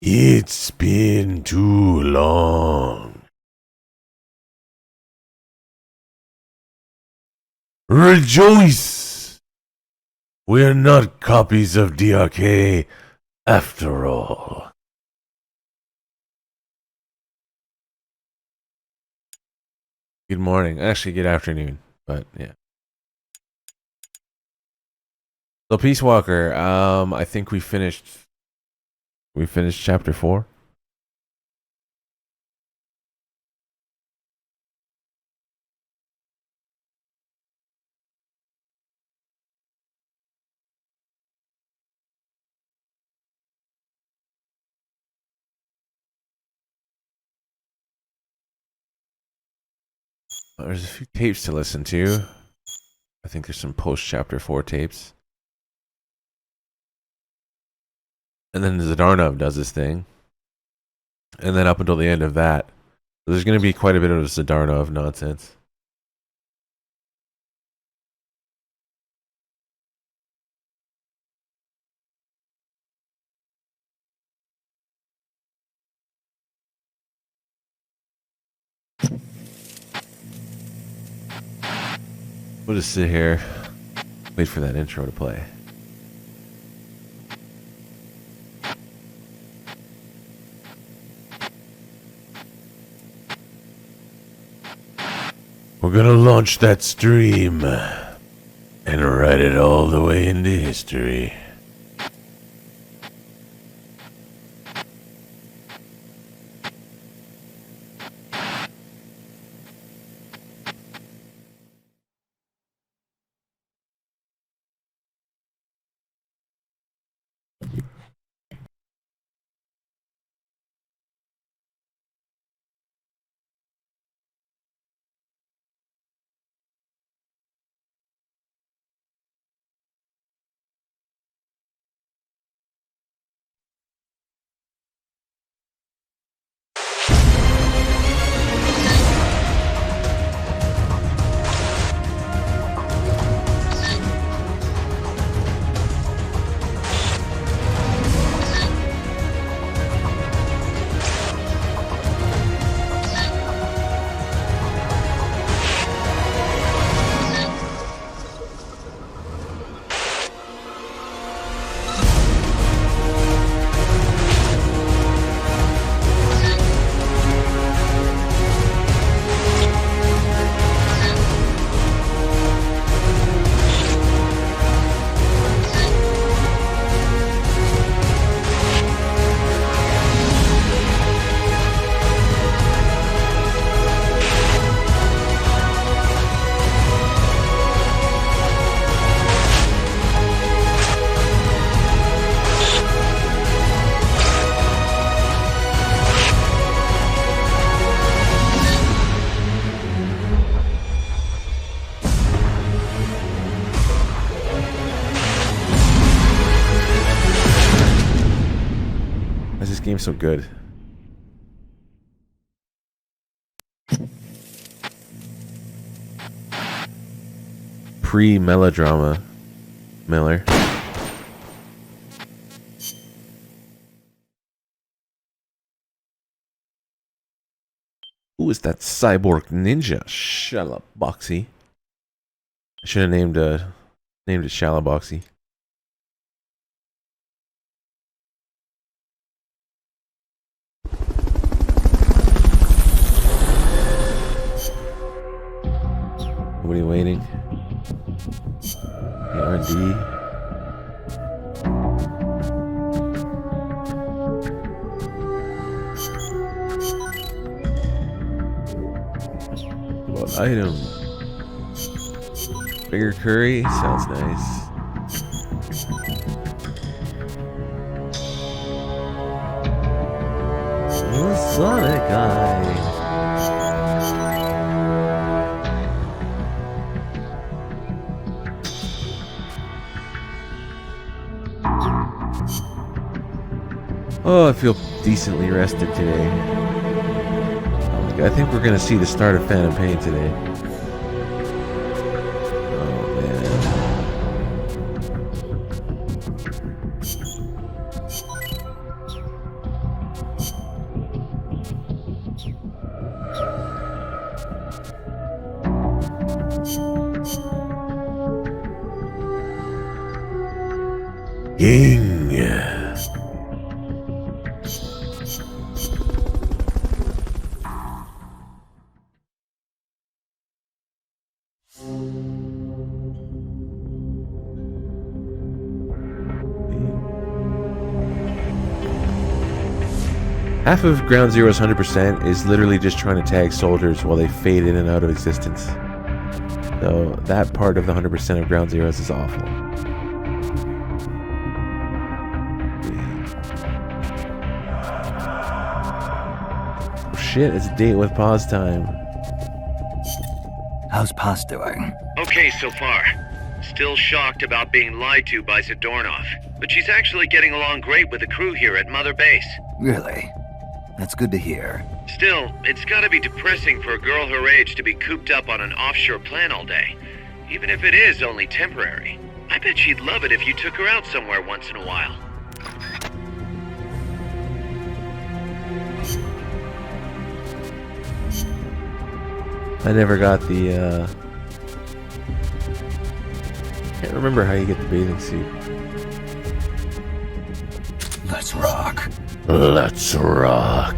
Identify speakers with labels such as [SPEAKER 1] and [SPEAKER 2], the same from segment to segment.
[SPEAKER 1] It's been too long. Rejoice! We're not copies of DRK after all. Good morning. Actually, good afternoon. But yeah. So Peace Walker, I think we finished chapter 4. There's a few tapes to listen to. I think there's some post chapter 4 tapes. And then Zadarnov does this thing. And then up until the end of that, there's going to be quite a bit of Zadarnov nonsense. We'll just sit here, wait for that intro to play. We're gonna launch that stream and write it all the way into history. Game's so good. Pre-melodrama, Miller. Who is that cyborg ninja? Shalaboxy. I should have named it Shalaboxy. Nobody waiting. The R&D. What item? Bigger curry? Sounds nice. Oh, Sonic guy. Oh, I feel decently rested today. I think we're gonna see the start of Phantom Pain today. Oh man. king. Half of Ground Zero's 100% is literally just trying to tag soldiers while they fade in and out of existence. So that part of the 100% of Ground Zeroes is awful. Oh shit, it's a date with pause time.
[SPEAKER 2] How's Paz doing?
[SPEAKER 3] Okay so far. Still shocked about being lied to by Zadornov, but she's actually getting along great with the crew here at Mother Base.
[SPEAKER 2] Really? That's good to hear.
[SPEAKER 3] Still, it's gotta be depressing for a girl her age to be cooped up on an offshore plant all day, even if it is only temporary. I bet she'd love it if you took her out somewhere once in a while.
[SPEAKER 1] I never got the, can't remember how you get the bathing suit.
[SPEAKER 2] Let's rock.
[SPEAKER 1] Let's rock.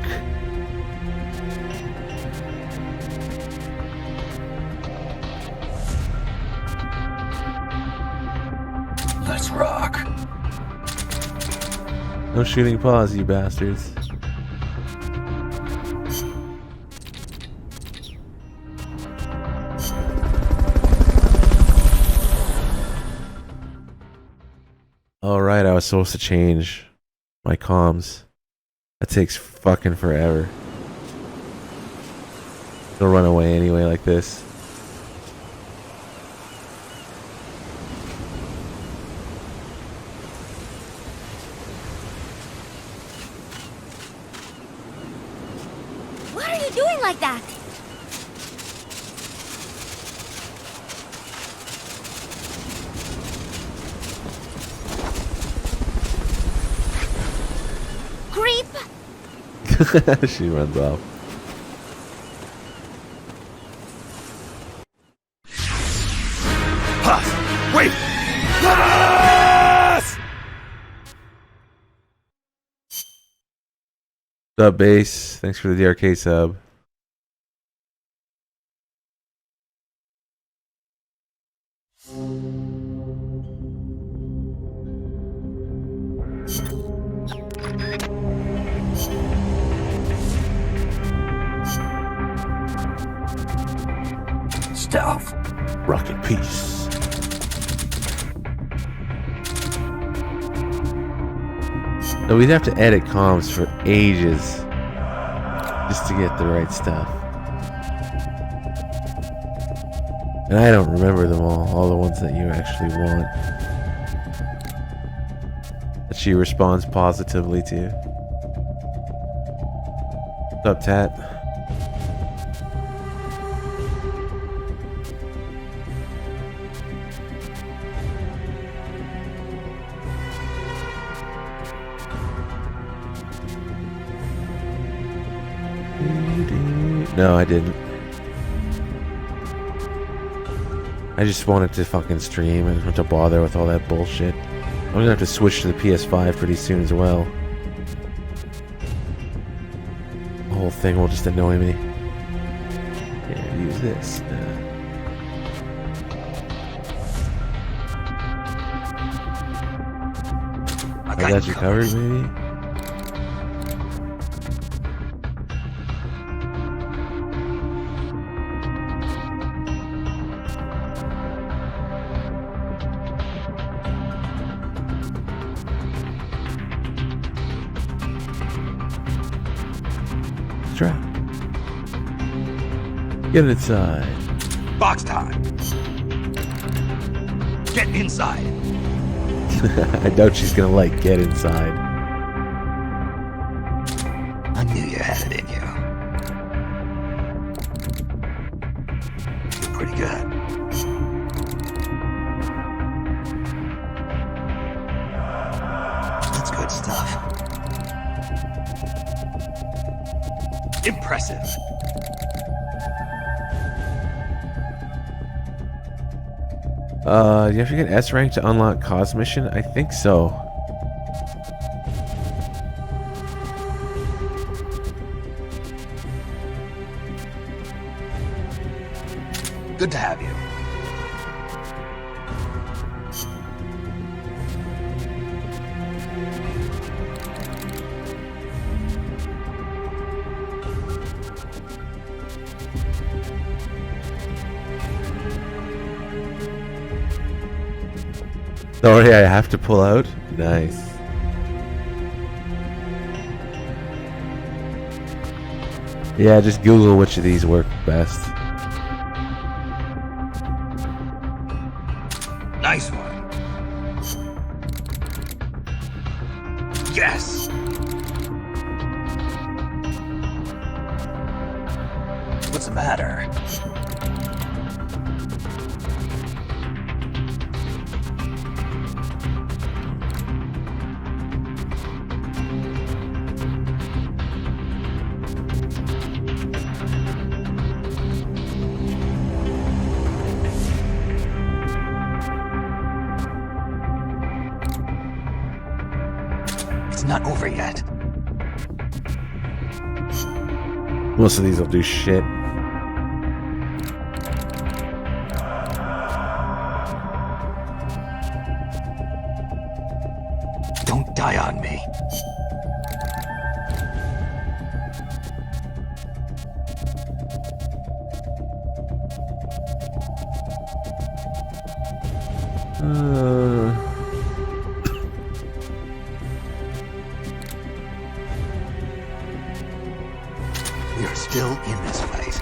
[SPEAKER 2] Let's rock.
[SPEAKER 1] No shooting pause, you bastards. Alright, I was supposed to change my comms. That takes fucking forever. They'll run away anyway like this.
[SPEAKER 4] What are you doing like that? Creep!
[SPEAKER 1] She runs off.
[SPEAKER 2] Wait!
[SPEAKER 1] What's up, base? Thanks for the DRK sub.
[SPEAKER 2] Stealth.
[SPEAKER 1] Rocket peace. No, we'd have to edit comms for ages just to get the right stuff. And I don't remember them all the ones that you actually want. That she responds positively to. What's up, Tat? No, I didn't. I just wanted to fucking stream and not to bother with all that bullshit. I'm gonna have to switch to the PS5 pretty soon as well. The whole thing will just annoy me. Yeah, use this. I got you covered, maybe? Get inside.
[SPEAKER 2] Box time. Get inside.
[SPEAKER 1] I doubt she's gonna like get inside.
[SPEAKER 2] I knew you had it in you. You're pretty good. That's good stuff. Impressive.
[SPEAKER 1] You have to get S rank to unlock cause mission? I think so.
[SPEAKER 2] Good to have you.
[SPEAKER 1] Sorry, I have to pull out. Nice. Yeah, just Google which of these work best.
[SPEAKER 2] Nice one. Yes. What's the matter? It's not over yet.
[SPEAKER 1] Most of these will do shit.
[SPEAKER 2] Don't die on me. We are still in this fight.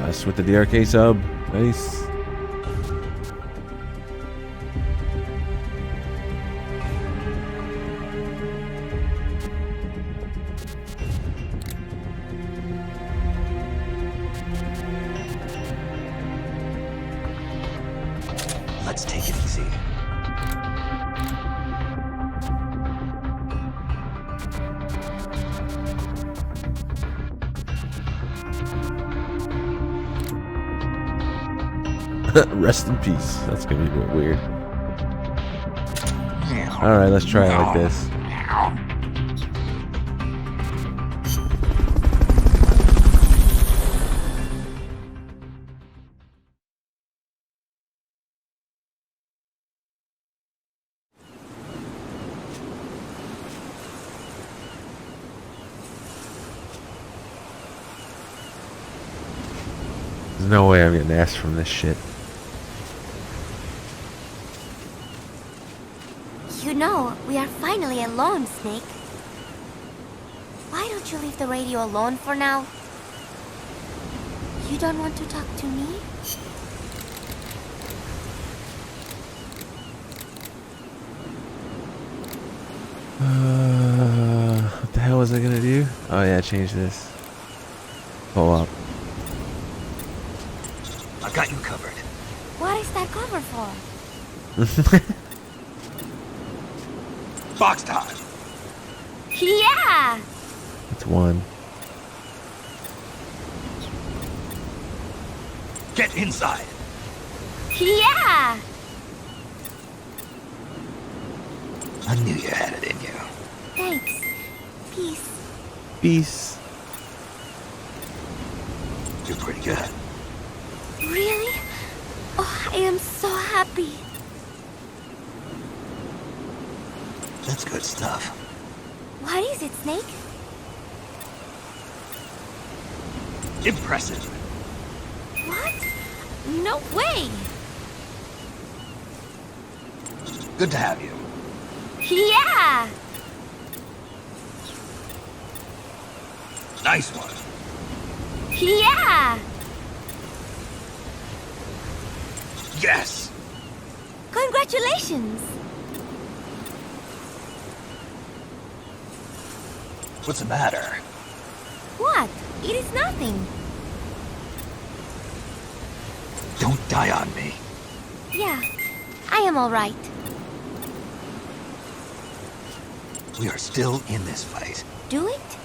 [SPEAKER 1] Us with the DRK sub. Nice.
[SPEAKER 2] Let's take it easy.
[SPEAKER 1] Rest in peace. That's gonna be a bit weird. Alright, let's try it like this. There's no way I'm getting asked from this shit.
[SPEAKER 4] You know, we are finally alone, Snake. Why don't you leave the radio alone for now? You don't want to talk to me?
[SPEAKER 1] What the hell was I gonna do? Oh yeah, change this. Pull up.
[SPEAKER 2] I've got you covered.
[SPEAKER 4] What is that cover for?
[SPEAKER 2] Box time.
[SPEAKER 4] Yeah!
[SPEAKER 1] That's one.
[SPEAKER 2] Get inside.
[SPEAKER 4] Yeah!
[SPEAKER 2] I knew you had it in you.
[SPEAKER 4] Thanks. Peace.
[SPEAKER 1] Peace.
[SPEAKER 2] You're pretty good.
[SPEAKER 4] Really? Oh, I am so happy.
[SPEAKER 2] That's good stuff.
[SPEAKER 4] What is it, Snake?
[SPEAKER 2] Impressive.
[SPEAKER 4] What? No way!
[SPEAKER 2] Good to have you.
[SPEAKER 4] Yeah!
[SPEAKER 2] Nice one.
[SPEAKER 4] Yeah!
[SPEAKER 2] Yes.
[SPEAKER 4] Congratulations!
[SPEAKER 2] What's the matter?
[SPEAKER 4] What? It is nothing.
[SPEAKER 2] Don't die on me.
[SPEAKER 4] Yeah, I am alright.
[SPEAKER 2] We are still in this fight.
[SPEAKER 4] Do it?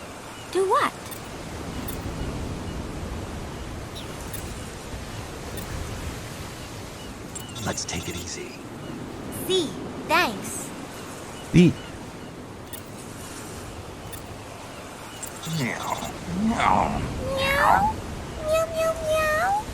[SPEAKER 4] Do what?
[SPEAKER 2] Let's take it easy.
[SPEAKER 4] See, thanks.
[SPEAKER 1] Beat.
[SPEAKER 2] Meow. Meow.
[SPEAKER 4] Meow. Meow, meow, meow.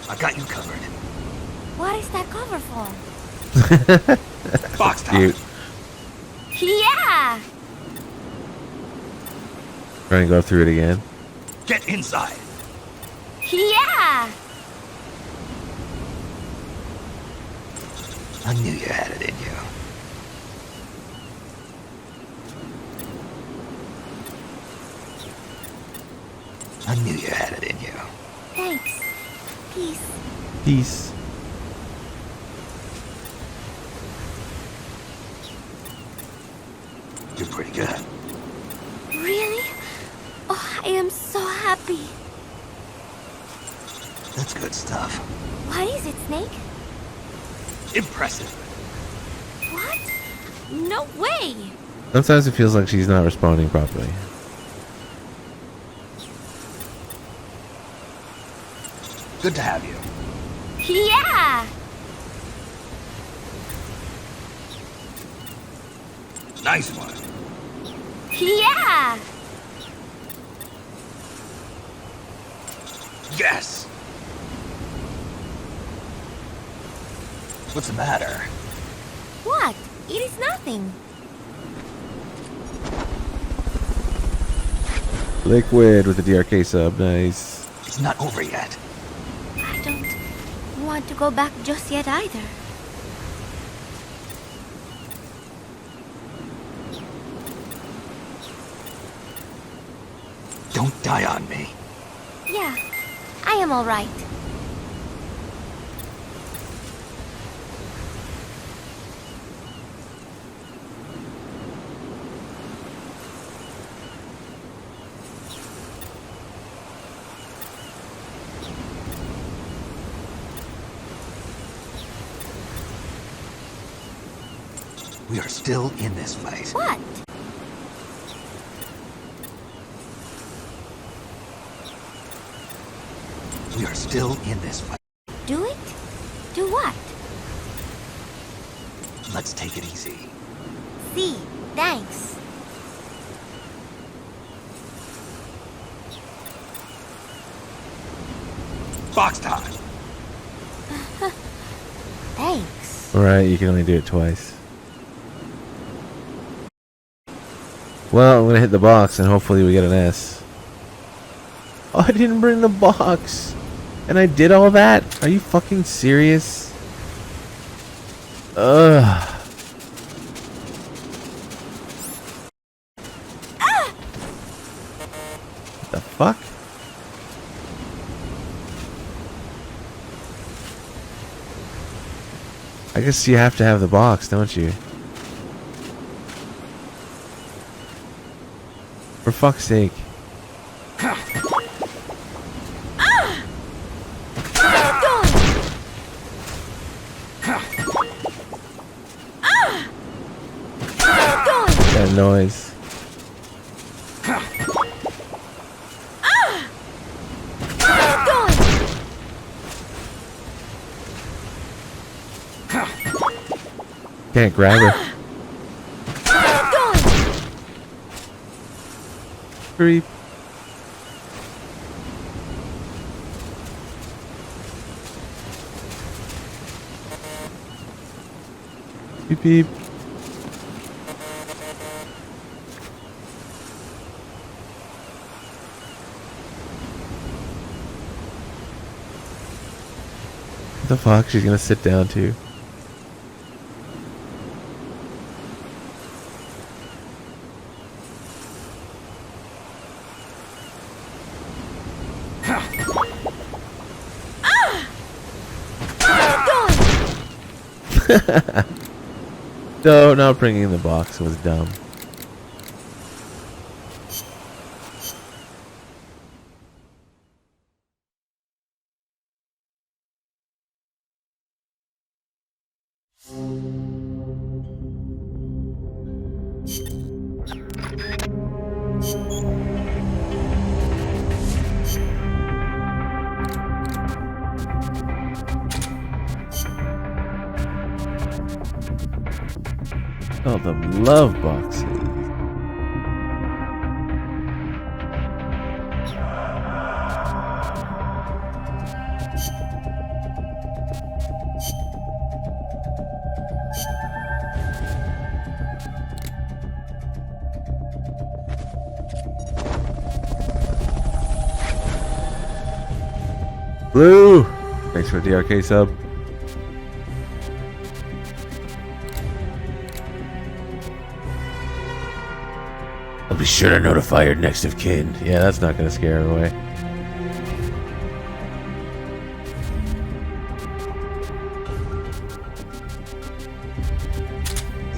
[SPEAKER 2] I got you covered.
[SPEAKER 4] What is that cover for?
[SPEAKER 2] Box time.
[SPEAKER 1] Cute.
[SPEAKER 4] Yeah!
[SPEAKER 1] Trying to go through it again.
[SPEAKER 2] Get inside.
[SPEAKER 4] Yeah!
[SPEAKER 2] I knew you had it in you. I knew you had it in you.
[SPEAKER 4] Thanks. Peace.
[SPEAKER 1] Peace.
[SPEAKER 2] You're pretty good.
[SPEAKER 4] Really? Oh, I am so happy.
[SPEAKER 2] That's good stuff.
[SPEAKER 4] What is it, Snake?
[SPEAKER 2] Impressive.
[SPEAKER 4] What? No way!
[SPEAKER 1] Sometimes it feels like she's not responding properly.
[SPEAKER 2] Good to have you.
[SPEAKER 4] Yeah!
[SPEAKER 2] Nice one.
[SPEAKER 4] Yeah!
[SPEAKER 2] Yes. What's the matter?
[SPEAKER 4] What? It is nothing.
[SPEAKER 1] Liquid with the DRK sub. Nice.
[SPEAKER 2] It's not over yet.
[SPEAKER 4] I don't want to go back just yet either.
[SPEAKER 2] Don't die on me.
[SPEAKER 4] Yeah, I am all right.
[SPEAKER 2] We are still in this fight.
[SPEAKER 4] What?
[SPEAKER 2] We are still in this fight.
[SPEAKER 4] Do it? Do what?
[SPEAKER 2] Let's take it easy.
[SPEAKER 4] See, thanks.
[SPEAKER 2] Box time.
[SPEAKER 4] Thanks.
[SPEAKER 1] Alright, you can only do it twice. Well, I'm gonna hit the box and hopefully we get an S. Oh, I didn't bring the box! And I did all that? Are you fucking serious? Ugh. What the fuck? I guess you have to have the box, don't you? For fuck's sake. That noise. Can't grab her. Creep. Beep beep. What the fuck? She's gonna sit down too. No, not bringing the box was dumb. Oh, the love boxes. Blue! Thanks for the DRK sub. I'll be sure to notify your next of kin. Yeah, that's not gonna scare her away.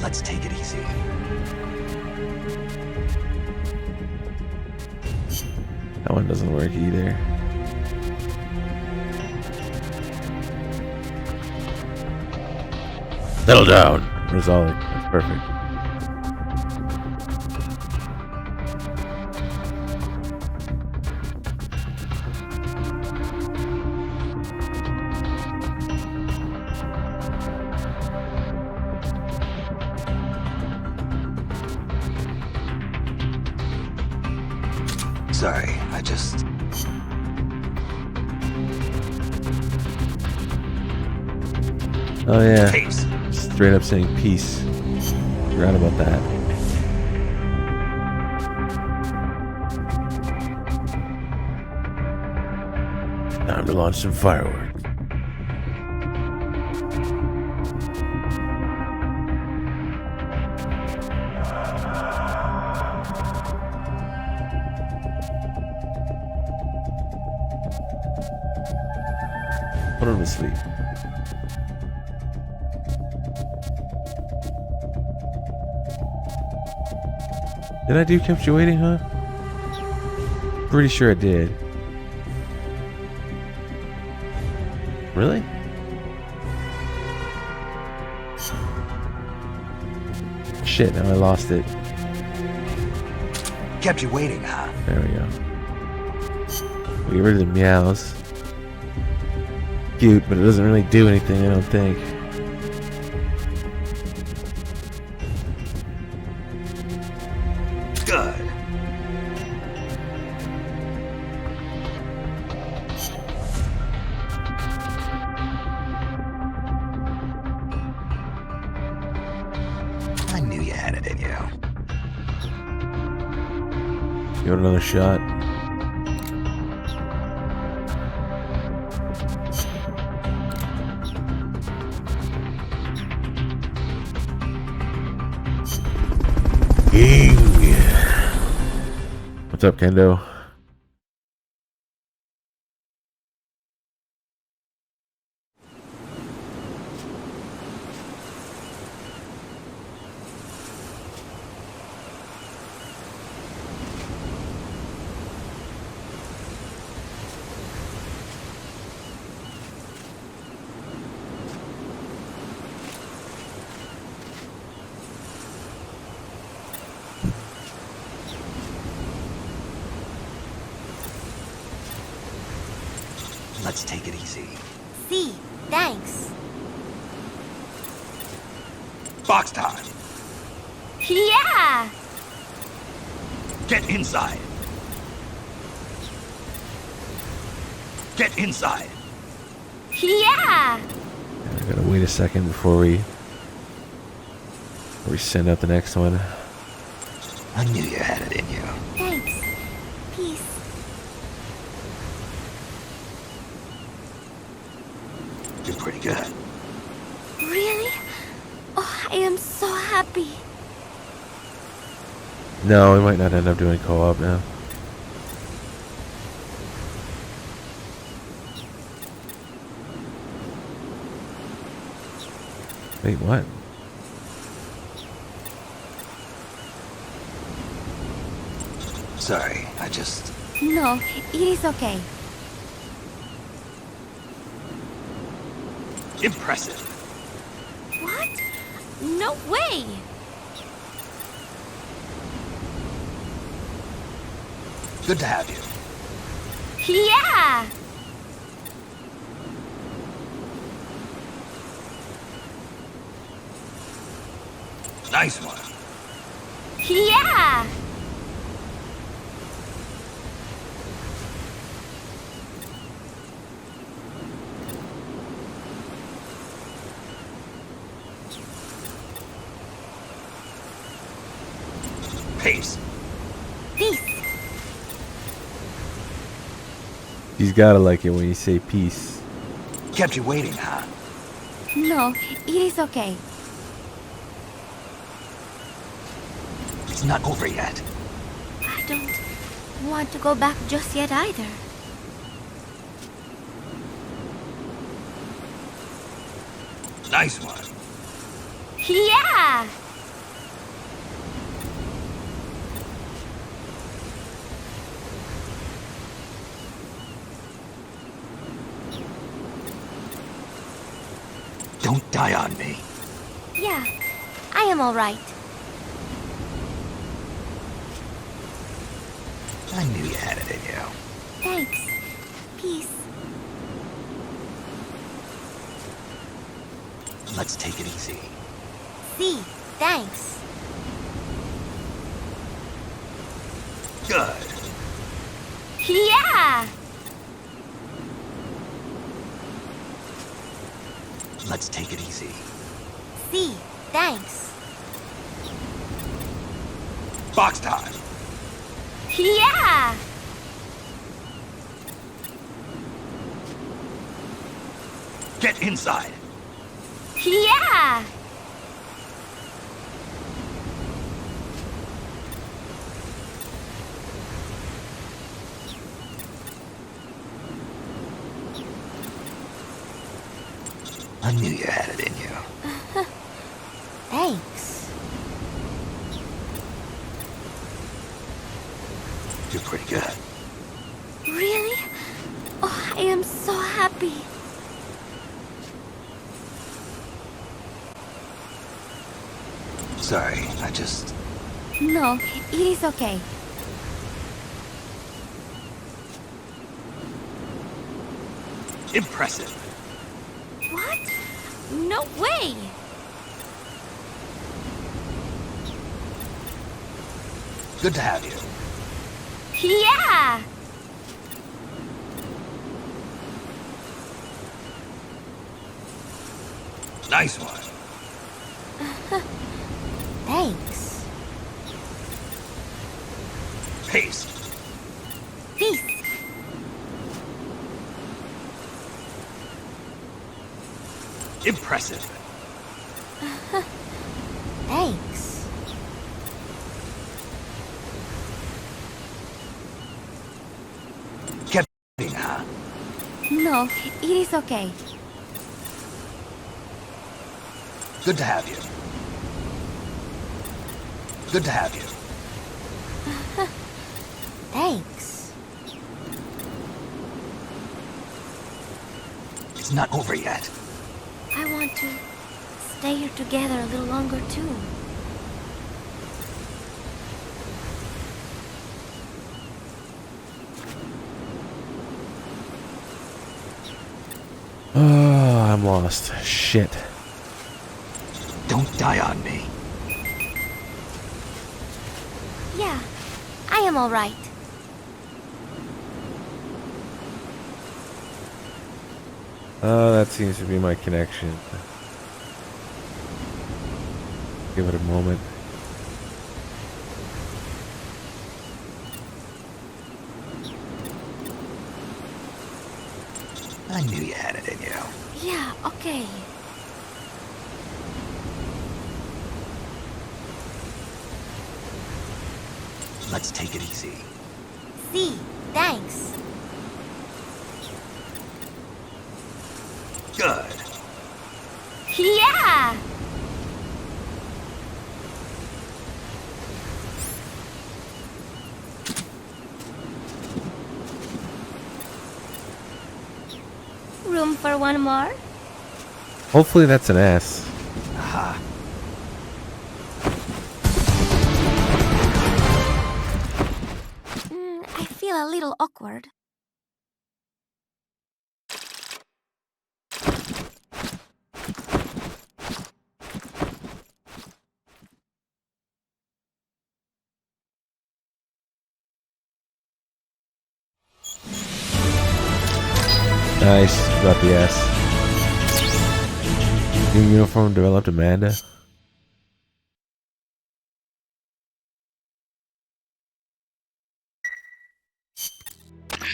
[SPEAKER 2] Let's take it easy.
[SPEAKER 1] That one doesn't work either. Settle down. Where's Ollie? That's perfect.
[SPEAKER 2] Sorry, I just...
[SPEAKER 1] Oh yeah.
[SPEAKER 2] Tapes.
[SPEAKER 1] Straight up saying peace. Forgot about that. Time to launch some fireworks. Put him to sleep. Did I do kept you waiting, huh? Pretty sure I did. Really? Shit, now I lost it.
[SPEAKER 2] Kept you waiting, huh?
[SPEAKER 1] There we go. We get rid of the meows. Cute, but it doesn't really do anything, I don't think.
[SPEAKER 2] Good. I knew you had it in you.
[SPEAKER 1] Give it another shot. King. What's up, Kendo?
[SPEAKER 2] Let's take it easy.
[SPEAKER 4] See, thanks.
[SPEAKER 2] Box time.
[SPEAKER 4] Yeah!
[SPEAKER 2] Get inside. Get inside.
[SPEAKER 4] Yeah!
[SPEAKER 1] I gotta wait a second before we send out the next one.
[SPEAKER 2] I knew you had it in you.
[SPEAKER 4] Thanks. Peace.
[SPEAKER 2] You're pretty good.
[SPEAKER 4] Really? Oh, I am so happy.
[SPEAKER 1] No, we might not end up doing co-op now. Wait, what?
[SPEAKER 2] Sorry, I just...
[SPEAKER 4] No, it is okay.
[SPEAKER 2] Impressive.
[SPEAKER 4] What? No way!
[SPEAKER 2] Good to have you.
[SPEAKER 4] Yeah!
[SPEAKER 2] Nice one.
[SPEAKER 4] Yeah!
[SPEAKER 2] Pace.
[SPEAKER 4] Peace.
[SPEAKER 1] He's gotta like it when you say peace.
[SPEAKER 2] Kept you waiting, huh?
[SPEAKER 4] No, it is okay.
[SPEAKER 2] It's not over yet.
[SPEAKER 4] I don't want to go back just yet either.
[SPEAKER 2] Nice one.
[SPEAKER 4] Yeah!
[SPEAKER 2] Don't die on me.
[SPEAKER 4] Yeah, I am all right.
[SPEAKER 2] I knew you had it in you.
[SPEAKER 4] Thanks. Peace.
[SPEAKER 2] Let's take it easy.
[SPEAKER 4] See, thanks.
[SPEAKER 2] Good.
[SPEAKER 4] Yeah!
[SPEAKER 2] Let's take it easy.
[SPEAKER 4] See, thanks.
[SPEAKER 2] Box time.
[SPEAKER 4] Yeah!
[SPEAKER 2] Get inside.
[SPEAKER 4] Yeah!
[SPEAKER 2] I knew you had it in you.
[SPEAKER 4] Thanks.
[SPEAKER 2] You're pretty good.
[SPEAKER 4] Really? Oh, I am so happy.
[SPEAKER 2] Sorry, I just...
[SPEAKER 4] No, it is okay.
[SPEAKER 2] Impressive.
[SPEAKER 4] What? No way!
[SPEAKER 2] Good to have you.
[SPEAKER 4] Yeah!
[SPEAKER 2] Nice one.
[SPEAKER 4] Thanks.
[SPEAKER 2] Pace.
[SPEAKER 4] Peace.
[SPEAKER 2] Impressive.
[SPEAKER 4] Thanks.
[SPEAKER 2] Kept huh?
[SPEAKER 4] No, it is okay.
[SPEAKER 2] Good to have you. Good to have you.
[SPEAKER 4] Thanks.
[SPEAKER 2] It's not over yet.
[SPEAKER 4] I want to stay here together a little longer too.
[SPEAKER 1] Oh, I'm lost. Shit.
[SPEAKER 2] Don't die on me.
[SPEAKER 4] Yeah, I am all right.
[SPEAKER 1] Oh, that seems to be my connection. Give it a moment.
[SPEAKER 2] I knew you had it in you.
[SPEAKER 4] Yeah, okay.
[SPEAKER 2] Let's take it easy.
[SPEAKER 4] See, thanks.
[SPEAKER 2] Good.
[SPEAKER 4] Yeah! Room for one more?
[SPEAKER 1] Hopefully that's an S.
[SPEAKER 2] Aha.
[SPEAKER 4] I feel a little awkward.
[SPEAKER 1] Nice. Got the S. New uniform developed Amanda.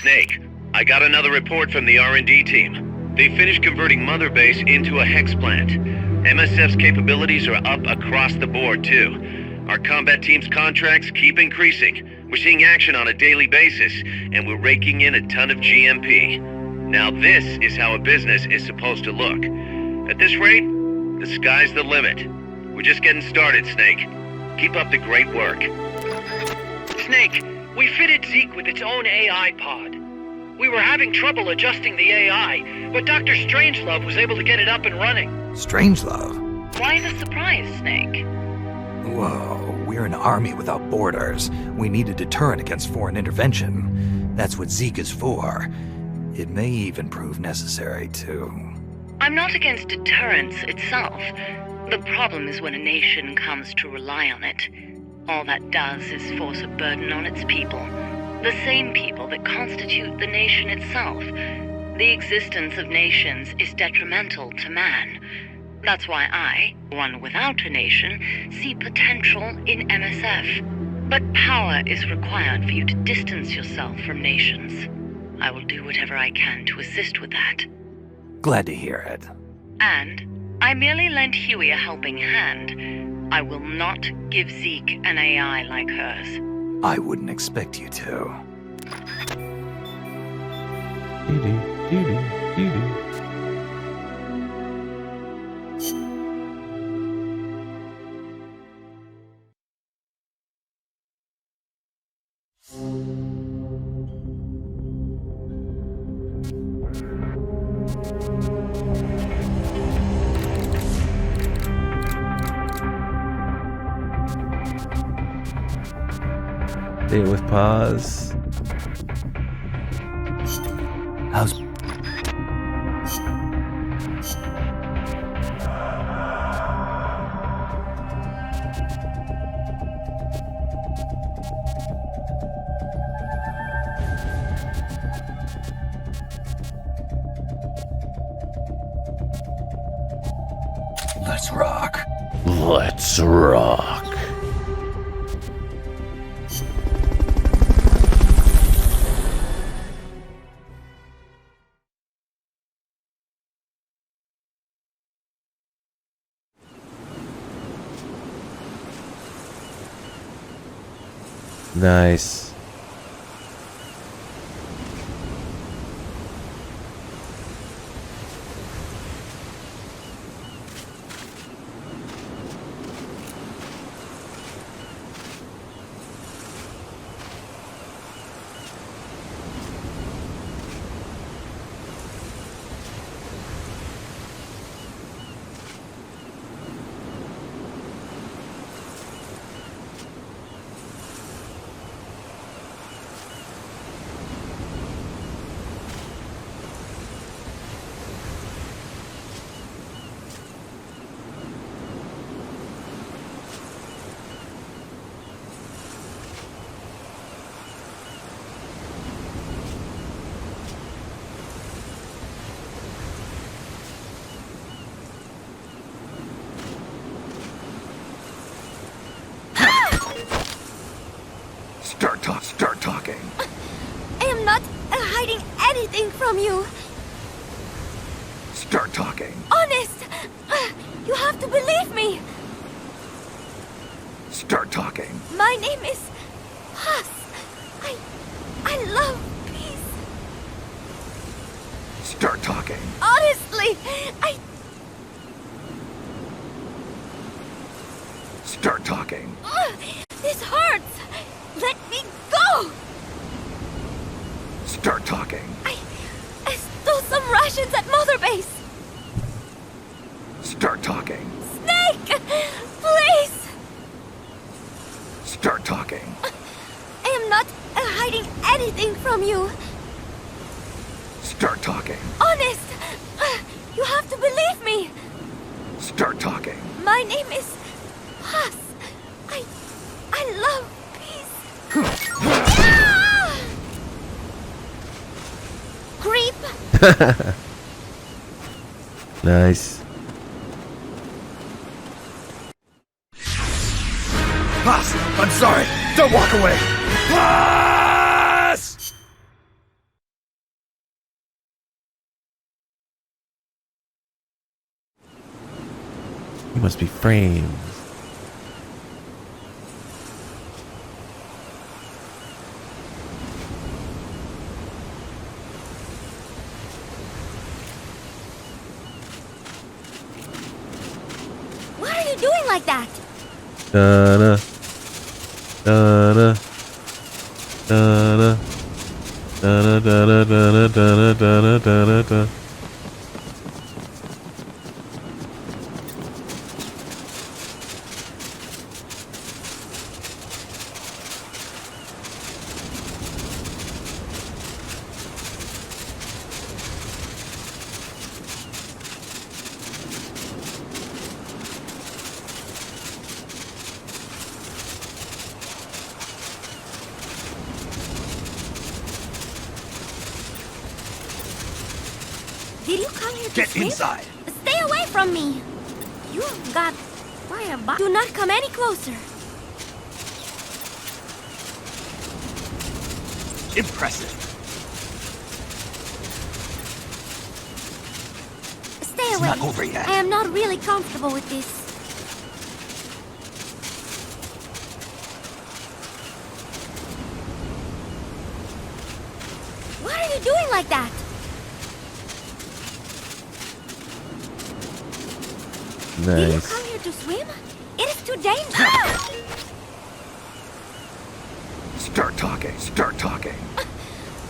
[SPEAKER 3] Snake, I got another report from the R&D team. They finished converting Mother Base into a hex plant. MSF's capabilities are up across the board, too. Our combat team's contracts keep increasing. We're seeing action on a daily basis, and we're raking in a ton of GMP. Now this is how a business is supposed to look. At this rate, the sky's the limit. We're just getting started, Snake. Keep up the great work.
[SPEAKER 5] Snake, we fitted Zeke with its own AI pod. We were having trouble adjusting the AI, but Dr. Strangelove was able to get it up and running.
[SPEAKER 2] Strangelove?
[SPEAKER 6] Why the surprise, Snake?
[SPEAKER 2] Whoa, we're an army without borders. We need a deterrent against foreign intervention. That's what Zeke is for. It may even prove necessary, too.
[SPEAKER 6] I'm not against deterrence itself. The problem is when a nation comes to rely on it. All that does is force a burden on its people. The same people that constitute the nation itself. The existence of nations is detrimental to man. That's why I, one without a nation, see potential in MSF. But power is required for you to distance yourself from nations. I will do whatever I can to assist with that.
[SPEAKER 2] Glad to hear it.
[SPEAKER 6] And I merely lent Huey a helping hand. I will not give Zeke an AI like hers.
[SPEAKER 2] I wouldn't expect you to.
[SPEAKER 1] Date with pause.
[SPEAKER 2] How's... Let's rock.
[SPEAKER 1] Let's rock. Nice.
[SPEAKER 2] Start talking.
[SPEAKER 4] I am not hiding anything from you.
[SPEAKER 2] Start talking.
[SPEAKER 4] Honest! You have to believe me.
[SPEAKER 2] Start talking.
[SPEAKER 4] My name is Huss. I love peace.
[SPEAKER 2] Start talking.
[SPEAKER 4] Honestly,
[SPEAKER 2] Start talking.
[SPEAKER 4] This hurts. Let me go.
[SPEAKER 2] Start talking.
[SPEAKER 4] I stole some rations at Mother Base.
[SPEAKER 2] Start talking.
[SPEAKER 4] Snake! Please!
[SPEAKER 2] Start talking.
[SPEAKER 4] I am not hiding anything from you.
[SPEAKER 2] Start talking.
[SPEAKER 4] Honest! You have to believe me.
[SPEAKER 2] Start talking.
[SPEAKER 4] My name is Huss. I love peace. Ah! Creep!
[SPEAKER 1] Nice.
[SPEAKER 2] Boss, I'm sorry. Don't walk away. Boss!
[SPEAKER 1] You must be framed.
[SPEAKER 4] Why are you doing like that?
[SPEAKER 1] Da-da. Da-da. Da-da. Da-da, da-da, da-da, da-da, da-da, da-da, da.
[SPEAKER 4] Did you come here to
[SPEAKER 2] Get
[SPEAKER 4] swim?
[SPEAKER 2] inside.
[SPEAKER 4] Stay away from me. You've got fire. Do not come any closer.
[SPEAKER 2] Impressive.
[SPEAKER 4] Stay
[SPEAKER 2] It's
[SPEAKER 4] away.
[SPEAKER 2] not over yet.
[SPEAKER 4] I am not really comfortable with this. Why are you doing like that? Did you
[SPEAKER 1] Nice.
[SPEAKER 4] come here to swim? It is too dangerous.
[SPEAKER 2] Start talking. Start talking.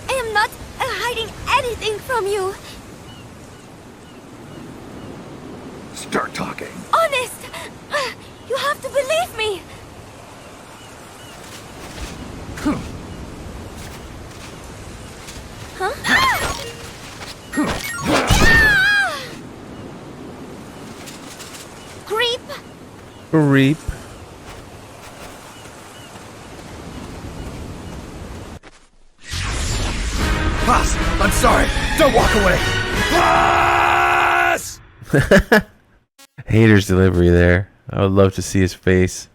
[SPEAKER 4] I am not hiding anything from you.
[SPEAKER 2] Start talking.
[SPEAKER 4] Honest. You have to believe me. Huh? Creep.
[SPEAKER 1] Creep.
[SPEAKER 2] Boss, I'm sorry. Don't walk away. Boss!
[SPEAKER 1] Hater's delivery there. I would love to see his face.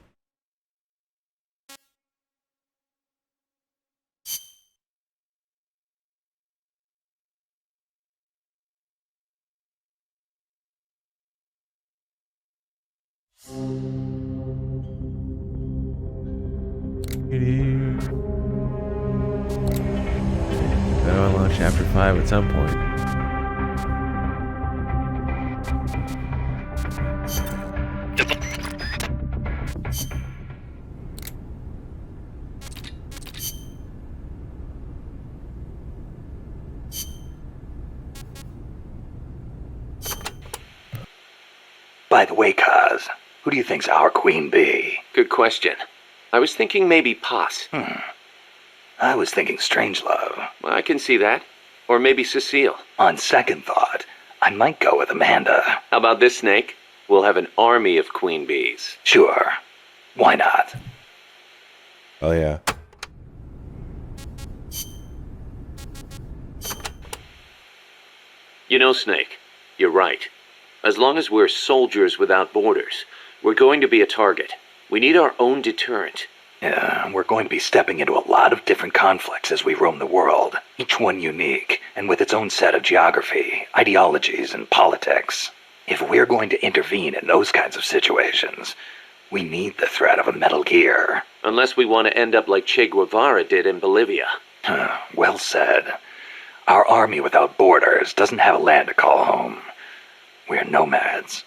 [SPEAKER 1] Gotta unlock chapter 5 at some point.
[SPEAKER 2] By the way, Kaz, who do you think's our queen bee?
[SPEAKER 7] Good question. I was thinking maybe Poss.
[SPEAKER 2] I was thinking Strangelove.
[SPEAKER 7] Well, I can see that. Or maybe Cecile.
[SPEAKER 2] On second thought, I might go with Amanda.
[SPEAKER 7] How about this, Snake? We'll have an army of queen bees.
[SPEAKER 2] Sure. Why not?
[SPEAKER 1] Oh yeah.
[SPEAKER 7] You know, Snake, you're right. As long as we're soldiers without borders, we're going to be a target. We need our own deterrent.
[SPEAKER 2] Yeah, we're going to be stepping into a lot of different conflicts as we roam the world, each one unique, and with its own set of geography, ideologies, and politics. If we're going to intervene in those kinds of situations, we need the threat of a Metal Gear.
[SPEAKER 7] Unless we want to end up like Che Guevara did in Bolivia.
[SPEAKER 2] Well said. Our army without borders doesn't have a land to call home. We're nomads,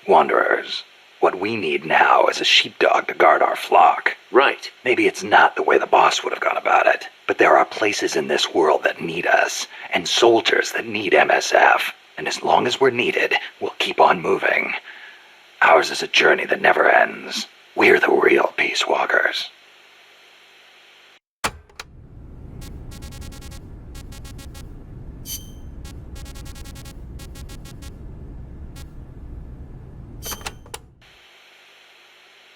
[SPEAKER 2] wanderers. What we need now is a sheepdog to guard our flock.
[SPEAKER 7] Right.
[SPEAKER 2] Maybe it's not the way the boss would have gone about it, but there are places in this world that need us, and soldiers that need MSF. And as long as we're needed, we'll keep on moving. Ours is a journey that never ends. We're the real Peace Walkers.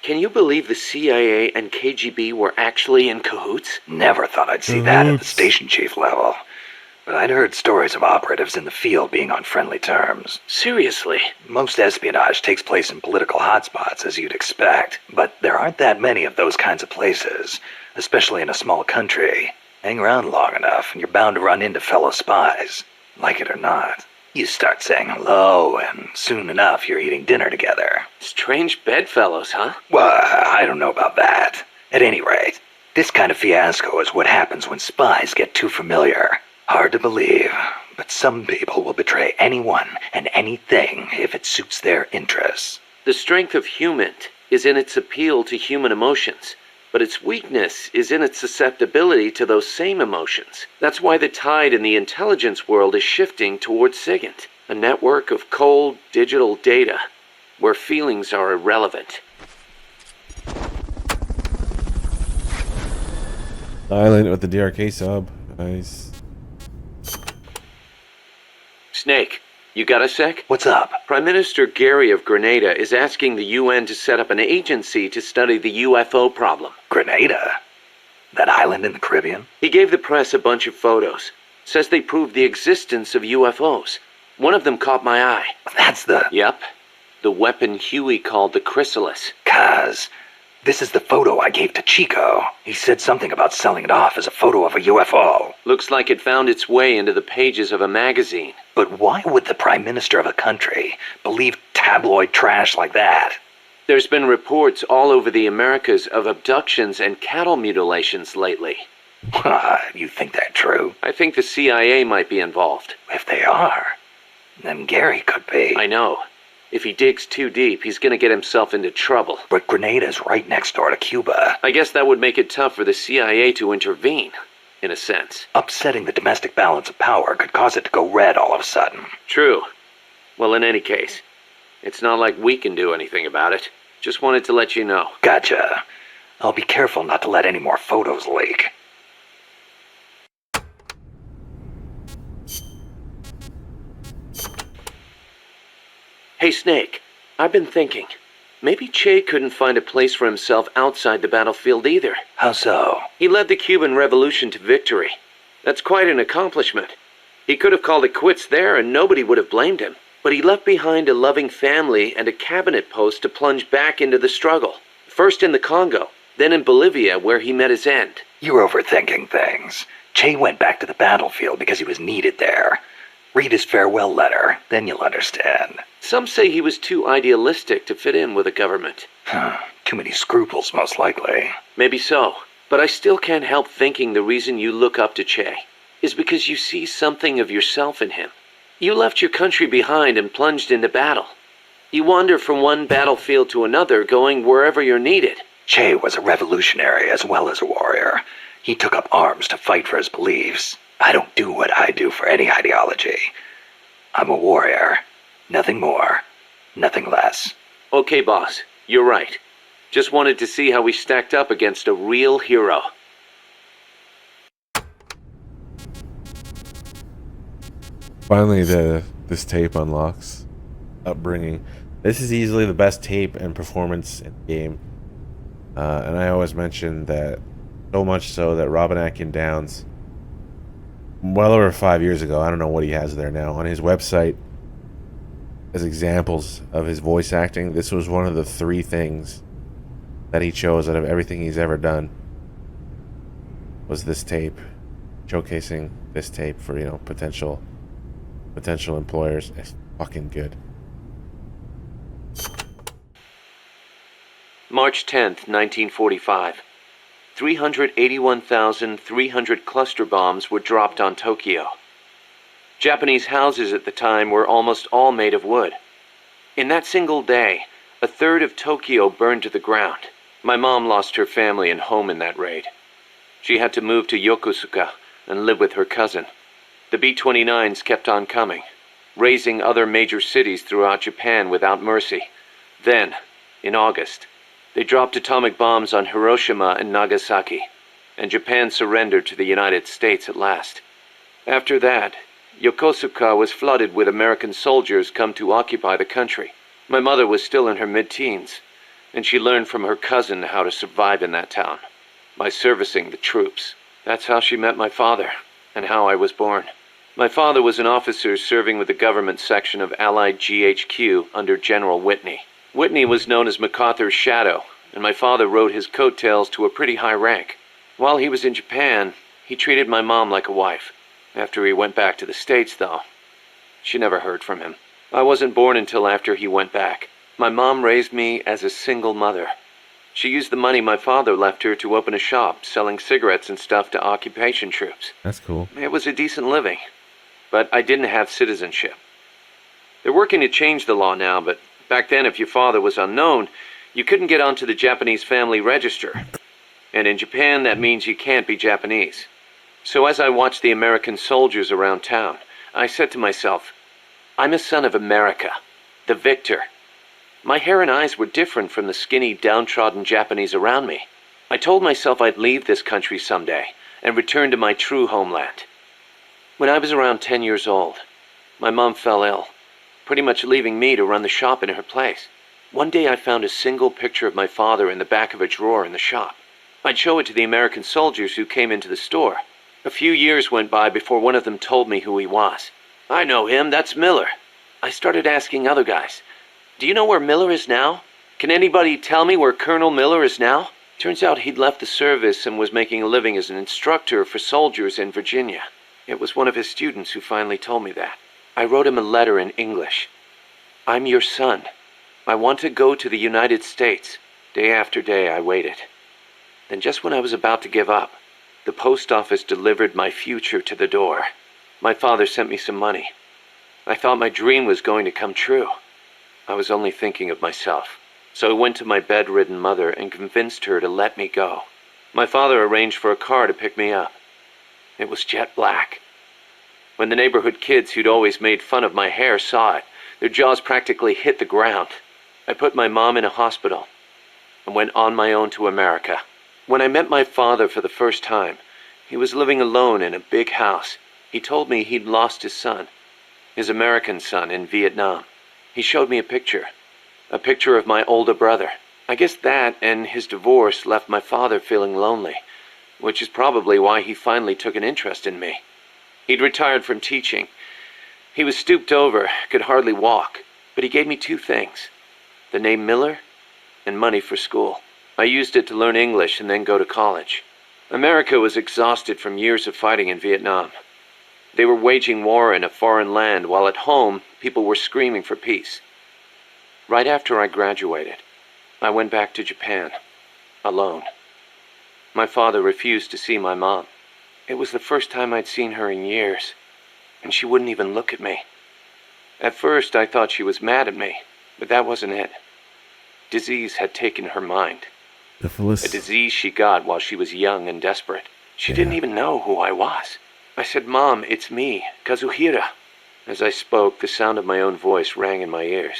[SPEAKER 7] Can you believe the CIA and KGB were actually in cahoots?
[SPEAKER 2] Never thought I'd see that at the station chief level. but I'd heard stories of operatives in the field being on friendly terms.
[SPEAKER 7] Seriously?
[SPEAKER 2] Most espionage takes place in political hotspots, as you'd expect, but there aren't that many of those kinds of places, especially in a small country. Hang around long enough, and you're bound to run into fellow spies, like it or not. You start saying hello, and soon enough you're eating dinner together.
[SPEAKER 7] Strange bedfellows, huh?
[SPEAKER 2] Well, I don't know about that. At any rate, this kind of fiasco is what happens when spies get too familiar. Hard to believe, but some people will betray anyone and anything if it suits their interests.
[SPEAKER 7] The strength of human is in its appeal to human emotions, but its weakness is in its susceptibility to those same emotions. That's why the tide in the intelligence world is shifting towards SIGINT, a network of cold, digital data, where feelings are irrelevant.
[SPEAKER 1] Island with the DRK sub. Nice.
[SPEAKER 7] Snake, you got a sec?
[SPEAKER 2] What's up?
[SPEAKER 7] Prime Minister Gary of Grenada is asking the UN to set up an agency to study the UFO problem.
[SPEAKER 2] Grenada? That island in the Caribbean?
[SPEAKER 7] He gave the press a bunch of photos. Says they prove the existence of UFOs. One of them caught my eye.
[SPEAKER 2] That's the...
[SPEAKER 7] Yep. The weapon Huey called the Chrysalis.
[SPEAKER 2] Kaz, this is the photo I gave to Chico. He said something about selling it off as a photo of a UFO.
[SPEAKER 7] Looks like it found its way into the pages of a magazine.
[SPEAKER 2] But why would the Prime Minister of a country believe tabloid trash like that?
[SPEAKER 7] There's been reports all over the Americas of abductions and cattle mutilations lately.
[SPEAKER 2] You think that's true?
[SPEAKER 7] I think the CIA might be involved.
[SPEAKER 2] If they are, then Gary could be.
[SPEAKER 7] I know. If he digs too deep, he's gonna get himself into trouble.
[SPEAKER 2] But Grenada's right next door to Cuba.
[SPEAKER 7] I guess that would make it tough for the CIA to intervene, in a sense.
[SPEAKER 2] Upsetting the domestic balance of power could cause it to go red all of a sudden.
[SPEAKER 7] True. Well, in any case, it's not like we can do anything about it. Just wanted to let you know.
[SPEAKER 2] Gotcha. I'll be careful not to let any more photos leak.
[SPEAKER 7] Hey, Snake, I've been thinking. Maybe Che couldn't find a place for himself outside the battlefield either.
[SPEAKER 2] How so?
[SPEAKER 7] He led the Cuban Revolution to victory. That's quite an accomplishment. He could have called it quits there and nobody would have blamed him. But he left behind a loving family and a cabinet post to plunge back into the struggle. First in the Congo, then in Bolivia where he met his end.
[SPEAKER 2] You're overthinking things. Che went back to the battlefield because he was needed there. Read his farewell letter, then you'll understand.
[SPEAKER 7] Some say he was too idealistic to fit in with the government.
[SPEAKER 2] Too many scruples, most likely.
[SPEAKER 7] Maybe so, but I still can't help thinking the reason you look up to Che is because you see something of yourself in him. You left your country behind and plunged into battle. You wander from one battlefield to another, going wherever you're needed.
[SPEAKER 2] Che was a revolutionary as well as a warrior. He took up arms to fight for his beliefs. I don't do what I do for any ideology. I'm a warrior. Nothing more. Nothing less.
[SPEAKER 7] Okay, boss. You're right. Just wanted to see how we stacked up against a real hero.
[SPEAKER 1] Finally, this tape unlocks upbringing. This is easily the best tape and performance in the game. And I always mention that, so much so that Robin Atkin Downs, well over 5 years ago, I don't know what he has there now, on his website, as examples of his voice acting, this was one of the 3 things that he chose out of everything he's ever done, was this tape, showcasing this tape for, you know, potential employers. It's fucking good.
[SPEAKER 7] March 10th, 1945. 381,300 cluster bombs were dropped on Tokyo. Japanese houses at the time were almost all made of wood. In that single day, a third of Tokyo burned to the ground. My mom lost her family and home in that raid. She had to move to Yokosuka and live with her cousin. The B-29s kept on coming, razing other major cities throughout Japan without mercy. Then, in August, they dropped atomic bombs on Hiroshima and Nagasaki, and Japan surrendered to the United States at last. After that, Yokosuka was flooded with American soldiers come to occupy the country. My mother was still in her mid-teens, and she learned from her cousin how to survive in that town, by servicing the troops. That's how she met my father, and how I was born. My father was an officer serving with the government section of Allied GHQ under General Whitney. Whitney was known as MacArthur's shadow, and my father rode his coattails to a pretty high rank. While he was in Japan, he treated my mom like a wife. After he went back to the States, though, she never heard from him. I wasn't born until after he went back. My mom raised me as a single mother. She used the money my father left her to open a shop selling cigarettes and stuff to occupation troops.
[SPEAKER 1] That's cool.
[SPEAKER 7] It was a decent living, but I didn't have citizenship. They're working to change the law now, but back then if your father was unknown, you couldn't get onto the Japanese family register. And in Japan, that means you can't be Japanese. So as I watched the American soldiers around town, I said to myself, I'm a son of America, the victor. My hair and eyes were different from the skinny, downtrodden Japanese around me. I told myself I'd leave this country someday and return to my true homeland. When I was around 10 years old, my mom fell ill, pretty much leaving me to run the shop in her place. One day I found a single picture of my father in the back of a drawer in the shop. I'd show it to the American soldiers who came into the store. A few years went by before one of them told me who he was. I know him, that's Miller. I started asking other guys, do you know where Miller is now? Can anybody tell me where Colonel Miller is now? Turns out he'd left the service and was making a living as an instructor for soldiers in Virginia. It was one of his students who finally told me that. I wrote him a letter in English. I'm your son. I want to go to the United States. Day after day I waited. Then just when I was about to give up, the post office delivered my future to the door. My father sent me some money. I thought my dream was going to come true. I was only thinking of myself. So I went to my bedridden mother and convinced her to let me go. My father arranged for a car to pick me up. It was jet black. When the neighborhood kids who'd always made fun of my hair saw it, their jaws practically hit the ground. I put my mom in a hospital and went on my own to America. When I met my father for the first time, he was living alone in a big house. He told me he'd lost his son, his American son, in Vietnam. He showed me a picture of my older brother. I guess that and his divorce left my father feeling lonely, which is probably why he finally took an interest in me. He'd retired from teaching. He was stooped over, could hardly walk, but he gave me two things: the name Miller and money for school. I used it to learn English and then go to college. America was exhausted from years of fighting in Vietnam. They were waging war in a foreign land, while at home, people were screaming for peace. Right after I graduated, I went back to Japan, alone. My father refused to see my mom. It was the first time I'd seen her in years, and she wouldn't even look at me. At first, I thought she was mad at me, but that wasn't it. Disease had taken her mind. A disease she got while she was young and desperate. She didn't even know who I was. I said, Mom, it's me, Kazuhira. As I spoke, the sound of my own voice rang in my ears.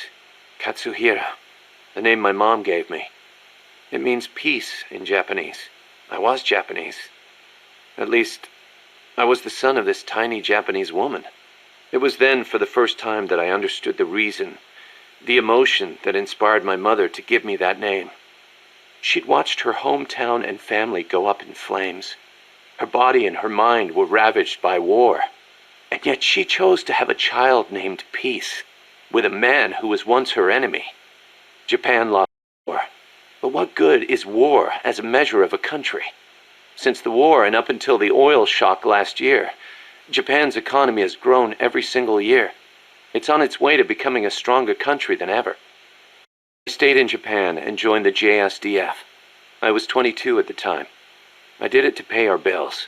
[SPEAKER 7] Katsuhira, the name my mom gave me. It means peace in Japanese. I was Japanese. At least, I was the son of this tiny Japanese woman. It was then, for the first time, that I understood the reason, the emotion that inspired my mother to give me that name. She'd watched her hometown and family go up in flames. Her body and her mind were ravaged by war. And yet she chose to have a child named Peace, with a man who was once her enemy. Japan lost the war. But what good is war as a measure of a country? Since the war and up until the oil shock last year, Japan's economy has grown every single year. It's on its way to becoming a stronger country than ever. I stayed in Japan and joined the JSDF. I was 22 at the time. I did it to pay our bills.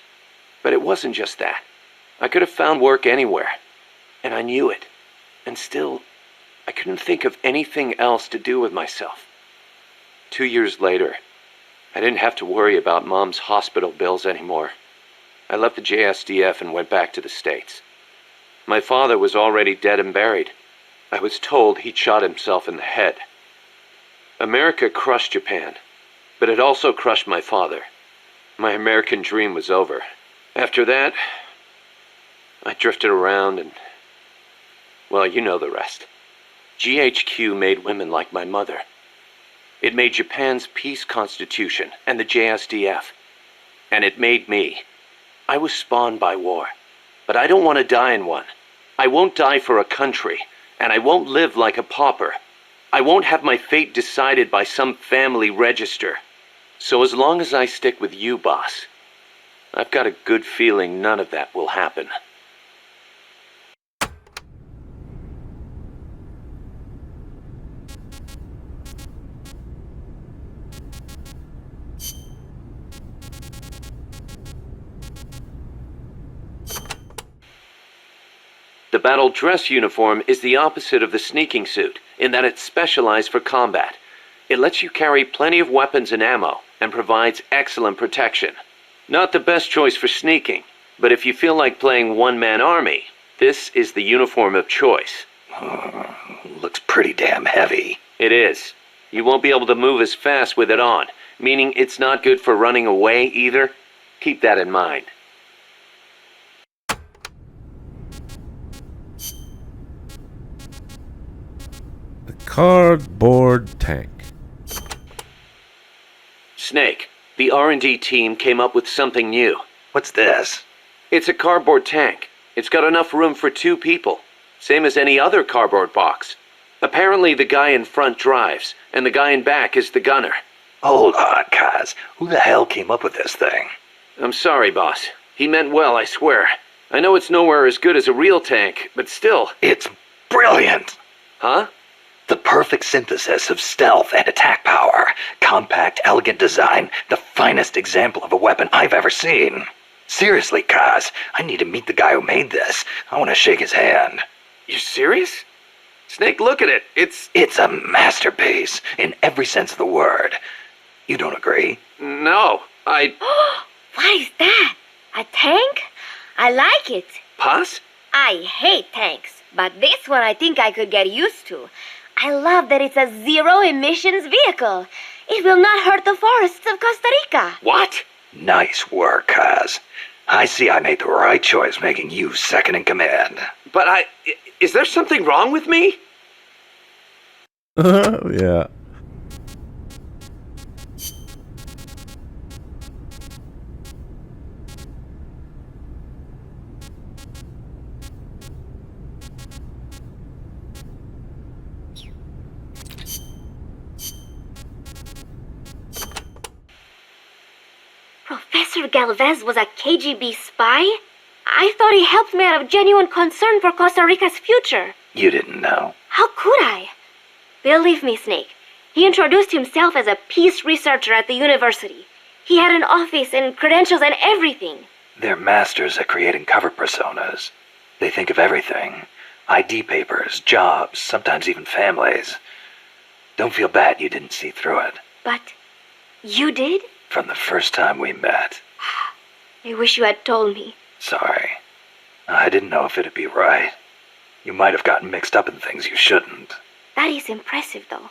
[SPEAKER 7] But it wasn't just that. I could have found work anywhere. And I knew it. And still, I couldn't think of anything else to do with myself. 2 years later, I didn't have to worry about Mom's hospital bills anymore. I left the JSDF and went back to the States. My father was already dead and buried. I was told he'd shot himself in the head. America crushed Japan, but it also crushed my father. My American dream was over. After that, I drifted around and, well, you know the rest. GHQ made women like my mother. It made Japan's peace constitution and the JSDF. And it made me. I was spawned by war. but I don't want to die in one. I won't die for a country, and I won't live like a pauper. I won't have my fate decided by some family register. So as long as I stick with you, boss, I've got a good feeling none of that will happen. The battle dress uniform is the opposite of the sneaking suit, in that it's specialized for combat. It lets you carry plenty of weapons and ammo, and provides excellent protection. Not the best choice for sneaking, but if you feel like playing one-man army, this is the uniform of choice.
[SPEAKER 2] Looks pretty damn heavy.
[SPEAKER 7] It is. You won't be able to move as fast with it on, meaning it's not good for running away either. Keep that in mind.
[SPEAKER 1] The cardboard tank.
[SPEAKER 7] Snake, the R&D team came up with something new.
[SPEAKER 2] What's this?
[SPEAKER 7] It's a cardboard tank. It's got enough room for 2 people. Same as any other cardboard box. Apparently the guy in front drives, and the guy in back is the gunner.
[SPEAKER 2] Hold on, Kaz. Who the hell came up with this thing?
[SPEAKER 7] I'm sorry, boss. He meant well, I swear. I know it's nowhere as good as a real tank, but still.
[SPEAKER 2] It's brilliant!
[SPEAKER 7] Huh?
[SPEAKER 2] The perfect synthesis of stealth and attack power. Compact, elegant design. The finest example of a weapon I've ever seen. Seriously, Kaz, I need to meet the guy who made this. I want to shake his hand.
[SPEAKER 7] You serious? Snake, look at it.
[SPEAKER 2] It's a masterpiece, in every sense of the word. You don't agree?
[SPEAKER 7] No,
[SPEAKER 4] What is that? A tank? I like it.
[SPEAKER 7] Paz?
[SPEAKER 4] I hate tanks, but this one I think I could get used to. I love that it's a zero-emissions vehicle. It will not hurt the forests of Costa Rica.
[SPEAKER 7] What?
[SPEAKER 2] Nice work, Kaz. I see I made the right choice making you second in command.
[SPEAKER 7] But is there something wrong with me?
[SPEAKER 1] Yeah.
[SPEAKER 4] Professor Galvez was a KGB spy? I thought he helped me out of genuine concern for Costa Rica's future.
[SPEAKER 2] You didn't know.
[SPEAKER 4] How could I? Believe me, Snake. He introduced himself as a peace researcher at the university. He had an office and credentials and everything.
[SPEAKER 2] They're masters at creating cover personas. They think of everything. ID papers, jobs, sometimes even families. Don't feel bad you didn't see through it.
[SPEAKER 4] But you did?
[SPEAKER 2] From the first time we met.
[SPEAKER 4] I wish you had told me.
[SPEAKER 2] Sorry. I didn't know if it'd be right. You might have gotten mixed up in things you shouldn't.
[SPEAKER 4] That is impressive, though.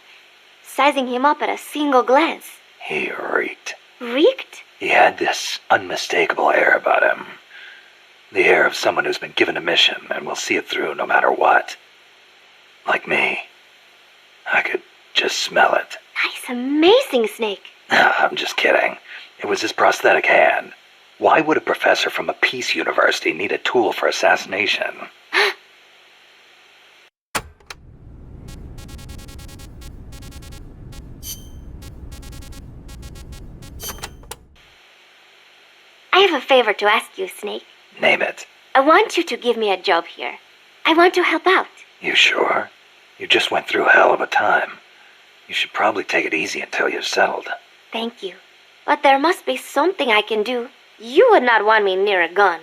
[SPEAKER 4] Sizing him up at a single glance.
[SPEAKER 2] He reeked.
[SPEAKER 4] Reeked?
[SPEAKER 2] He had this unmistakable air about him. The air of someone who's been given a mission and will see it through no matter what. Like me. I could just smell it.
[SPEAKER 4] That is amazing, Snake.
[SPEAKER 2] I'm just kidding. It was his prosthetic hand. Why would a professor from a peace university need a tool for assassination?
[SPEAKER 4] I have a favor to ask you, Snake.
[SPEAKER 2] Name it.
[SPEAKER 4] I want you to give me a job here. I want to help out.
[SPEAKER 2] You sure? You just went through a hell of a time. You should probably take it easy until you're settled.
[SPEAKER 4] Thank you. But there must be something I can do. You would not want me near a gun.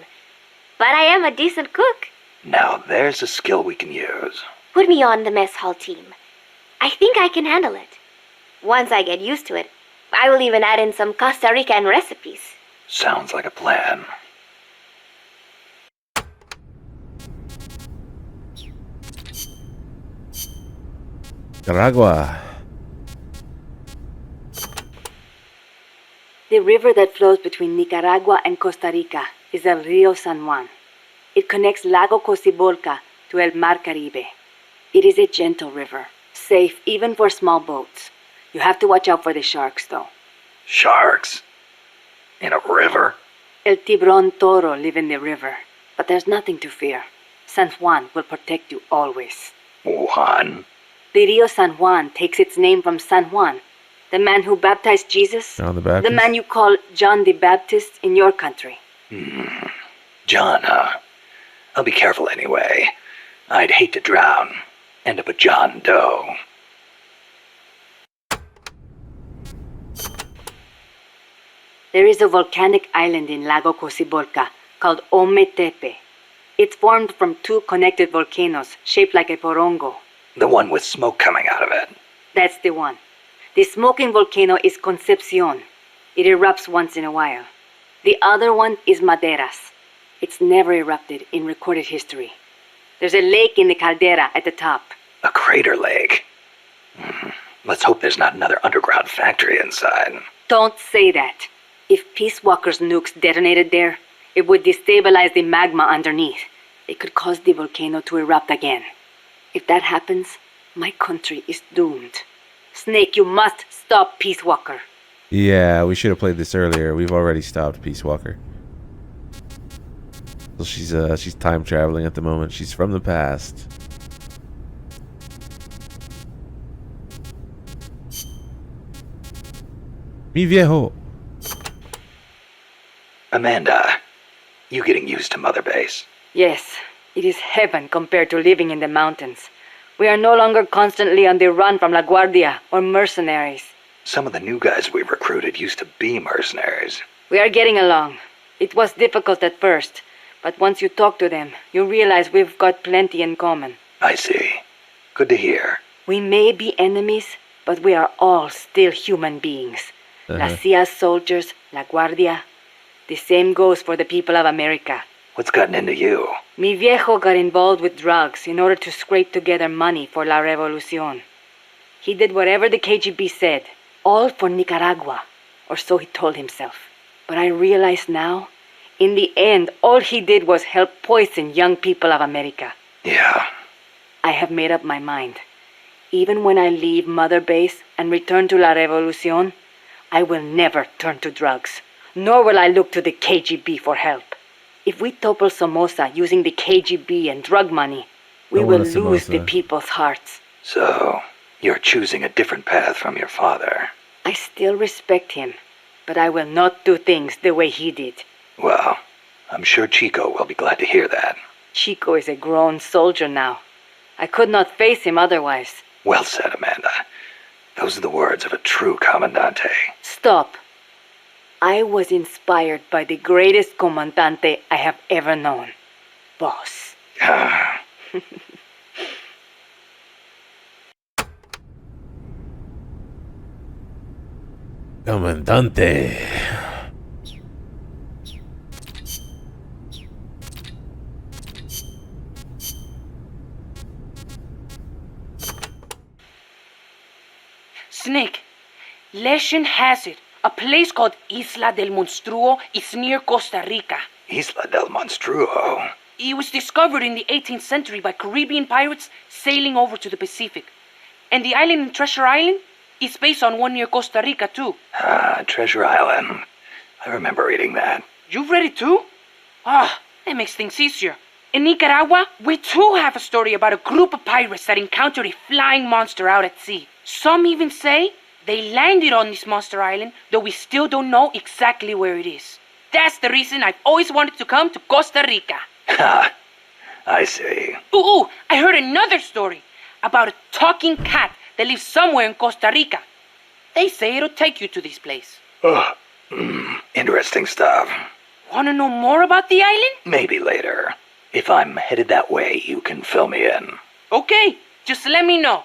[SPEAKER 4] But I am a decent cook.
[SPEAKER 2] Now there's a skill we can use.
[SPEAKER 4] Put me on the mess hall team. I think I can handle it. Once I get used to it, I will even add in some Costa Rican recipes.
[SPEAKER 2] Sounds like a plan.
[SPEAKER 1] Nicaragua.
[SPEAKER 8] The river that flows between Nicaragua and Costa Rica is el Rio San Juan. It connects Lago Cocibolca to El Mar Caribe. It is a gentle river, safe even for small boats. You have to watch out for the sharks, though.
[SPEAKER 2] Sharks? In a river?
[SPEAKER 8] El Tiburón Toro live in the river, But there's nothing to fear. San Juan will protect you always.
[SPEAKER 2] Juan?
[SPEAKER 8] The Rio San Juan takes its name from San Juan, the man who baptized Jesus.
[SPEAKER 1] John the Baptist?
[SPEAKER 8] The man you call John the Baptist in your country.
[SPEAKER 2] John, huh? I'll be careful anyway. I'd hate to drown. End up a John Doe.
[SPEAKER 8] There is a volcanic island in Lago Cocibolca called Ometepe. It's formed from two connected volcanoes shaped like a porongo.
[SPEAKER 2] The one with smoke coming out of it.
[SPEAKER 8] That's the one. The smoking volcano is Concepcion. It erupts once in a while. The other one is Maderas. It's never erupted in recorded history. There's a lake in the caldera at the top.
[SPEAKER 2] A crater lake. Let's hope there's not another underground factory inside.
[SPEAKER 8] Don't say that. If Peace Walker's nukes detonated there, it would destabilize the magma underneath. It could cause the volcano to erupt again. If that happens, my country is doomed. Snake, you must stop Peace Walker.
[SPEAKER 1] Yeah, we should have played this earlier. We've already stopped Peace Walker. So she's time traveling at the moment. She's from the past. Mi viejo.
[SPEAKER 2] Amanda, you getting used to Mother Base?
[SPEAKER 8] Yes, it is heaven compared to living in the mountains. We are no longer constantly on the run from La Guardia or mercenaries.
[SPEAKER 2] Some of the new guys we recruited used to be mercenaries.
[SPEAKER 8] We are getting along. It was difficult at first, but once you talk to them, you realize we've got plenty in common.
[SPEAKER 2] I see. Good to hear.
[SPEAKER 8] We may be enemies, but we are all still human beings. La CIA's soldiers, La Guardia. The same goes for the people of America.
[SPEAKER 2] What's gotten into you?
[SPEAKER 8] Mi viejo got involved with drugs in order to scrape together money for La Revolucion. He did whatever the KGB said, all for Nicaragua, or so he told himself. But I realize now, in the end, all he did was help poison young people of America.
[SPEAKER 2] Yeah.
[SPEAKER 8] I have made up my mind. Even when I leave Mother Base and return to La Revolucion, I will never turn to drugs, nor will I look to the KGB for help. If we topple Somoza using the KGB and drug money, we will lose the people's hearts.
[SPEAKER 2] So, you're choosing a different path from your father.
[SPEAKER 8] I still respect him, but I will not do things the way he did.
[SPEAKER 2] Well, I'm sure Chico will be glad to hear that.
[SPEAKER 8] Chico is a grown soldier now. I could not face him otherwise.
[SPEAKER 2] Well said, Amanda. Those are the words of a true Comandante.
[SPEAKER 8] Stop. I was inspired by the greatest Comandante I have ever known. Boss.
[SPEAKER 1] Comandante.
[SPEAKER 9] Snake, legend has it, a place called Isla del Monstruo is near Costa Rica.
[SPEAKER 2] Isla del Monstruo.
[SPEAKER 9] It was discovered in the 18th century by Caribbean pirates sailing over to the Pacific. And the island in Treasure Island is based on one near Costa Rica, too.
[SPEAKER 2] Ah, Treasure Island. I remember reading that.
[SPEAKER 9] You've read it, too? Ah, that makes things easier. In Nicaragua, we too have a story about a group of pirates that encountered a flying monster out at sea. Some even say they landed on this monster island, though we still don't know exactly where it is. That's the reason I've always wanted to come to Costa Rica.
[SPEAKER 2] Ha! I see.
[SPEAKER 9] Ooh, I heard another story about a talking cat that lives somewhere in Costa Rica. They say it'll take you to this place.
[SPEAKER 2] Interesting stuff.
[SPEAKER 9] Want to know more about the island?
[SPEAKER 2] Maybe later. If I'm headed that way, you can fill me in.
[SPEAKER 9] Okay, just let me know.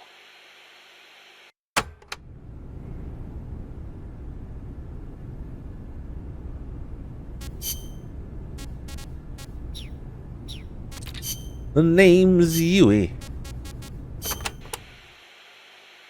[SPEAKER 1] The name's Yui.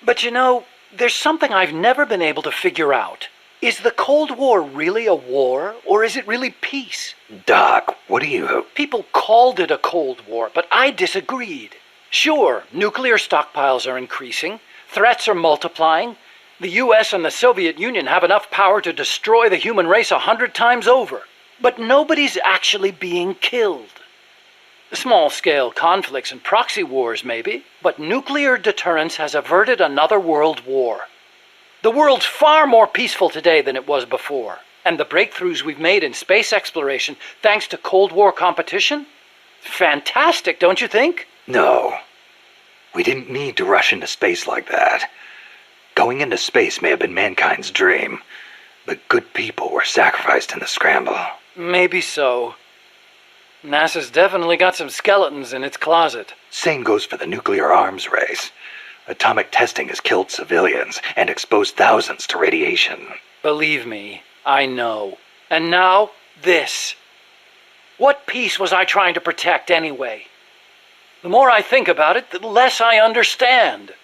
[SPEAKER 5] But you know, there's something I've never been able to figure out. Is the Cold War really a war, or is it really peace?
[SPEAKER 2] Doc, what do you...
[SPEAKER 5] People called it a Cold War, but I disagreed. Sure, nuclear stockpiles are increasing, threats are multiplying. The US and the Soviet Union have enough power to destroy the human race 100 times over. But nobody's actually being killed. Small-scale conflicts and proxy wars, maybe, but nuclear deterrence has averted another world war. The world's far more peaceful today than it was before, and the breakthroughs we've made in space exploration thanks to Cold War competition? Fantastic, don't you think?
[SPEAKER 2] No. We didn't need to rush into space like that. Going into space may have been mankind's dream, but good people were sacrificed in the scramble.
[SPEAKER 5] Maybe so. NASA's definitely got some skeletons in its closet.
[SPEAKER 2] Same goes for the nuclear arms race. Atomic testing has killed civilians and exposed thousands to radiation.
[SPEAKER 5] Believe me, I know. And now, this. What peace was I trying to protect anyway? The more I think about it, the less I understand.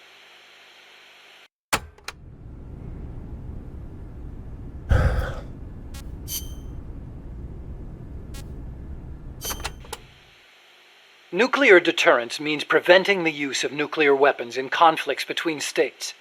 [SPEAKER 5] Nuclear deterrence means preventing the use of nuclear weapons in conflicts between states.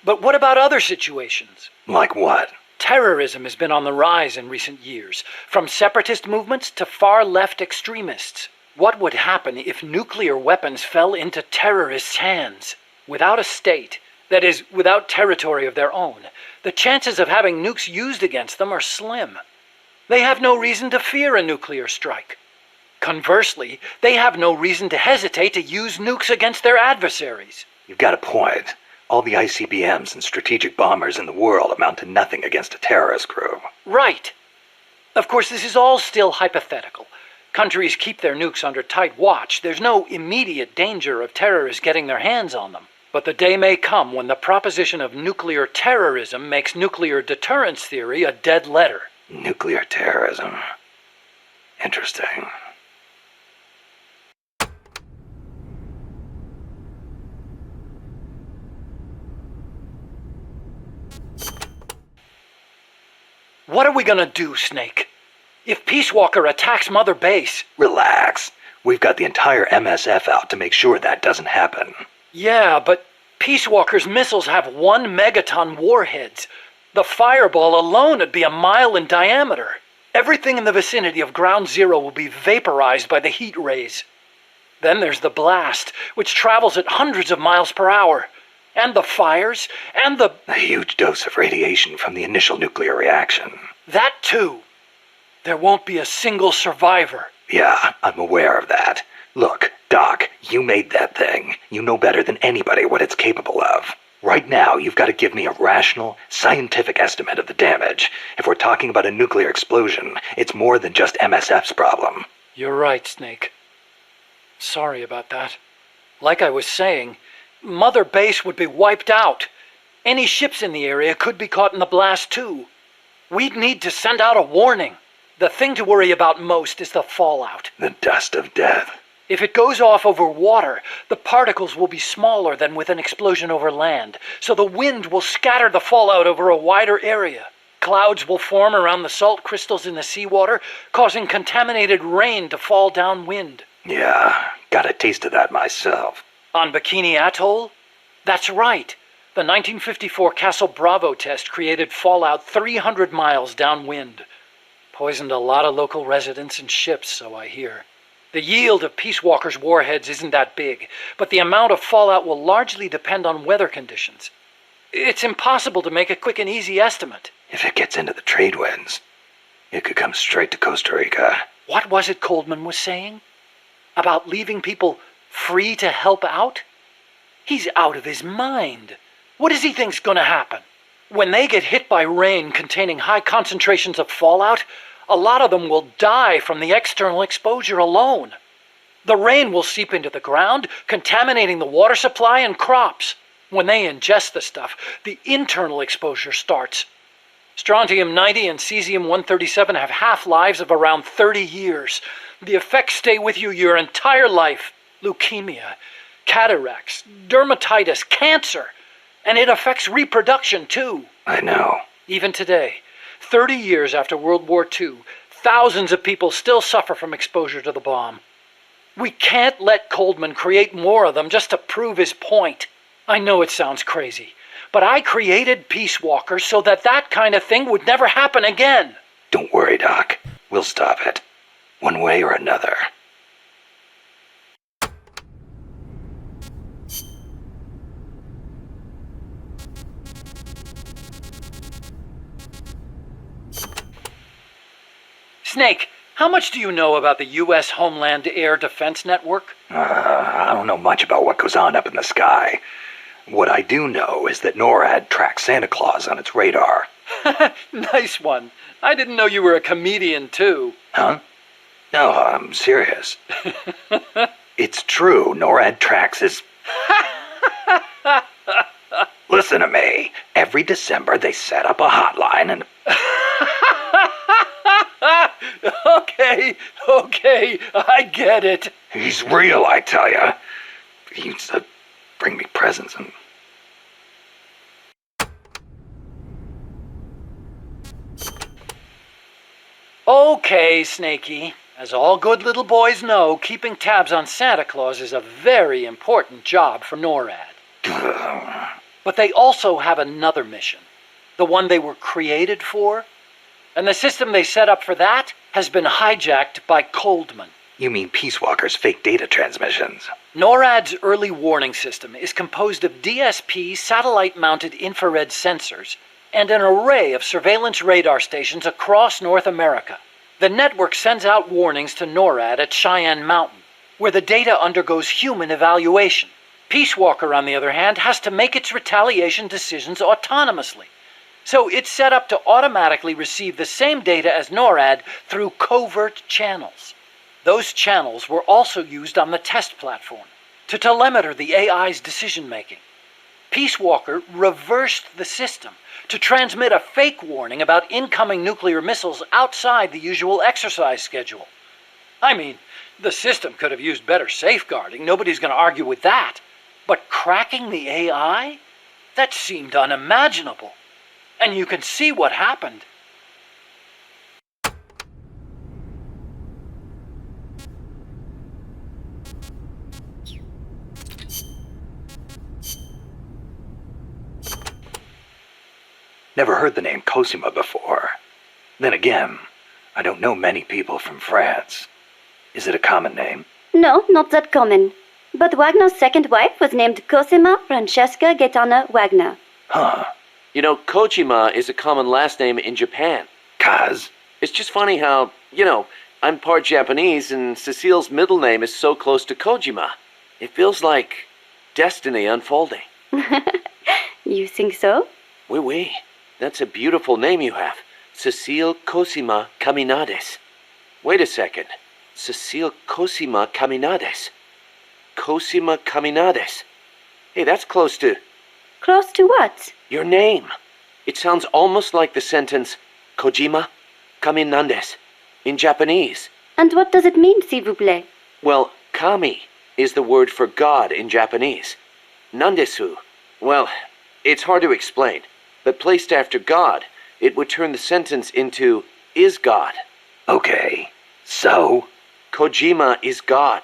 [SPEAKER 5] But what about other situations?
[SPEAKER 2] Like what?
[SPEAKER 5] Terrorism has been on the rise in recent years, from separatist movements to far-left extremists. What would happen if nuclear weapons fell into terrorists' hands? Without a state, that is, without territory of their own, the chances of having nukes used against them are slim. They have no reason to fear a nuclear strike. Conversely, they have no reason to hesitate to use nukes against their adversaries.
[SPEAKER 2] You've got a point. All the ICBMs and strategic bombers in the world amount to nothing against a terrorist group.
[SPEAKER 5] Right. Of course, this is all still hypothetical. Countries keep their nukes under tight watch. There's no immediate danger of terrorists getting their hands on them. But the day may come when the proposition of nuclear terrorism makes nuclear deterrence theory a dead letter.
[SPEAKER 2] Nuclear terrorism. Interesting.
[SPEAKER 5] What are we gonna do, Snake? If Peace Walker attacks Mother Base...
[SPEAKER 2] Relax. We've got the entire MSF out to make sure that doesn't happen.
[SPEAKER 5] Yeah, but Peace Walker's missiles have 1 megaton warheads. The fireball alone would be 1 mile in diameter. Everything in the vicinity of Ground Zero will be vaporized by the heat rays. Then there's the blast, which travels at hundreds of miles per hour. And the fires, and the...
[SPEAKER 2] A huge dose of radiation from the initial nuclear reaction.
[SPEAKER 5] That too. There won't be a single survivor.
[SPEAKER 2] Yeah, I'm aware of that. Look, Doc, you made that thing. You know better than anybody what it's capable of. Right now, you've got to give me a rational, scientific estimate of the damage. If we're talking about a nuclear explosion, it's more than just MSF's problem.
[SPEAKER 5] You're right, Snake. Sorry about that. Like I was saying, Mother Base would be wiped out. Any ships in the area could be caught in the blast too. We'd need to send out a warning. The thing to worry about most is the fallout.
[SPEAKER 2] The dust of death.
[SPEAKER 5] If it goes off over water, the particles will be smaller than with an explosion over land, so the wind will scatter the fallout over a wider area. Clouds will form around the salt crystals in the seawater, causing contaminated rain to fall downwind.
[SPEAKER 2] Yeah, got a taste of that myself.
[SPEAKER 5] On Bikini Atoll? That's right. The 1954 Castle Bravo test created fallout 300 miles downwind. Poisoned a lot of local residents and ships, so I hear. The yield of Peace Walker's warheads isn't that big, but the amount of fallout will largely depend on weather conditions. It's impossible to make a quick and easy estimate.
[SPEAKER 2] If it gets into the trade winds, it could come straight to Costa Rica.
[SPEAKER 5] What was it Coldman was saying? About leaving people free to help out? He's out of his mind. What does he think's gonna happen? When they get hit by rain containing high concentrations of fallout, a lot of them will die from the external exposure alone. The rain will seep into the ground, contaminating the water supply and crops. When they ingest the stuff, the internal exposure starts. Strontium-90 and cesium-137 have half-lives of around 30 years. The effects stay with you your entire life. Leukemia, cataracts, dermatitis, cancer. And it affects reproduction, too.
[SPEAKER 2] I know.
[SPEAKER 5] Even today, 30 years after World War II, thousands of people still suffer from exposure to the bomb. We can't let Coldman create more of them just to prove his point. I know it sounds crazy, but I created Peace Walker so that that kind of thing would never happen again.
[SPEAKER 2] Don't worry, Doc. We'll stop it. One way or another.
[SPEAKER 5] Snake, how much do you know about the U.S. Homeland Air Defense Network?
[SPEAKER 2] I don't know much about what goes on up in the sky. What I do know is that NORAD tracks Santa Claus on its radar.
[SPEAKER 5] Nice one. I didn't know you were a comedian, too.
[SPEAKER 2] Huh? No, I'm serious. It's true, NORAD tracks his... Listen to me. Every December they set up a hotline and...
[SPEAKER 5] Okay, I get it.
[SPEAKER 2] He's real, I tell ya. He used to bring me presents and...
[SPEAKER 5] Okay, Snakey. As all good little boys know, keeping tabs on Santa Claus is a very important job for NORAD. But they also have another mission. The one they were created for. And the system they set up for that has been hijacked by Coldman.
[SPEAKER 2] You mean Peace Walker's fake data transmissions?
[SPEAKER 5] NORAD's early warning system is composed of DSP satellite-mounted infrared sensors and an array of surveillance radar stations across North America. The network sends out warnings to NORAD at Cheyenne Mountain, where the data undergoes human evaluation. Peace Walker, on the other hand, has to make its retaliation decisions autonomously. So it's set up to automatically receive the same data as NORAD through covert channels. Those channels were also used on the test platform to telemeter the AI's decision-making. Peace Walker reversed the system to transmit a fake warning about incoming nuclear missiles outside the usual exercise schedule. I mean, the system could have used better safeguarding. Nobody's going to argue with that. But cracking the AI? That seemed unimaginable. And you can see what happened.
[SPEAKER 2] Never heard the name Cosima before. Then again, I don't know many people from France. Is it a common name?
[SPEAKER 4] No, not that common. But Wagner's second wife was named Cosima Francesca Gaetana Wagner.
[SPEAKER 2] Huh.
[SPEAKER 7] You know, Kojima is a common last name in Japan.
[SPEAKER 2] Kaz?
[SPEAKER 7] It's just funny how, I'm part Japanese and Cecile's middle name is so close to Kojima. It feels like destiny unfolding.
[SPEAKER 4] You think so?
[SPEAKER 7] Oui, oui. That's a beautiful name you have. Cecile Cosima Caminades. Wait a second. Cecile Cosima Caminades. Cosima Caminades. Hey, that's close to...
[SPEAKER 4] Close to what?
[SPEAKER 7] your name. It sounds almost like the sentence, Kojima Caminades, in Japanese.
[SPEAKER 4] And what does it mean, s'il vous plaît?
[SPEAKER 7] Well, kami is the word for God in Japanese. Nandesu, well, it's hard to explain, but placed after God, it would turn the sentence into, is God.
[SPEAKER 2] Okay, so?
[SPEAKER 7] Kojima is God.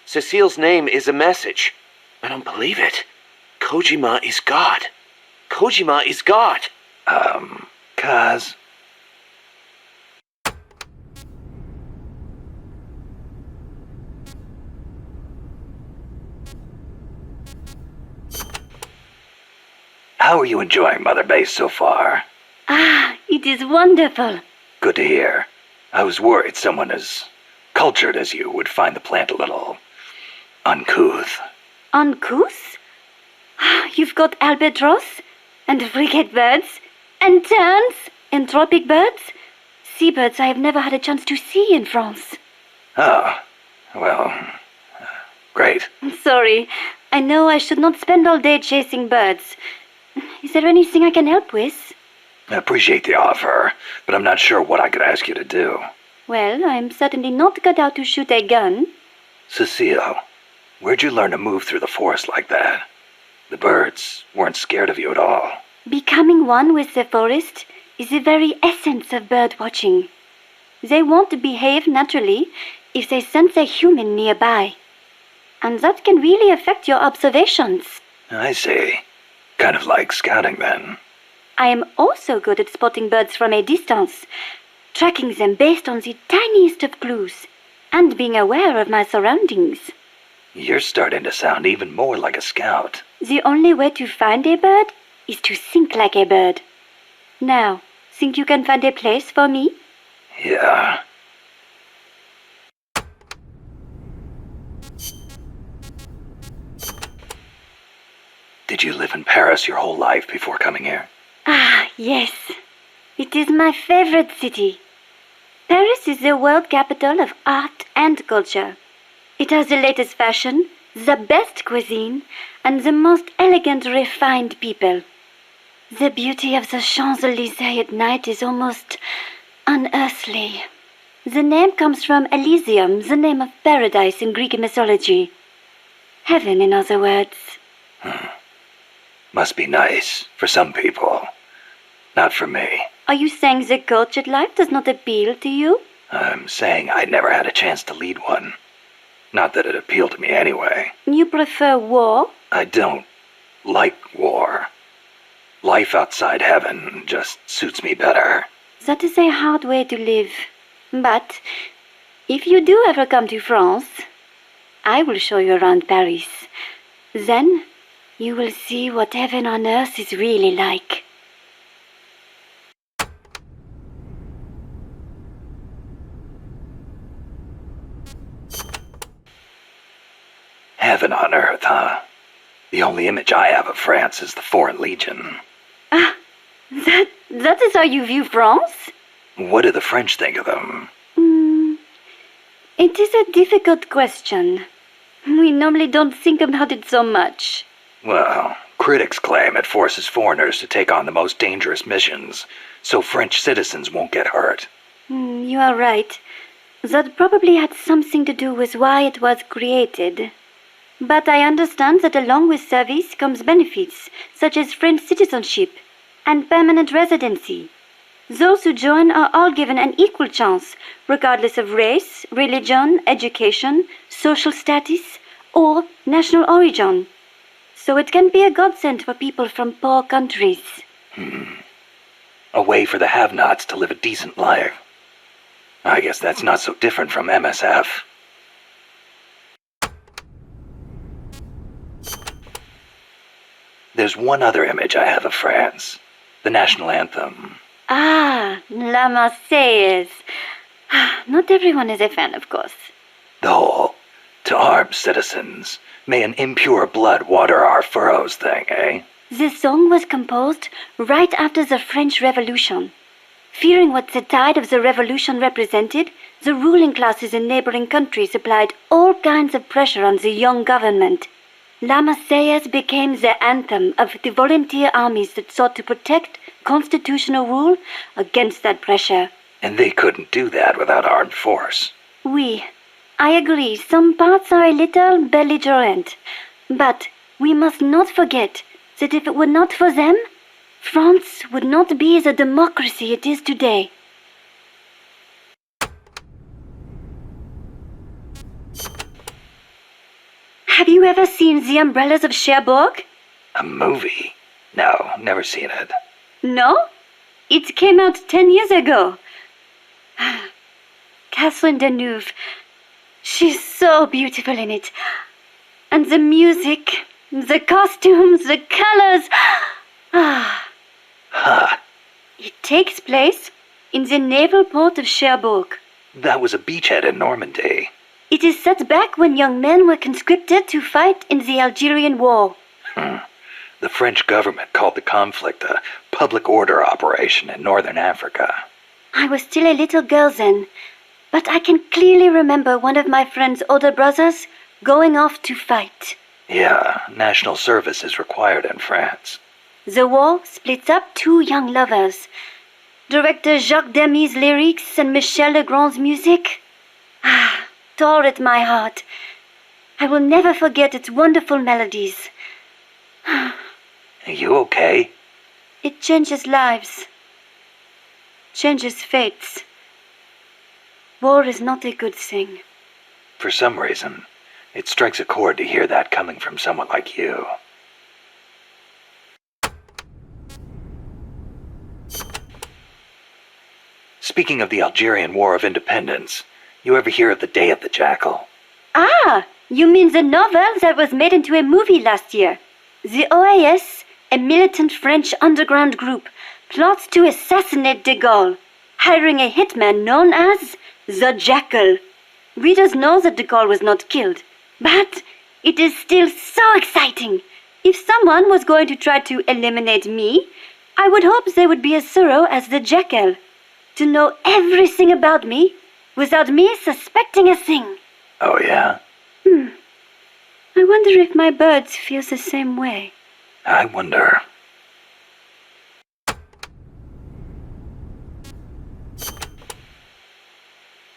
[SPEAKER 7] Cecile's name is a message. I don't believe it. Kojima is God. Kojima is God.
[SPEAKER 2] Kaz? How are you enjoying Mother Base so far?
[SPEAKER 4] Ah, it is wonderful.
[SPEAKER 2] Good to hear. I was worried someone as cultured as you would find the plant a little uncouth.
[SPEAKER 4] Uncouth? You've got albatross, and frigate birds, and terns, and tropic birds. Seabirds I have never had a chance to see in France.
[SPEAKER 2] Oh, well, great.
[SPEAKER 4] Sorry, I know I should not spend all day chasing birds. Is there anything I can help with?
[SPEAKER 2] I appreciate the offer, but I'm not sure what I could ask you to do.
[SPEAKER 4] Well, I'm certainly not cut out to shoot a gun.
[SPEAKER 2] Cecile, where'd you learn to move through the forest like that? The birds weren't scared of you at all.
[SPEAKER 4] Becoming one with the forest is the very essence of bird watching. They won't behave naturally if they sense a human nearby. And that can really affect your observations.
[SPEAKER 2] I see. Kind of like scouting then.
[SPEAKER 4] I am also good at spotting birds from a distance, tracking them based on the tiniest of clues, and being aware of my surroundings.
[SPEAKER 2] You're starting to sound even more like a scout.
[SPEAKER 4] The only way to find a bird is to think like a bird. Now, think you can find a place for me?
[SPEAKER 2] Yeah, Did you live in Paris your whole life before coming here?
[SPEAKER 4] Ah, yes. It is my favorite city. Paris is the world capital of art and culture. It has the latest fashion, the best cuisine, and the most elegant, refined people. The beauty of the Champs-Élysées at night is almost unearthly. The name comes from Elysium, the name of paradise in Greek mythology. Heaven, in other words.
[SPEAKER 2] Must be nice for some people. Not for me.
[SPEAKER 4] Are you saying the cultured life does not appeal to you?
[SPEAKER 2] I'm saying I never had a chance to lead one. Not that it appealed to me anyway.
[SPEAKER 4] You prefer war?
[SPEAKER 2] I don't like war. Life outside heaven just suits me better.
[SPEAKER 4] That is a hard way to live. But if you do ever come to France, I will show you around Paris. Then you will see what heaven on earth is really like.
[SPEAKER 2] Heaven on earth, huh? The only image I have of France is the Foreign Legion.
[SPEAKER 4] Ah, that is how you view France?
[SPEAKER 2] What do the French think of them?
[SPEAKER 4] It is a difficult question. We normally don't think about it so much.
[SPEAKER 2] Well, critics claim it forces foreigners to take on the most dangerous missions, so French citizens won't get hurt.
[SPEAKER 4] You are right. That probably had something to do with why it was created. But I understand that along with service comes benefits, such as French citizenship and permanent residency. Those who join are all given an equal chance, regardless of race, religion, education, social status, or national origin. So it can be a godsend for people from poor countries.
[SPEAKER 2] A way for the have-nots to live a decent life. I guess that's not so different from MSF. There's one other image I have of France. The national anthem.
[SPEAKER 4] Ah, La Marseillaise. Not everyone is a fan, of course.
[SPEAKER 2] The whole, to arms, citizens. May an impure blood water our furrows thing, eh?
[SPEAKER 4] The song was composed right after the French Revolution. Fearing what the tide of the revolution represented, the ruling classes in neighboring countries applied all kinds of pressure on the young government. La Marseillaise became the anthem of the volunteer armies that sought to protect constitutional rule against that pressure.
[SPEAKER 2] And they couldn't do that without armed force.
[SPEAKER 4] Oui, I agree, some parts are a little belligerent. But we must not forget that if it were not for them, France would not be the democracy it is today. Have you ever seen The Umbrellas of Cherbourg?
[SPEAKER 2] A movie? No, never seen it.
[SPEAKER 4] No? It came out 10 years ago. Catherine Deneuve. She's so beautiful in it. And the music, the costumes, the colors.
[SPEAKER 2] Huh.
[SPEAKER 4] It takes place in the naval port of Cherbourg.
[SPEAKER 2] That was a beachhead in Normandy.
[SPEAKER 4] It is set back when young men were conscripted to fight in the Algerian War.
[SPEAKER 2] The French government called the conflict a public order operation in northern Africa.
[SPEAKER 4] I was still a little girl then, but I can clearly remember one of my friend's older brothers going off to fight.
[SPEAKER 2] Yeah, national service is required in France.
[SPEAKER 4] The war splits up two young lovers. Director Jacques Demy's lyrics and Michel Legrand's music tore at my heart. I will never forget its wonderful melodies.
[SPEAKER 2] Are you okay?
[SPEAKER 4] It changes lives, changes fates. War is not a good thing.
[SPEAKER 2] For some reason, it strikes a chord to hear that coming from someone like you. Speaking of the Algerian War of Independence, you ever hear of the Day of the Jackal?
[SPEAKER 4] Ah, you mean the novel that was made into a movie last year? The OAS, a militant French underground group, plots to assassinate de Gaulle, hiring a hitman known as the Jackal. Readers know that de Gaulle was not killed, but it is still so exciting. If someone was going to try to eliminate me, I would hope they would be as thorough as the jackal. To know everything about me without me suspecting a thing.
[SPEAKER 2] Oh, yeah?
[SPEAKER 4] I wonder if my birds feel the same way.
[SPEAKER 2] I wonder.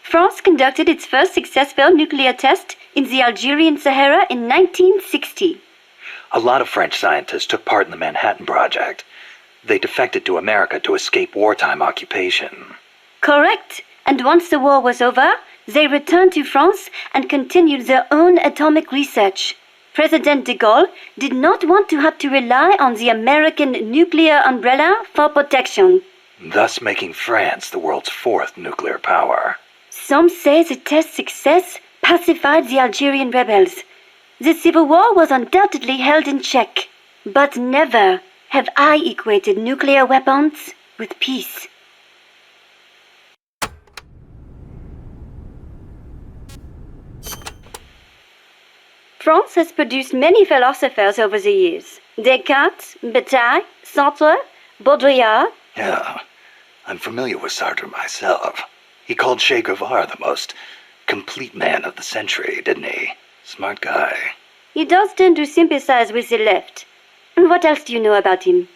[SPEAKER 4] France conducted its first successful nuclear test in the Algerian Sahara in 1960.
[SPEAKER 2] A lot of French scientists took part in the Manhattan Project. They defected to America to escape wartime occupation.
[SPEAKER 4] Correct. And once the war was over, they returned to France and continued their own atomic research. President de Gaulle did not want to have to rely on the American nuclear umbrella for protection.
[SPEAKER 2] Thus making France the world's fourth nuclear power.
[SPEAKER 4] Some say the test success pacified the Algerian rebels. The civil war was undoubtedly held in check. But never have I equated nuclear weapons with peace. France has produced many philosophers over the years. Descartes, Bataille, Sartre, Baudrillard.
[SPEAKER 2] Yeah, I'm familiar with Sartre myself. He called Che Guevara the most complete man of the century, didn't he? Smart guy.
[SPEAKER 4] He does tend to sympathize with the left. And what else do you know about him?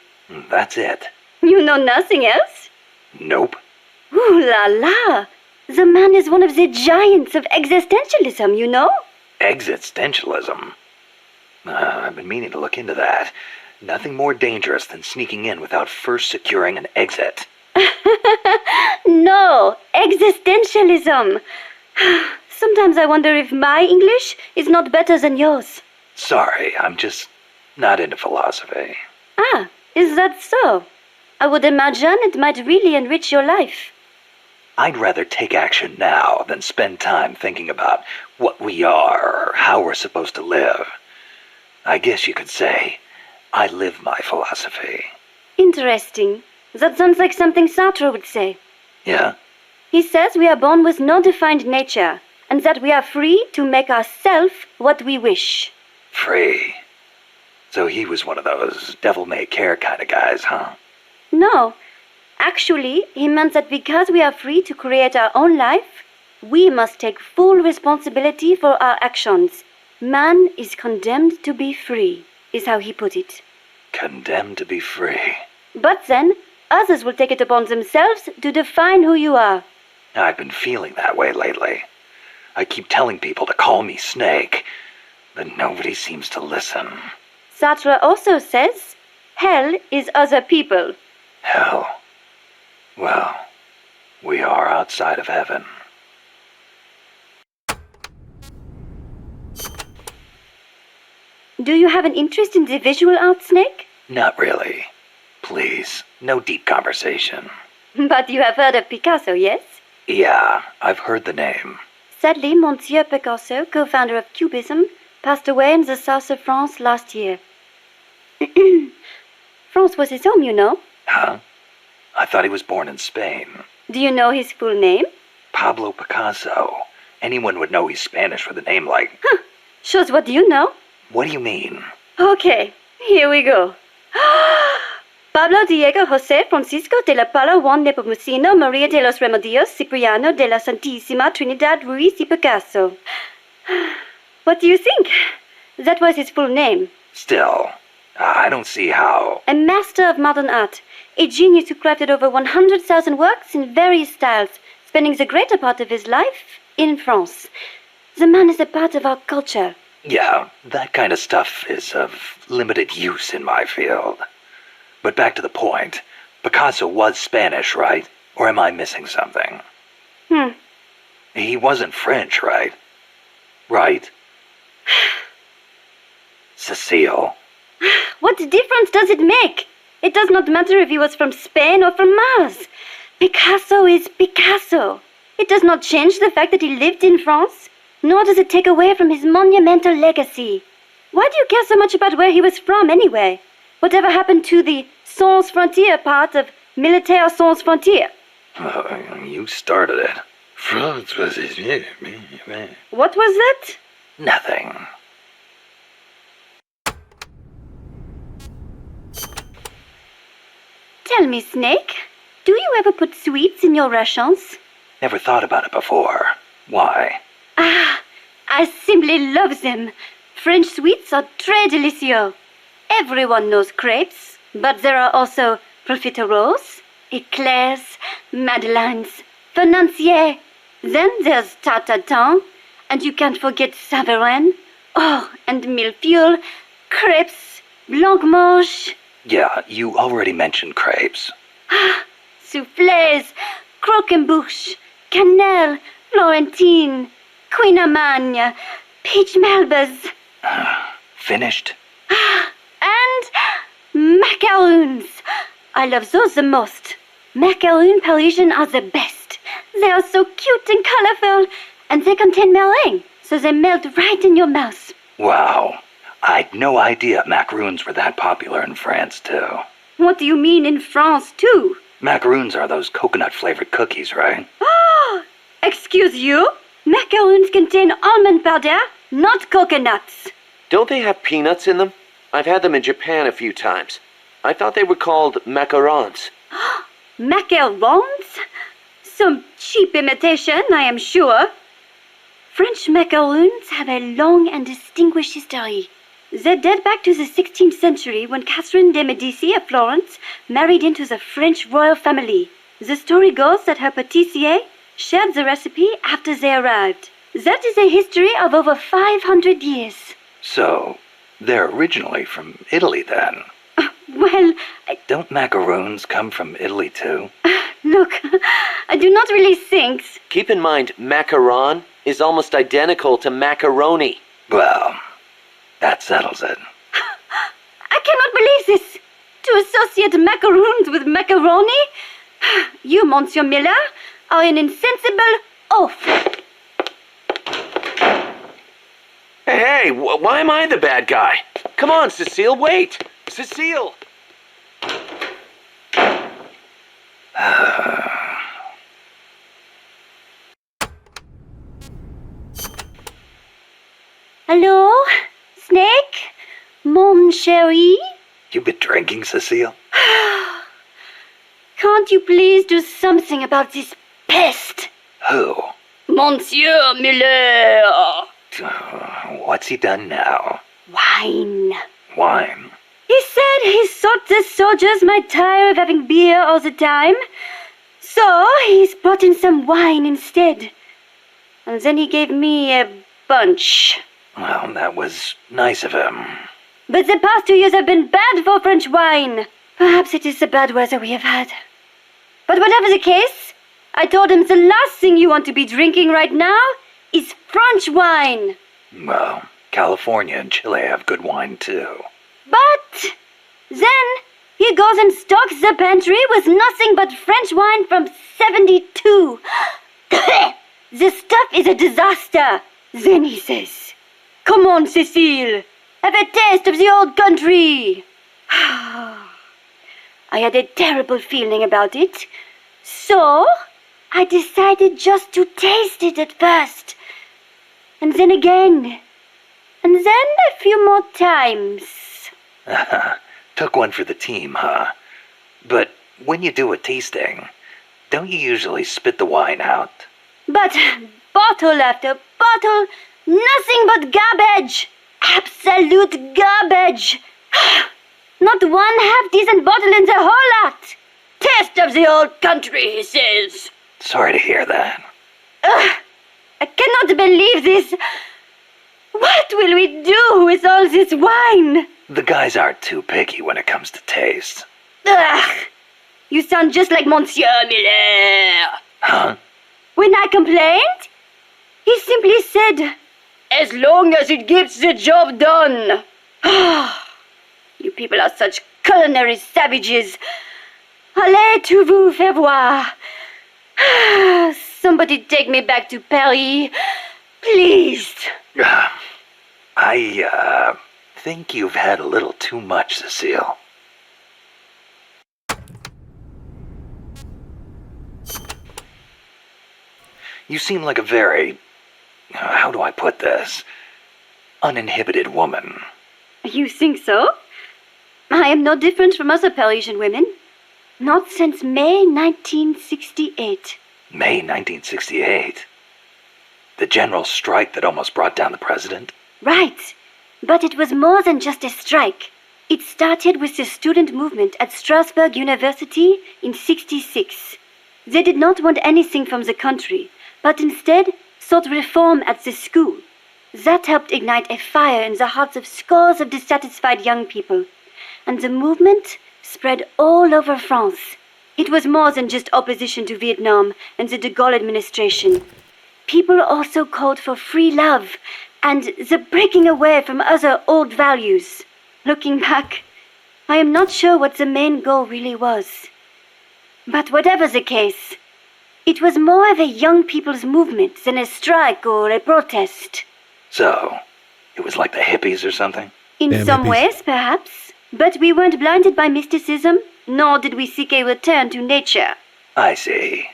[SPEAKER 2] That's it.
[SPEAKER 4] You know nothing else?
[SPEAKER 2] Nope.
[SPEAKER 4] Ooh la la! The man is one of the giants of existentialism, you know?
[SPEAKER 2] Existentialism? I've been meaning to look into that. Nothing more dangerous than sneaking in without first securing an exit.
[SPEAKER 4] No, existentialism. Sometimes I wonder if my English is not better than yours.
[SPEAKER 2] Sorry, I'm just not into philosophy.
[SPEAKER 4] Ah, is that so? I would imagine it might really enrich your life.
[SPEAKER 2] I'd rather take action now than spend time thinking about what we are or how we're supposed to live. I guess you could say I live my philosophy.
[SPEAKER 4] Interesting. That sounds like something Sartre would say.
[SPEAKER 2] Yeah?
[SPEAKER 4] He says we are born with no defined nature, and that we are free to make ourselves what we wish.
[SPEAKER 2] Free. So he was one of those devil-may-care kind of guys, huh?
[SPEAKER 4] No. Actually, he meant that because we are free to create our own life, we must take full responsibility for our actions. Man is condemned to be free, is how he put it.
[SPEAKER 2] Condemned to be free.
[SPEAKER 4] But then, others will take it upon themselves to define who you are.
[SPEAKER 2] I've been feeling that way lately. I keep telling people to call me Snake, but nobody seems to listen.
[SPEAKER 4] Sartre also says, hell is other people.
[SPEAKER 2] Hell. Well, we are outside of heaven.
[SPEAKER 4] Do you have an interest in the visual arts, Snake?
[SPEAKER 2] Not really. Please, no deep conversation.
[SPEAKER 4] But you have heard of Picasso, yes?
[SPEAKER 2] Yeah, I've heard the name.
[SPEAKER 4] Sadly, Monsieur Picasso, co-founder of Cubism, passed away in the south of France last year. France was his home, you know.
[SPEAKER 2] Huh? I thought he was born in Spain.
[SPEAKER 4] Do you know his full name?
[SPEAKER 2] Pablo Picasso. Anyone would know he's Spanish with a name like...
[SPEAKER 4] Huh. Shows what you know.
[SPEAKER 2] What do you mean?
[SPEAKER 4] Okay, here we go. Pablo Diego José Francisco de la Paula Juan Nepomuceno Maria de los Remedios Cipriano de la Santísima Trinidad Ruiz y Picasso. What do you think? That was his full name.
[SPEAKER 2] Still, I don't see how...
[SPEAKER 4] A master of modern art. A genius who crafted over 100,000 works in various styles, spending the greater part of his life in France. The man is a part of our culture.
[SPEAKER 2] Yeah, that kind of stuff is of limited use in my field. But back to the point. Picasso was Spanish, right? Or am I missing something? He wasn't French, right? Right? Cecile.
[SPEAKER 4] What difference does it make? It does not matter if he was from Spain or from Mars. Picasso is Picasso. It does not change the fact that he lived in France, nor does it take away from his monumental legacy. Why do you care so much about where he was from, anyway? Whatever happened to the sans frontière part of Militaire sans frontière?
[SPEAKER 2] You started it.
[SPEAKER 4] What was that?
[SPEAKER 2] Nothing.
[SPEAKER 4] Tell me, Snake, do you ever put sweets in your rations?
[SPEAKER 2] Never thought about it before. Why?
[SPEAKER 4] Ah, I simply love them. French sweets are très délicieux. Everyone knows crepes, but there are also profiteroles, eclairs, madeleines, financiers. Then there's tarte-tatin, and you can't forget Savarin. Oh, and millefeuille, crepes, blancmange.
[SPEAKER 2] Yeah, you already mentioned crepes.
[SPEAKER 4] Soufflés, croquembouche, cannelle, Florentine, Queen Amagne, peach melbas,
[SPEAKER 2] Finished?
[SPEAKER 4] and macaroons. I love those the most. Macaroon Parisian are the best. They are so cute and colorful, and they contain meringue, so they melt right in your mouth.
[SPEAKER 2] Wow. I'd no idea macaroons were that popular in France, too.
[SPEAKER 4] What do you mean in France, too?
[SPEAKER 2] Macaroons are those coconut-flavored cookies, right?
[SPEAKER 4] Oh, excuse you? Macaroons contain almond powder, not coconuts.
[SPEAKER 7] Don't they have peanuts in them? I've had them in Japan a few times. I thought they were called macarons.
[SPEAKER 4] Macarons? Some cheap imitation, I am sure. French macaroons have a long and distinguished history. They date back to the 16th century when Catherine de' Medici of Florence married into the French royal family. The story goes that her pâtissier shared the recipe after they arrived. That is a history of over 500 years.
[SPEAKER 2] So, they're originally from Italy, then?
[SPEAKER 4] Well,
[SPEAKER 2] Don't macaroons come from Italy, too?
[SPEAKER 4] look, I do not really think.
[SPEAKER 7] Keep in mind, macaron is almost identical to macaroni.
[SPEAKER 2] Well, that settles it.
[SPEAKER 4] I cannot believe this. To associate macaroons with macaroni? You, Monsieur Miller, are an insensible oaf.
[SPEAKER 7] Hey, why am I the bad guy? Come on, Cecile, wait! Cecile!
[SPEAKER 4] Hello? Snake? Mon chéri?
[SPEAKER 2] You been drinking, Cecile?
[SPEAKER 4] Can't you please do something about this pest?
[SPEAKER 2] Who?
[SPEAKER 4] Monsieur Miller!
[SPEAKER 2] What's he done now?
[SPEAKER 4] Wine.
[SPEAKER 2] Wine?
[SPEAKER 4] He said he thought the soldiers might tire of having beer all the time, so he's brought in some wine instead. And then he gave me a bunch.
[SPEAKER 2] Well, that was nice of him.
[SPEAKER 4] But the past 2 years have been bad for French wine. Perhaps it is the bad weather we have had. But whatever the case, I told him the last thing you want to be drinking right now is French wine.
[SPEAKER 2] Well, California and Chile have good wine, too.
[SPEAKER 4] But then he goes and stocks the pantry with nothing but French wine from 72. The stuff is a disaster. Then he says, "Come on, Cecile, have a taste of the old country." I had a terrible feeling about it, so I decided just to taste it at first. And then again. And then a few more times.
[SPEAKER 2] Took one for the team, huh? But when you do a tasting, don't you usually spit the wine out?
[SPEAKER 4] But bottle after bottle, nothing but garbage. Absolute garbage. Not one half-decent bottle in the whole lot. Taste of the old country, he says.
[SPEAKER 2] Sorry to hear that.
[SPEAKER 4] I cannot believe this. What will we do with all this wine?
[SPEAKER 2] The guys aren't too picky when it comes to taste.
[SPEAKER 4] Ugh, you sound just like Monsieur Miller.
[SPEAKER 2] Huh?
[SPEAKER 4] When I complained, he simply said, "As long as it gets the job done." You people are such culinary savages. Allez to vous faire voir. Somebody take me back to Paris, please.
[SPEAKER 2] I think you've had a little too much, Cecile. You seem like a very, how do I put this, uninhibited woman.
[SPEAKER 4] You think so? I am no different from other Parisian women. Not since May 1968.
[SPEAKER 2] May 1968? The general strike that almost brought down the president?
[SPEAKER 4] Right. But it was more than just a strike. It started with the student movement at Strasbourg University in '66. They did not want anything from the country, but instead sought reform at the school. That helped ignite a fire in the hearts of scores of dissatisfied young people. And the movement spread all over France. It was more than just opposition to Vietnam and the de Gaulle administration. People also called for free love and the breaking away from other old values. Looking back, I am not sure what the main goal really was. But whatever the case, it was more of a young people's movement than a strike or a protest.
[SPEAKER 2] So, it was like the hippies or something?
[SPEAKER 4] In
[SPEAKER 1] Damn
[SPEAKER 4] some
[SPEAKER 1] hippies.
[SPEAKER 4] ways, perhaps. But we weren't blinded by mysticism, nor did we seek a return to nature.
[SPEAKER 2] I see.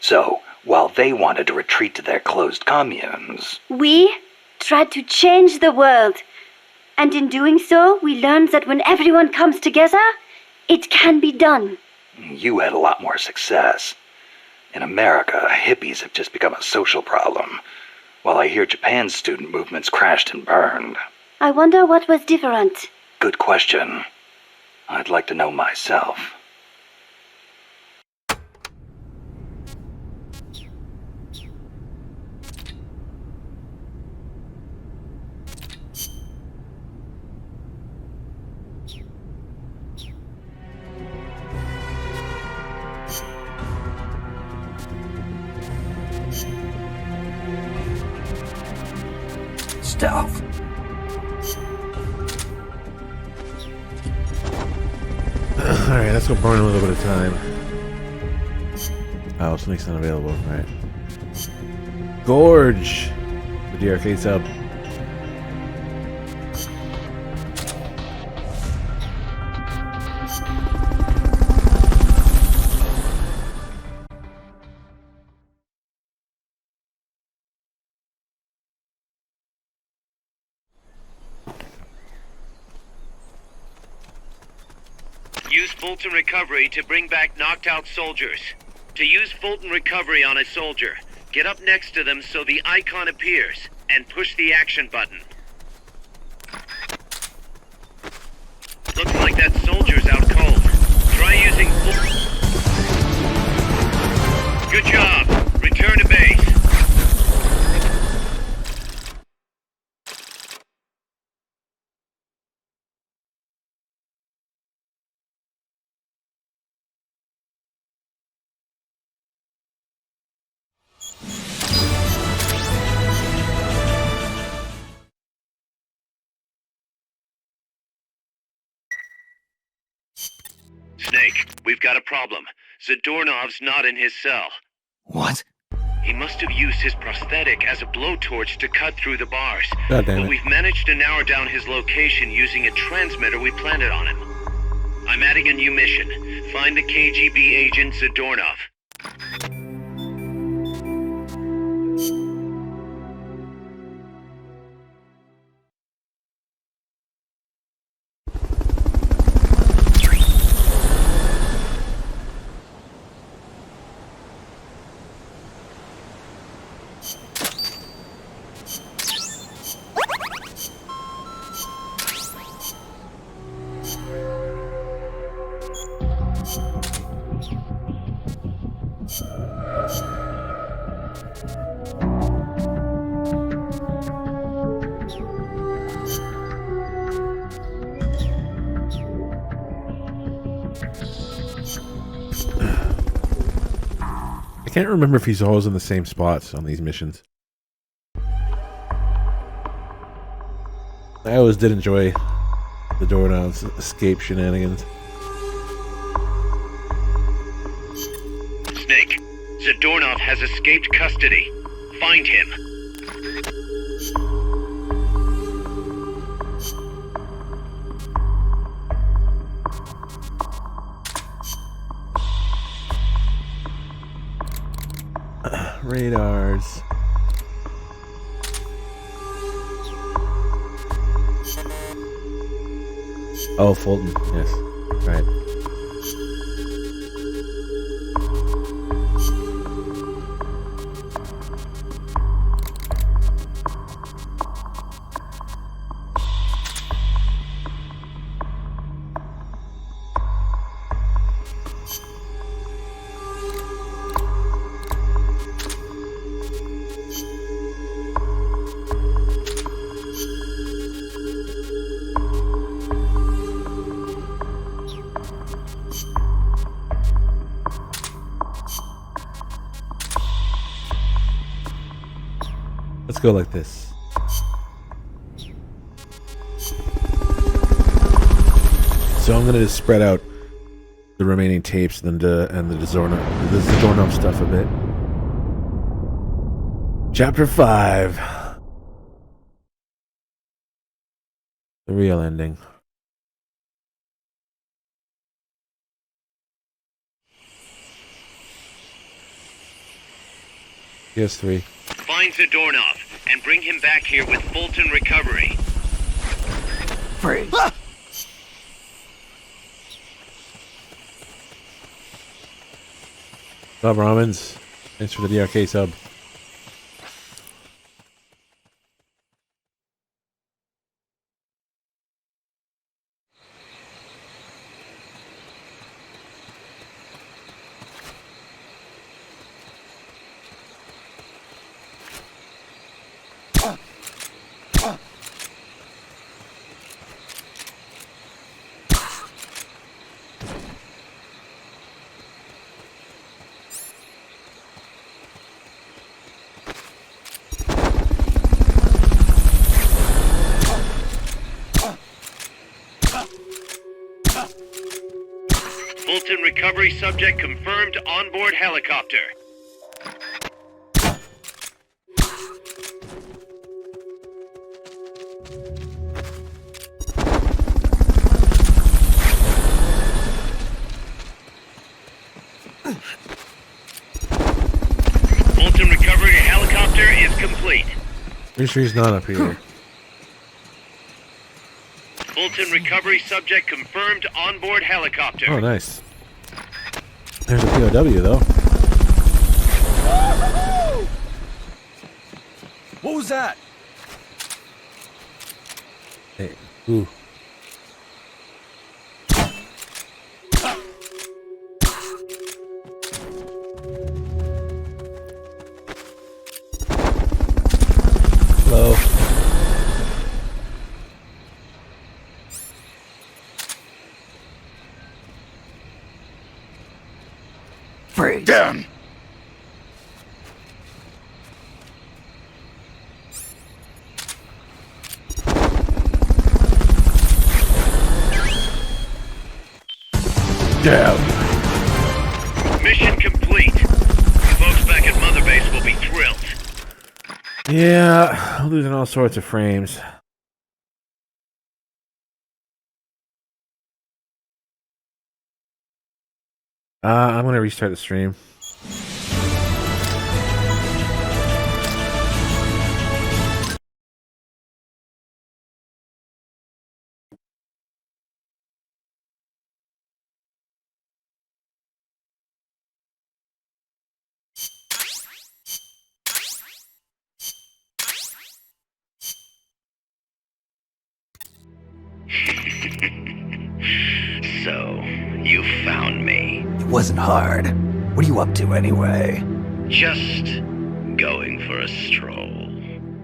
[SPEAKER 2] So, while they wanted to retreat to their closed communes,
[SPEAKER 4] We tried to change the world. And in doing so, we learned that when everyone comes together, it can be done.
[SPEAKER 2] you had a lot more success. In America, hippies have just become a social problem, while I hear Japan's student movements crashed and burned.
[SPEAKER 4] I wonder what was different.
[SPEAKER 2] Good question. I'd like to know myself.
[SPEAKER 10] Stealth.
[SPEAKER 1] Alright, let's go burn a little bit of time. Oh, something's not available. Alright. Gorge! With the arcade sub.
[SPEAKER 3] Use Fulton Recovery to bring back knocked out soldiers. To use Fulton Recovery on a soldier, get up next to them so the icon appears, and push the action button. Looks like that soldier's out cold. Try using Good job. Return to base. Snake, we've got a problem. Zadornov's not in his cell.
[SPEAKER 10] What?
[SPEAKER 3] He must have used his prosthetic as a blowtorch to cut through the bars.
[SPEAKER 1] God damn
[SPEAKER 3] But
[SPEAKER 1] it.
[SPEAKER 3] we've managed to narrow down his location using a transmitter we planted on him. I'm adding a new mission. Find the KGB agent Zadornov.
[SPEAKER 1] I can't remember if he's always in the same spots on these missions. I always did enjoy the Doorknob's escape shenanigans.
[SPEAKER 3] Snake, Zadornov has escaped custody. Find him.
[SPEAKER 1] Radars. Oh, Fulton. Yes. Right. go like this. So I'm gonna just spread out the remaining tapes and the Zadornov stuff a bit. Chapter 5. The real ending. PS3.
[SPEAKER 3] Find Zadornov and bring him back here with Fulton recovery.
[SPEAKER 2] Freeze.
[SPEAKER 1] Sub Ramens. Thanks for the DRK sub.
[SPEAKER 3] Fulton recovery subject confirmed onboard helicopter. Fulton recovery helicopter is complete.
[SPEAKER 1] Pretty sure he's not up here.
[SPEAKER 3] Fulton recovery subject confirmed onboard helicopter.
[SPEAKER 1] Oh, nice. There's a POW, though.
[SPEAKER 10] What was that?
[SPEAKER 1] Hey, ooh. Hello.
[SPEAKER 2] Freeze.
[SPEAKER 10] Down.
[SPEAKER 1] Down.
[SPEAKER 3] Mission complete. Folks back at Mother Base will be thrilled.
[SPEAKER 1] Yeah, losing all sorts of frames. I'm gonna restart the stream.
[SPEAKER 3] So, you found me.
[SPEAKER 2] It wasn't hard. What are you up to anyway?
[SPEAKER 3] Just going for a stroll.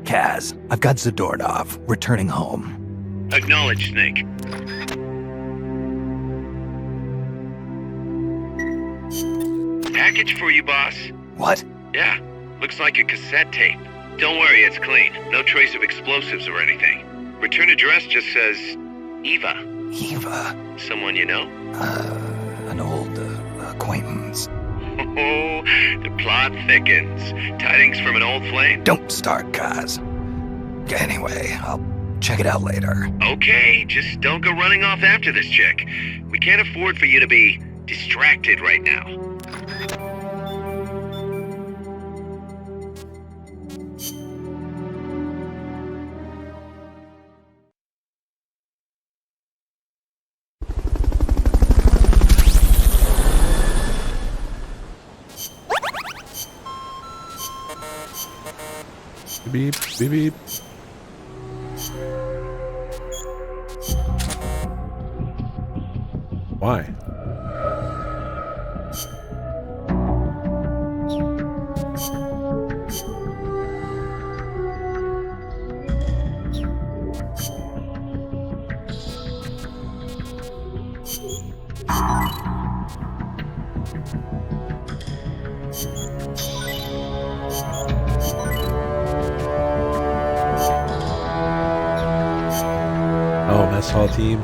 [SPEAKER 2] Kaz, I've got Zadornov returning home.
[SPEAKER 3] Acknowledge, Snake. Package for you, boss.
[SPEAKER 2] What?
[SPEAKER 3] Yeah, looks like a cassette tape. Don't worry, it's clean. No trace of explosives or anything. Return address just says Eva.
[SPEAKER 2] Eva?
[SPEAKER 3] Someone you know?
[SPEAKER 2] An old acquaintance.
[SPEAKER 3] Oh, the plot thickens. Tidings from an old flame?
[SPEAKER 2] Don't start, Kaz. Anyway, I'll check it out later.
[SPEAKER 3] Okay, just don't go running off after this chick. We can't afford for you to be distracted right now.
[SPEAKER 1] Beep, beep, beep. Why? Mess hall team.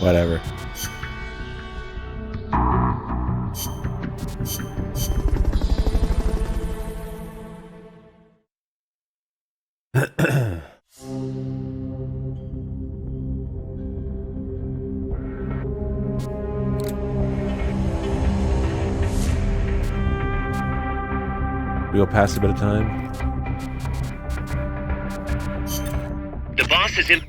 [SPEAKER 1] Whatever. We'll pass a bit of time.
[SPEAKER 3] The boss is in.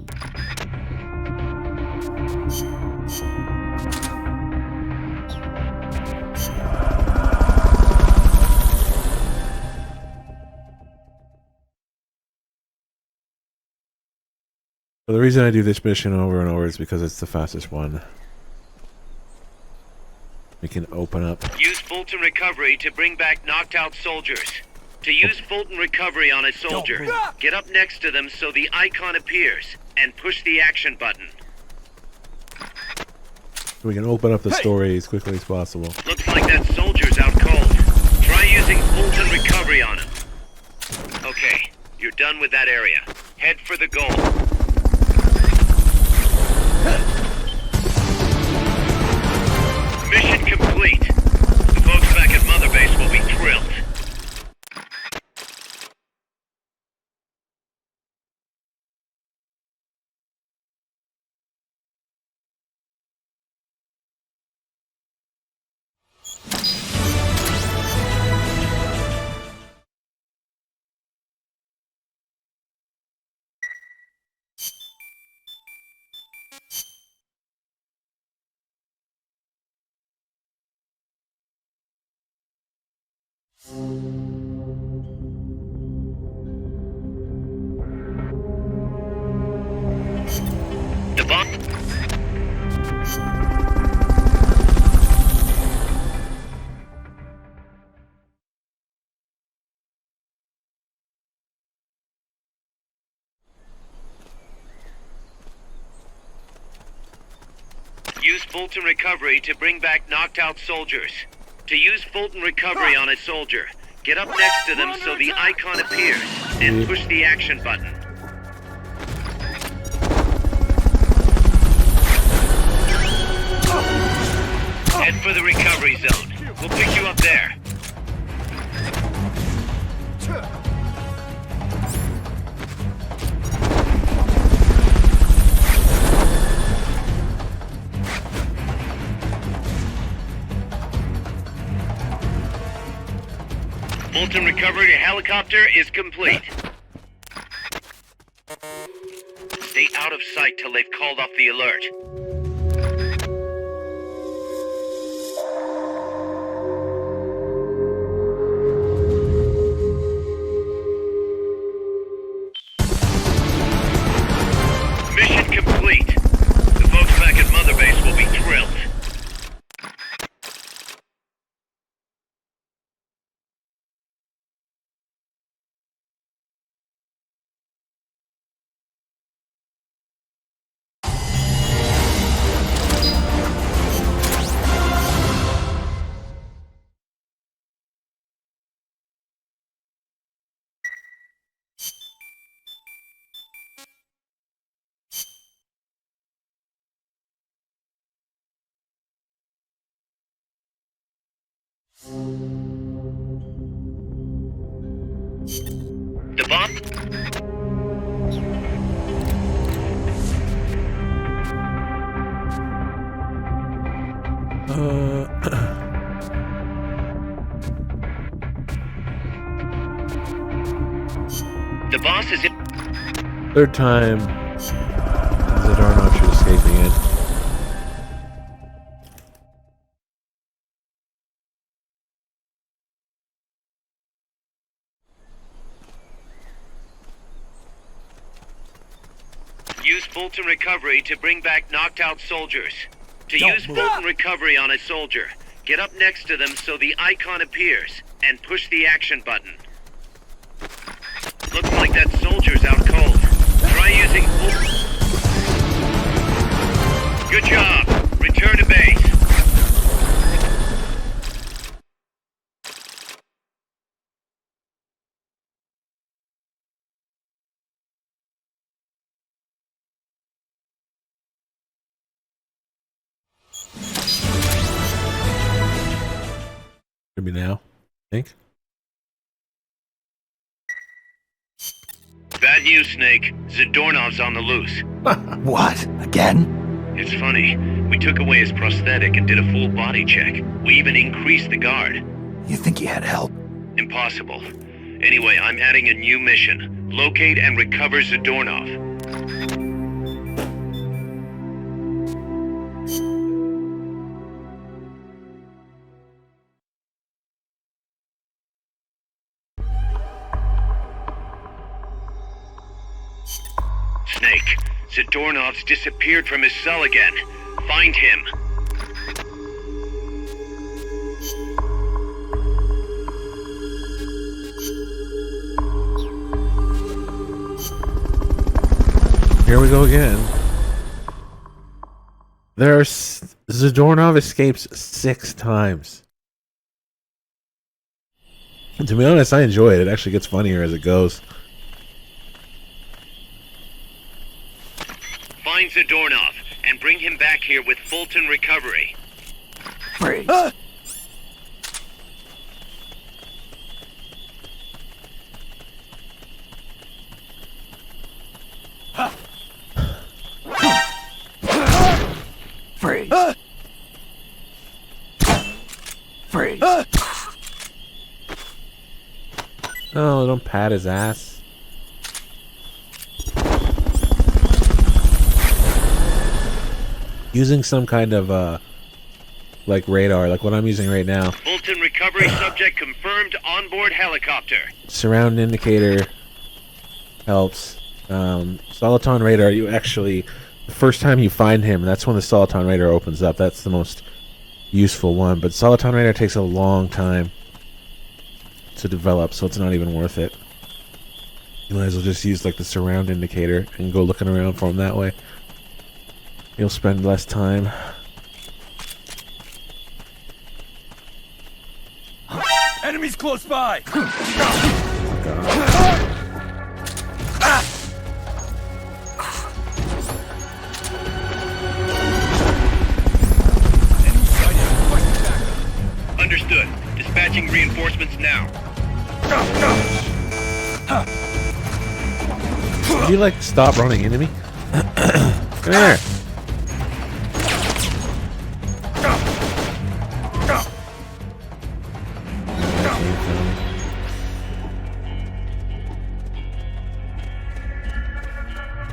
[SPEAKER 1] Well, the reason I do this mission over and over is because it's the fastest one. We can open up.
[SPEAKER 3] Use Fulton Recovery to bring back knocked out soldiers. To use Fulton Recovery on a soldier, get up next to them so the icon appears, and push the action button.
[SPEAKER 1] We can open up the story as quickly as possible.
[SPEAKER 3] Looks like that soldier's out cold. Try using Fulton Recovery on him. Okay, you're done with that area. Head for the goal. Mission complete. The folks back at Mother Base will be thrilled. The bomb. Use Fulton Recovery to bring back knocked out soldiers. To use Fulton Recovery on a soldier, get up next to them so the icon appears, and push the action button. Head for the recovery zone. We'll pick you up there. Fulton Recovery helicopter is complete. Stay out of sight till they've called off the alert. Mission complete. The folks back at Mother Base will be thrilled. The bomb. The boss is in.
[SPEAKER 1] Third time. The darn archer escaping it.
[SPEAKER 3] Use Fulton Recovery to bring back knocked out soldiers. To use Fulton Recovery on a soldier, get up next to them so the icon appears, and push the action button. Looks like that soldier's out cold. Try using Fulton. Good job. Return to base.
[SPEAKER 1] Maybe now. Think.
[SPEAKER 3] Bad news, Snake. Zadornov's on the loose.
[SPEAKER 10] What? Again?
[SPEAKER 3] It's funny. We took away his prosthetic and did a full body check. We even increased the guard.
[SPEAKER 10] You think he had help?
[SPEAKER 3] Impossible. Anyway, I'm adding a new mission. Locate and recover Zadornov. Snake, Zadornov's disappeared from his cell again. Find him.
[SPEAKER 1] Here we go again. Zadornov escapes 6 times. And to be honest, I enjoy it. It actually gets funnier as it goes.
[SPEAKER 3] Find Zadornov and bring him back here with Fulton recovery.
[SPEAKER 10] Freeze. Freeze. Freeze.
[SPEAKER 1] Oh, don't pat his ass. Using some kind of like radar, like what I'm using right now.
[SPEAKER 3] Fulton recovery subject confirmed onboard helicopter.
[SPEAKER 1] Surround indicator helps. Soliton radar, you actually, the first time you find him, that's when the Soliton radar opens up. That's the most useful one. But Soliton radar takes a long time to develop, so it's not even worth it. You might as well just use like the surround indicator and go looking around for him that way. You'll spend less time.
[SPEAKER 10] Enemies close by!
[SPEAKER 1] Oh, God.
[SPEAKER 3] Understood. Dispatching reinforcements now.
[SPEAKER 1] Would you like stop running into me? Come here.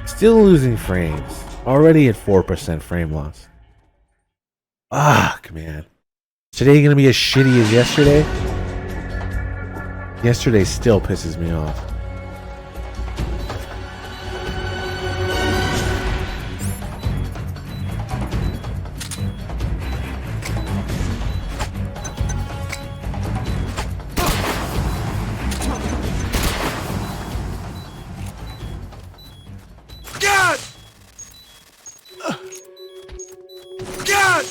[SPEAKER 1] Still losing frames. Already at 4% frame loss. Fuck, man. Today gonna be as shitty as yesterday? Yesterday still pisses me off.
[SPEAKER 10] God! God!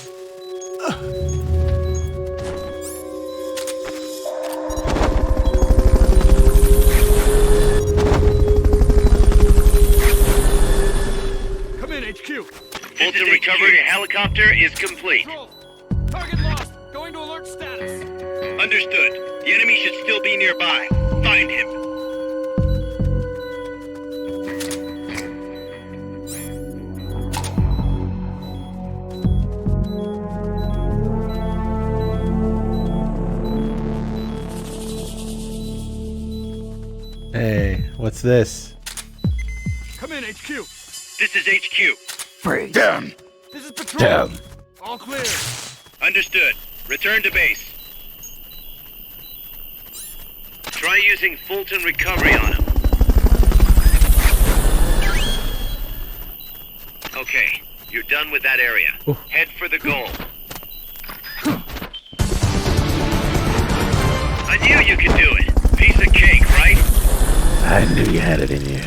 [SPEAKER 10] Come in, HQ.
[SPEAKER 3] Fulton recovery helicopter is complete.
[SPEAKER 10] Control. Target lost. Going to alert status.
[SPEAKER 3] Understood. The enemy should still be nearby. Find him.
[SPEAKER 1] Hey, what's this?
[SPEAKER 10] Come in, HQ.
[SPEAKER 3] This is HQ.
[SPEAKER 10] Freeze. Down. This is patrol.
[SPEAKER 1] Down.
[SPEAKER 10] All clear.
[SPEAKER 3] Understood. Return to base. Try using Fulton recovery on him. Okay, you're done with that area.
[SPEAKER 1] Oof.
[SPEAKER 3] Head for the goal. I knew you could do it. Piece of cake, right?
[SPEAKER 1] I knew you had it in you.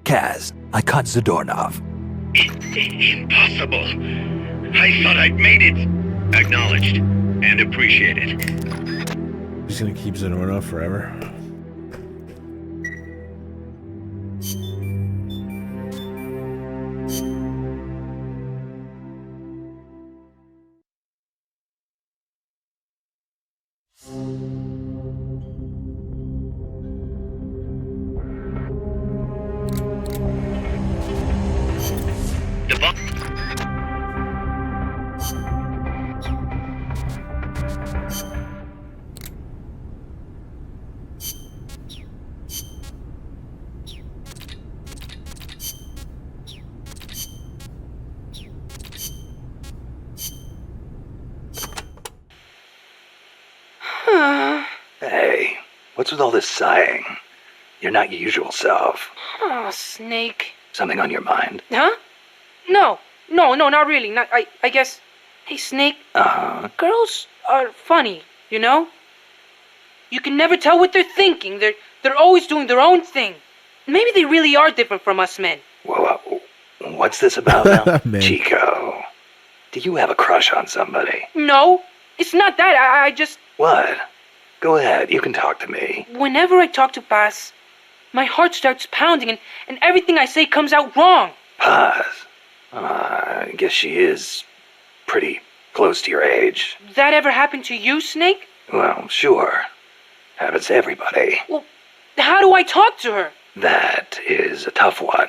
[SPEAKER 10] Kaz, I caught Zadornov.
[SPEAKER 3] Impossible. I thought I'd made it. Acknowledged and appreciated.
[SPEAKER 1] He's gonna keep Zenona forever.
[SPEAKER 3] The bomb.
[SPEAKER 2] Hey, what's with all this sighing? You're not your usual self.
[SPEAKER 9] Oh, Snake.
[SPEAKER 2] Something on your mind?
[SPEAKER 9] Huh? No, not really. Not, I guess. Hey, Snake. Girls are funny, you know? You can never tell what they're thinking. They're always doing their own thing. Maybe they really are different from us men.
[SPEAKER 2] Whoa, what's this about now?
[SPEAKER 1] Man.
[SPEAKER 2] Chico, do you have a crush on somebody?
[SPEAKER 9] No, it's not that. I just.
[SPEAKER 2] What? Go ahead, you can talk to me.
[SPEAKER 9] Whenever I talk to Paz, my heart starts pounding and everything I say comes out wrong.
[SPEAKER 2] Paz? I guess she is pretty close to your age.
[SPEAKER 9] That ever happened to you, Snake?
[SPEAKER 2] Well, sure. Happens to everybody.
[SPEAKER 9] Well, how do I talk to her?
[SPEAKER 2] That is a tough one.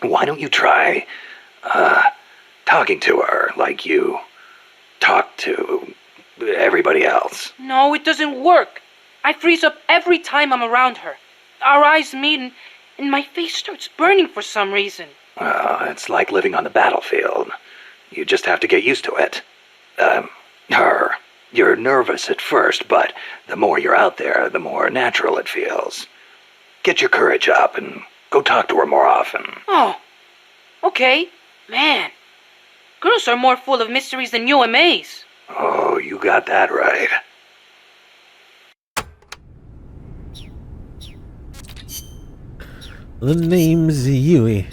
[SPEAKER 2] Why don't you try, talking to her like you talk to everybody else?
[SPEAKER 9] No, it doesn't work. I freeze up every time I'm around her. Our eyes meet and my face starts burning for some reason.
[SPEAKER 2] Well, it's like living on the battlefield. You just have to get used to it. You're nervous at first, but the more you're out there, the more natural it feels. Get your courage up and go talk to her more often.
[SPEAKER 9] Oh, okay. Man, girls are more full of mysteries than UMAs.
[SPEAKER 2] Oh, you got that right.
[SPEAKER 1] The name's Yui.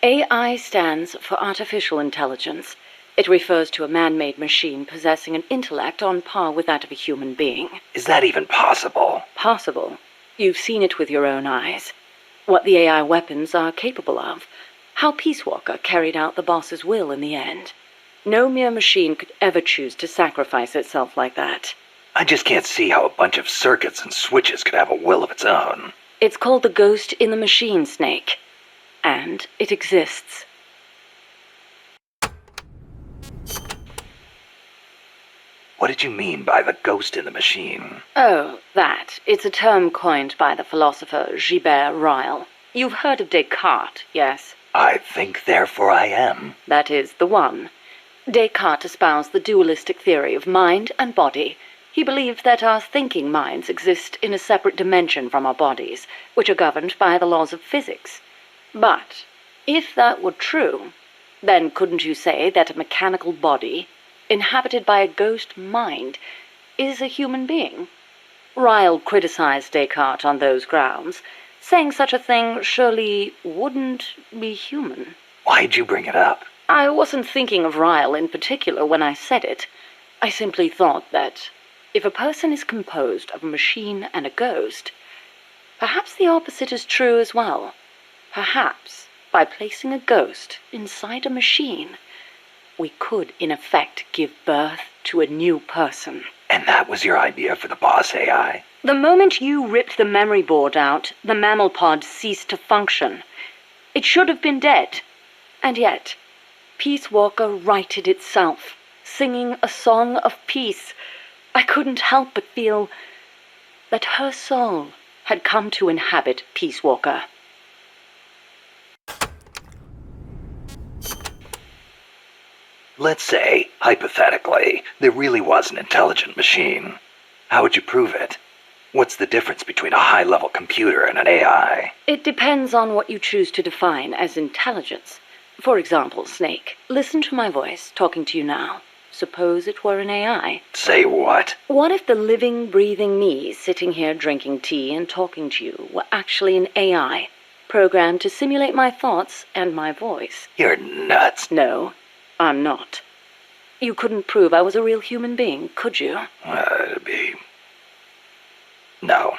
[SPEAKER 8] AI stands for artificial intelligence. It refers to a man-made machine possessing an intellect on par with that of a human being.
[SPEAKER 2] Is that even possible?
[SPEAKER 8] Possible. You've seen it with your own eyes. What the AI weapons are capable of. How Peace Walker carried out the boss's will in the end. No mere machine could ever choose to sacrifice itself like that.
[SPEAKER 2] I just can't see how a bunch of circuits and switches could have a will of its own.
[SPEAKER 8] It's called the ghost in the machine, Snake. And it exists.
[SPEAKER 2] What did you mean by the ghost in the machine?
[SPEAKER 8] Oh, that. It's a term coined by the philosopher Gilbert Ryle. You've heard of Descartes, yes?
[SPEAKER 2] I think, therefore I am.
[SPEAKER 8] That is the one. Descartes espoused the dualistic theory of mind and body. He believed that our thinking minds exist in a separate dimension from our bodies, which are governed by the laws of physics. But if that were true, then couldn't you say that a mechanical body, inhabited by a ghost mind, is a human being? Ryle criticized Descartes on those grounds, saying such a thing surely wouldn't be human.
[SPEAKER 2] Why'd you bring it up?
[SPEAKER 8] I wasn't thinking of Ryle in particular when I said it. I simply thought that if a person is composed of a machine and a ghost, perhaps the opposite is true as well. Perhaps, by placing a ghost inside a machine, we could, in effect, give birth to a new person.
[SPEAKER 2] And that was your idea for the boss AI?
[SPEAKER 8] The moment you ripped the memory board out, the mammal pod ceased to function. It should have been dead. And yet, Peace Walker righted itself, singing a song of peace. I couldn't help but feel that her soul had come to inhabit Peace Walker.
[SPEAKER 2] Let's say, hypothetically, there really was an intelligent machine. How would you prove it? What's the difference between a high-level computer and an AI?
[SPEAKER 8] It depends on what you choose to define as intelligence. For example, Snake, listen to my voice talking to you now. Suppose it were an AI.
[SPEAKER 2] Say what?
[SPEAKER 8] What if the living, breathing me sitting here drinking tea and talking to you were actually an AI, programmed to simulate my thoughts and my voice?
[SPEAKER 2] You're nuts.
[SPEAKER 8] No, I'm not. You couldn't prove I was a real human being, could you?
[SPEAKER 2] It'd be... No.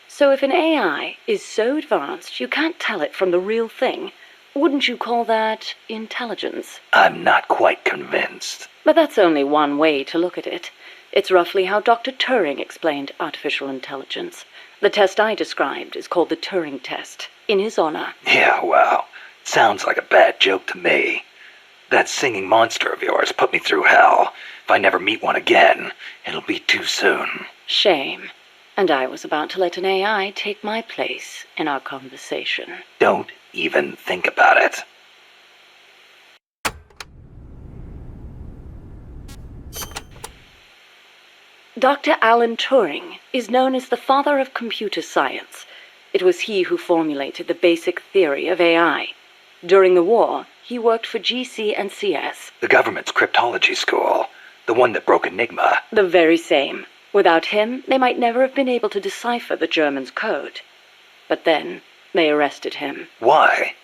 [SPEAKER 8] So if an AI is so advanced you can't tell it from the real thing, wouldn't you call that intelligence?
[SPEAKER 2] I'm not quite convinced.
[SPEAKER 8] But that's only one way to look at it. It's roughly how Dr. Turing explained artificial intelligence. The test I described is called the Turing test, in his honor.
[SPEAKER 2] Yeah, well, sounds like a bad joke to me. That singing monster of yours put me through hell. If I never meet one again, it'll be too soon.
[SPEAKER 8] Shame. And I was about to let an AI take my place in our conversation.
[SPEAKER 2] Don't even think about it.
[SPEAKER 8] Dr. Alan Turing is known as the father of computer science. It was he who formulated the basic theory of AI. During the war, he worked for GC and CS.
[SPEAKER 2] The government's cryptology school. The one that broke Enigma.
[SPEAKER 8] The very same. Without him, they might never have been able to decipher the Germans' code. But then, they arrested him.
[SPEAKER 2] Why?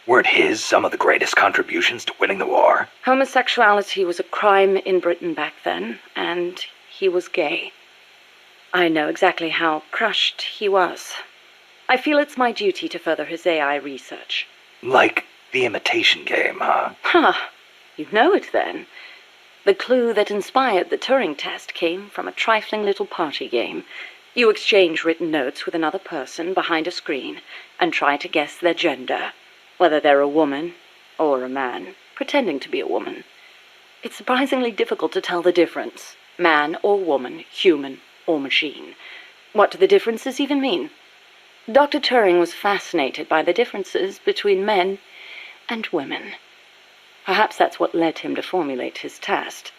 [SPEAKER 2] Weren't his some of the greatest contributions to winning the war?
[SPEAKER 8] Homosexuality was a crime in Britain back then, and he was gay. I know exactly how crushed he was. I feel it's my duty to further his AI research.
[SPEAKER 2] Like the imitation game, huh?
[SPEAKER 8] Huh. You know it then. The clue that inspired the Turing test came from a trifling little party game. You exchange written notes with another person behind a screen and try to guess their gender, whether they're a woman or a man, pretending to be a woman. It's surprisingly difficult to tell the difference. Man or woman, human or machine. What do the differences even mean? Dr. Turing was fascinated by the differences between men and women. Perhaps that's what led him to formulate his test.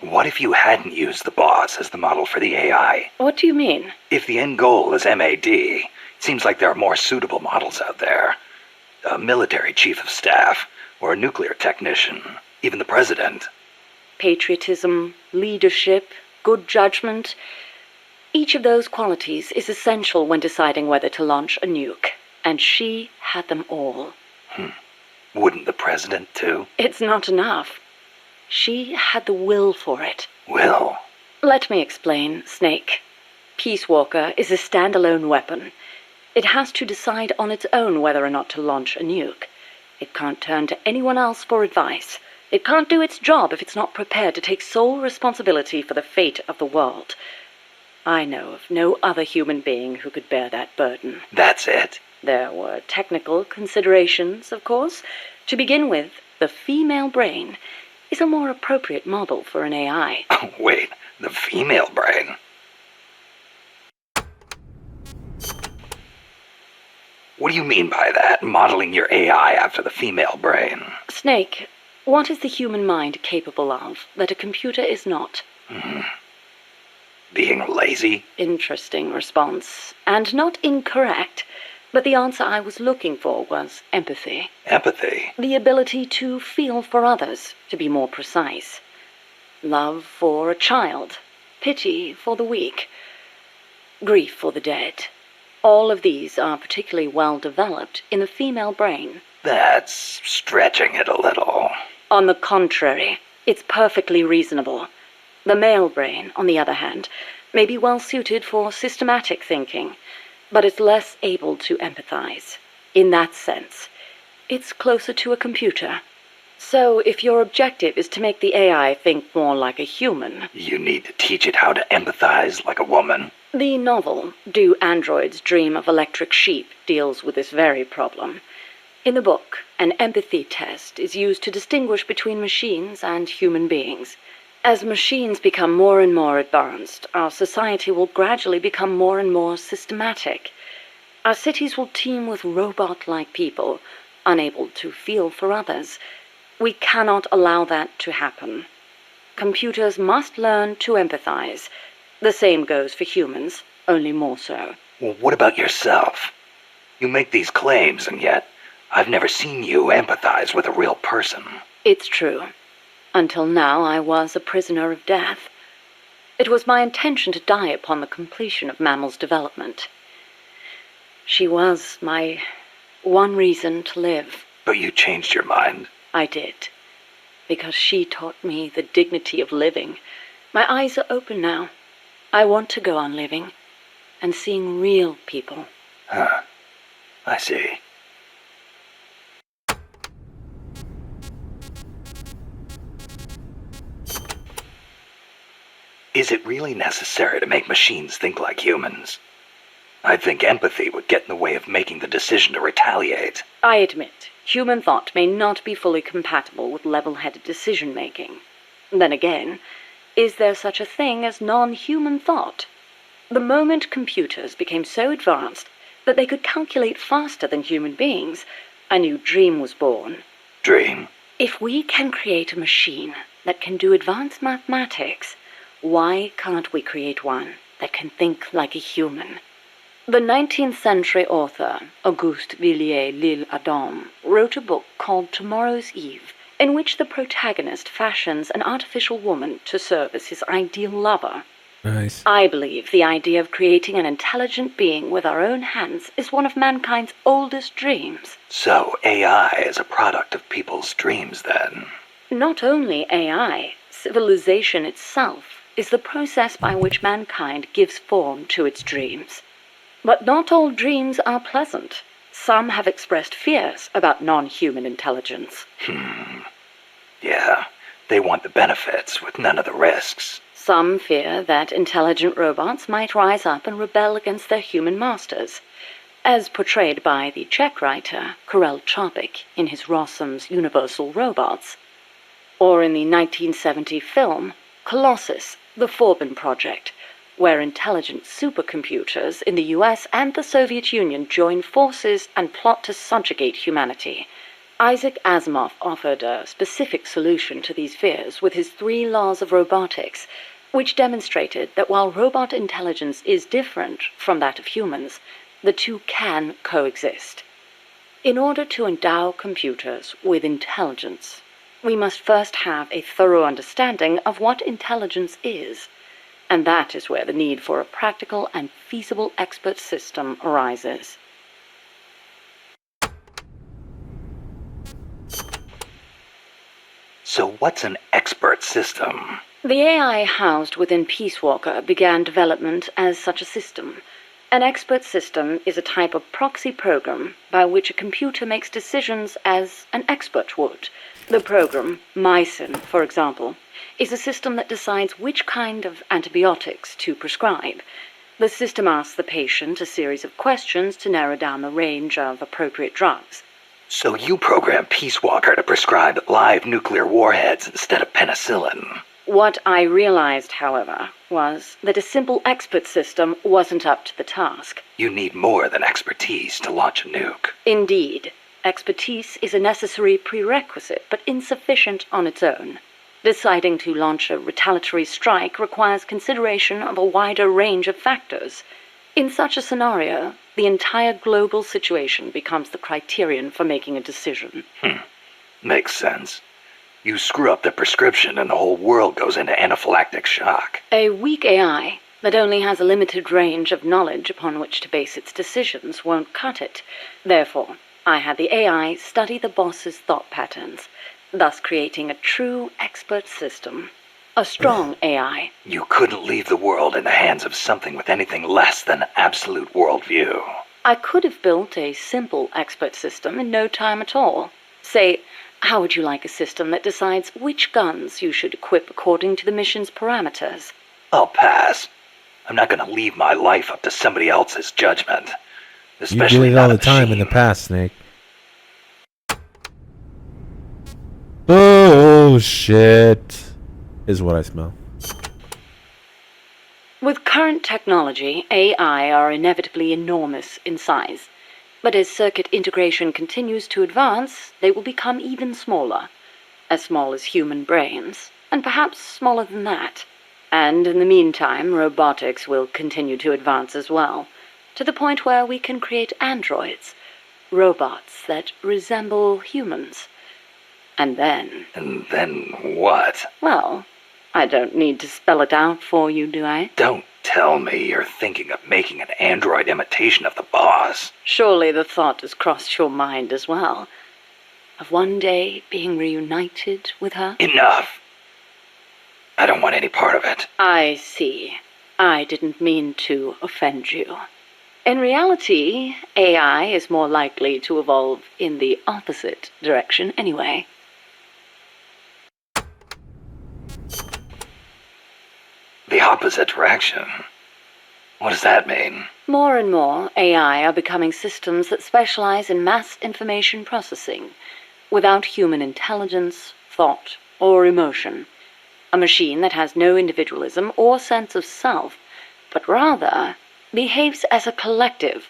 [SPEAKER 2] What if you hadn't used the boss as the model for the AI?
[SPEAKER 8] What do you mean?
[SPEAKER 2] If the end goal is MAD, it seems like there are more suitable models out there. A military chief of staff, or a nuclear technician, even the president.
[SPEAKER 8] Patriotism, leadership, good judgment. Each of those qualities is essential when deciding whether to launch a nuke, and she had them all.
[SPEAKER 2] Wouldn't the president, too?
[SPEAKER 8] It's not enough. She had the will for it.
[SPEAKER 2] Will?
[SPEAKER 8] Let me explain, Snake. Peace Walker is a standalone weapon. It has to decide on its own whether or not to launch a nuke. It can't turn to anyone else for advice. It can't do its job if it's not prepared to take sole responsibility for the fate of the world. I know of no other human being who could bear that burden.
[SPEAKER 2] That's it?
[SPEAKER 8] There were technical considerations, of course. To begin with, the female brain is a more appropriate model for an AI.
[SPEAKER 2] Oh, wait, the female brain? What do you mean by that, modeling your AI after the female brain?
[SPEAKER 8] Snake, what is the human mind capable of that a computer is not?
[SPEAKER 2] Being lazy?
[SPEAKER 8] Interesting response. And not incorrect. But the answer I was looking for was empathy.
[SPEAKER 2] Empathy?
[SPEAKER 8] The ability to feel for others, to be more precise. Love for a child. Pity for the weak. Grief for the dead. All of these are particularly well developed in the female brain.
[SPEAKER 2] That's stretching it a little.
[SPEAKER 8] On the contrary, it's perfectly reasonable. The male brain, on the other hand, may be well suited for systematic thinking, but it's less able to empathize. In that sense, it's closer to a computer. So if your objective is to make the AI think more like a human...
[SPEAKER 2] You need to teach it how to empathize like a woman.
[SPEAKER 8] The novel, Do Androids Dream of Electric Sheep, deals with this very problem. In the book, an empathy test is used to distinguish between machines and human beings. As machines become more and more advanced, our society will gradually become more and more systematic. Our cities will teem with robot-like people, unable to feel for others. We cannot allow that to happen. Computers must learn to empathize. The same goes for humans, only more so.
[SPEAKER 2] Well, what about yourself? You make these claims, and yet I've never seen you empathize with a real person.
[SPEAKER 8] It's true. Until now, I was a prisoner of death. It was my intention to die upon the completion of Mammal's development. She was my one reason to live.
[SPEAKER 2] But you changed your mind.
[SPEAKER 8] I did. Because she taught me the dignity of living. My eyes are open now. I want to go on living and seeing real people.
[SPEAKER 2] Huh. I see. Is it really necessary to make machines think like humans? I think empathy would get in the way of making the decision to retaliate.
[SPEAKER 8] I admit, human thought may not be fully compatible with level-headed decision-making. Then again, is there such a thing as non-human thought? The moment computers became so advanced that they could calculate faster than human beings, a new dream was born.
[SPEAKER 2] Dream?
[SPEAKER 8] If we can create a machine that can do advanced mathematics, why can't we create one that can think like a human? The 19th century author, Auguste Villiers L'Isle-Adam, wrote a book called Tomorrow's Eve, in which the protagonist fashions an artificial woman to serve as his ideal lover.
[SPEAKER 1] Nice.
[SPEAKER 8] I believe the idea of creating an intelligent being with our own hands is one of mankind's oldest dreams.
[SPEAKER 2] So AI is a product of people's dreams, then?
[SPEAKER 8] Not only AI, civilization itself is the process by which mankind gives form to its dreams. But not all dreams are pleasant. Some have expressed fears about non-human intelligence.
[SPEAKER 2] Yeah, they want the benefits with none of the risks.
[SPEAKER 8] Some fear that intelligent robots might rise up and rebel against their human masters, as portrayed by the Czech writer Karel Čapek in his Rossum's Universal Robots, or in the 1970 film Colossus, the Forbin Project, where intelligent supercomputers in the US and the Soviet Union join forces and plot to subjugate humanity. Isaac Asimov offered a specific solution to these fears with his 3 laws of robotics, which demonstrated that while robot intelligence is different from that of humans, the two can coexist. In order to endow computers with intelligence, we must first have a thorough understanding of what intelligence is, and that is where the need for a practical and feasible expert system arises.
[SPEAKER 2] So what's an expert system?
[SPEAKER 8] The AI housed within Peace Walker began development as such a system. An expert system is a type of proxy program by which a computer makes decisions as an expert would. The program, Mycin, for example, is a system that decides which kind of antibiotics to prescribe. The system asks the patient a series of questions to narrow down the range of appropriate drugs.
[SPEAKER 2] So you program Peace Walker to prescribe live nuclear warheads instead of penicillin.
[SPEAKER 8] What I realized, however, was that a simple expert system wasn't up to the task.
[SPEAKER 2] You need more than expertise to launch a nuke.
[SPEAKER 8] Indeed, expertise is a necessary prerequisite, but insufficient on its own. Deciding to launch a retaliatory strike requires consideration of a wider range of factors. In such a scenario, the entire global situation becomes the criterion for making a decision.
[SPEAKER 2] Makes sense. You screw up the prescription and the whole world goes into anaphylactic shock.
[SPEAKER 8] A weak AI that only has a limited range of knowledge upon which to base its decisions won't cut it. Therefore, I had the AI study the boss's thought patterns, thus creating a true expert system. A strong AI.
[SPEAKER 2] You couldn't leave the world in the hands of something with anything less than absolute worldview.
[SPEAKER 8] I could have built a simple expert system in no time at all. Say, how would you like a system that decides which guns you should equip according to the mission's parameters?
[SPEAKER 2] I'll pass. I'm not going to leave my life up to somebody else's judgment.
[SPEAKER 1] You
[SPEAKER 2] Especially
[SPEAKER 1] did it
[SPEAKER 2] not
[SPEAKER 1] all
[SPEAKER 2] a
[SPEAKER 1] the time in the
[SPEAKER 2] machine.
[SPEAKER 1] past, Snake. Oh, shit. Is what I smell.
[SPEAKER 8] With current technology, AI are inevitably enormous in size. But as circuit integration continues to advance, they will become even smaller. As small as human brains, and perhaps smaller than that. And in the meantime, robotics will continue to advance as well, to the point where we can create androids, Robots that resemble humans. And then,
[SPEAKER 2] And then what?
[SPEAKER 8] well, I don't need to spell it out for you, do I?
[SPEAKER 2] Don't tell me you're thinking of making an android imitation of the boss.
[SPEAKER 8] Surely the thought has crossed your mind as well. Of one day being reunited with her?
[SPEAKER 2] Enough. I don't want any part of it.
[SPEAKER 8] I see. I didn't mean to offend you. In reality, AI is more likely to evolve in the opposite direction anyway.
[SPEAKER 2] The opposite direction? What does that mean?
[SPEAKER 8] More and more AI are becoming systems that specialize in mass information processing, without human intelligence, thought, or emotion. A machine that has no individualism or sense of self, but rather behaves as a collective,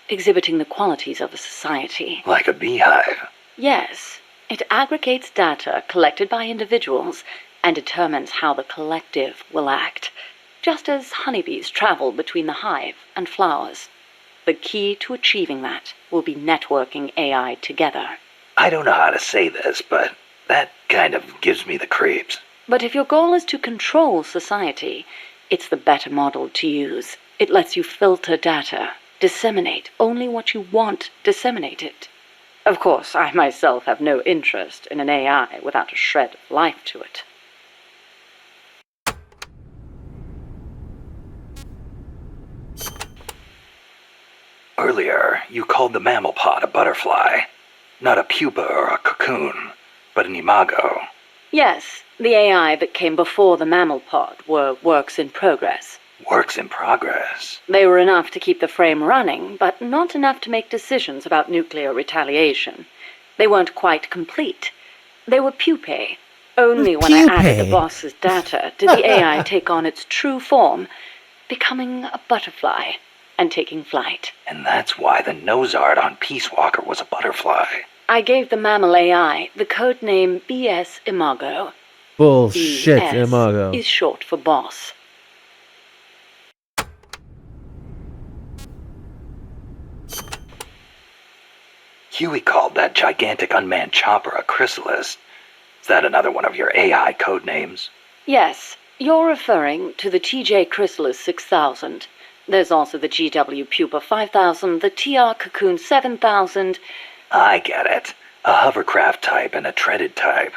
[SPEAKER 8] exhibiting the qualities of a society.
[SPEAKER 2] Like a beehive.
[SPEAKER 8] Yes, it aggregates data collected by individuals and determines how the collective will act, just as honeybees travel between the hive and flowers. The key to achieving that will be networking AI together.
[SPEAKER 2] I don't know how to say this, but that kind of gives me the creeps.
[SPEAKER 8] But if your goal is to control society, it's the better model to use. It lets you filter data, disseminate only what you want disseminated. Of course, I myself have no interest in an AI without a shred of life to it.
[SPEAKER 2] Earlier, you called the mammal pod a butterfly. Not a pupa or a cocoon, but an imago.
[SPEAKER 8] Yes, the AI that came before the mammal pod were works in progress.
[SPEAKER 2] Works in progress.
[SPEAKER 8] They were enough to keep the frame running, but not enough to make decisions about nuclear retaliation. They weren't quite complete. They were pupae. Only when I added the boss's data did the AI take on its true form, becoming a butterfly and taking flight.
[SPEAKER 2] And that's why the nose art on Peace Walker was a butterfly.
[SPEAKER 8] I gave the mammal AI the code name BS Imago.
[SPEAKER 1] Bullshit,
[SPEAKER 8] BS
[SPEAKER 1] Imago.
[SPEAKER 8] is short for boss.
[SPEAKER 2] Huey called that gigantic unmanned chopper a chrysalis. Is that another one of your AI code names?
[SPEAKER 8] Yes, you're referring to the TJ Chrysalis 6000. There's also the GW Pupa 5000, the TR Cocoon 7000.
[SPEAKER 2] I get it. A hovercraft type and a treaded type.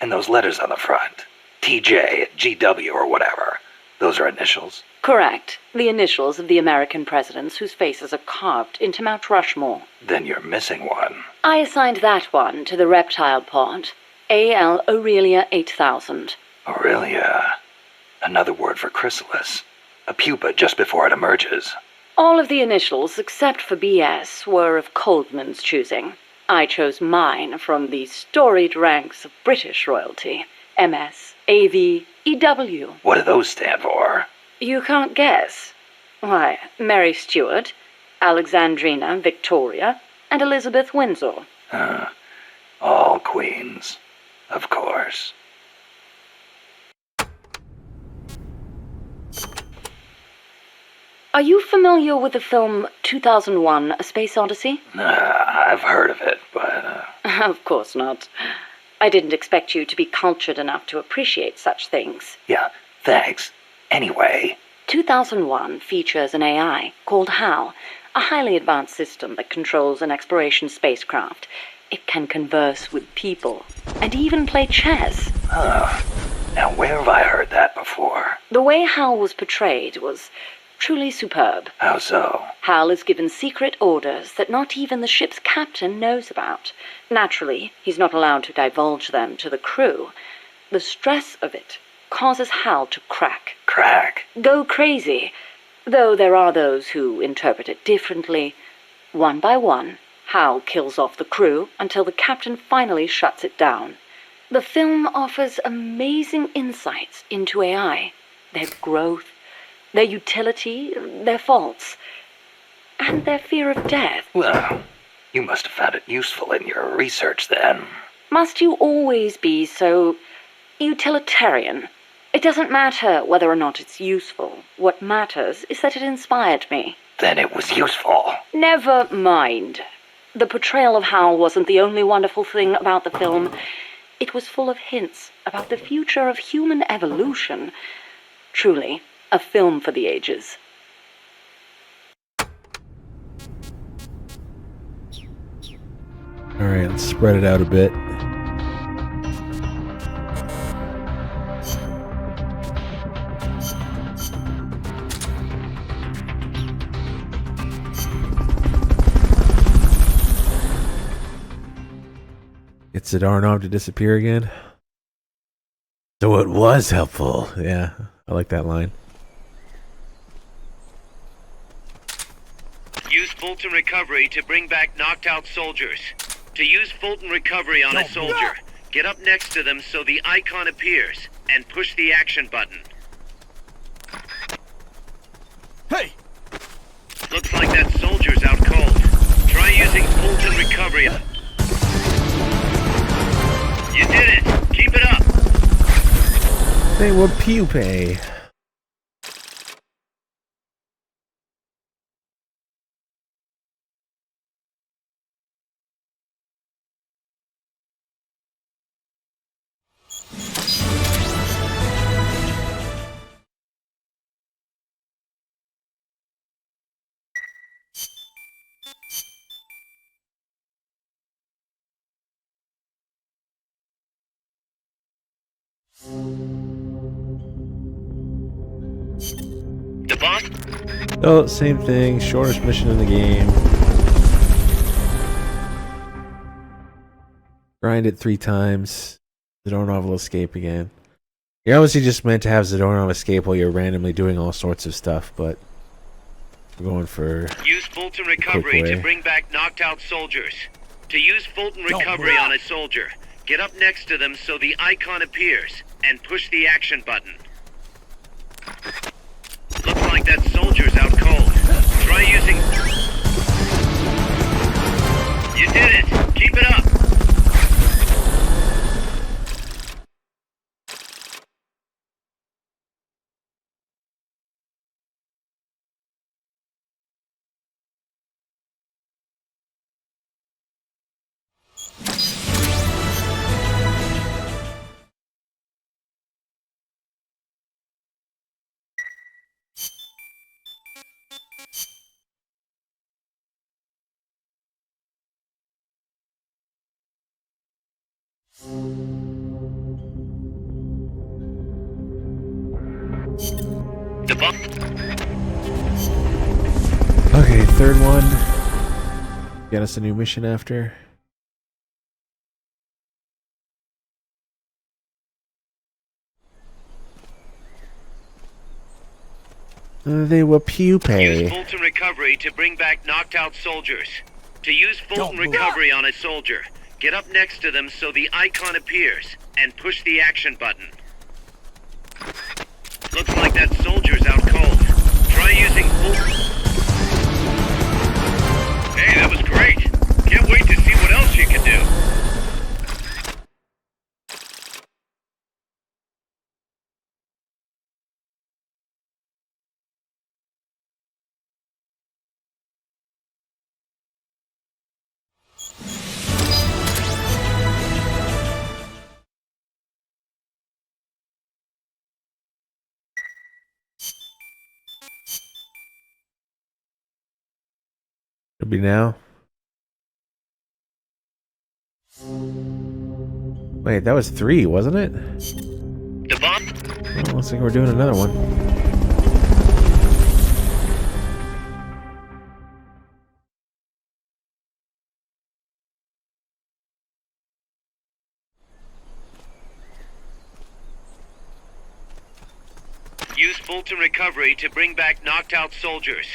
[SPEAKER 2] And those letters on the front. TJ, GW, or whatever. Those are initials.
[SPEAKER 8] Correct. The initials of the American presidents whose faces are carved into Mount Rushmore.
[SPEAKER 2] Then you're missing one.
[SPEAKER 8] I assigned that one to the reptile pod. AL Aurelia 8000.
[SPEAKER 2] Aurelia. Another word for chrysalis. A pupa just before it emerges.
[SPEAKER 8] All of the initials, except for BS, were of Coldman's choosing. I chose mine from the storied ranks of British royalty. MS, AV, EW.
[SPEAKER 2] What do those stand for?
[SPEAKER 8] You can't guess. Why, Mary Stuart, Alexandrina Victoria, and Elizabeth Windsor.
[SPEAKER 2] All queens. Of course.
[SPEAKER 8] Are you familiar with the film 2001: A Space Odyssey?
[SPEAKER 2] I've heard of it, but...
[SPEAKER 8] Of course not. I didn't expect you to be cultured enough to appreciate such things.
[SPEAKER 2] Yeah, thanks. Anyway...
[SPEAKER 8] 2001 features an AI called HAL, a highly advanced system that controls an exploration spacecraft. It can converse with people, and even play chess.
[SPEAKER 2] Now where have I heard that before?
[SPEAKER 8] The way HAL was portrayed was truly superb.
[SPEAKER 2] How so?
[SPEAKER 8] HAL is given secret orders that not even the ship's captain knows about. Naturally, he's not allowed to divulge them to the crew. The stress of it causes HAL to crack.
[SPEAKER 2] Crack?
[SPEAKER 8] Go crazy. Though there are those who interpret it differently. One by one, HAL kills off the crew until the captain finally shuts it down. The film offers amazing insights into AI, their growth, their utility, their faults, and their fear of death.
[SPEAKER 2] Well, you must have found it useful in your research then.
[SPEAKER 8] Must you always be so utilitarian? It doesn't matter whether or not it's useful. What matters is that it inspired me.
[SPEAKER 2] Then it was useful.
[SPEAKER 8] Never mind. The portrayal of Hal wasn't the only wonderful thing about the film. It was full of hints about the future of human evolution. Truly, a film for the ages.
[SPEAKER 1] Alright, let's spread it out a bit. Get Zadornov to disappear again. So it was helpful. Yeah, I like that line.
[SPEAKER 3] Use Fulton Recovery to bring back knocked out soldiers. To use Fulton Recovery on a soldier, get up next to them so the icon appears, and push the action button.
[SPEAKER 10] Hey!
[SPEAKER 3] Looks like that soldier's out cold. Try using Fulton Recovery. You did it! Keep it up!
[SPEAKER 1] They were pupae.
[SPEAKER 3] The boss?
[SPEAKER 1] Oh, same thing. Shortest mission in the game. Grind it 3 times. Zadornov will escape again. You're obviously just meant to have Zadornov escape while you're randomly doing all sorts of stuff, but we're going for...
[SPEAKER 3] Use Fulton Recovery to bring back knocked out soldiers. To use Fulton Recovery on a soldier, get up next to them so the icon appears, and push the action button. Looks like that soldier's out cold. Try using... You did it! Keep it up! The boss?
[SPEAKER 1] Okay, third one. Get us a new mission after. They were pupae.
[SPEAKER 3] Use Fulton Recovery to bring back knocked out soldiers. To use Fulton Recovery on a soldier, get up next to them so the icon appears, and push the action button. Looks like that soldier's out cold. Try using Fulton... Hey, that was great! Can't wait to see what else you can do!
[SPEAKER 1] Should be now. Wait, that was 3, wasn't it?
[SPEAKER 3] The bomb?
[SPEAKER 1] Well, looks like we're doing another one.
[SPEAKER 3] Use Fulton Recovery to bring back knocked out soldiers.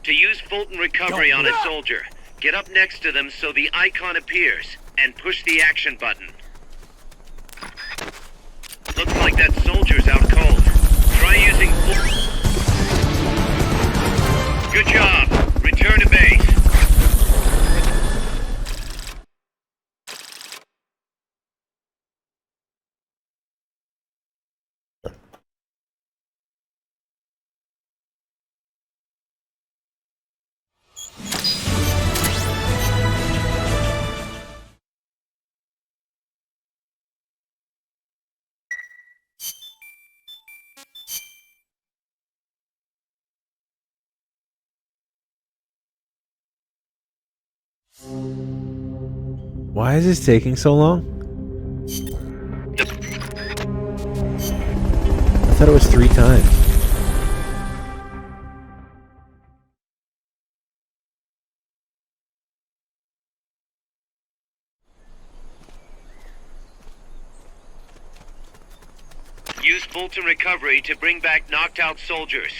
[SPEAKER 3] To use Fulton Recovery on a soldier, get up next to them so the icon appears, and push the action button. Looks like that soldier's out cold. Try using Good job. Return to base.
[SPEAKER 1] Why is this taking so long? I thought it was 3 times.
[SPEAKER 3] Use Fulton Recovery to bring back knocked out soldiers.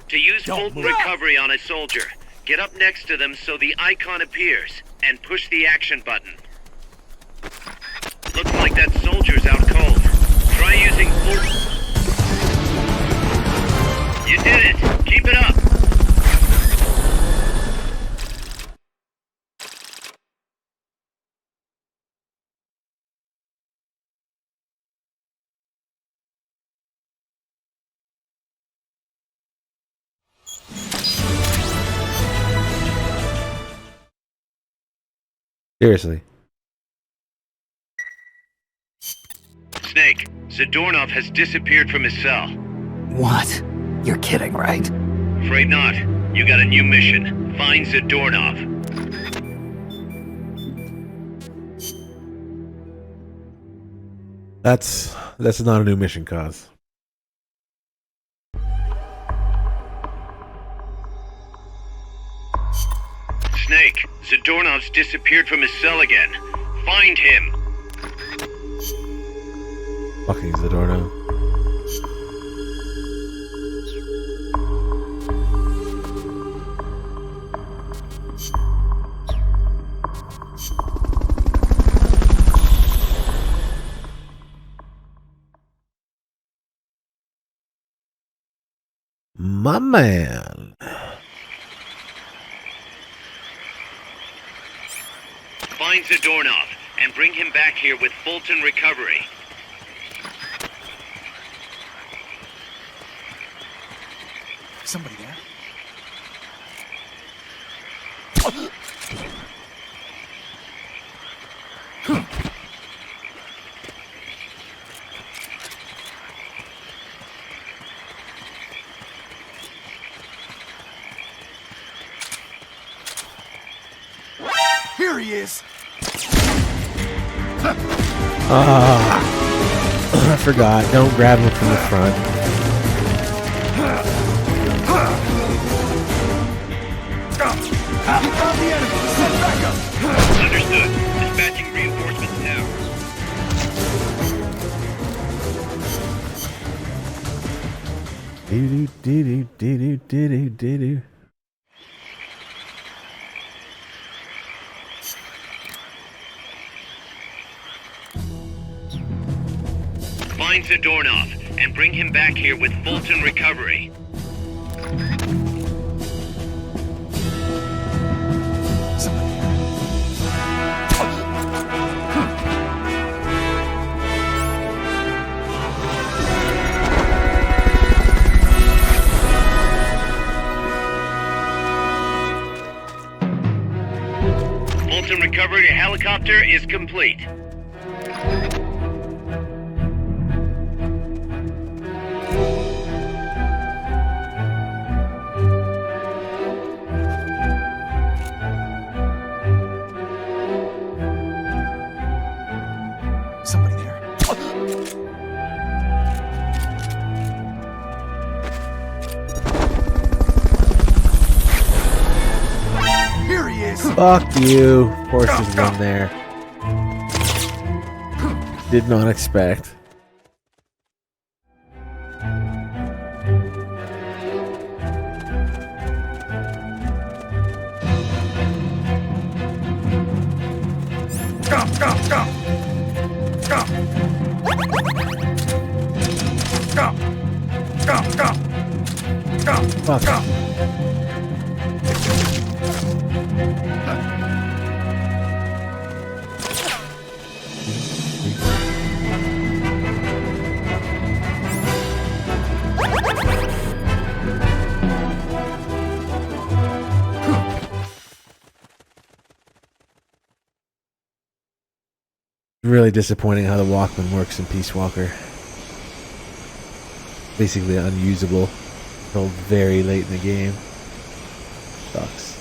[SPEAKER 3] To use Fulton Recovery on a soldier, get up next to them so the icon appears, and push the action button. Looks like that soldier's out cold. Try using Fulton... You did it! Keep it up!
[SPEAKER 1] Seriously.
[SPEAKER 3] Snake, Zadornov has disappeared from his cell.
[SPEAKER 11] What? You're kidding, right?
[SPEAKER 3] Afraid not. You got a new mission. Find Zadornov.
[SPEAKER 1] That's not a new mission, cause.
[SPEAKER 3] Snake, Zadornov's disappeared from his cell again. Find him.
[SPEAKER 1] Fucking Zadornov. My man.
[SPEAKER 3] Find Zadornov and bring him back here with Fulton Recovery.
[SPEAKER 11] Somebody there? Here he is.
[SPEAKER 1] I forgot. Don't grab him from the front.
[SPEAKER 3] Understood. Dispatching reinforcements now.
[SPEAKER 1] Do-do-do-do-do-do-do-do.
[SPEAKER 3] Find Zadornov and bring him back here with Fulton Recovery. Fulton Recovery helicopter is complete.
[SPEAKER 11] Somebody there. Here he is.
[SPEAKER 1] Fuck you. Of course there's one there. Did not expect. Fuck. Really disappointing how the Walkman works in Peace Walker. Basically unusable until very late in the game. Sucks.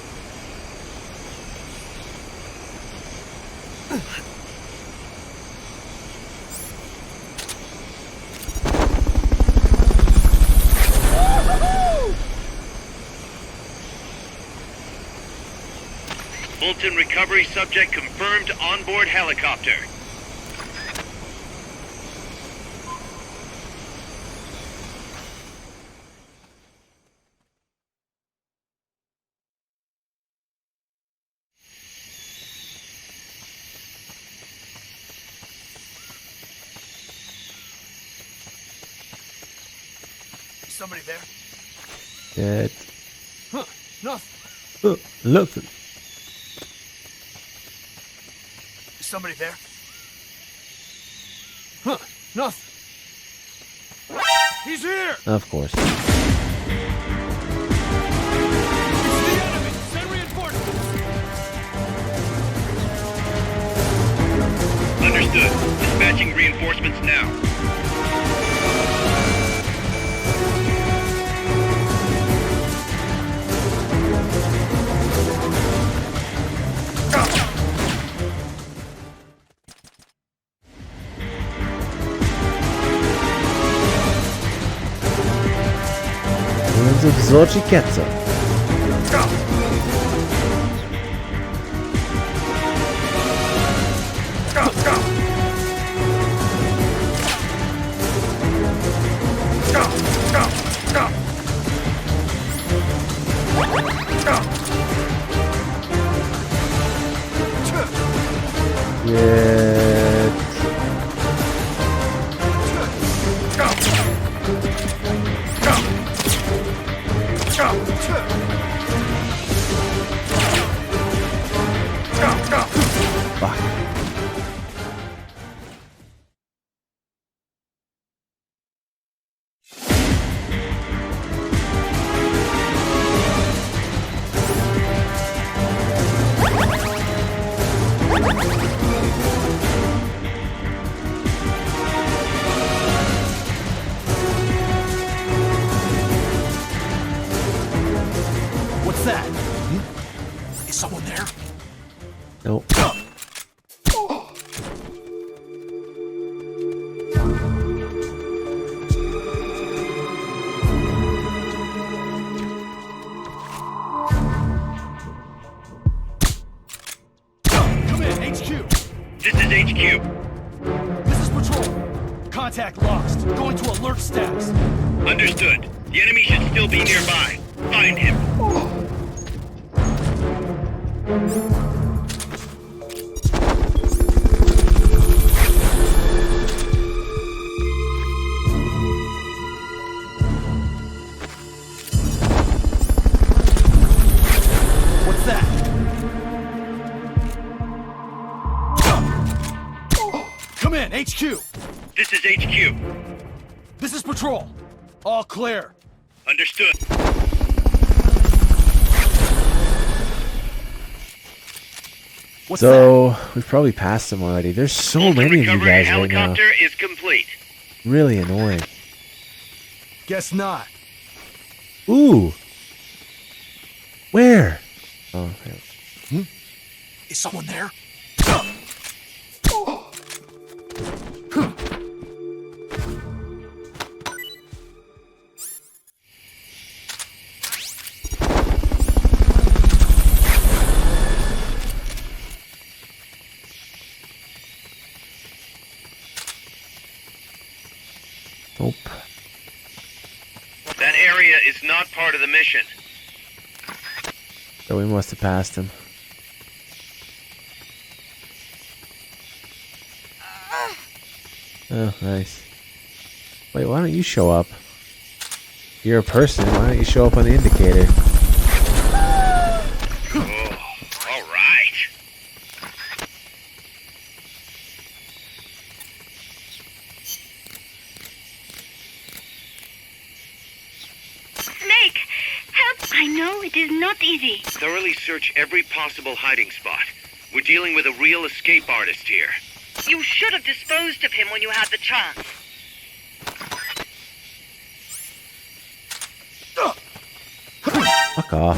[SPEAKER 3] Fulton recovery subject confirmed onboard helicopter.
[SPEAKER 11] Somebody there?
[SPEAKER 1] Dead.
[SPEAKER 11] Huh, nothing.
[SPEAKER 1] Look.
[SPEAKER 11] Is somebody there? Huh, nothing. He's here!
[SPEAKER 1] Of course.
[SPEAKER 10] It's the enemy! Send reinforcements!
[SPEAKER 3] Understood. Dispatching reinforcements now.
[SPEAKER 1] Zorci Ketzer.
[SPEAKER 11] What's that? Is someone there?
[SPEAKER 1] Nope.
[SPEAKER 11] Come in, HQ.
[SPEAKER 3] This is HQ.
[SPEAKER 11] This is patrol. Contact lost. Going to alert status.
[SPEAKER 3] Understood. The enemy should still be nearby. Find him.
[SPEAKER 11] What's that? Come in, HQ.
[SPEAKER 3] This is HQ.
[SPEAKER 11] This is patrol. All clear.
[SPEAKER 3] Understood.
[SPEAKER 11] What's
[SPEAKER 1] So we've probably passed them already. There's so
[SPEAKER 3] Fulton
[SPEAKER 1] many of you
[SPEAKER 3] recovery
[SPEAKER 1] guys right now.
[SPEAKER 3] helicopter is complete.
[SPEAKER 1] Really annoying.
[SPEAKER 11] that? Guess not.
[SPEAKER 1] Ooh. Where? Oh, yeah.
[SPEAKER 11] Is someone there?
[SPEAKER 1] Nope.
[SPEAKER 3] That area is not part of the mission.
[SPEAKER 1] So we must have passed him. Oh, nice. Wait, why don't you show up? You're a person. Why don't you show up on the indicator?
[SPEAKER 3] Oh, all right.
[SPEAKER 4] Snake, help! I know it is not easy.
[SPEAKER 3] Thoroughly search every possible hiding spot. We're dealing with a real escape artist here.
[SPEAKER 6] You should have disposed of him when you had the chance.
[SPEAKER 1] Fuck off.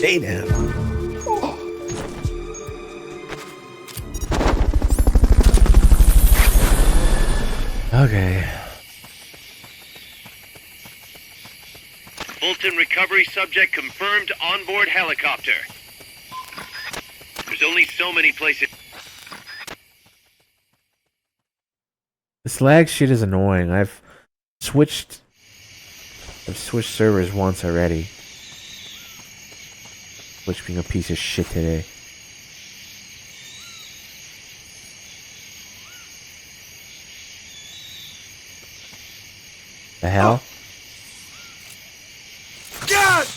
[SPEAKER 1] Date him. Okay.
[SPEAKER 3] Fulton recovery subject confirmed onboard helicopter. There's only so many places.
[SPEAKER 1] This lag shit is annoying. I've switched servers once already. Which being a piece of shit today. The hell?
[SPEAKER 11] God!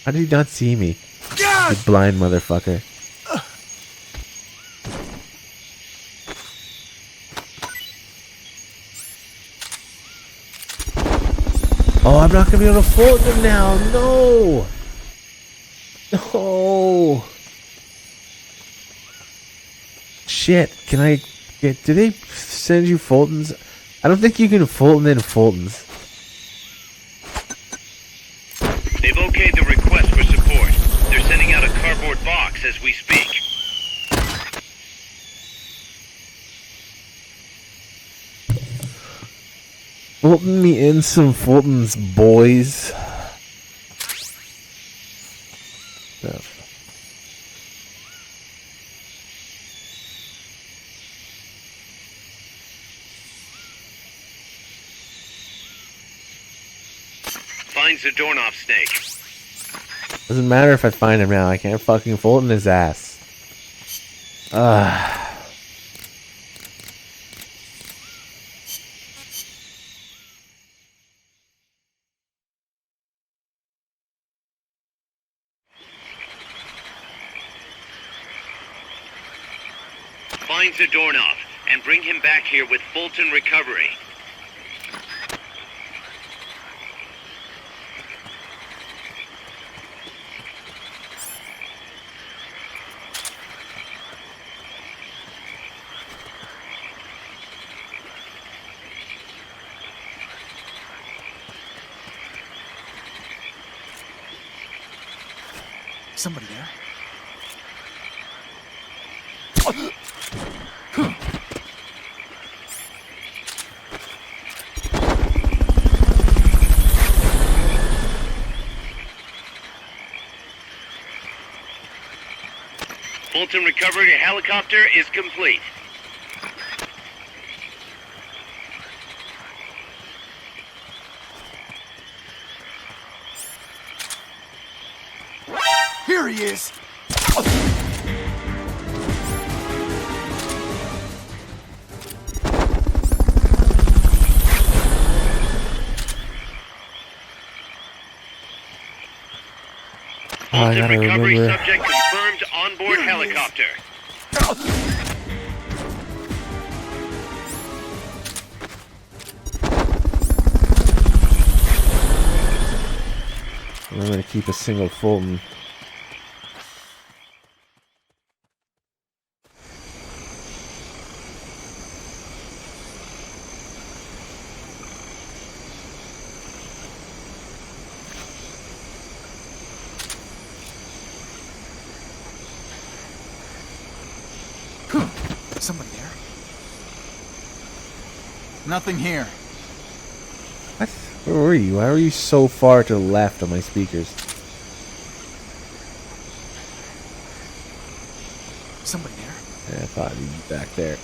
[SPEAKER 1] How did he not see me?
[SPEAKER 11] God!
[SPEAKER 1] You blind motherfucker. Oh, I'm not gonna be able to fold them now. No. No. Shit. Can I get? Do they send you Fultons? I don't think you can Fulton in Fultons.
[SPEAKER 3] They've okayed the request for support. They're sending out a cardboard box as we speak.
[SPEAKER 1] Fulton me in some Fultons, boys. No.
[SPEAKER 3] Finds the doorknob snake.
[SPEAKER 1] Doesn't matter if I find him now. I can't fucking Fulton his ass.
[SPEAKER 3] Finds the doorknob and bring him back here with Fulton recovery.
[SPEAKER 11] Somebody there?
[SPEAKER 3] Fulton recovery helicopter is complete.
[SPEAKER 11] Here he is!
[SPEAKER 1] I
[SPEAKER 3] Fulton
[SPEAKER 1] gotta
[SPEAKER 3] recovery
[SPEAKER 1] remember.
[SPEAKER 3] subject confirmed onboard helicopter.
[SPEAKER 1] I'm gonna keep a single Fulton.
[SPEAKER 11] Somebody there? Nothing here.
[SPEAKER 1] What? Where were you? Why were you so far to the left on my speakers?
[SPEAKER 11] Somebody there?
[SPEAKER 1] Yeah, I thought you'd be back there.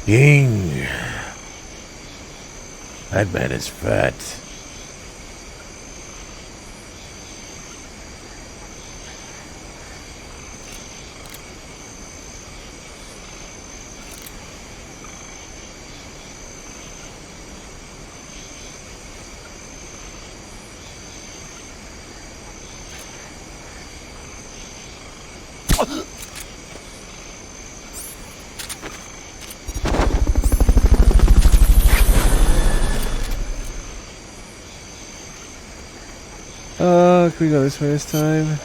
[SPEAKER 1] King. That man is fat. Can we go this way this time?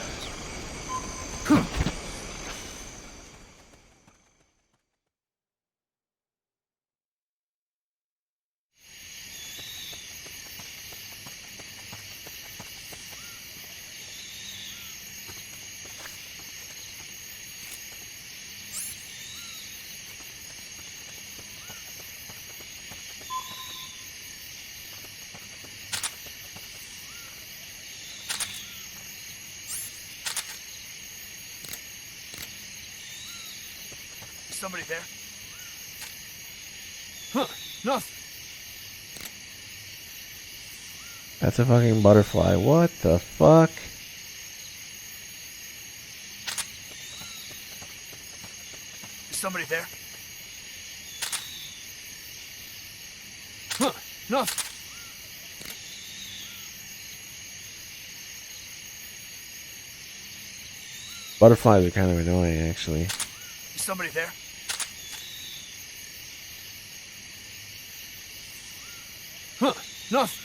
[SPEAKER 11] Somebody there? Huh, nothing.
[SPEAKER 1] That's a fucking butterfly. What the fuck?
[SPEAKER 11] Somebody there? Huh, nothing.
[SPEAKER 1] Butterflies are kind of annoying, actually.
[SPEAKER 11] Somebody there? Huh, nothing.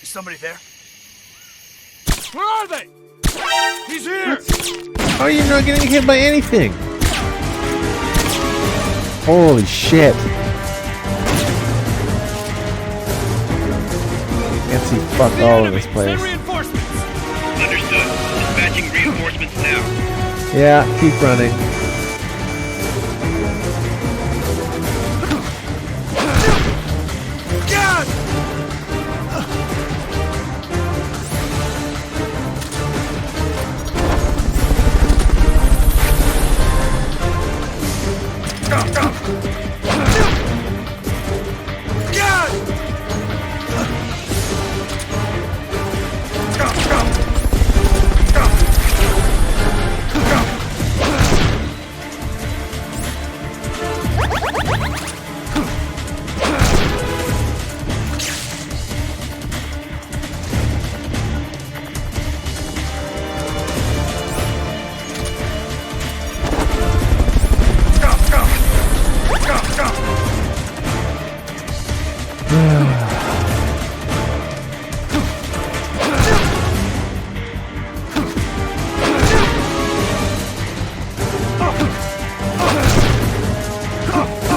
[SPEAKER 11] Somebody there? Where are they? He's here!
[SPEAKER 1] How are you not getting hit by anything? Holy shit. Can't see fuck all in this place.
[SPEAKER 11] Send reinforcements!
[SPEAKER 3] Understood. Dispatching reinforcements now.
[SPEAKER 1] Yeah, keep running.
[SPEAKER 11] God!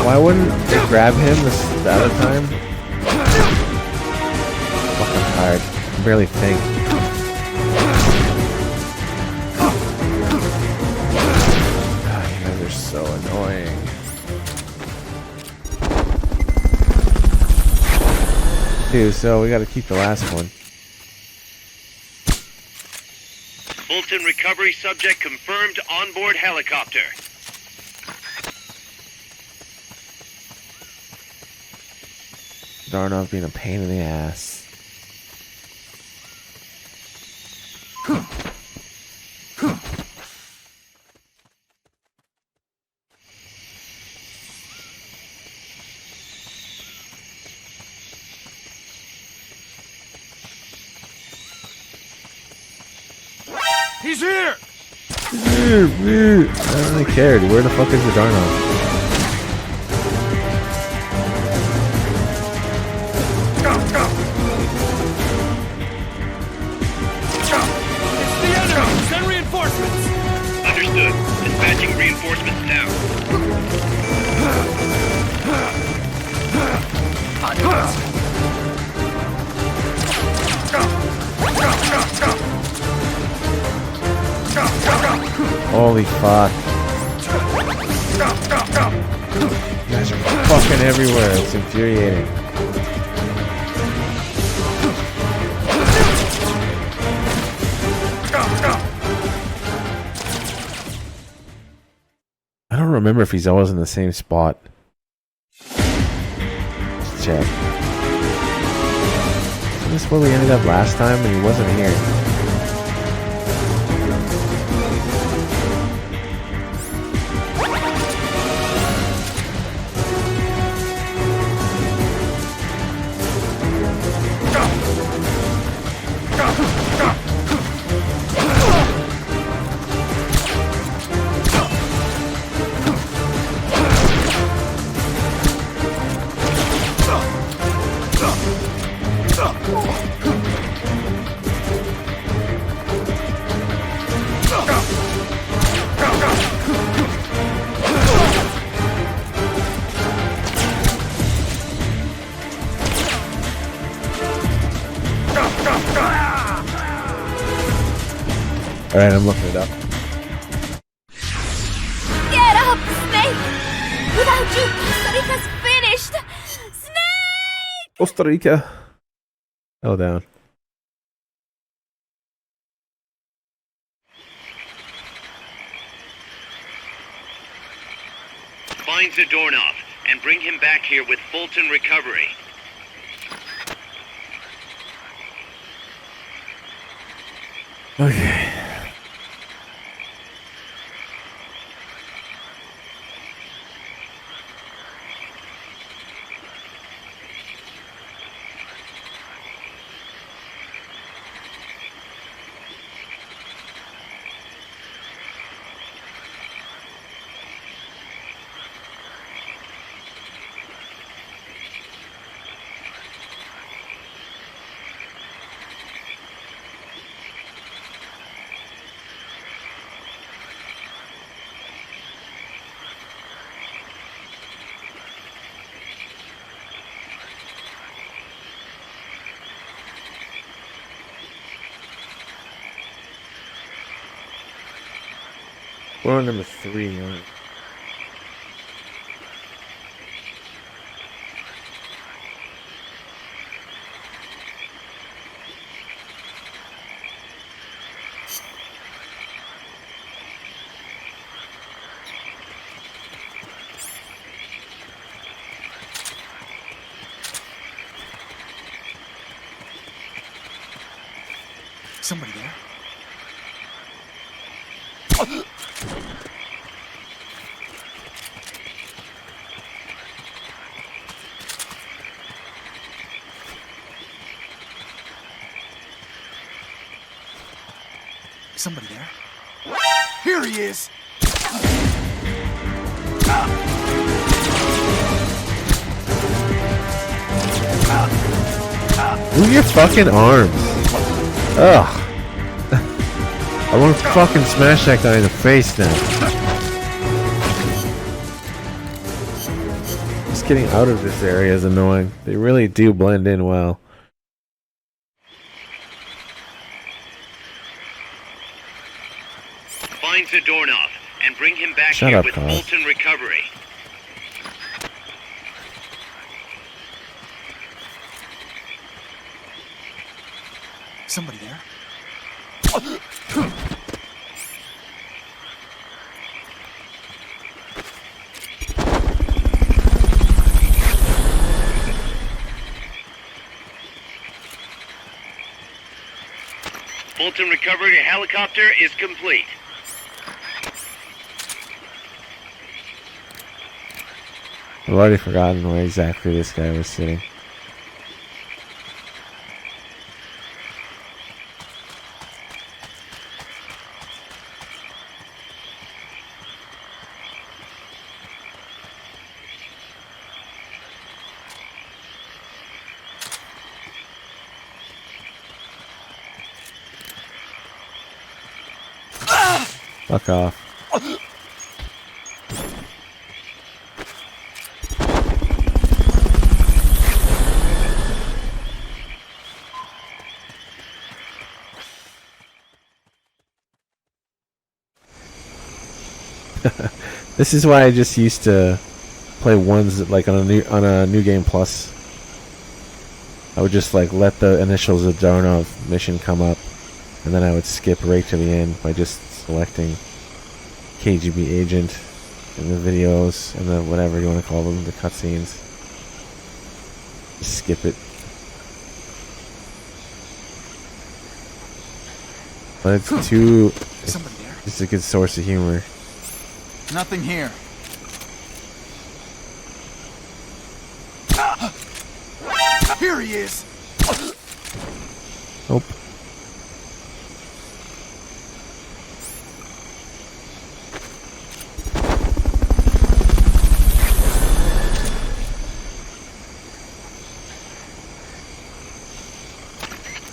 [SPEAKER 1] Why wouldn't it grab him the other time? Fucking tired. I can barely think. God, you guys are so annoying. Dude, so we gotta keep the last one.
[SPEAKER 3] Fulton recovery subject confirmed onboard helicopter.
[SPEAKER 1] Darnov being a pain in the ass.
[SPEAKER 11] He's here!
[SPEAKER 1] I don't really cared. Where the fuck is the Darnov?
[SPEAKER 11] It's the enemy! Send reinforcements!
[SPEAKER 3] Understood. Dispatching reinforcements now.
[SPEAKER 1] Holy fuck. You guys are fucking everywhere. It's infuriating. I don't remember if he's always in the same spot. Let's check. Isn't this where we ended up last time and he wasn't here? Alright, I'm looking it up.
[SPEAKER 12] Get up, Snake! Without you, Costa Rica's finished! Snake!
[SPEAKER 1] Costa Rica. Hell down.
[SPEAKER 3] Find Zadornov and bring him back here with Fulton Recovery.
[SPEAKER 1] Okay. We're on number 3, aren't we?
[SPEAKER 11] Somebody there? Somebody there? Here he is!
[SPEAKER 1] Move your fucking arms. Ugh. I want to fucking smash that guy in the face now. Just getting out of this area is annoying. They really do blend in well.
[SPEAKER 3] Find Zadornov and bring him back
[SPEAKER 1] Shut
[SPEAKER 3] here
[SPEAKER 1] up,
[SPEAKER 3] with
[SPEAKER 1] Carl.
[SPEAKER 3] Fulton Recovery.
[SPEAKER 11] Somebody there?
[SPEAKER 3] Fulton Recovery helicopter is complete.
[SPEAKER 1] I've already forgotten where exactly this guy was sitting. Fuck off. This is why I just used to play ones like on a new game plus. I would just like let the initials of Zadornov mission come up, and then I would skip right to the end by just selecting KGB agent in the videos and the whatever you want to call them, the cutscenes. Just skip it. But it's too.
[SPEAKER 11] Somebody there?
[SPEAKER 1] It's a good source of humor.
[SPEAKER 11] Nothing here. Here he is!
[SPEAKER 1] Nope.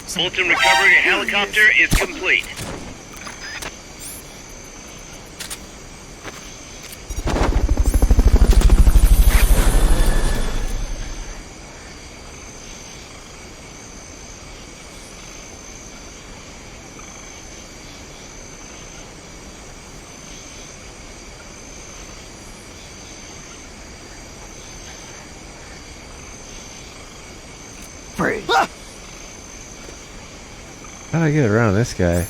[SPEAKER 3] Fulton Recovery helicopter is complete.
[SPEAKER 11] Free.
[SPEAKER 1] How'd I get around this guy?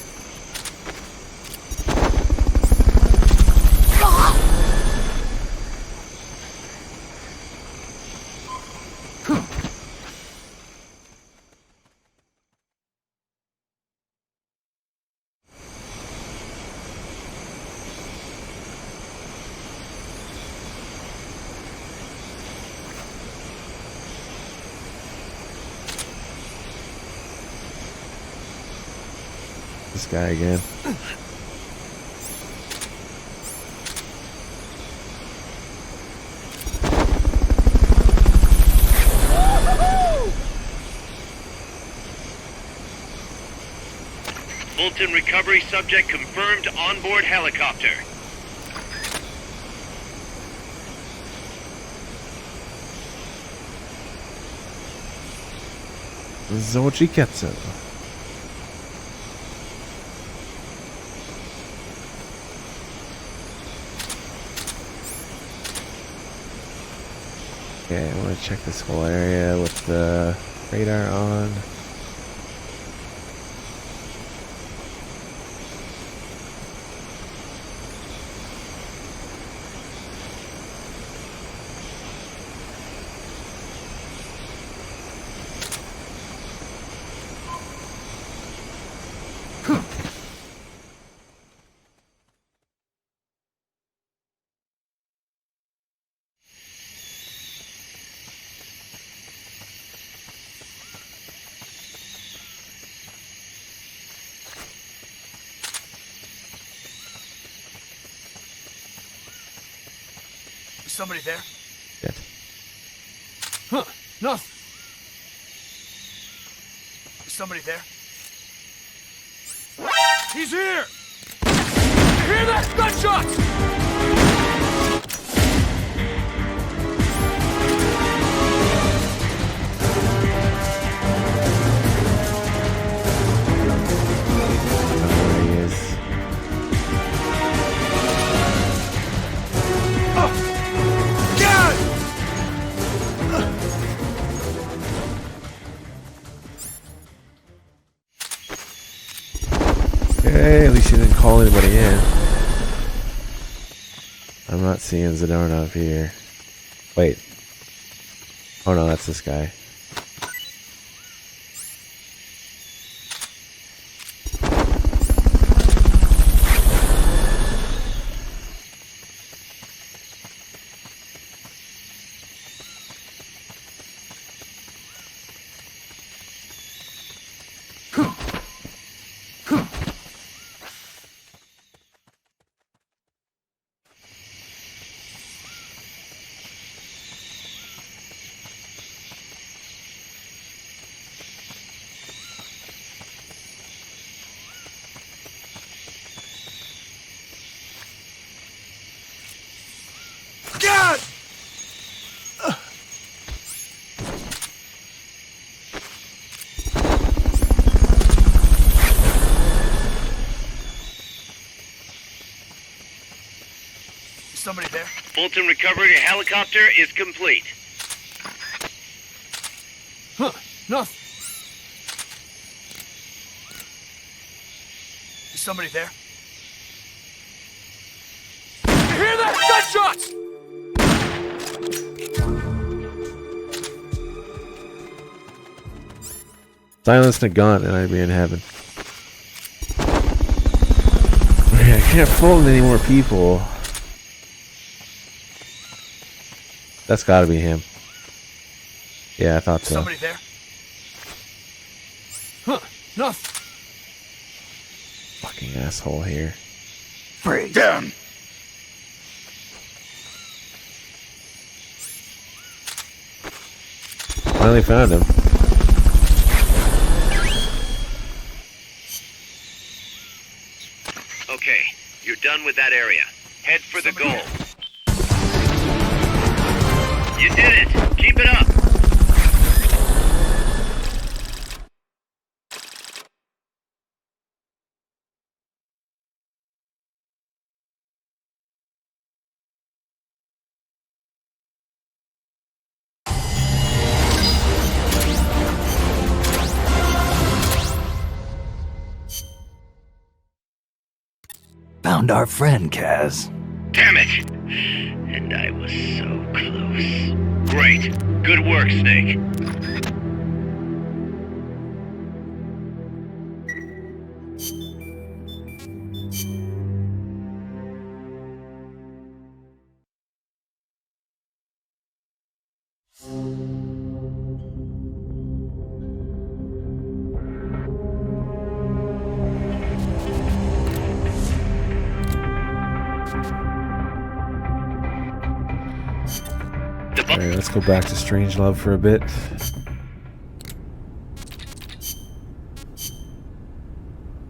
[SPEAKER 1] this guy again.
[SPEAKER 3] Fulton recovery subject confirmed onboard helicopter.
[SPEAKER 1] Zojiketsu. Okay, I want to check this whole area with the radar on.
[SPEAKER 11] Is somebody there?
[SPEAKER 1] Shit.
[SPEAKER 11] Huh, nothing. Is somebody there? He's here! You hear that? Gunshots!
[SPEAKER 1] There he is.
[SPEAKER 11] God!
[SPEAKER 1] Okay, at least he didn't call anybody in. I'm not seeing Zadornov here. Wait. Oh no, that's this guy.
[SPEAKER 11] God! Is somebody there?
[SPEAKER 3] Fulton recovery helicopter is complete.
[SPEAKER 11] Huh, nothing. Is somebody there? You hear that? Gunshots!
[SPEAKER 1] Silence Nagant and I'd be in heaven. Okay, I can't fold any more people. That's gotta be him. Yeah, I thought
[SPEAKER 11] Is
[SPEAKER 1] so.
[SPEAKER 11] somebody there? Huh, nothing.
[SPEAKER 1] Fucking asshole here.
[SPEAKER 11] Bring them.
[SPEAKER 1] Finally found him.
[SPEAKER 3] Okay, you're done with that area. Head for the goal. You did it! Keep it up!
[SPEAKER 2] Found our friend, Kaz.
[SPEAKER 3] Damn it! And I was so close. Great. Good work, Snake.
[SPEAKER 1] Alright, let's go back to Strangelove for a bit.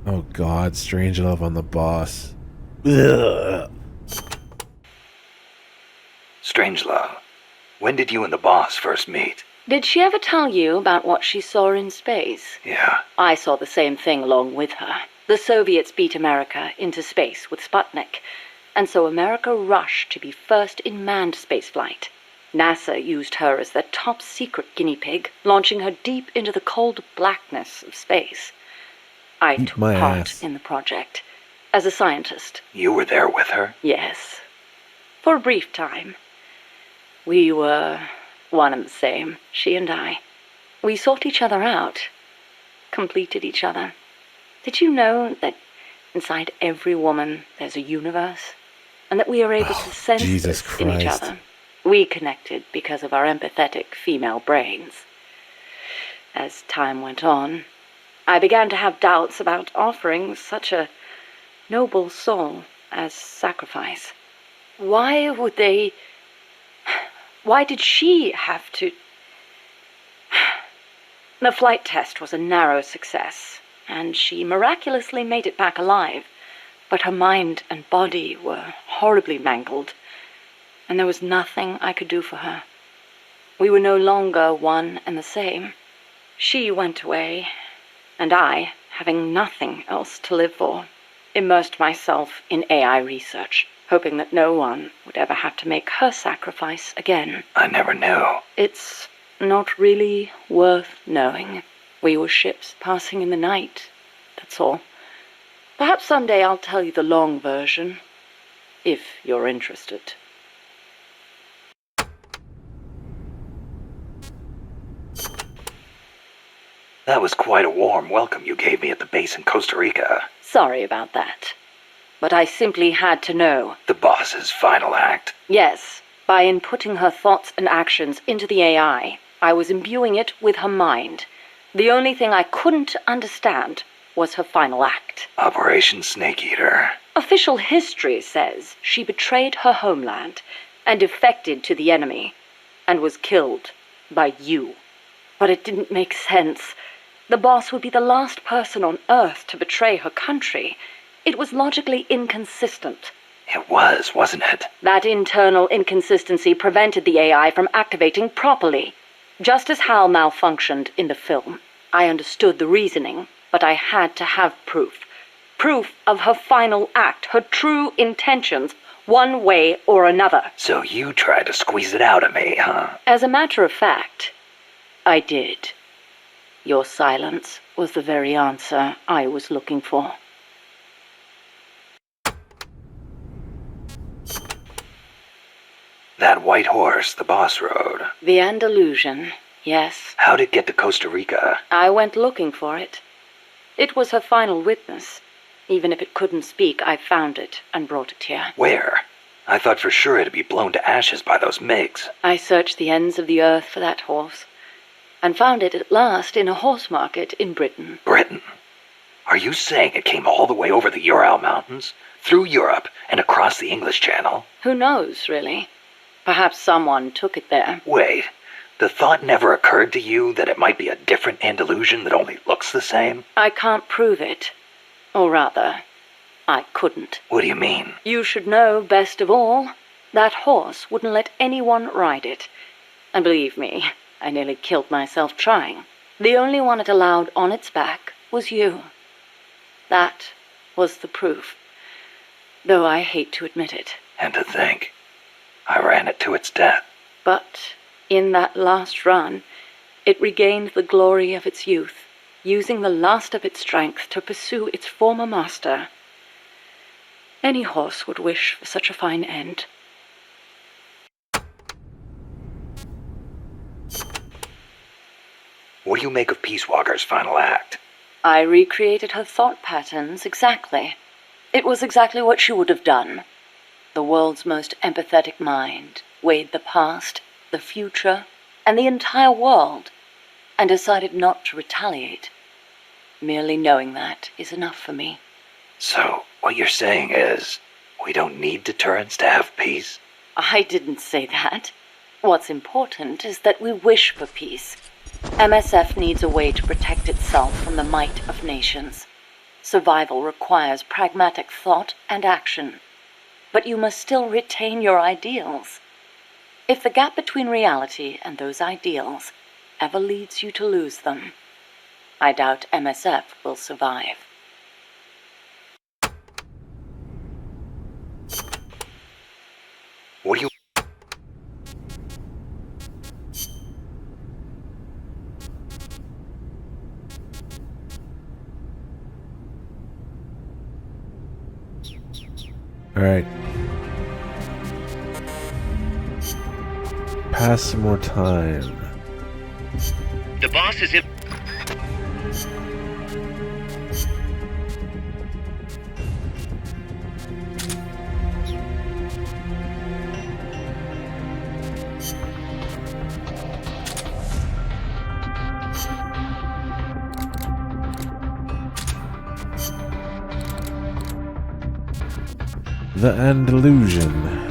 [SPEAKER 1] Oh god, Strangelove on the boss. Ugh.
[SPEAKER 2] Strangelove, when did you and the boss first meet?
[SPEAKER 8] Did she ever tell you about what she saw in space?
[SPEAKER 2] Yeah.
[SPEAKER 8] I saw the same thing along with her. The Soviets beat America into space with Sputnik, and so America rushed to be first in manned spaceflight. NASA used her as their top secret guinea pig, launching her deep into the cold blackness of space. I
[SPEAKER 1] Eat
[SPEAKER 8] took
[SPEAKER 1] my
[SPEAKER 8] part
[SPEAKER 1] ass.
[SPEAKER 8] in the project as a scientist.
[SPEAKER 2] You were there with her?
[SPEAKER 8] Yes. For a brief time. We were one and the same, she and I. We sought each other out, completed each other. Did you know that inside every woman there's a universe? And that we are able to sense
[SPEAKER 1] Jesus
[SPEAKER 8] this in each
[SPEAKER 1] Christ.
[SPEAKER 8] other? We connected because of our empathetic female brains. As time went on, I began to have doubts about offering such a noble soul as sacrifice. Why did she have to... The flight test was a narrow success, and she miraculously made it back alive. But her mind and body were horribly mangled, and there was nothing I could do for her. We were no longer one and the same. She went away, and I, having nothing else to live for, immersed myself in AI research, hoping that no one would ever have to make her sacrifice again.
[SPEAKER 2] I never knew.
[SPEAKER 8] It's not really worth knowing. We were ships passing in the night, that's all. Perhaps someday I'll tell you the long version, if you're interested.
[SPEAKER 2] That was quite a warm welcome you gave me at the base in Costa Rica.
[SPEAKER 8] Sorry about that. But I simply had to know.
[SPEAKER 2] The boss's final act.
[SPEAKER 8] Yes, by inputting her thoughts and actions into the AI, I was imbuing it with her mind. The only thing I couldn't understand was her final act.
[SPEAKER 2] Operation Snake Eater.
[SPEAKER 8] Official history says she betrayed her homeland and defected to the enemy and was killed by you. But it didn't make sense. The boss would be the last person on Earth to betray her country. It was logically inconsistent.
[SPEAKER 2] It was, wasn't it?
[SPEAKER 8] That internal inconsistency prevented the AI from activating properly. Just as Hal malfunctioned in the film, I understood the reasoning, but I had to have proof. Proof of her final act, her true intentions, one way or another.
[SPEAKER 2] So you tried to squeeze it out of me, huh?
[SPEAKER 8] As a matter of fact, I did. Your silence was the very answer I was looking for.
[SPEAKER 2] That white horse the boss rode.
[SPEAKER 8] The Andalusian, yes.
[SPEAKER 2] How'd it get to Costa Rica?
[SPEAKER 8] I went looking for it. It was her final witness. Even if it couldn't speak, I found it and brought it here.
[SPEAKER 2] Where? I thought for sure it'd be blown to ashes by those MiGs.
[SPEAKER 8] I searched the ends of the earth for that horse, and found it at last in a horse market in Britain.
[SPEAKER 2] Britain? Are you saying it came all the way over the Ural Mountains, through Europe, and across the English Channel?
[SPEAKER 8] Who knows, really? Perhaps someone took it there.
[SPEAKER 2] Wait, the thought never occurred to you that it might be a different Andalusian that only looks the same?
[SPEAKER 8] I can't prove it. Or rather, I couldn't.
[SPEAKER 2] What do you mean?
[SPEAKER 8] You should know best of all. That horse wouldn't let anyone ride it. And believe me, I nearly killed myself trying. The only one it allowed on its back was you. That was the proof. Though I hate to admit it.
[SPEAKER 2] And to think, I ran it to its death.
[SPEAKER 8] But in that last run, it regained the glory of its youth, using the last of its strength to pursue its former master. Any horse would wish for such a fine end.
[SPEAKER 2] What do you make of Peace Walker's final act?
[SPEAKER 8] I recreated her thought patterns exactly. It was exactly what she would have done. The world's most empathetic mind weighed the past, the future, and the entire world, and decided not to retaliate. Merely knowing that is enough for me.
[SPEAKER 2] So, what you're saying is, we don't need deterrence to have peace?
[SPEAKER 8] I didn't say that.
[SPEAKER 6] What's important is that we wish for peace. MSF needs a way to protect itself from the might of nations. Survival requires pragmatic thought and action. But you must still retain your ideals. If the gap between reality and those ideals ever leads you to lose them, I doubt MSF will survive.
[SPEAKER 2] What do you...
[SPEAKER 1] Alright. Pass some more time.
[SPEAKER 3] The boss is in.
[SPEAKER 1] The Andalusian.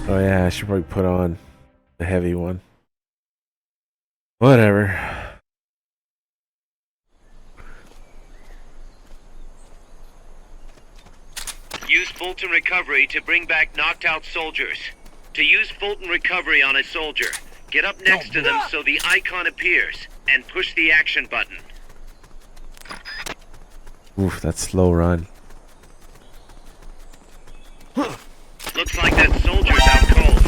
[SPEAKER 1] Oh yeah, I should probably put on the heavy one. Whatever.
[SPEAKER 3] Use Fulton Recovery to bring back knocked out soldiers. To use Fulton Recovery on a soldier, get up next to them so the icon appears, and push the action button.
[SPEAKER 1] Oof, that slow run.
[SPEAKER 3] Looks like that soldier's out cold.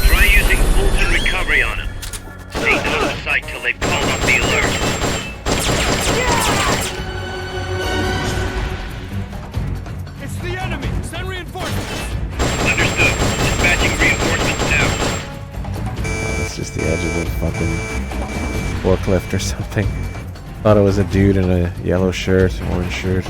[SPEAKER 3] Try using Fulton Recovery on him. Stay out of sight till they've called up the alert.
[SPEAKER 10] It's the enemy! Send reinforcements!
[SPEAKER 3] Understood. Dispatching reinforcements now.
[SPEAKER 1] That's just the edge of the fucking forklift or something. Thought it was a dude in a yellow shirt, orange shirt.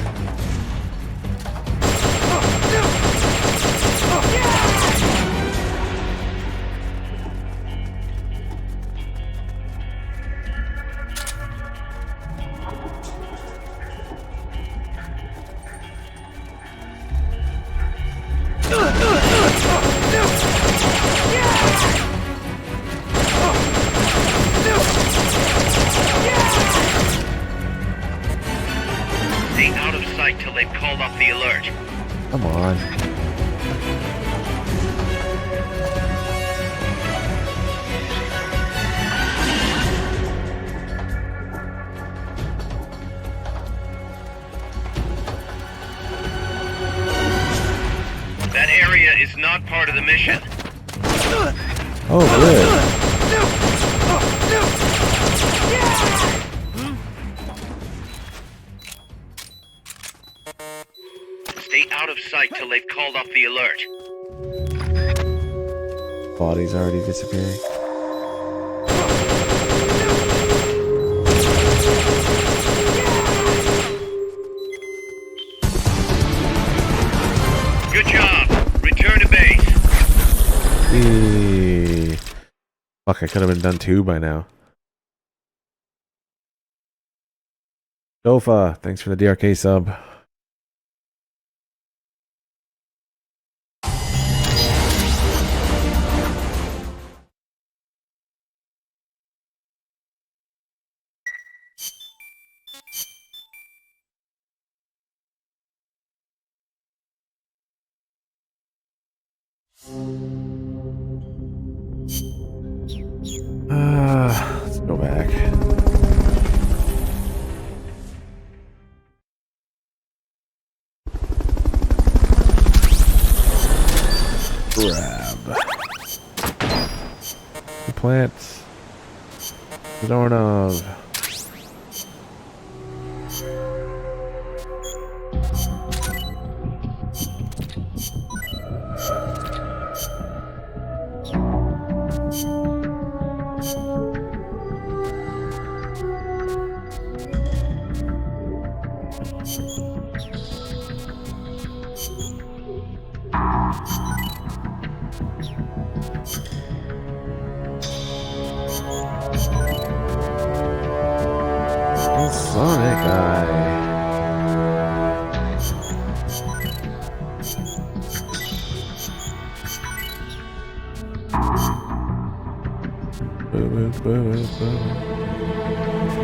[SPEAKER 3] Stay out of sight till they've called up the alert.
[SPEAKER 1] Come on.
[SPEAKER 3] That area is not part of the mission.
[SPEAKER 1] Oh, good.
[SPEAKER 3] Stay out of sight till they've called up the alert.
[SPEAKER 1] Body's already disappearing.
[SPEAKER 3] Good job. Return to base.
[SPEAKER 1] Eee. Fuck, I could have been done too by now. Dofa, thanks for the DRK sub. Let's go back. Grab the plants. Zornov.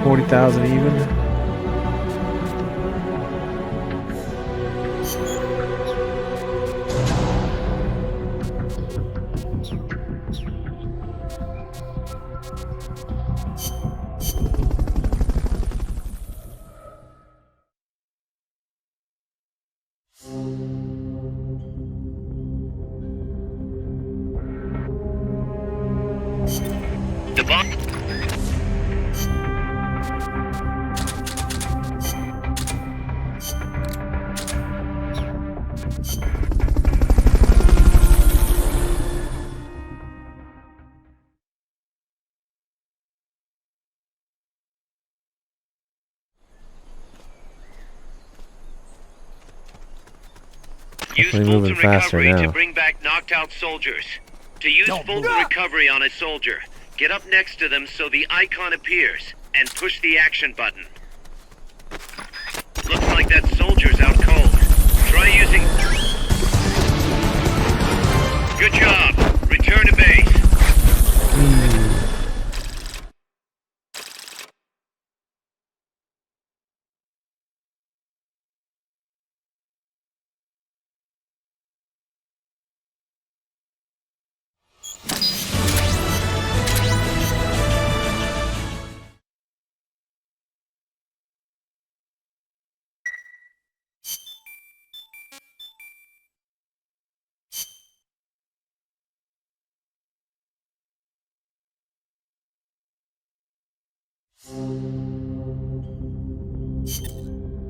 [SPEAKER 1] 40,000 even.
[SPEAKER 3] The bomb. Use
[SPEAKER 1] Definitely moving
[SPEAKER 3] Fulton
[SPEAKER 1] faster
[SPEAKER 3] recovery
[SPEAKER 1] now.
[SPEAKER 3] to bring back knocked out soldiers. To use Fulton recovery on a soldier, get up next to them so the icon appears, and push the action button. Looks like that soldier's out cold. Try using... Good job. Return to base.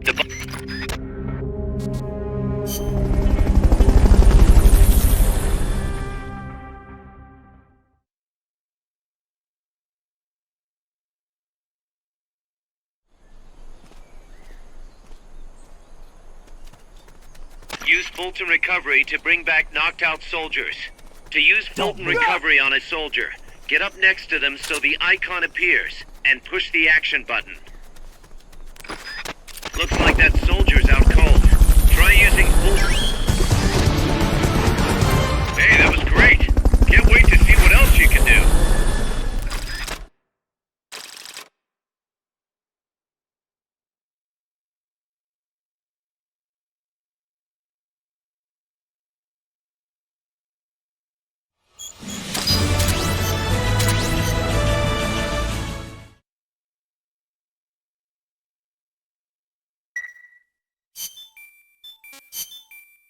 [SPEAKER 3] The Use Fulton recovery to bring back knocked out soldiers. To use Fulton recovery on a soldier, get up next to them so the icon appears, and push the action button. Looks like that soldier's out cold. Try using Fulton. Hey, that was great. Can't wait to see what else you can do.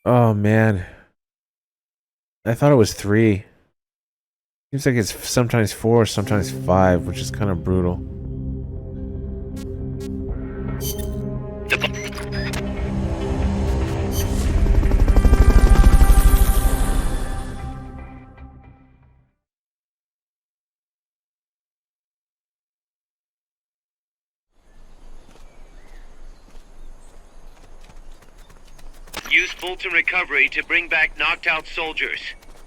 [SPEAKER 1] Oh man, I thought it was 3. Seems like it's sometimes 4, sometimes 5, which is kind of brutal.
[SPEAKER 3] Use Fulton recovery to bring back knocked out soldiers.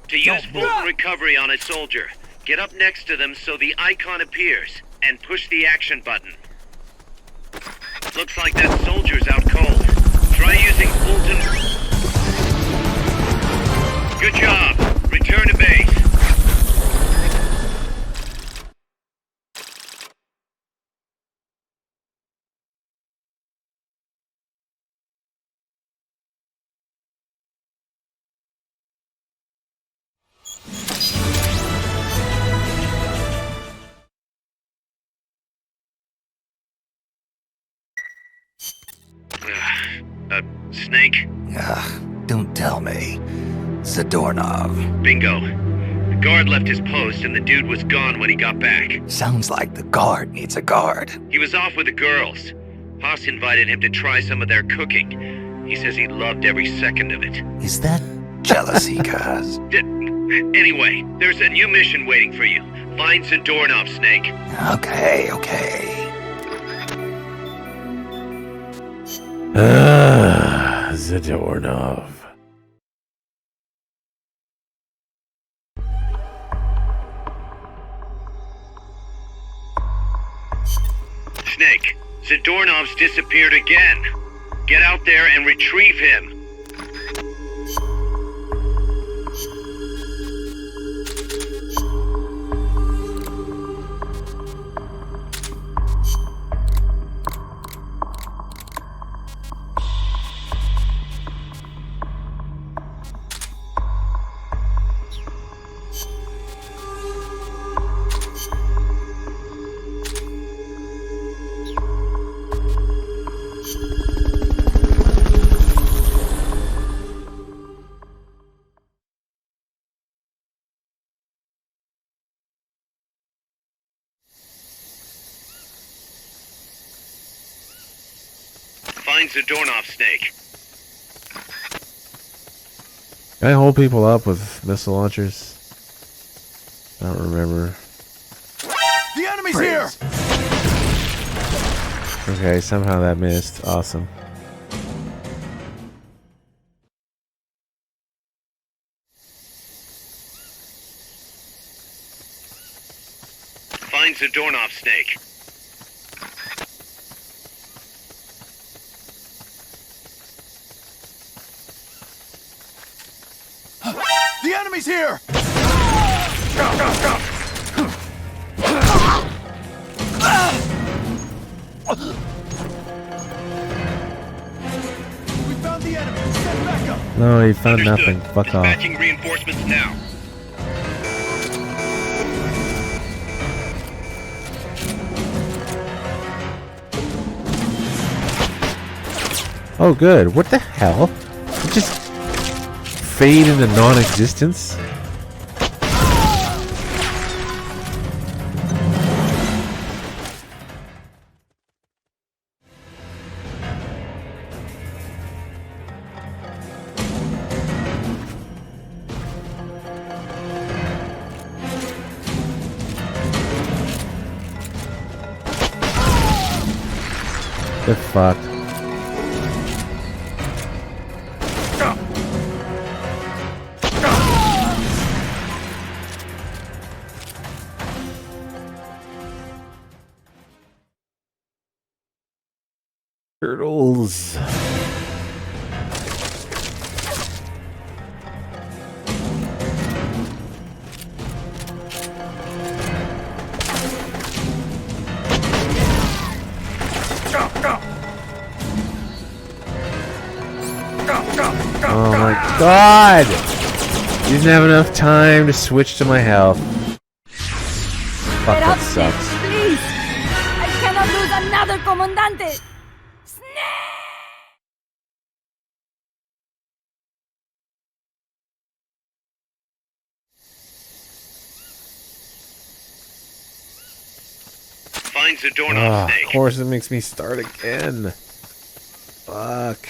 [SPEAKER 3] To use Fulton recovery on a soldier, get up next to them so the icon appears, and push the action button. Looks like that soldier's out cold. Try using Fulton. Good job. Return to base. Snake?
[SPEAKER 2] Don't tell me. Zadornov.
[SPEAKER 3] Bingo. The guard left his post and the dude was gone when he got back.
[SPEAKER 2] Sounds like the guard needs a guard.
[SPEAKER 3] He was off with the girls. Haas invited him to try some of their cooking. He says he loved every second of it.
[SPEAKER 2] Is that jealousy, cuz?
[SPEAKER 3] Anyway, there's a new mission waiting for you. Find Zadornov, Snake.
[SPEAKER 2] Okay.
[SPEAKER 1] Zadornov.
[SPEAKER 3] Snake, Zadornov's disappeared again. Get out there and retrieve him. Finds the doorknob snake.
[SPEAKER 1] Can I hold people up with missile launchers? I don't remember.
[SPEAKER 11] The enemy's here!
[SPEAKER 1] Okay, somehow that missed. Awesome.
[SPEAKER 3] Finds the doorknob snake.
[SPEAKER 11] The enemy's here! We found the enemy. Send back up.
[SPEAKER 1] No, he found
[SPEAKER 3] Understood.
[SPEAKER 1] nothing. Fuck off.
[SPEAKER 3] Dispatching reinforcements now.
[SPEAKER 1] Oh, good. What the hell? It just fade into non-existence? The fuck? Turtles. Oh my god! He didn't have enough time to switch to my health. Fuck,
[SPEAKER 12] Get up,
[SPEAKER 1] that
[SPEAKER 12] Snake,
[SPEAKER 1] sucks.
[SPEAKER 12] please! I cannot lose another Comandante!
[SPEAKER 3] Finds the doorknob
[SPEAKER 1] Of
[SPEAKER 3] snake.
[SPEAKER 1] course it makes me start again. Fuck.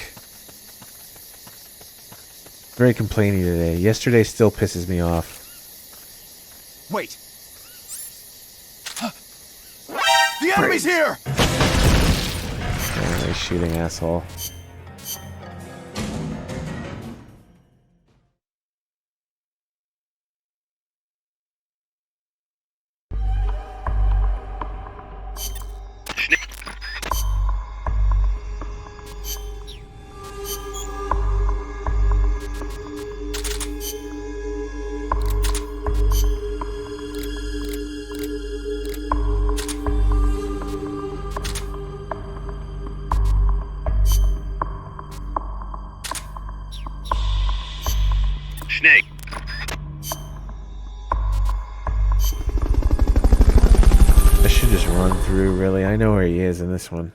[SPEAKER 1] Very complaining today. Yesterday still pisses me off.
[SPEAKER 11] Wait. The enemy's here!
[SPEAKER 1] Anyway, shooting asshole.
[SPEAKER 3] Snake.
[SPEAKER 1] I should just run through, really. I know where he is in this one.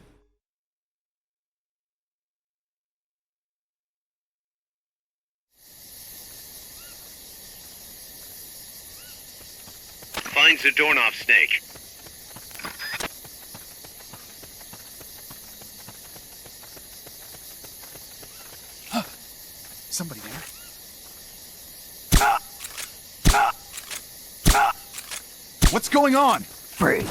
[SPEAKER 3] Finds the doorknob snake.
[SPEAKER 11] Somebody there? What's going on? Free.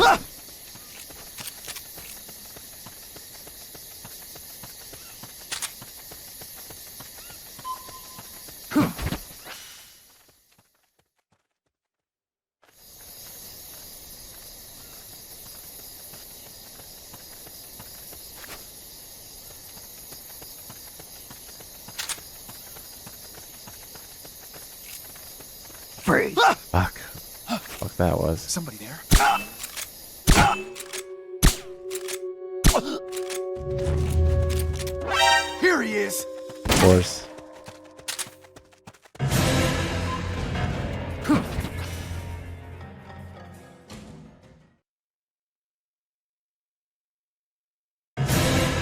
[SPEAKER 11] Free.
[SPEAKER 1] Fuck. Fuck that was.
[SPEAKER 11] Somebody there? Here he is.
[SPEAKER 1] Of course.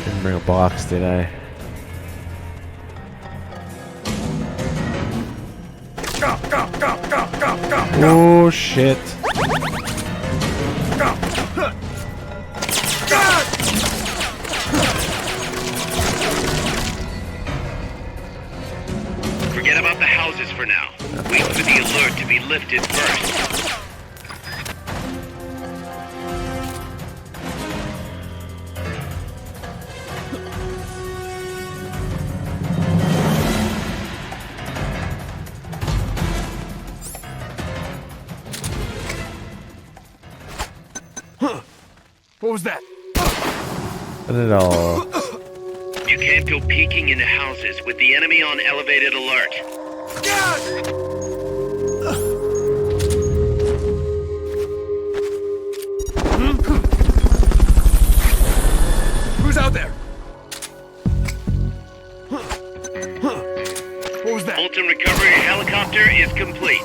[SPEAKER 1] Didn't bring a box, did I? Oh shit.
[SPEAKER 3] Forget about the houses for now. Wait for the alert to be lifted first.
[SPEAKER 11] What was that?
[SPEAKER 1] Not at all.
[SPEAKER 3] You can't go peeking into houses with the enemy on elevated alert.
[SPEAKER 11] Who's out there? What was that?
[SPEAKER 3] Fulton recovery helicopter is complete.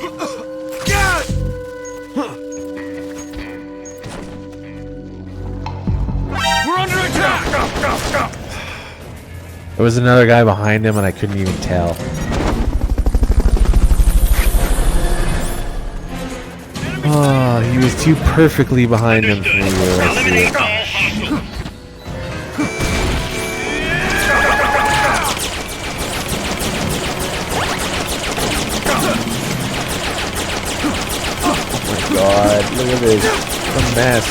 [SPEAKER 11] We're under attack!
[SPEAKER 1] There was another guy behind him and I couldn't even tell. Oh, he was too perfectly behind him for me to really see
[SPEAKER 3] Eliminate
[SPEAKER 1] it.
[SPEAKER 3] all hostiles.
[SPEAKER 1] Oh my god, look at this. It's a mess.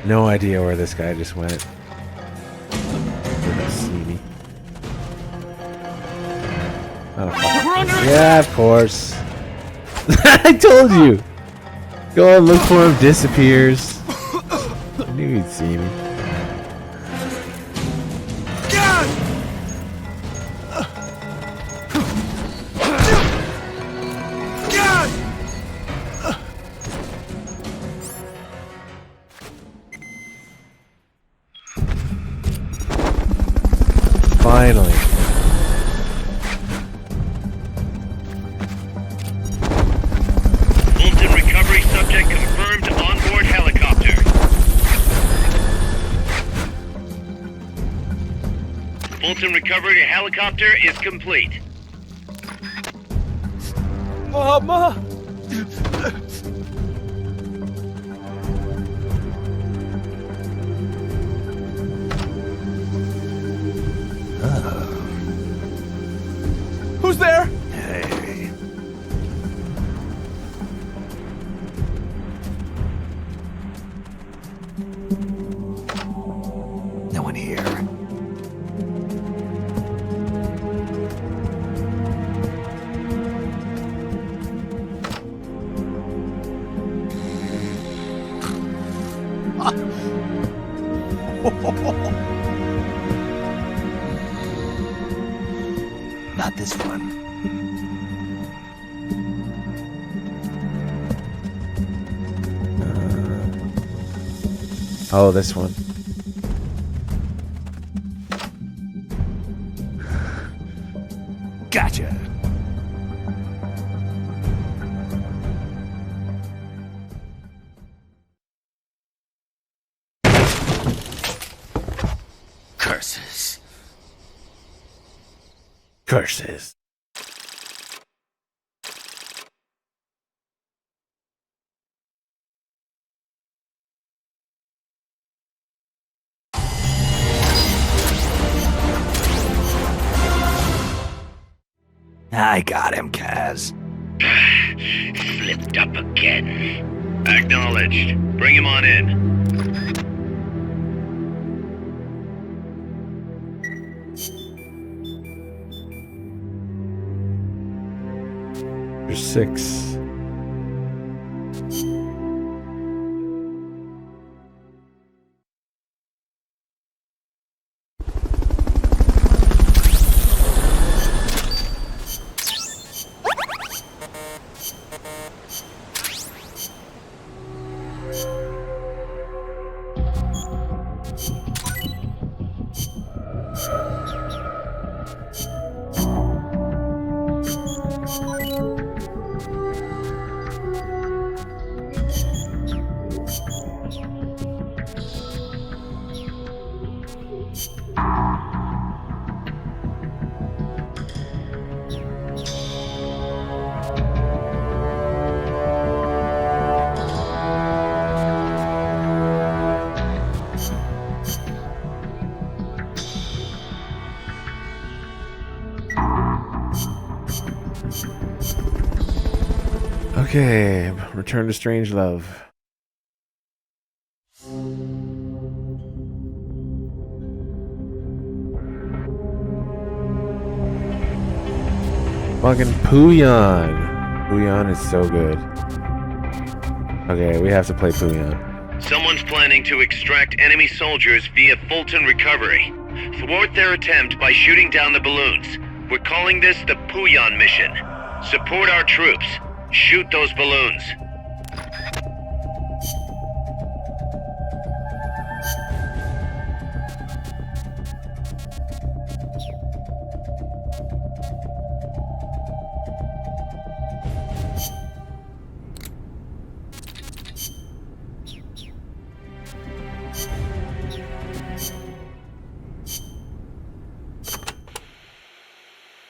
[SPEAKER 1] No idea where this guy just went. Didn't see me. Oh, fuck. Yeah, of course. I told you. Go and look for him. Disappears. I knew he'd see me. Finally.
[SPEAKER 3] Fulton recovery subject confirmed onboard helicopter. Fulton recovery helicopter is complete.
[SPEAKER 11] Mama! Who's there?
[SPEAKER 2] Hey. No one here. Not this one.
[SPEAKER 1] Oh, this one.
[SPEAKER 11] Gotcha.
[SPEAKER 2] Curses.
[SPEAKER 1] Curses.
[SPEAKER 2] I got him, Kaz.
[SPEAKER 3] Slipped up again. Acknowledged. Bring him on in.
[SPEAKER 1] There's 6. Okay, return to strange love. Fucking Puyon. Puyon is so good. Okay, we have to play Puyon.
[SPEAKER 3] Someone's planning to extract enemy soldiers via Fulton Recovery. Thwart their attempt by shooting down the balloons. We're calling this the Puyon mission. Support our troops. Shoot those balloons.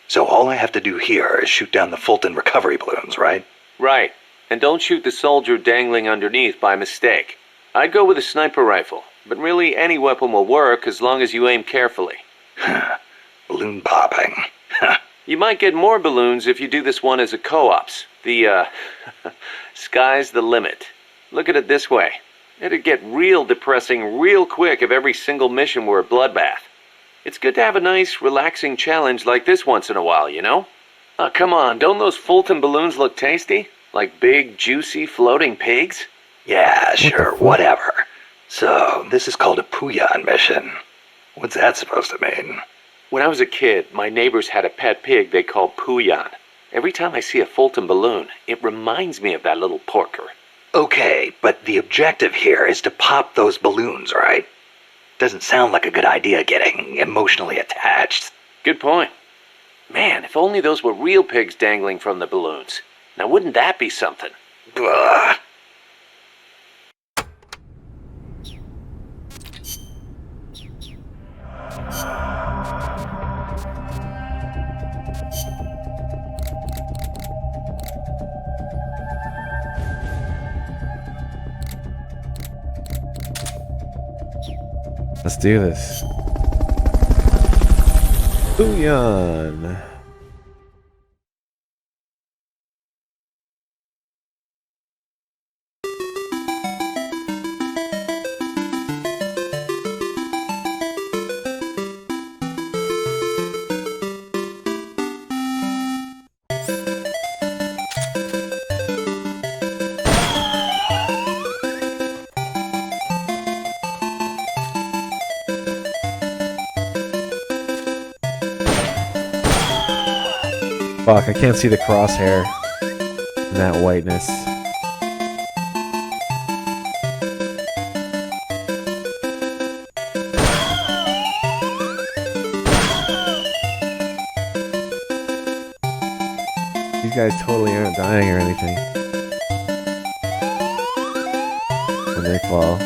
[SPEAKER 2] So all I have to do here is shoot down the Fulton recovery balloons, right?
[SPEAKER 7] Right. And don't shoot the soldier dangling underneath by mistake. I'd go with a sniper rifle, but really any weapon will work as long as you aim carefully.
[SPEAKER 2] Balloon popping.
[SPEAKER 7] You might get more balloons if you do this one as a co-ops. The, sky's the limit. Look at it this way. It'd get real depressing real quick if every single mission were a bloodbath. It's good to have a nice, relaxing challenge like this once in a while, you know? Oh, come on, don't those Fulton balloons look tasty? Like big, juicy, floating pigs?
[SPEAKER 2] Yeah, sure, whatever. So, this is called a Puyon mission. What's that supposed to mean?
[SPEAKER 7] When I was a kid, my neighbors had a pet pig they called Puyon. Every time I see a Fulton balloon, it reminds me of that little porker.
[SPEAKER 2] Okay, but the objective here is to pop those balloons, right? Doesn't sound like a good idea getting emotionally attached.
[SPEAKER 7] Good point. Man, if only those were real pigs dangling from the balloons. Now wouldn't that be something?
[SPEAKER 2] Ugh.
[SPEAKER 1] Let's do this. Puyon. Fuck, I can't see the crosshair in that whiteness. These guys totally aren't dying or anything when they fall.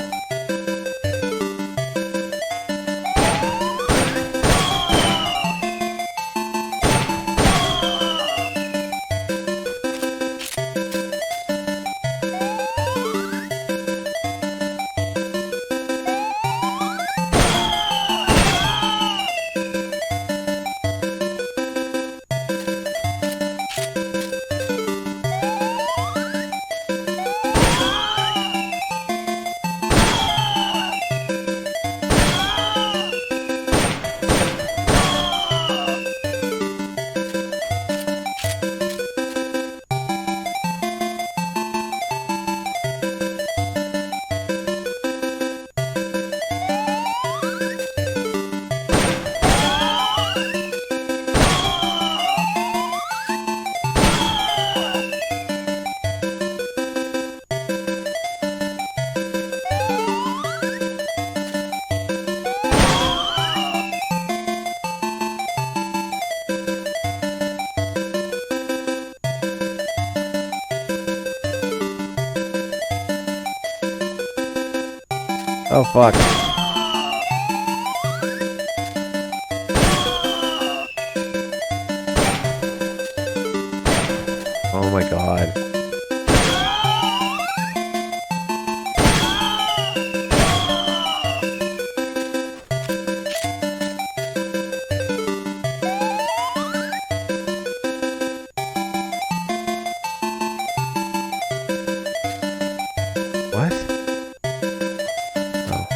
[SPEAKER 1] Oh, fuck. Oh my god. What? Oh.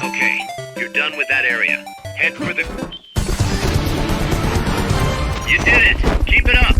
[SPEAKER 3] Okay, you're done with that area. Head for the... You did it! Keep it up!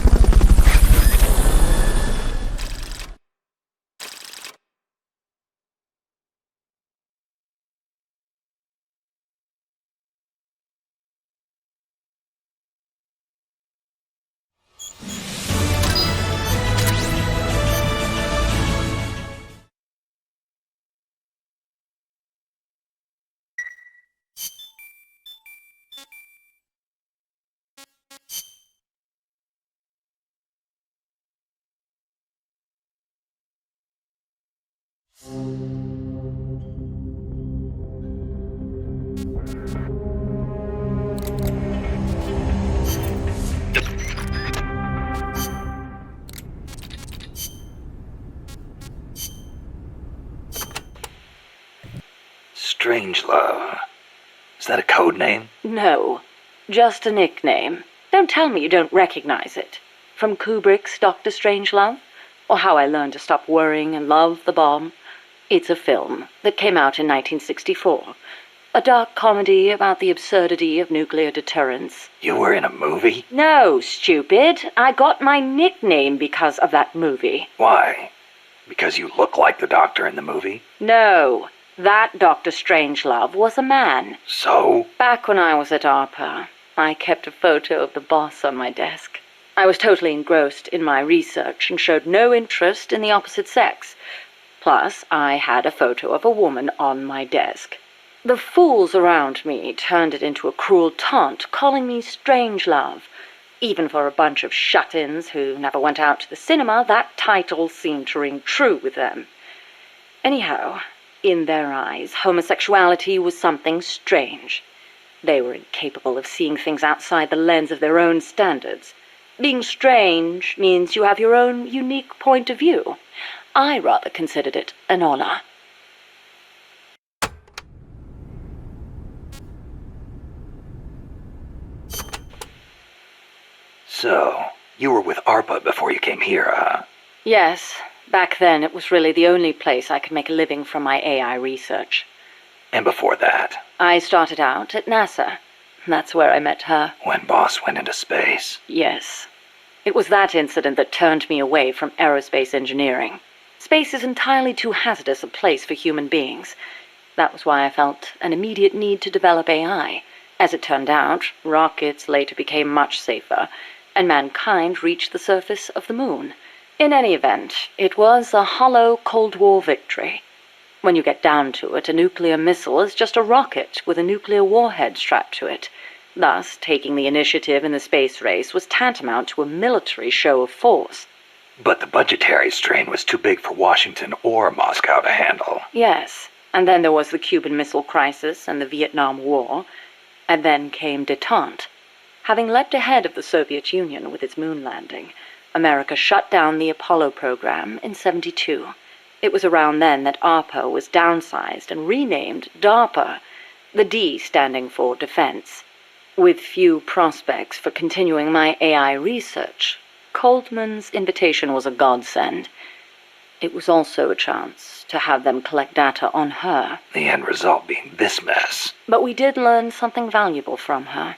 [SPEAKER 2] Strangelove. Is that a code name?
[SPEAKER 8] No, just a nickname. Don't tell me you don't recognize it. From Kubrick's Dr. Strangelove, or How I Learned to Stop Worrying and Love the Bomb. It's a film that came out in 1964. A dark comedy about the absurdity of nuclear deterrence.
[SPEAKER 2] You were in a movie?
[SPEAKER 8] No, stupid. I got my nickname because of that movie.
[SPEAKER 2] Why? Because you look like the doctor in the movie?
[SPEAKER 8] No, that Dr. Strangelove was a man.
[SPEAKER 2] So?
[SPEAKER 8] Back when I was at ARPA, I kept a photo of the boss on my desk. I was totally engrossed in my research and showed no interest in the opposite sex. Plus, I had a photo of a woman on my desk. The fools around me turned it into a cruel taunt, calling me Strangelove. Even for a bunch of shut-ins who never went out to the cinema, that title seemed to ring true with them. Anyhow, in their eyes, homosexuality was something strange. They were incapable of seeing things outside the lens of their own standards. Being strange means you have your own unique point of view. I rather considered it an honor.
[SPEAKER 2] So, you were with ARPA before you came here, huh?
[SPEAKER 8] Yes, back then it was really the only place I could make a living from my AI research.
[SPEAKER 2] And before that?
[SPEAKER 8] I started out at NASA. That's where I met her.
[SPEAKER 2] When Boss went into space?
[SPEAKER 8] Yes. It was that incident that turned me away from aerospace engineering. Space is entirely too hazardous a place for human beings. That was why I felt an immediate need to develop AI. As it turned out, rockets later became much safer, and mankind reached the surface of the moon. In any event, it was a hollow Cold War victory. When you get down to it, a nuclear missile is just a rocket with a nuclear warhead strapped to it. Thus, taking the initiative in the space race was tantamount to a military show of force.
[SPEAKER 2] But the budgetary strain was too big for Washington or Moscow to handle.
[SPEAKER 8] Yes, and then there was the Cuban Missile Crisis and the Vietnam War, and then came détente. Having leapt ahead of the Soviet Union with its moon landing, America shut down the Apollo program in '72. It was around then that ARPA was downsized and renamed DARPA, the D standing for Defense. With few prospects for continuing my AI research, Coldman's invitation was a godsend.
[SPEAKER 6] It was also a chance to have them collect data on her.
[SPEAKER 2] The end result being this mess.
[SPEAKER 6] But we did learn something valuable from her.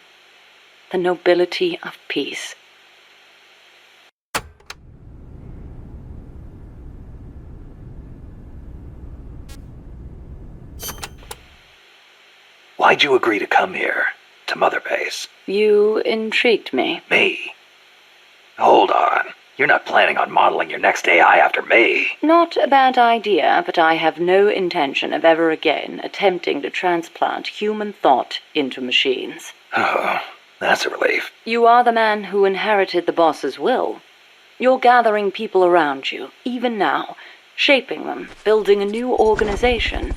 [SPEAKER 6] The nobility of peace.
[SPEAKER 2] Why'd you agree to come here? To Mother Base?
[SPEAKER 6] You intrigued me.
[SPEAKER 2] Me? Hold on. You're not planning on modeling your next AI after me.
[SPEAKER 6] Not a bad idea, but I have no intention of ever again attempting to transplant human thought into machines.
[SPEAKER 2] Oh, that's a relief.
[SPEAKER 6] You are the man who inherited the boss's will. You're gathering people around you, even now, shaping them, building a new organization.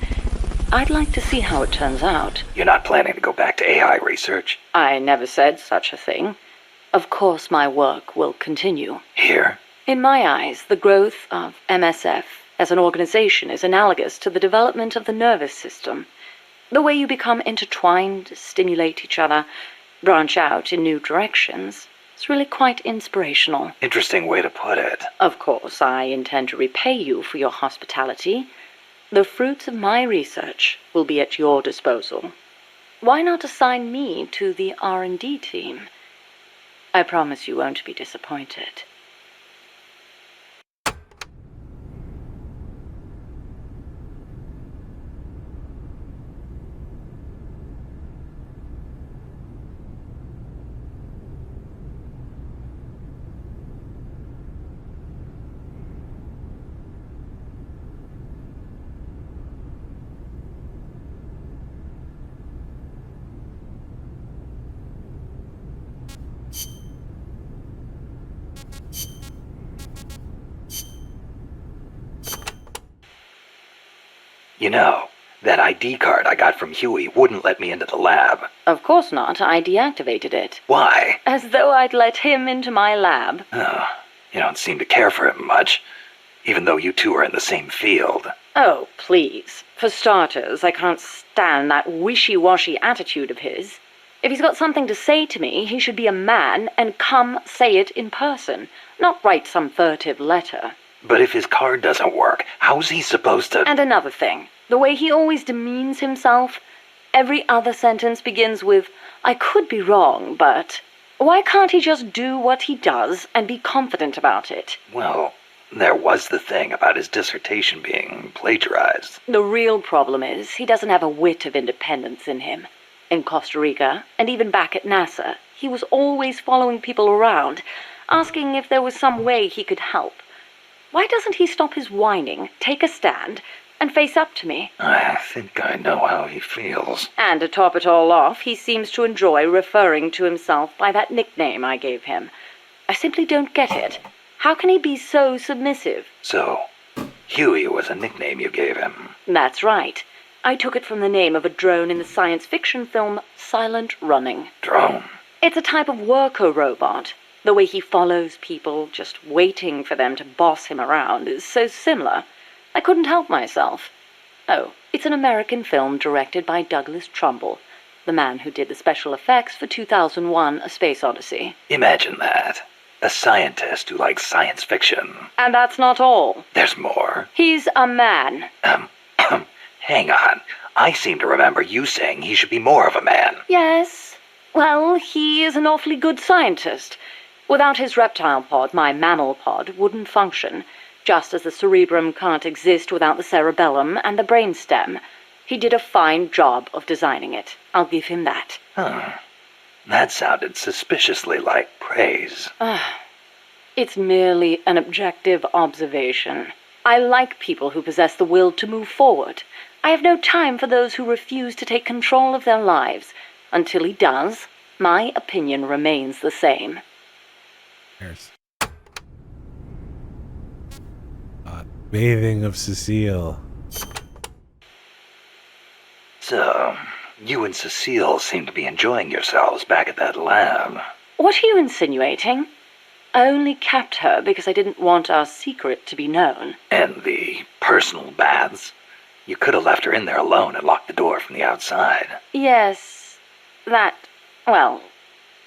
[SPEAKER 6] I'd like to see how it turns out.
[SPEAKER 2] You're not planning to go back to AI research?
[SPEAKER 6] I never said such a thing. Of course my work will continue.
[SPEAKER 2] Here?
[SPEAKER 6] In my eyes, the growth of MSF as an organization is analogous to the development of the nervous system. The way you become intertwined, stimulate each other, branch out in new directions. It's really quite inspirational.
[SPEAKER 2] Interesting way to put it.
[SPEAKER 6] Of course, I intend to repay you for your hospitality. The fruits of my research will be at your disposal. Why not assign me to the R&D team? I promise you won't be disappointed.
[SPEAKER 2] You know, that ID card I got from Huey wouldn't let me into the lab.
[SPEAKER 6] Of course not. I deactivated it.
[SPEAKER 2] Why?
[SPEAKER 6] As though I'd let him into my lab.
[SPEAKER 2] Oh, you don't seem to care for him much, even though you two are in the same field.
[SPEAKER 6] Oh, please. For starters, I can't stand that wishy-washy attitude of his. If he's got something to say to me, he should be a man and come say it in person, not write some furtive letter.
[SPEAKER 2] But if his card doesn't work, how's he supposed to—
[SPEAKER 6] And another thing, the way he always demeans himself. Every other sentence begins with, I could be wrong, but... Why can't he just do what he does and be confident about it?
[SPEAKER 2] Well, there was the thing about his dissertation being plagiarized.
[SPEAKER 6] The real problem is he doesn't have a whit of independence in him. In Costa Rica, and even back at NASA, he was always following people around, asking if there was some way he could help. Why doesn't he stop his whining, take a stand, and face up to me?
[SPEAKER 2] I think I know how he feels.
[SPEAKER 6] And to top it all off, he seems to enjoy referring to himself by that nickname I gave him. I simply don't get it. How can he be so submissive?
[SPEAKER 2] So, Huey was a nickname you gave him.
[SPEAKER 6] That's right. I took it from the name of a drone in the science fiction film Silent Running.
[SPEAKER 2] Drone?
[SPEAKER 6] It's a type of worker robot. The way he follows people, just waiting for them to boss him around, is so similar. I couldn't help myself. Oh, it's an American film directed by Douglas Trumbull, the man who did the special effects for 2001: A Space Odyssey.
[SPEAKER 2] Imagine that. A scientist who likes science fiction.
[SPEAKER 6] And that's not all.
[SPEAKER 2] There's more.
[SPEAKER 6] He's a man.
[SPEAKER 2] Hang on. I seem to remember you saying he should be more of a man.
[SPEAKER 6] Yes. Well, he is an awfully good scientist. Without his reptile pod, my mammal pod wouldn't function, just as the cerebrum can't exist without the cerebellum and the brainstem. He did a fine job of designing it. I'll give him that.
[SPEAKER 2] Huh. That sounded suspiciously like praise.
[SPEAKER 6] It's merely an objective observation. I like people who possess the will to move forward. I have no time for those who refuse to take control of their lives. Until he does, my opinion remains the same.
[SPEAKER 1] Cheers. Bathing of Cecile.
[SPEAKER 2] So, you and Cecile seem to be enjoying yourselves back at that lab.
[SPEAKER 6] What are you insinuating? I only kept her because I didn't want our secret to be known.
[SPEAKER 2] And the personal baths? You could have left her in there alone and locked the door from the outside.
[SPEAKER 6] Yes, well,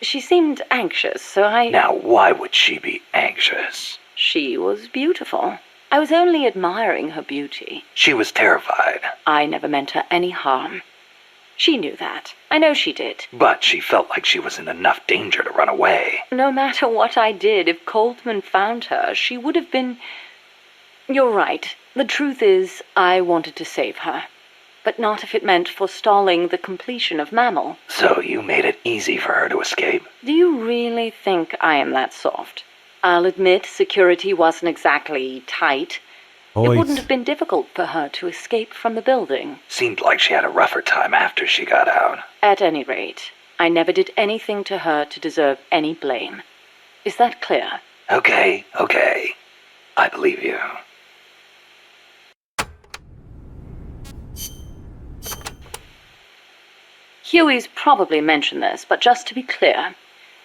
[SPEAKER 6] she seemed anxious, so I...
[SPEAKER 2] Now, why would she be anxious?
[SPEAKER 6] She was beautiful.
[SPEAKER 8] I was only admiring her beauty.
[SPEAKER 2] She was terrified.
[SPEAKER 8] I never meant her any harm. She knew that. I know she did.
[SPEAKER 2] But she felt like she was in enough danger to run away.
[SPEAKER 8] No matter what I did, if Coltman found her, she would have been... You're right. The truth is, I wanted to save her. But not if it meant forestalling the completion of Mammal.
[SPEAKER 2] So you made it easy for her to escape?
[SPEAKER 8] Do you really think I am that soft? I'll admit security wasn't exactly tight. It wouldn't have been difficult for her to escape from the building.
[SPEAKER 2] Seemed like she had a rougher time after she got out.
[SPEAKER 8] At any rate, I never did anything to her to deserve any blame. Is that clear?
[SPEAKER 2] Okay. I believe you.
[SPEAKER 8] Huey's probably mentioned this, but just to be clear,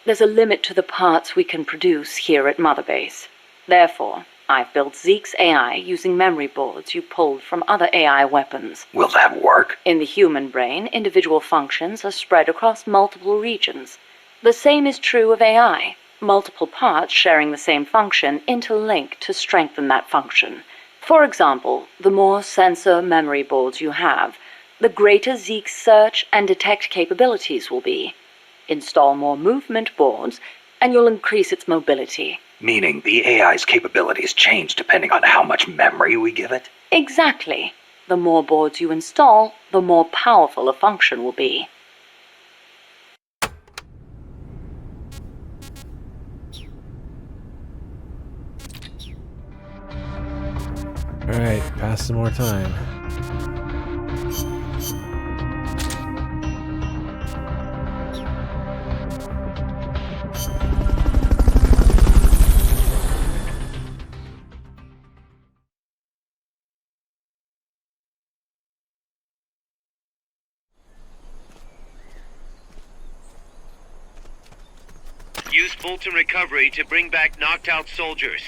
[SPEAKER 8] there's a limit to the parts we can produce here at Mother Base. Therefore, I've built Zeke's AI using memory boards you pulled from other AI weapons.
[SPEAKER 2] Will that work?
[SPEAKER 8] In the human brain, individual functions are spread across multiple regions. The same is true of AI. Multiple parts sharing the same function interlink to strengthen that function. For example, the more sensor memory boards you have, the greater Zeke's search and detect capabilities will be. Install more movement boards, and you'll increase its mobility.
[SPEAKER 2] Meaning the AI's capabilities change depending on how much memory we give it?
[SPEAKER 8] Exactly. The more boards you install, the more powerful a function will be.
[SPEAKER 1] Alright, pass some more time.
[SPEAKER 3] Use Fulton Recovery to bring back knocked out soldiers.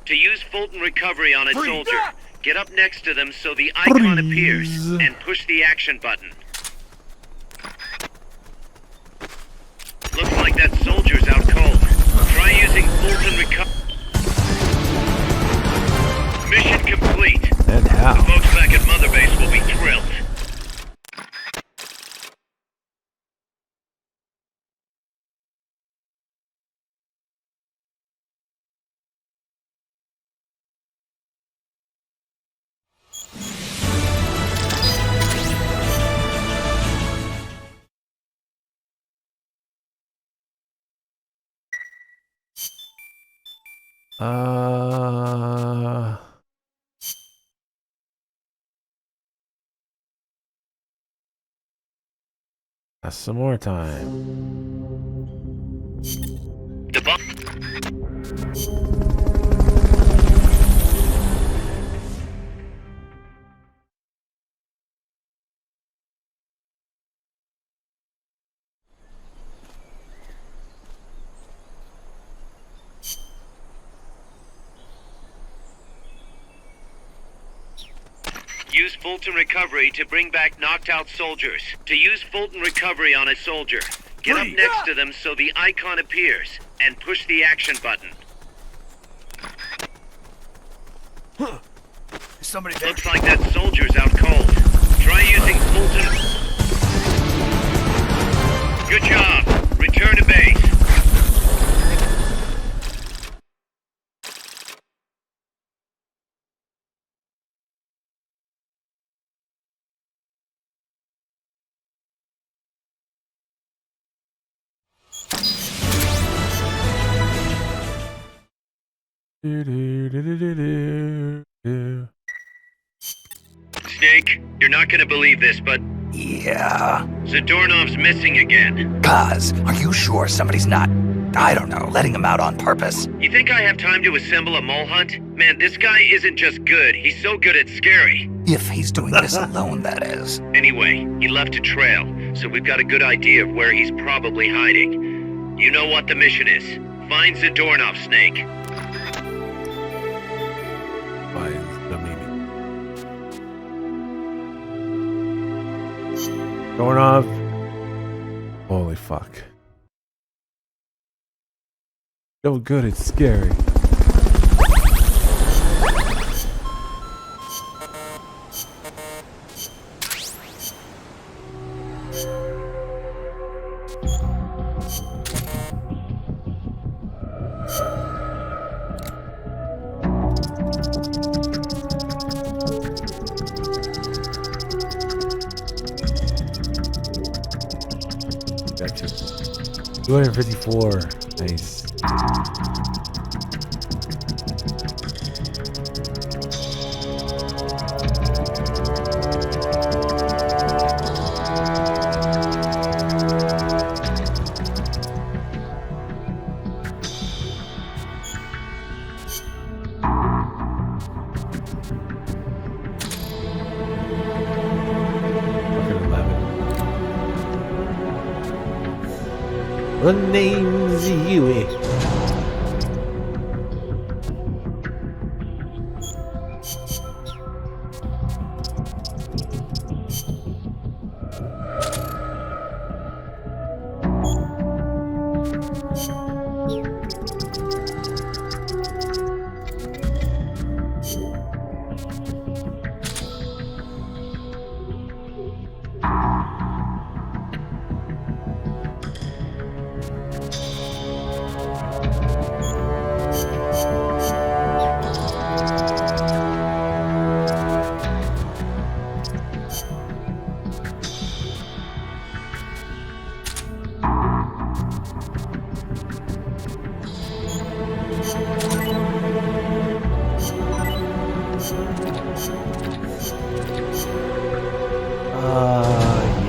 [SPEAKER 3] To use Fulton Recovery on a soldier, get up next to them so the icon appears, and push the action button. Looks like that soldier's out cold. Try using Fulton Recovery. Mission complete.
[SPEAKER 1] And how?
[SPEAKER 3] The folks back at Mother Base will be thrilled.
[SPEAKER 1] That's some more time.
[SPEAKER 3] The bomb. Use Fulton Recovery to bring back knocked out soldiers. To use Fulton Recovery on a soldier, get up next to them so the icon appears, and push the action button.
[SPEAKER 11] Is somebody there?
[SPEAKER 3] Looks like that soldier's out cold. Try using Fulton. Good job. Return to base. Snake, you're not gonna believe this, but
[SPEAKER 2] Yeah.
[SPEAKER 3] Zadornov's missing again.
[SPEAKER 2] Kaz, are you sure somebody's not, I don't know, letting him out on purpose?
[SPEAKER 3] You think I have time to assemble a mole hunt? Man, this guy isn't just good, he's so good it's scary.
[SPEAKER 2] If he's doing this alone, that is.
[SPEAKER 3] Anyway, he left a trail, so we've got a good idea of where he's probably hiding. You know what the mission is. Find Zadornov, Snake.
[SPEAKER 1] Going off. Holy fuck. So good, it's scary. Got 254. Nice. Fucking 11. The name's Yui.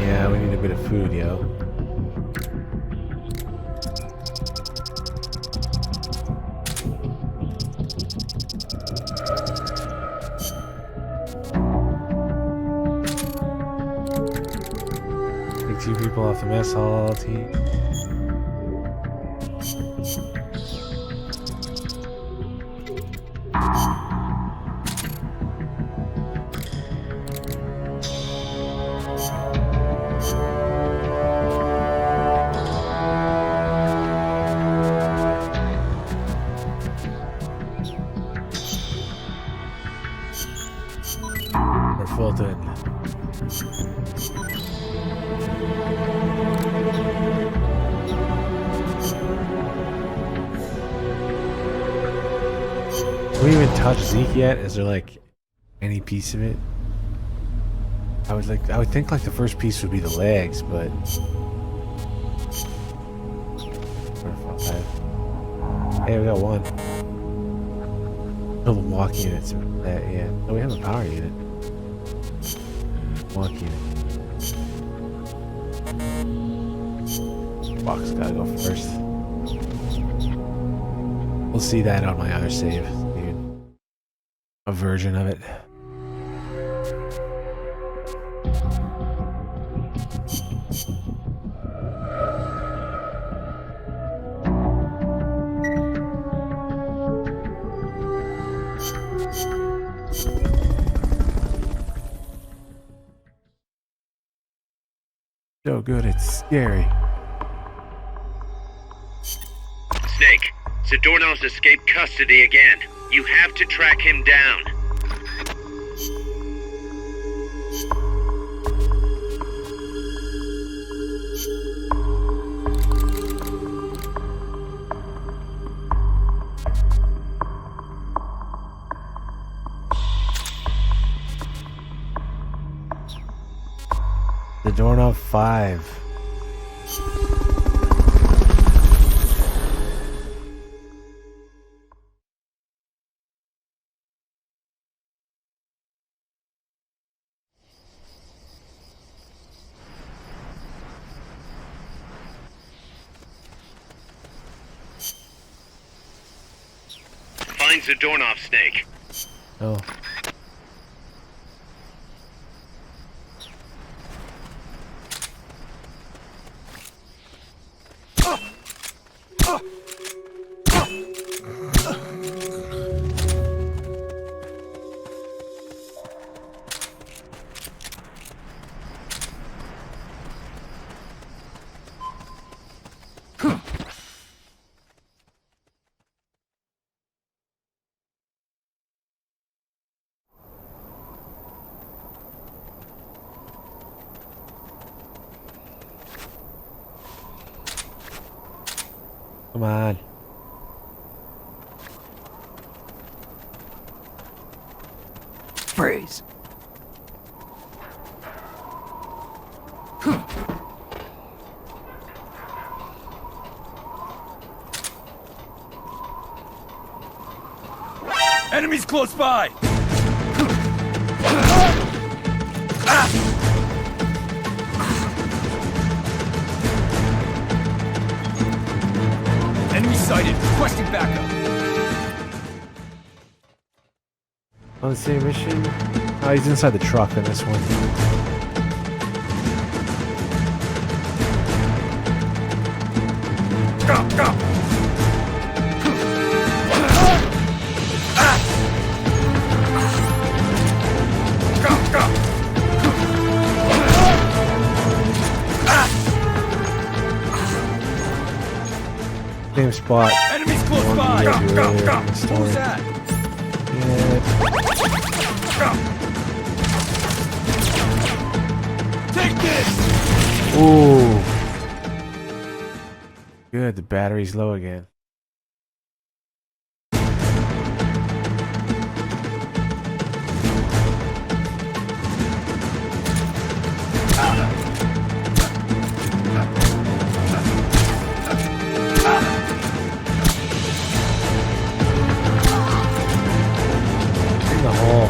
[SPEAKER 1] Yeah, we need a bit of food, yo. Take 2 people off the mess hall team. We're full done. Have we even touched Zeke yet? Is there like any piece of it? I would think like the first piece would be the legs, but 4, 5. Hey, we got 1. Oh, the walk units. Yeah. Oh, we have a power unit. Walk unit. Box gotta go first. We'll see that on my other save, dude. A version of it. So good, it's scary.
[SPEAKER 3] Snake, Zadornov's escaped custody again. You have to track him down.
[SPEAKER 1] The doorknob 5.
[SPEAKER 3] Find Zadornov, Snake.
[SPEAKER 1] Oh. Come on.
[SPEAKER 11] Freeze. Enemies close by! Enemy sighted. Requesting backup.
[SPEAKER 1] On the same mission? Oh, he's inside the truck in this one.
[SPEAKER 11] Go, go!
[SPEAKER 1] Same spot.
[SPEAKER 11] Enemies close by! Go, go, go! Who's that?
[SPEAKER 1] Yeah.
[SPEAKER 11] Take this!
[SPEAKER 1] Ooh. Good, the battery's low again. In the hole.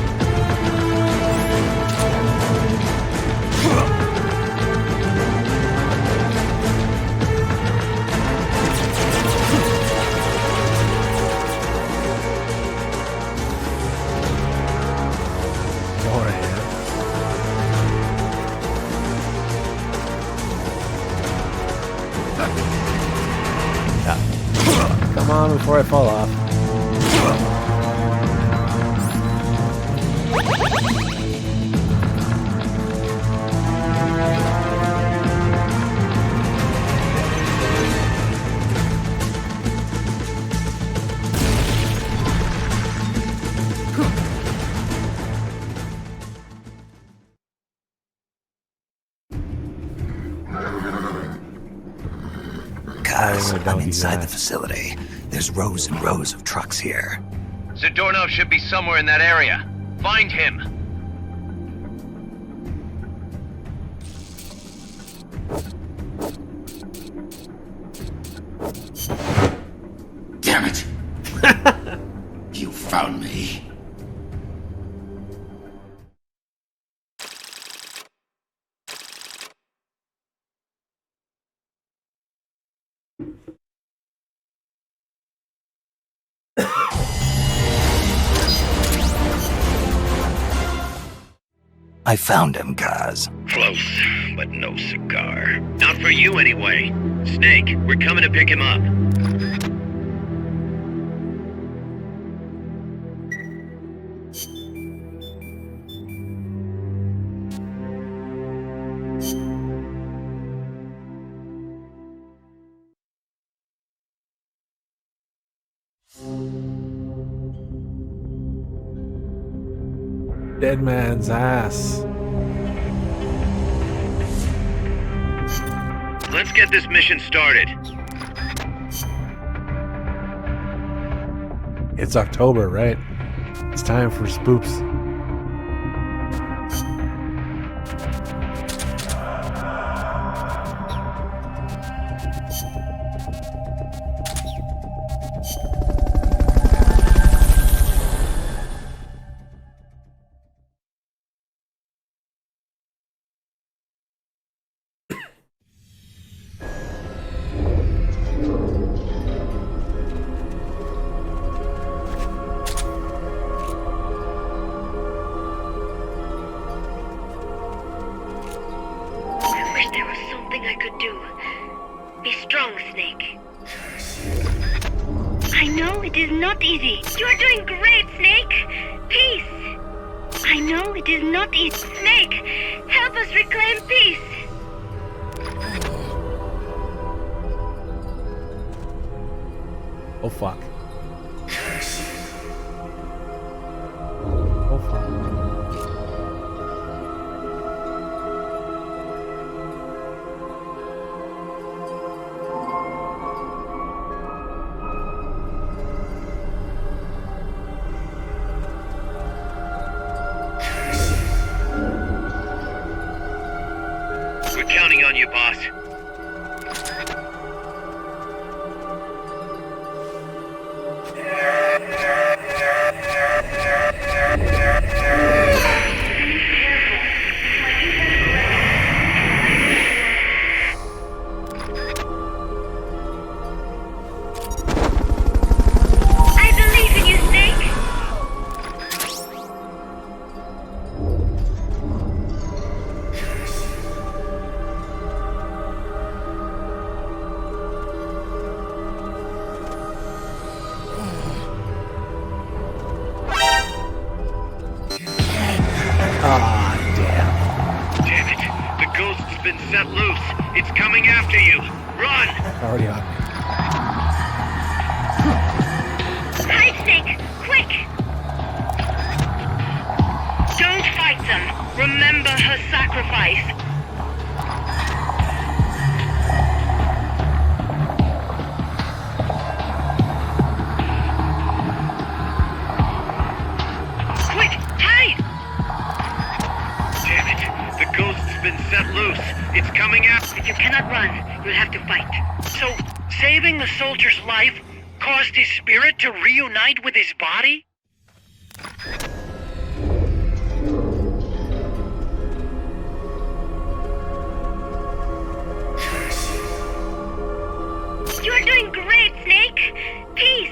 [SPEAKER 1] Come on before I fall off.
[SPEAKER 2] Guys, I'm inside the facility. There's rows and rows of trucks here.
[SPEAKER 3] Zadornov should be somewhere in that area. Find him.
[SPEAKER 2] Damn it! You found me. I found him, Kaz.
[SPEAKER 3] Close, but no cigar. Not for you anyway. Snake, we're coming to pick him up.
[SPEAKER 1] Dead man's ass.
[SPEAKER 3] Let's get this mission started.
[SPEAKER 1] It's October, right? It's time for spoops.
[SPEAKER 4] I know it is not easy. You are doing great, Snake. Peace. I know it is not easy. Snake, help us reclaim peace.
[SPEAKER 1] Oh fuck. Oh fuck.
[SPEAKER 3] Counting on you, boss.
[SPEAKER 6] I believe in you, Snake.
[SPEAKER 3] Damn it. The ghost's been set loose. It's coming after you. Run!
[SPEAKER 11] Already on me.
[SPEAKER 6] Hide, Snake! Quick! Don't fight them. Remember her sacrifice. Quick, hide!
[SPEAKER 3] Damn it. The ghost's been set loose. It's coming after...
[SPEAKER 6] If you cannot run, you'll have to fight.
[SPEAKER 3] So, saving the soldier's life caused his spirit to reunite with his body?
[SPEAKER 6] You're doing great, Snake! Peace!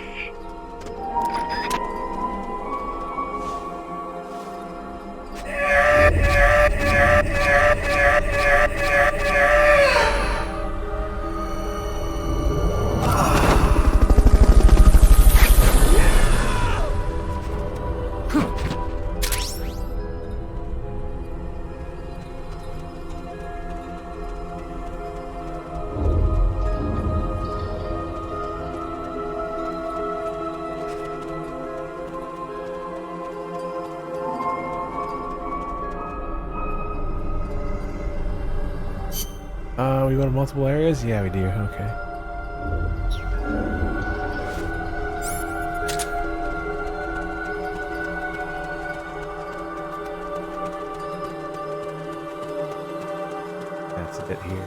[SPEAKER 13] We go to multiple areas? Yeah, we do. Okay. That's a bit here.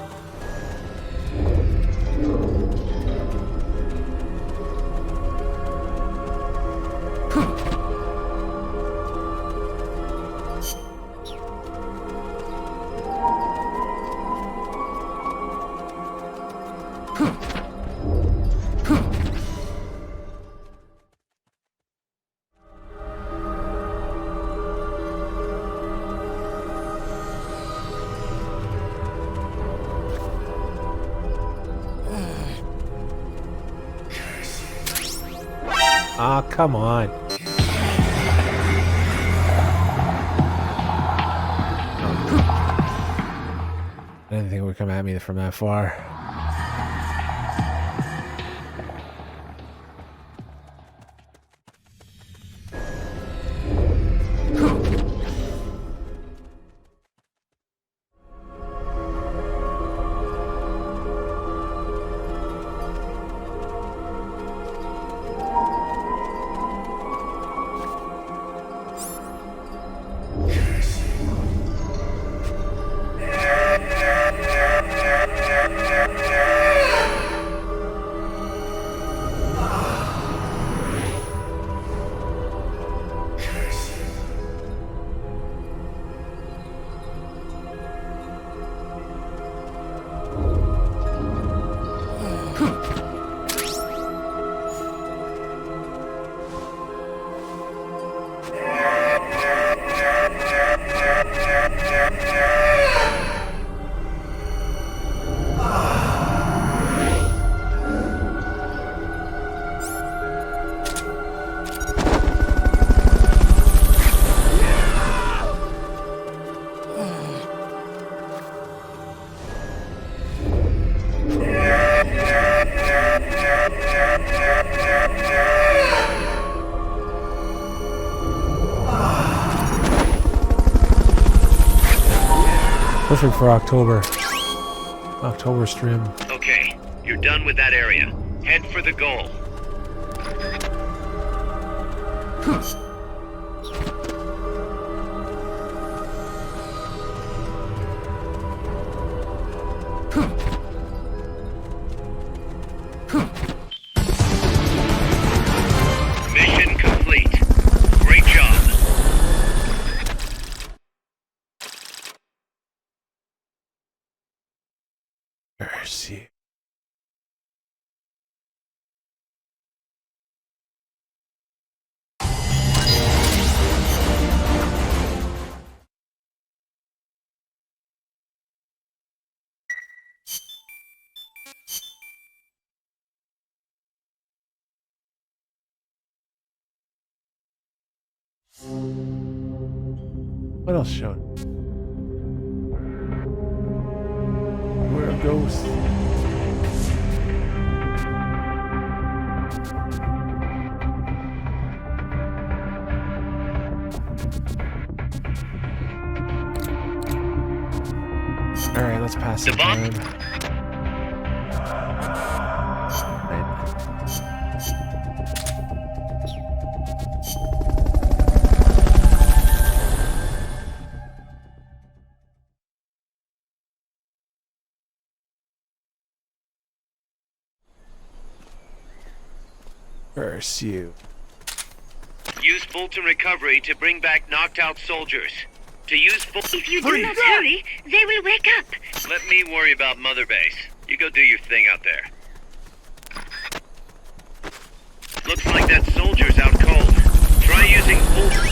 [SPEAKER 13] Ah, come on. I didn't think it would come at me from that far. Perfect for October. October stream.
[SPEAKER 3] Okay, you're done with that area. Head for the goal.
[SPEAKER 13] Where's you? What else showed? We're a ghost. Alright, let's pass the time. Where's you?
[SPEAKER 3] Use Fulton recovery to bring back knocked out soldiers. To use Fulton...
[SPEAKER 6] If you do not hurry, they will wake up.
[SPEAKER 3] Let me worry about Mother Base. You go do your thing out there. Looks like that soldier's out cold. Try using Fulton.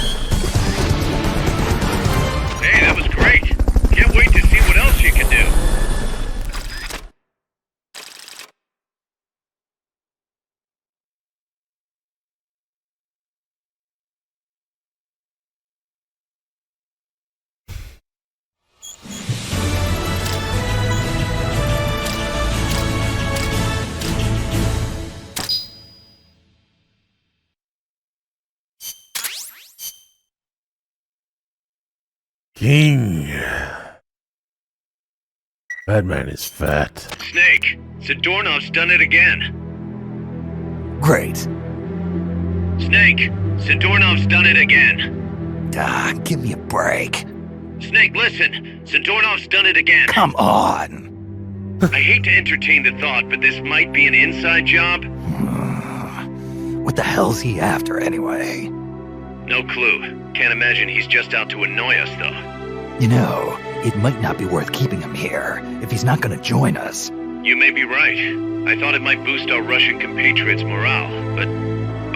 [SPEAKER 3] Hey, that was great. Can't wait to see what else you can do.
[SPEAKER 1] King. Batman is fat.
[SPEAKER 3] Snake, Zadornov's done it again.
[SPEAKER 2] Great.
[SPEAKER 3] Snake, Zadornov's done it again.
[SPEAKER 2] Give me a break.
[SPEAKER 3] Snake, listen. Zadornov's done it again.
[SPEAKER 2] Come on.
[SPEAKER 3] I hate to entertain the thought, but this might be an inside job.
[SPEAKER 2] What the hell's he after anyway?
[SPEAKER 3] No clue. Can't imagine he's just out to annoy us, though.
[SPEAKER 2] You know, it might not be worth keeping him here if he's not gonna join us.
[SPEAKER 3] You may be right. I thought it might boost our Russian compatriots' morale, but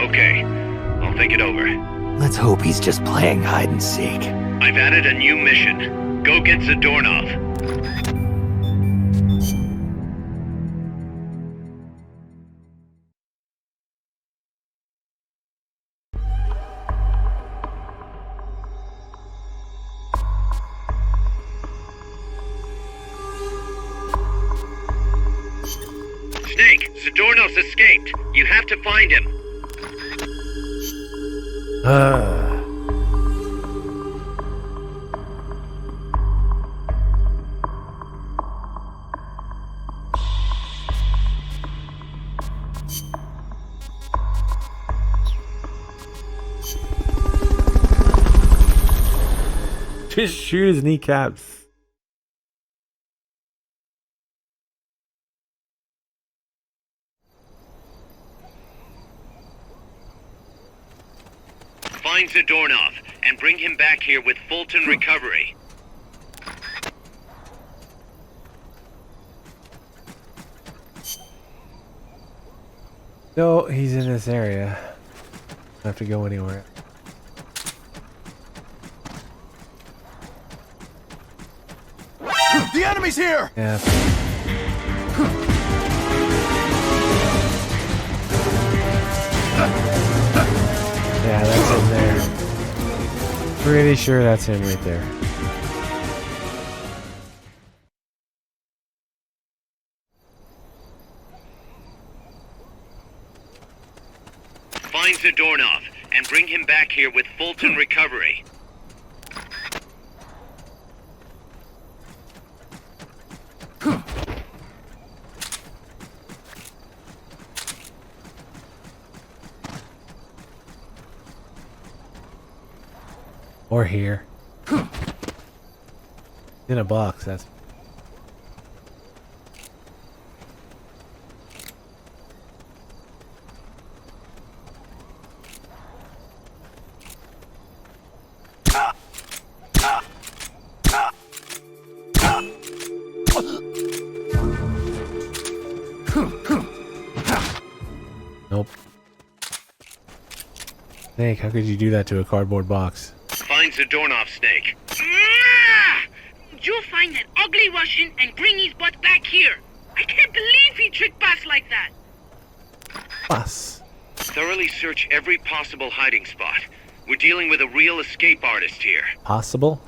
[SPEAKER 3] okay. I'll think it over.
[SPEAKER 2] Let's hope he's just playing hide and seek.
[SPEAKER 3] I've added a new mission. Go get Zadornov. Snake, Zadornov's escaped. You have to find him.
[SPEAKER 1] Just shoot his kneecaps.
[SPEAKER 3] Find Zadornov and bring him back here with Fulton recovery.
[SPEAKER 13] No, he's in this area. Don't have to go anywhere.
[SPEAKER 11] The enemy's here!
[SPEAKER 13] Yeah. Yeah, that's him there. Pretty sure that's him right there.
[SPEAKER 3] Find Zadornov and bring him back here with Fulton recovery.
[SPEAKER 13] Or here. In a box, that's... Snake, how could you do that to a cardboard box?
[SPEAKER 3] Find Zadornov, Snake.
[SPEAKER 9] You'll find that ugly Russian and bring his butt back here. I can't believe he tricked Bus like that.
[SPEAKER 13] Bus.
[SPEAKER 3] Thoroughly search every possible hiding spot. We're dealing with a real escape artist here.
[SPEAKER 13] Possible?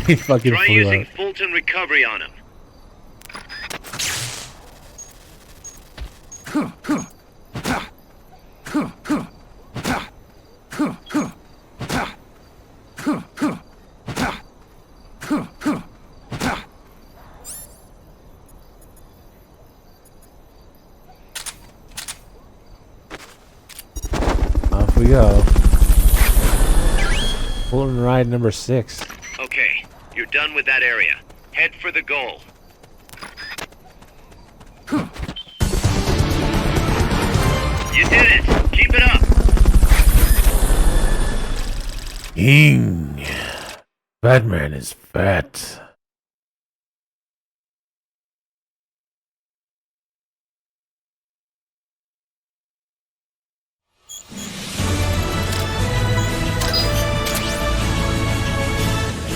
[SPEAKER 13] He fucking
[SPEAKER 3] Try
[SPEAKER 13] flew
[SPEAKER 3] using
[SPEAKER 13] out.
[SPEAKER 3] Fulton recovery on him.
[SPEAKER 13] Off we go. Fulton ride number 6.
[SPEAKER 3] Okay, you're done with that area. Head for the goal. You did it! Keep it up!
[SPEAKER 1] King. Batman is fat.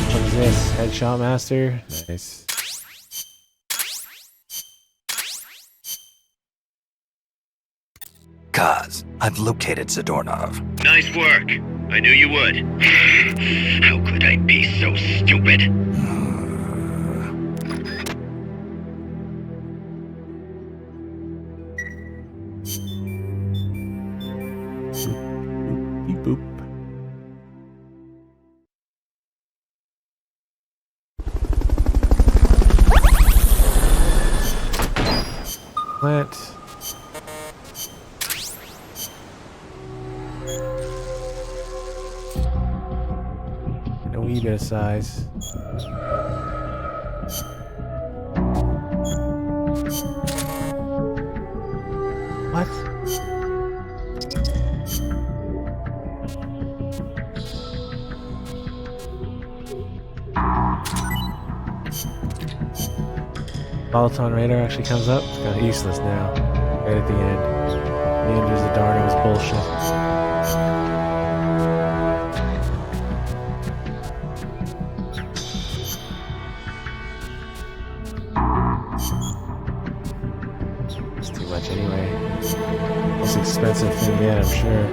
[SPEAKER 13] What is this? Headshot Master? Nice.
[SPEAKER 2] Kaz, I've located Zadornov.
[SPEAKER 3] Nice work. I knew you would. How could I be so stupid?
[SPEAKER 1] Beep boop.
[SPEAKER 13] Plant. A wee bit of size. What? Peloton radar actually comes up. It's kind of useless now. Right at the end. The end is the Darno's bullshit. It's too much anyway. Most expensive thing yet, I'm sure.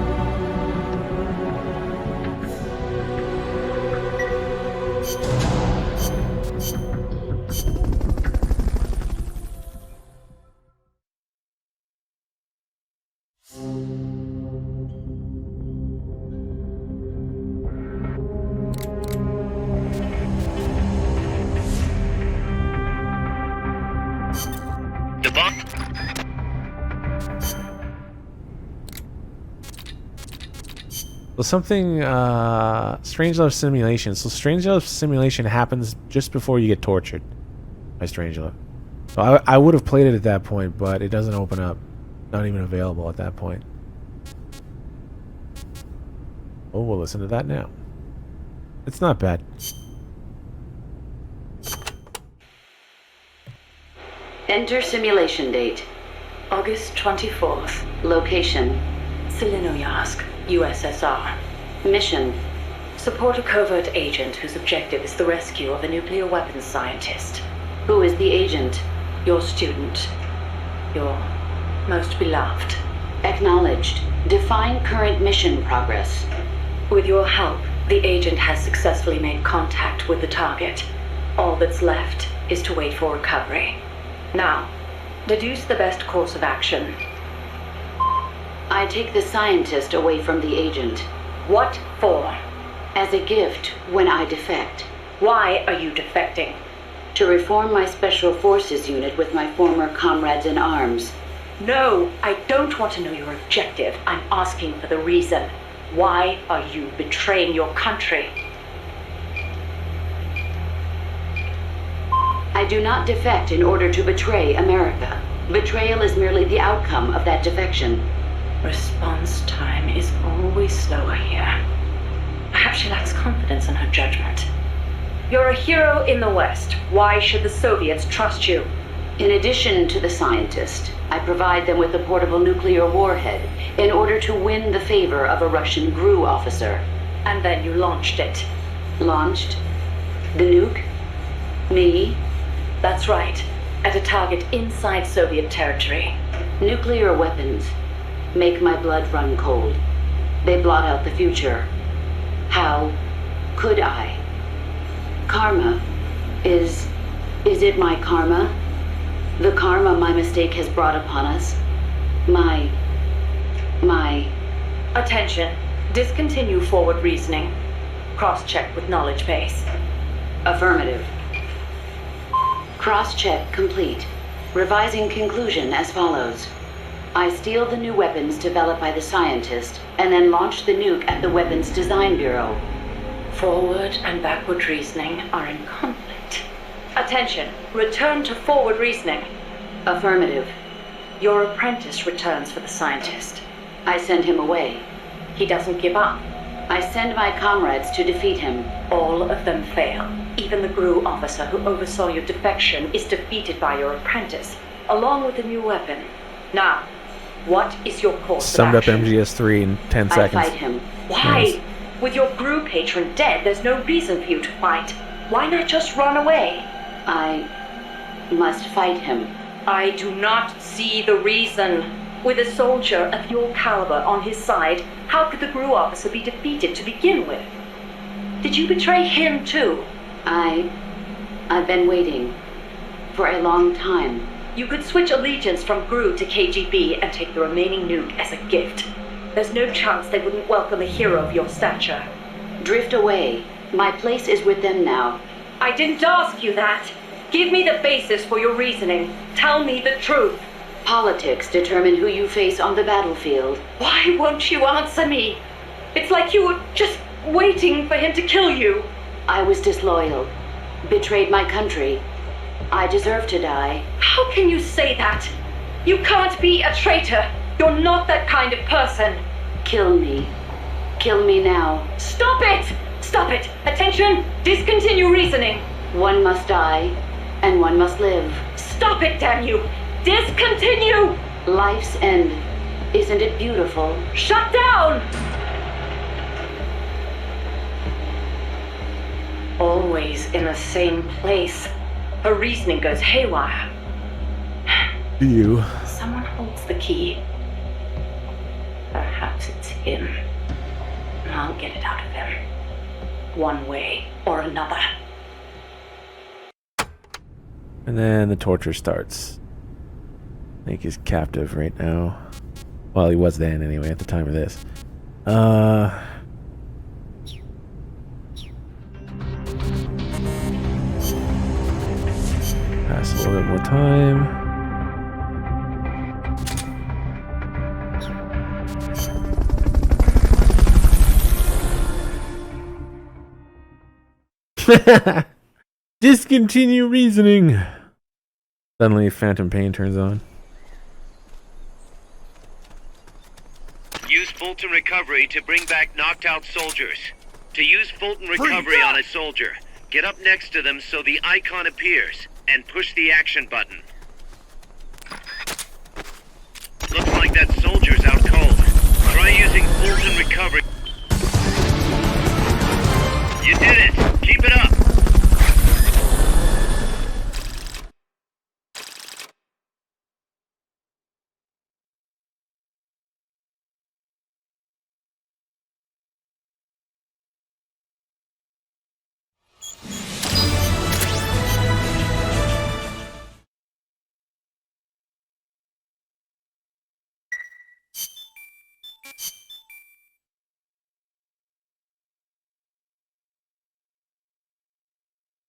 [SPEAKER 3] The bomb.
[SPEAKER 13] Well, something, Strangelove Simulation. So Strangelove Simulation happens just before you get tortured by Strangelove. So I would have played it at that point, but it doesn't open up. Not even available at that point. Oh, we'll listen to that now. It's not bad.
[SPEAKER 14] Enter simulation date.
[SPEAKER 8] August 24th.
[SPEAKER 14] Location.
[SPEAKER 8] Selenoyarsk, USSR.
[SPEAKER 14] Mission.
[SPEAKER 8] Support a covert agent whose objective is the rescue of a nuclear weapons scientist.
[SPEAKER 14] Who is the agent?
[SPEAKER 8] Your student. Your most beloved.
[SPEAKER 14] Acknowledged. Define current mission progress.
[SPEAKER 8] With your help, the agent has successfully made contact with the target. All that's left is to wait for recovery. Now, deduce the best course of action.
[SPEAKER 14] I take the scientist away from the agent.
[SPEAKER 8] What for?
[SPEAKER 14] As a gift when I defect.
[SPEAKER 8] Why are you defecting?
[SPEAKER 14] To reform my special forces unit with my former comrades in arms.
[SPEAKER 8] No, I don't want to know your objective. I'm asking for the reason.
[SPEAKER 14] Why are you betraying your country? I do not defect in order to betray America. Betrayal is merely the outcome of that defection.
[SPEAKER 6] Response time is always slower here. Perhaps she lacks confidence in her judgment.
[SPEAKER 14] You're a hero in the West. Why should the Soviets trust you? In addition to the scientist, I provide them with a portable nuclear warhead in order to win the favor of a Russian GRU officer.
[SPEAKER 6] And then you launched it.
[SPEAKER 14] Launched? The nuke? Me?
[SPEAKER 6] That's right. At a target inside Soviet territory.
[SPEAKER 14] Nuclear weapons make my blood run cold. They blot out the future. How could I? Karma. Is it my karma? The karma my mistake has brought upon us? My...
[SPEAKER 6] Attention. Discontinue forward reasoning. Cross-check with knowledge base.
[SPEAKER 14] Affirmative. Cross-check complete. Revising conclusion as follows. I steal the new weapons developed by the scientist, and then launch the nuke at the Weapons Design Bureau.
[SPEAKER 6] Forward and backward reasoning are in conflict. Attention. Return to forward reasoning.
[SPEAKER 14] Affirmative.
[SPEAKER 6] Your apprentice returns for the scientist.
[SPEAKER 14] I send him away.
[SPEAKER 6] He doesn't give up.
[SPEAKER 14] I send my comrades to defeat him.
[SPEAKER 6] All of them fail. Even the GRU officer who oversaw your defection is defeated by your apprentice, along with the new weapon. Now, what is your course
[SPEAKER 13] Summed
[SPEAKER 6] of
[SPEAKER 13] up
[SPEAKER 6] action?
[SPEAKER 13] MGS3 in 10 seconds.
[SPEAKER 14] I fight him.
[SPEAKER 6] Why?
[SPEAKER 13] Nice.
[SPEAKER 6] With your GRU patron dead, there's no reason for you to fight. Why not just run away?
[SPEAKER 14] I must fight him.
[SPEAKER 6] I do not see the reason. With a soldier of your caliber on his side, how could the GRU officer be defeated to begin with? Did you betray him too?
[SPEAKER 14] I've been waiting for a long time.
[SPEAKER 6] You could switch allegiance from GRU to KGB and take the remaining nuke as a gift. There's no chance they wouldn't welcome a hero of your stature.
[SPEAKER 14] Drift away. My place is with them now.
[SPEAKER 6] I didn't ask you that. Give me the basis for your reasoning. Tell me the truth.
[SPEAKER 14] Politics determine who you face on the battlefield.
[SPEAKER 6] Why won't you answer me? It's like you were just waiting for him to kill you.
[SPEAKER 14] I was disloyal. Betrayed my country. I deserve to die.
[SPEAKER 6] How can you say that? You can't be a traitor. You're not that kind of person.
[SPEAKER 14] Kill me. Kill me now.
[SPEAKER 6] Stop it! Stop it! Attention! Discontinue reasoning.
[SPEAKER 14] One must die, and one must live.
[SPEAKER 6] Stop it, damn you! Discontinue!
[SPEAKER 14] Life's end. Isn't it beautiful?
[SPEAKER 6] Shut down! Always in the same place. Her reasoning goes haywire.
[SPEAKER 13] You.
[SPEAKER 6] Someone holds the key. Perhaps it's him. I'll get it out of him. One way or another.
[SPEAKER 13] And then the torture starts. I think he's captive right now. Well, he was then anyway, at the time of this. Pass a little bit more time. Discontinue reasoning. Suddenly, phantom pain turns on.
[SPEAKER 3] Use Fulton Recovery to bring back knocked out soldiers. To use Fulton Recovery on a soldier, get up next to them so the icon appears, and push the action button. Looks like that soldier's out cold. Try using Fulton Recovery. You did it! Keep it up!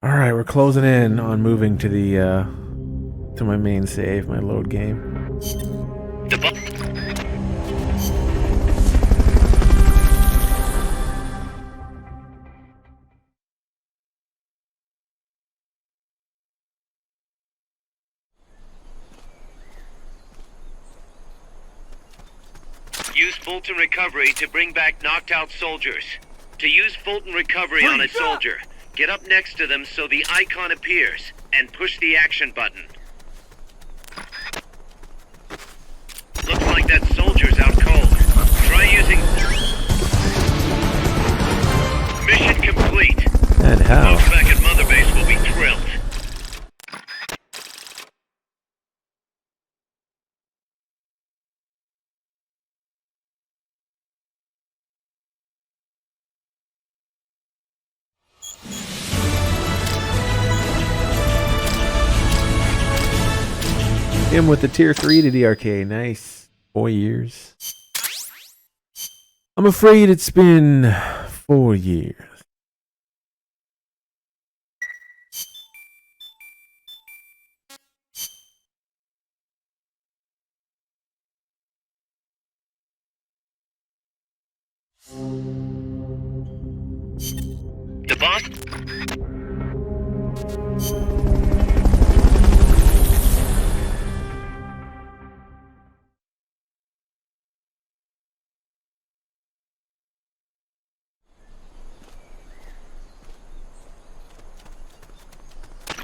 [SPEAKER 13] All right, we're closing in on moving to the to my main save, my load game.
[SPEAKER 3] Fulton Recovery to bring back knocked out soldiers. To use Fulton Recovery on a soldier, get up next to them so the icon appears, and push the action button. Looks like that soldier's out cold. Try using... Mission complete.
[SPEAKER 13] And how?
[SPEAKER 3] Folks back at Mother Base will be thrilled.
[SPEAKER 13] Him with the tier 3 to DRK. Nice. 4 years. I'm afraid it's been 4 years.
[SPEAKER 3] The boss...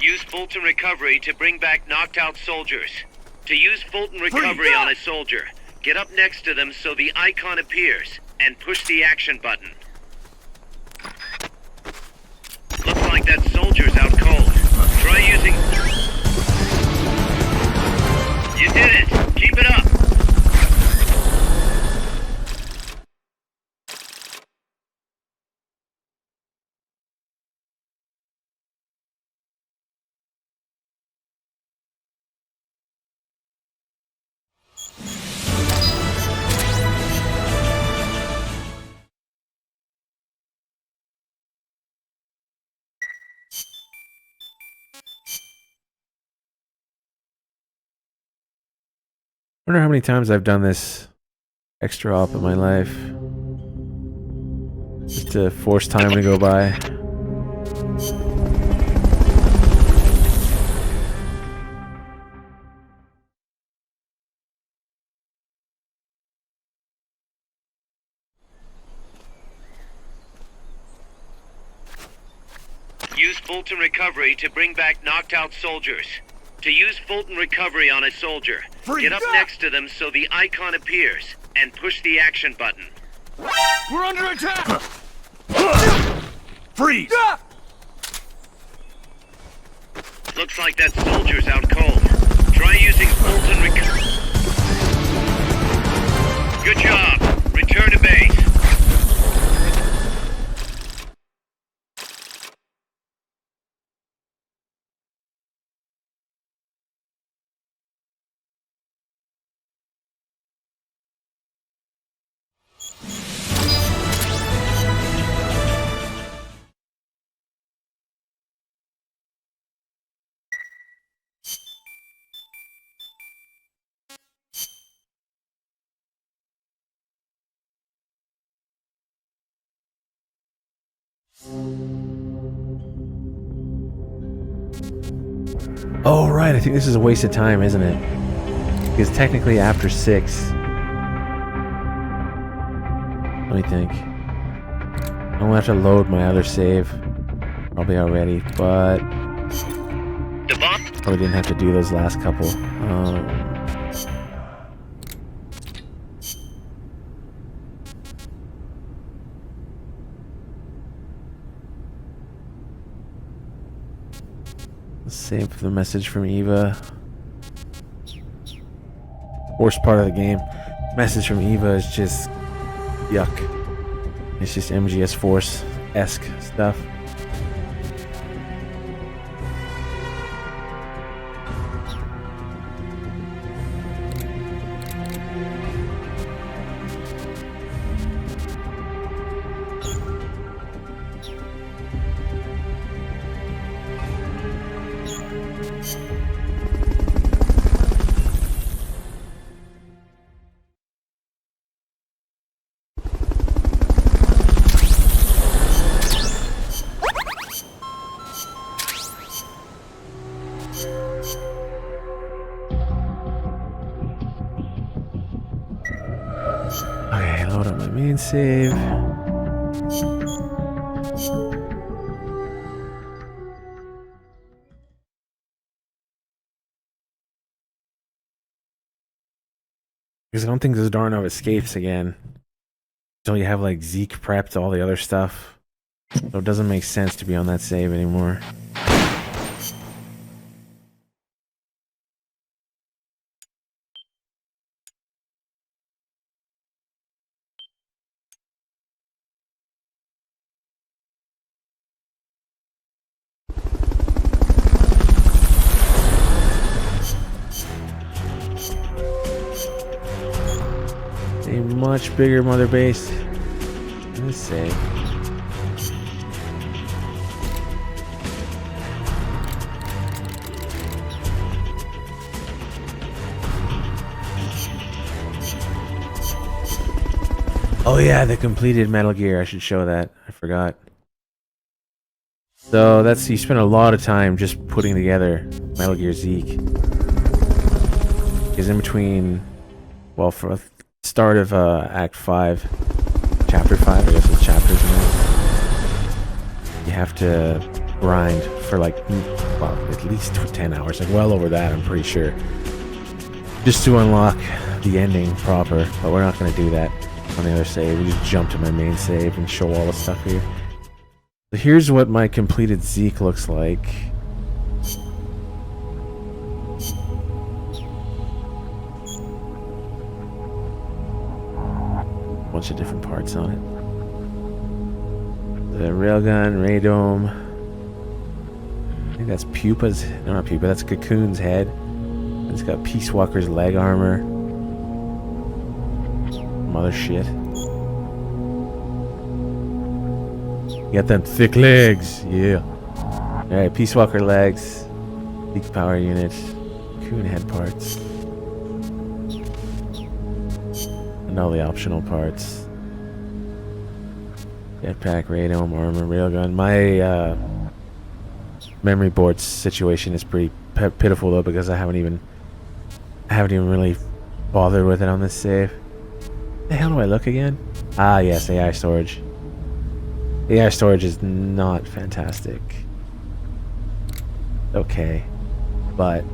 [SPEAKER 3] Use Fulton Recovery to bring back knocked out soldiers. To use Fulton Recovery on a soldier, get up next to them so the icon appears, and push the action button. Looks like that soldier's out cold. Try using... You did it! Keep it up!
[SPEAKER 13] I wonder how many times I've done this extra op in my life. Just to force time to go by.
[SPEAKER 3] Use Fulton Recovery to bring back knocked out soldiers. To use Fulton Recovery on a soldier, get up next to them so the icon appears, and push the action button.
[SPEAKER 11] We're under attack! Freeze!
[SPEAKER 3] Looks like that soldier's out cold. Try using Fulton Recovery. Good job. Return to base.
[SPEAKER 13] Oh, right. I think this is a waste of time, isn't it? Because technically after 6... Let me think. I'm gonna have to load my other save. Probably already, but... Probably didn't have to do those last couple. Save the message from Eva. Worst part of the game. Message from Eva is just yuck. It's just MGS Force-esque stuff. out on my main save. Because I don't think Zdarnov escapes again until you have like Zeke prepped, all the other stuff. So it doesn't make sense to be on that save anymore. A much bigger mother base. Let's save. Oh yeah, the completed Metal Gear. I should show that. I forgot. So that's, you spent a lot of time just putting together Metal Gear Zeke. Because in between, well, for the start of Act 5, Chapter 5, I guess it's chapters now, you have to grind for like, well, at least 10 hours, like well over that, I'm pretty sure. Just to unlock the ending proper, but we're not going to do that on the other save. We just jump to my main save and show all the stuff here. So here's what my completed Zeke looks like. Bunch of different parts on it. The railgun, radome. I think that's Pupa's, no, not Pupa, that's Cocoon's head. And it's got Peace Walker's leg armor. Mother shit. You got them thick legs, yeah. Alright, Peace Walker legs, Peak power unit, Cocoon head parts. And all the optional parts. Jetpack, radome, armor, railgun. My memory board situation is pretty pitiful though, because I haven't even really bothered with it on this save. The hell do I look again? Ah yes, AI storage. AI storage is not fantastic. Okay. But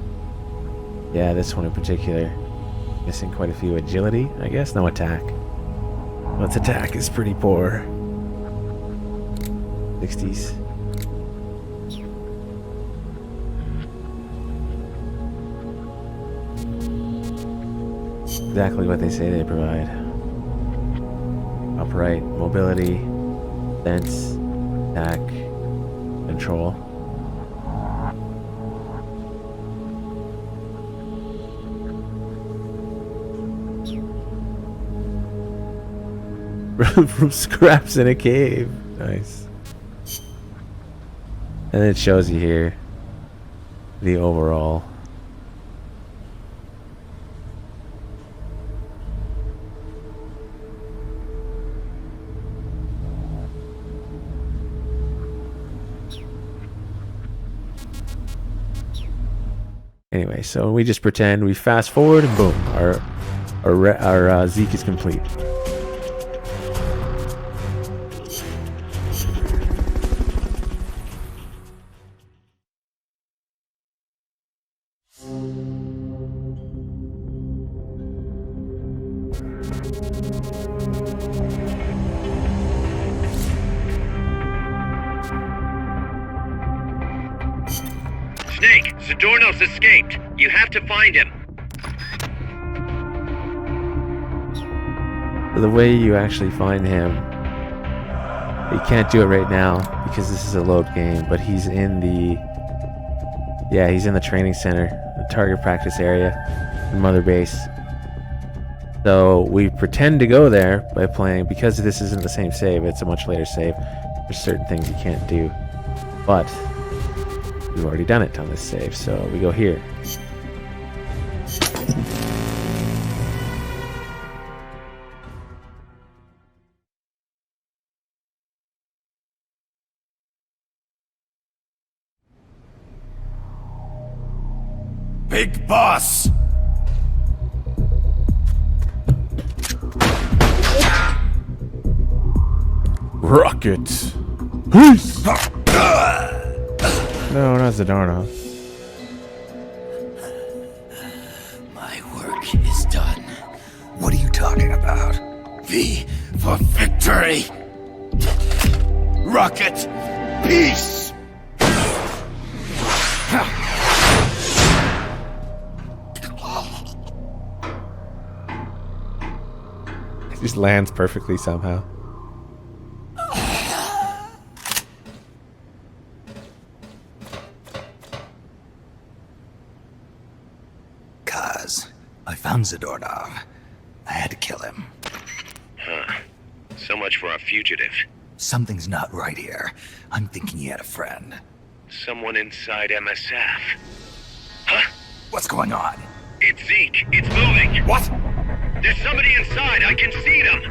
[SPEAKER 13] yeah, this one in particular. Missing quite a few agility, I guess. No attack. Well, its attack is pretty poor. 60s. Exactly what they say they provide. Upright, mobility, sense, attack, control. From scraps in a cave. Nice. And it shows you here the overall. Anyway, so we just pretend we fast forward and boom, our Zeke is complete.
[SPEAKER 3] Snake, Zadornov's escaped. You have to find him.
[SPEAKER 13] The way you actually find him, you can't do it right now because this is a load game, but he's in the, yeah, he's in the training center, the target practice area, the mother base. So we pretend to go there by playing, because this isn't the same save, it's a much later save. There's certain things you can't do, but we've already done it on this save, so we go here.
[SPEAKER 10] Big boss!
[SPEAKER 1] Rocket. Peace. No, not Zadarnov.
[SPEAKER 11] My work is done. What are you talking about? V for victory! Rocket! Peace!
[SPEAKER 1] It just lands perfectly somehow.
[SPEAKER 11] Kaz, I found Zadornov. I had to kill him.
[SPEAKER 3] Huh. So much for our fugitive.
[SPEAKER 11] Something's not right here. I'm thinking he had a friend.
[SPEAKER 3] Someone inside MSF. Huh?
[SPEAKER 11] What's going on?
[SPEAKER 3] It's Zeke. It's moving.
[SPEAKER 11] What?
[SPEAKER 3] There's somebody inside. I can see them.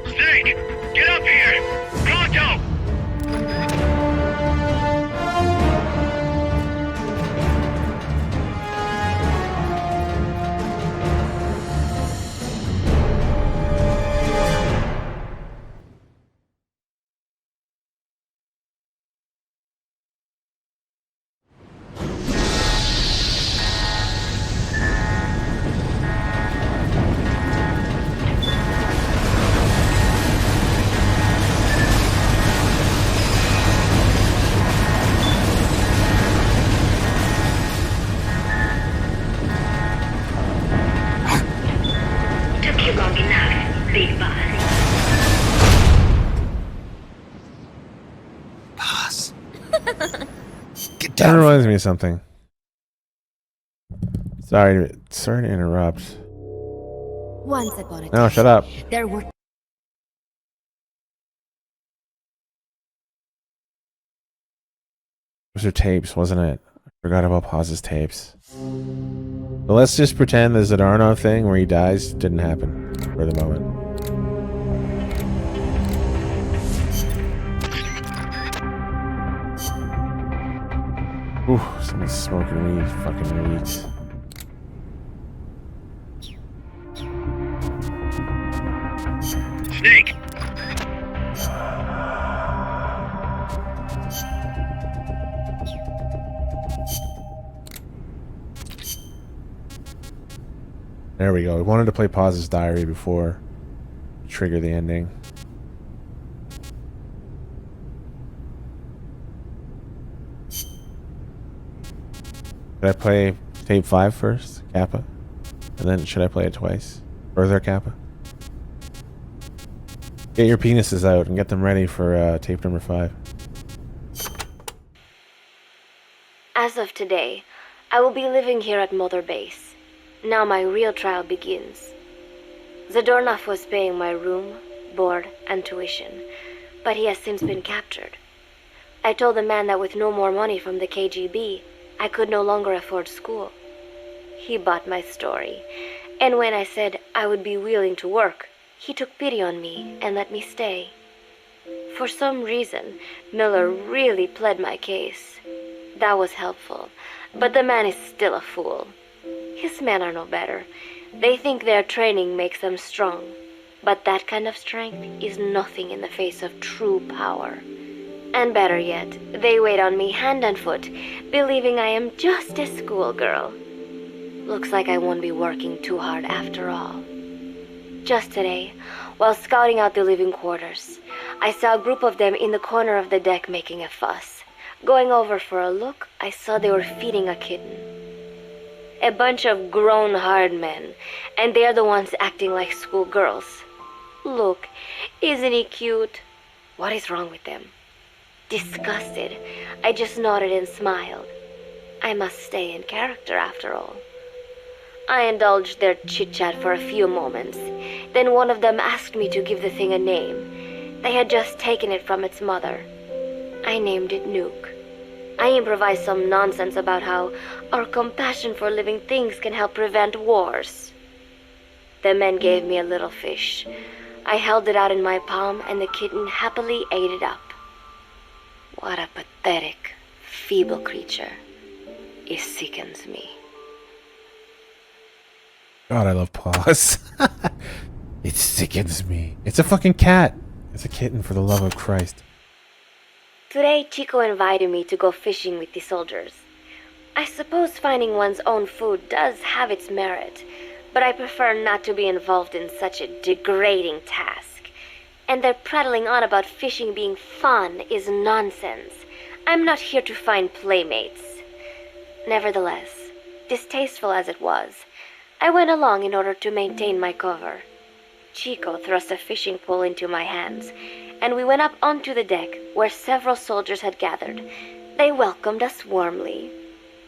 [SPEAKER 3] Snake, get up here. Pronto!
[SPEAKER 6] Took you long enough, big boss.
[SPEAKER 11] Boss. Get
[SPEAKER 1] That
[SPEAKER 11] down.
[SPEAKER 1] reminds me of something. Sorry to interrupt.
[SPEAKER 12] Once upon a time,
[SPEAKER 1] No, shut up.
[SPEAKER 12] there were
[SPEAKER 1] Those are tapes, wasn't it? I forgot about Paz's tapes. But let's just pretend the Zadarnov thing where he dies didn't happen for the moment. Ooh, someone's smoking weed. Fucking weeds.
[SPEAKER 3] Snake!
[SPEAKER 1] There we go. We wanted to play Paz's diary before trigger the ending. Should I play tape 5 first, Kappa? And then should I play it twice? Further, Kappa? Get your penises out and get them ready for tape number 5.
[SPEAKER 4] As of today, I will be living here at Mother Base. Now my real trial begins. Zadornov was paying my room, board, and tuition, but he has since been captured. I told the man that with no more money from the KGB, I could no longer afford school. He bought my story, and when I said I would be willing to work, he took pity on me and let me stay. For some reason, Miller really pled my case. That was helpful, but the man is still a fool. His men are no better. They think their training makes them strong, but that kind of strength is nothing in the face of true power. And better yet, they wait on me hand and foot, believing I am just a schoolgirl. Looks like I won't be working too hard after all. Just today, while scouting out the living quarters, I saw a group of them in the corner of the deck making a fuss. Going over for a look, I saw they were feeding a kitten. A bunch of grown hard men, and they're the ones acting like schoolgirls. Look, isn't he cute? What is wrong with them? Disgusted, I just nodded and smiled. I must stay in character after all. I indulged their chit-chat for a few moments. Then one of them asked me to give the thing a name. They had just taken it from its mother. I named it Nuke. I improvised some nonsense about how our compassion for living things can help prevent wars. The men gave me a little fish. I held it out in my palm and the kitten happily ate it up. What a pathetic, feeble creature. It sickens me.
[SPEAKER 1] God, I love Paz. It sickens me. It's a fucking cat.
[SPEAKER 13] It's a kitten, for the love of Christ.
[SPEAKER 4] Today, Chico invited me to go fishing with the soldiers. I suppose finding one's own food does have its merit, but I prefer not to be involved in such a degrading task. And their prattling on about fishing being fun is nonsense. I'm not here to find playmates. Nevertheless, distasteful as it was, I went along in order to maintain my cover. Chico thrust a fishing pole into my hands, and we went up onto the deck where several soldiers had gathered. They welcomed us warmly.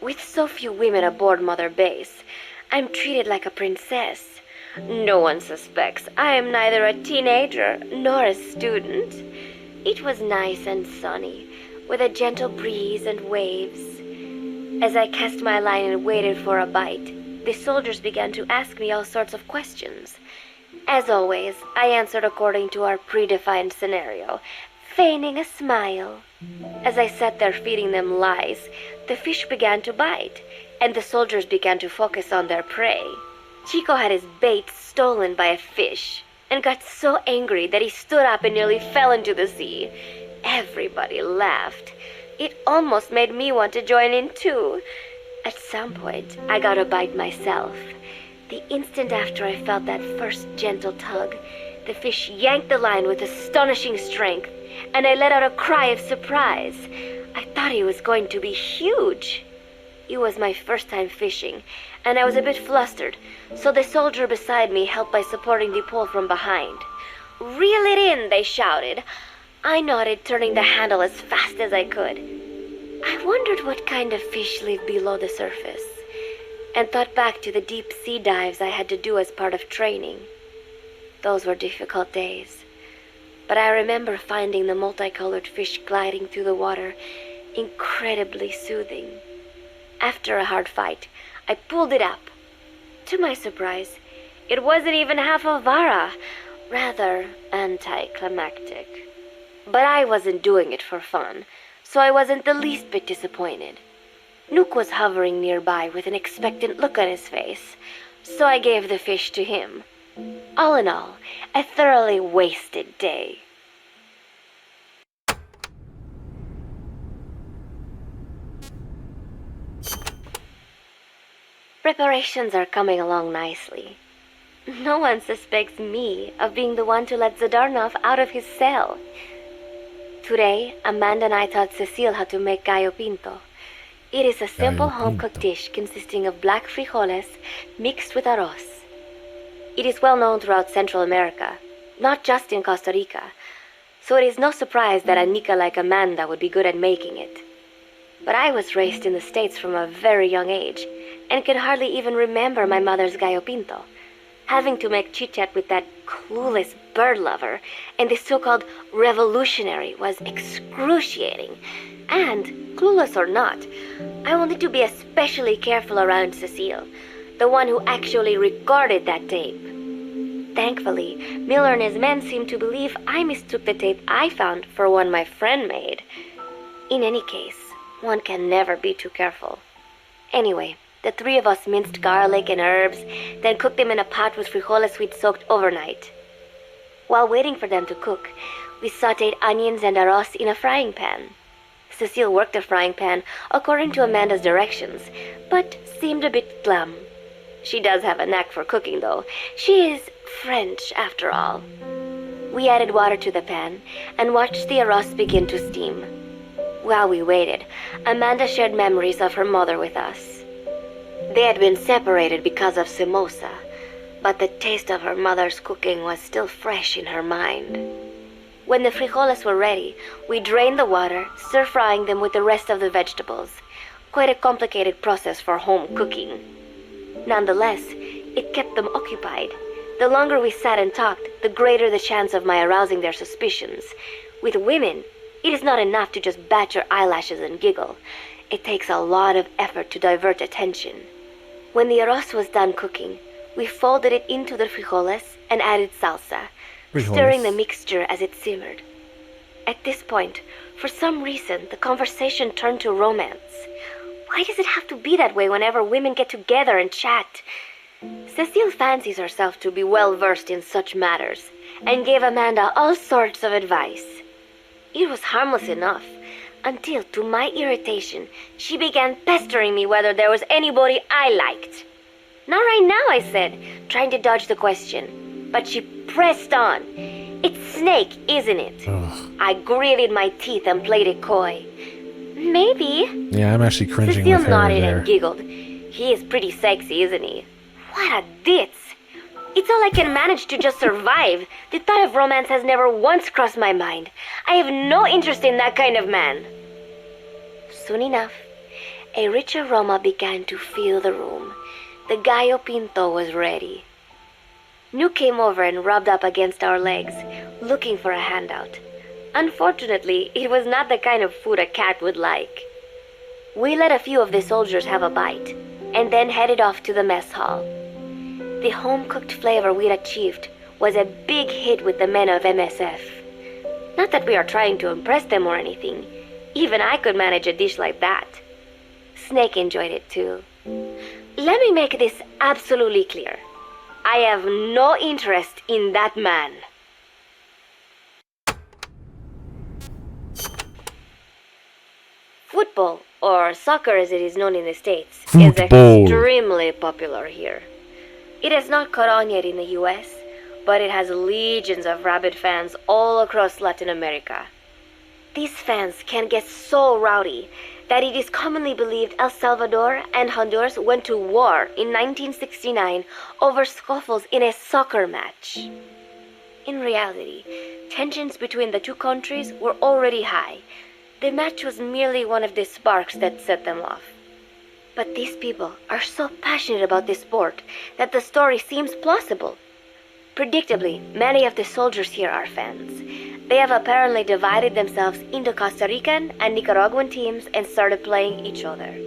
[SPEAKER 4] With so few women aboard Mother Base, I'm treated like a princess. No one suspects I am neither a teenager nor a student. It was nice and sunny, with a gentle breeze and waves. As I cast my line and waited for a bite, the soldiers began to ask me all sorts of questions. As always, I answered according to our predefined scenario, feigning a smile. As I sat there feeding them lies, the fish began to bite, and the soldiers began to focus on their prey. Chico had his bait stolen by a fish, and got so angry that he stood up and nearly fell into the sea. Everybody laughed. It almost made me want to join in too. At some point, I got a bite myself. The instant after I felt that first gentle tug, the fish yanked the line with astonishing strength, and I let out a cry of surprise. I thought he was going to be huge. It was my first time fishing, and I was a bit flustered, so the soldier beside me helped by supporting the pole from behind. "Reel it in," they shouted. I nodded, turning the handle as fast as I could. I wondered what kind of fish lived below the surface, and thought back to the deep sea dives I had to do as part of training. Those were difficult days, but I remember finding the multicolored fish gliding through the water incredibly soothing. After a hard fight, I pulled it up. To my surprise, it wasn't even half a vara, rather anticlimactic. But I wasn't doing it for fun, so I wasn't the least bit disappointed. Nook was hovering nearby with an expectant look on his face, so I gave the fish to him. All in all, a thoroughly wasted day. Preparations are coming along nicely. No one suspects me of being the one to let Zadarnov out of his cell. Today, Amanda and I taught Cecile how to make gallo pinto. It is a simple home-cooked dish consisting of black frijoles mixed with arroz. It is well known throughout Central America, not just in Costa Rica, so it is no surprise that a Nica like Amanda would be good at making it. But I was raised in the States from a very young age, and could hardly even remember my mother's gallo pinto. Having to make chit-chat with that clueless bird lover and the so-called revolutionary was excruciating. And, clueless or not, I will need to be especially careful around Cecile, the one who actually recorded that tape. Thankfully, Miller and his men seemed to believe I mistook the tape I found for one my friend made. In any case, one can never be too careful. Anyway, the three of us minced garlic and herbs, then cooked them in a pot with frijoles we'd soaked overnight. While waiting for them to cook, we sautéed onions and arroz in a frying pan. Cecile worked the frying pan according to Amanda's directions, but seemed a bit glum. She does have a knack for cooking, though. She is French, after all. We added water to the pan and watched the arroz begin to steam. While we waited, Amanda shared memories of her mother with us. They had been separated because of Simosa, but the taste of her mother's cooking was still fresh in her mind. When the frijoles were ready, we drained the water, stir-frying them with the rest of the vegetables. Quite a complicated process for home cooking. Nonetheless, it kept them occupied. The longer we sat and talked, the greater the chance of my arousing their suspicions. With women, it is not enough to just bat your eyelashes and giggle. It takes a lot of effort to divert attention. When the arroz was done cooking, we folded it into the frijoles and added salsa, stirring the mixture as it simmered. At this point, for some reason, the conversation turned to romance. Why does it have to be that way whenever women get together and chat? Cecile fancies herself to be well versed in such matters, and gave Amanda all sorts of advice. It was harmless enough, until, to my irritation, she began pestering me whether there was anybody I liked. Not right now, I said, trying to dodge the question. But she pressed on. It's Snake, isn't it?
[SPEAKER 13] Ugh.
[SPEAKER 4] I gritted my teeth and played it coy. Maybe.
[SPEAKER 13] Yeah, I'm actually cringing
[SPEAKER 4] Cecile
[SPEAKER 13] with her
[SPEAKER 4] nodded
[SPEAKER 13] there.
[SPEAKER 4] and giggled. He is pretty sexy, isn't he? What a ditz. It's all I can manage to just survive. The thought of romance has never once crossed my mind. I have no interest in that kind of man. Soon enough, a rich aroma began to fill the room. The gallo pinto was ready. Nuke came over and rubbed up against our legs, looking for a handout. Unfortunately, it was not the kind of food a cat would like. We let a few of the soldiers have a bite, and then headed off to the mess hall. The home-cooked flavor we'd achieved was a big hit with the men of MSF. Not that we are trying to impress them or anything. Even I could manage a dish like that. Snake enjoyed it too. Let me make this absolutely clear. I have no interest in that man. Football, or soccer as it is known in the States, is
[SPEAKER 13] Football.
[SPEAKER 4] extremely popular here. It has not caught on yet in the US, but it has legions of rabid fans all across Latin America. These fans can get so rowdy that it is commonly believed El Salvador and Honduras went to war in 1969 over scuffles in a soccer match. In reality, tensions between the two countries were already high. The match was merely one of the sparks that set them off. But these people are so passionate about this sport that the story seems plausible. Predictably, many of the soldiers here are fans. They have apparently divided themselves into Costa Rican and Nicaraguan teams and started playing each other.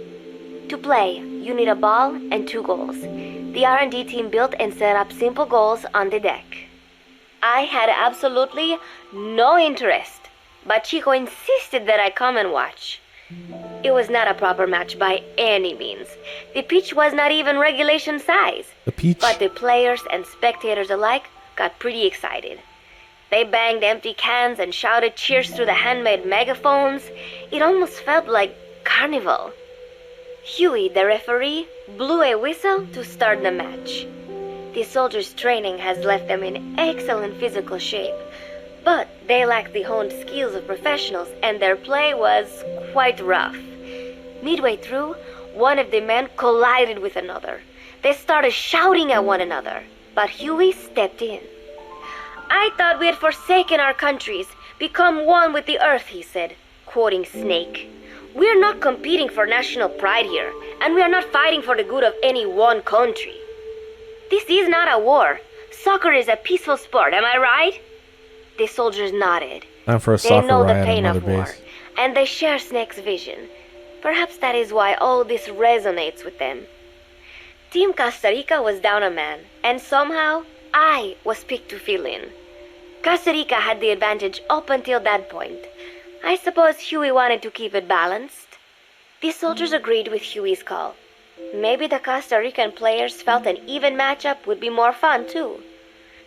[SPEAKER 4] To play, you need a ball and 2 goals. The R&D team built and set up simple goals on the deck. I had absolutely no interest, but Chico insisted that I come and watch. It was not a proper match by any means. The pitch was not even regulation size.
[SPEAKER 13] The peach.
[SPEAKER 4] But the players and spectators alike got pretty excited. They banged empty cans and shouted cheers through the handmade megaphones. It almost felt like carnival. Huey, the referee, blew a whistle to start the match. The soldiers' training has left them in excellent physical shape, but they lacked the honed skills of professionals and their play was quite rough. Midway through, one of the men collided with another. They started shouting at one another, but Huey stepped in. I thought we had forsaken our countries, become one with the earth, he said, quoting Snake. We're not competing for national pride here, and we are not fighting for the good of any one country. This is not a war. Soccer is a peaceful sport, am I right? The soldiers nodded.
[SPEAKER 13] Time for a
[SPEAKER 4] They
[SPEAKER 13] soccer
[SPEAKER 4] know the
[SPEAKER 13] riot
[SPEAKER 4] pain
[SPEAKER 13] on
[SPEAKER 4] of
[SPEAKER 13] Mother
[SPEAKER 4] war,
[SPEAKER 13] Base.
[SPEAKER 4] and they share Snake's vision. Perhaps that is why all this resonates with them. Team Costa Rica was down a man, and somehow I was picked to fill in. Costa Rica had the advantage up until that point. I suppose Huey wanted to keep it balanced. The soldiers agreed with Huey's call. Maybe the Costa Rican players felt an even matchup would be more fun too.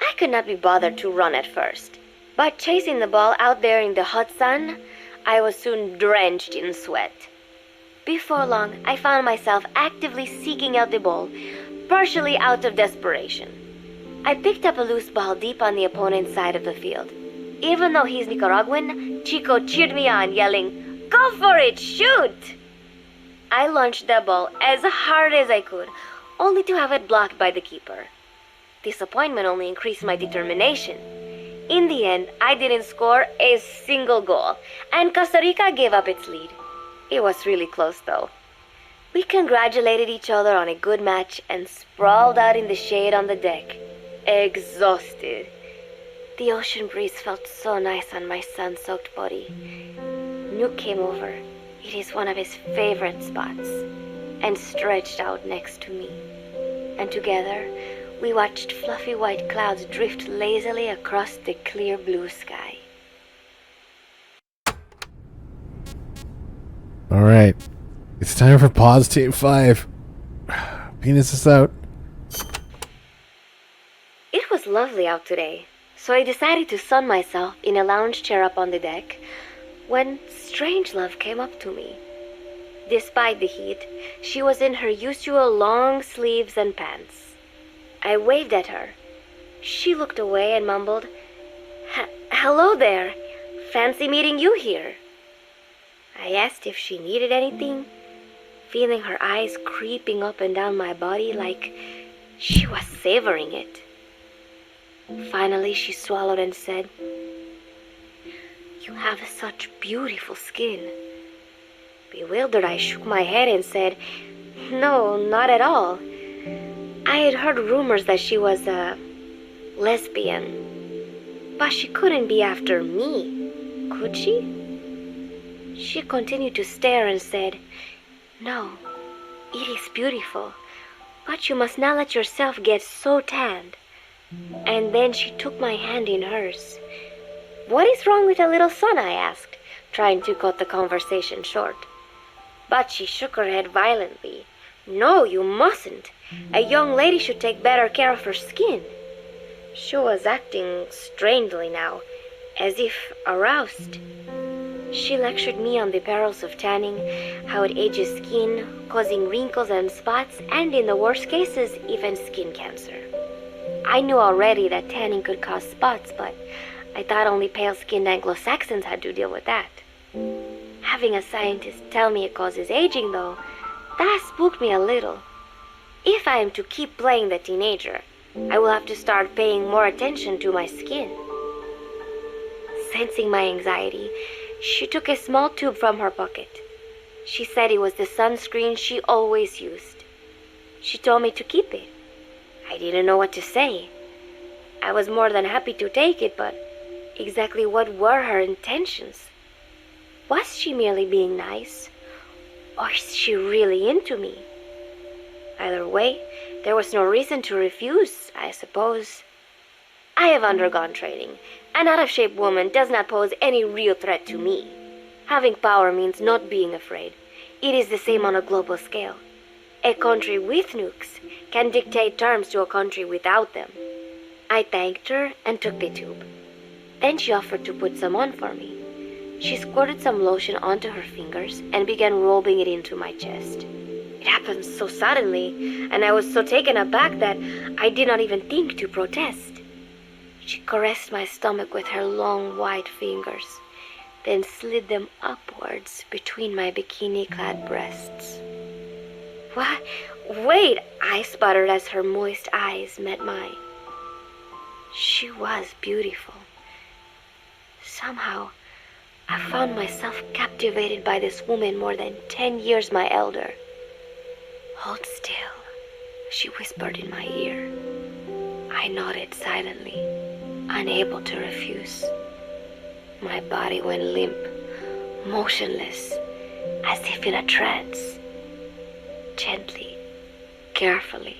[SPEAKER 4] I could not be bothered to run at first, but chasing the ball out there in the hot sun, I was soon drenched in sweat. Before long, I found myself actively seeking out the ball, partially out of desperation. I picked up a loose ball deep on the opponent's side of the field. Even though he's Nicaraguan, Chico cheered me on, yelling, "Go for it, shoot!" I launched the ball as hard as I could, only to have it blocked by the keeper. Disappointment only increased my determination. In the end, I didn't score a single goal, and Costa Rica gave up its lead. It was really close, though. We congratulated each other on a good match and sprawled out in the shade on the deck, exhausted. The ocean breeze felt so nice on my sun-soaked body. Nuke came over. It is one of his favorite spots, and stretched out next to me. And together, we watched fluffy white clouds drift lazily across the clear blue sky.
[SPEAKER 13] Alright. It's time for pause tape 5. Penis is out.
[SPEAKER 4] lovely out today, so I decided to sun myself in a lounge chair up on the deck when Strangelove came up to me. Despite the heat, she was in her usual long sleeves and pants. I waved at her. She looked away and mumbled, "Hello there. Fancy meeting you here." I asked if she needed anything, feeling her eyes creeping up and down my body like she was savoring it. Finally, she swallowed and said, "You have such beautiful skin." Bewildered, I shook my head and said, "No, not at all." I had heard rumors that she was a lesbian, but she couldn't be after me, could she? She continued to stare and said, "No, it is beautiful, but you must not let yourself get so tanned." And then she took my hand in hers. "What is wrong with a little sun?" I asked, trying to cut the conversation short. But she shook her head violently. "No, you mustn't. A young lady should take better care of her skin." She was acting strangely now, as if aroused. She lectured me on the perils of tanning, how it ages skin, causing wrinkles and spots, and in the worst cases, even skin cancer. I knew already that tanning could cause spots, but I thought only pale-skinned Anglo-Saxons had to deal with that. Having a scientist tell me it causes aging, though, that spooked me a little. If I am to keep playing the teenager, I will have to start paying more attention to my skin. Sensing my anxiety, she took a small tube from her pocket. She said it was the sunscreen she always used. She told me to keep it. I didn't know what to say. I was more than happy to take it, but exactly what were her intentions? Was she merely being nice? Or is she really into me? Either way, there was no reason to refuse, I suppose. I have undergone training. An out-of-shape woman does not pose any real threat to me. Having power means not being afraid. It is the same on a global scale. A country with nukes can dictate terms to a country without them. I thanked her and took the tube. Then she offered to put some on for me. She squirted some lotion onto her fingers and began rolling it into my chest. It happened so suddenly, and I was so taken aback that I did not even think to protest. She caressed my stomach with her long white fingers, then slid them upwards between my bikini-clad breasts. "What? Wait," I sputtered as her moist eyes met mine. She was beautiful. Somehow, I found myself captivated by this woman more than 10 years my elder. "Hold still," she whispered in my ear. I nodded silently, unable to refuse. My body went limp, motionless, as if in a trance. Gently, carefully,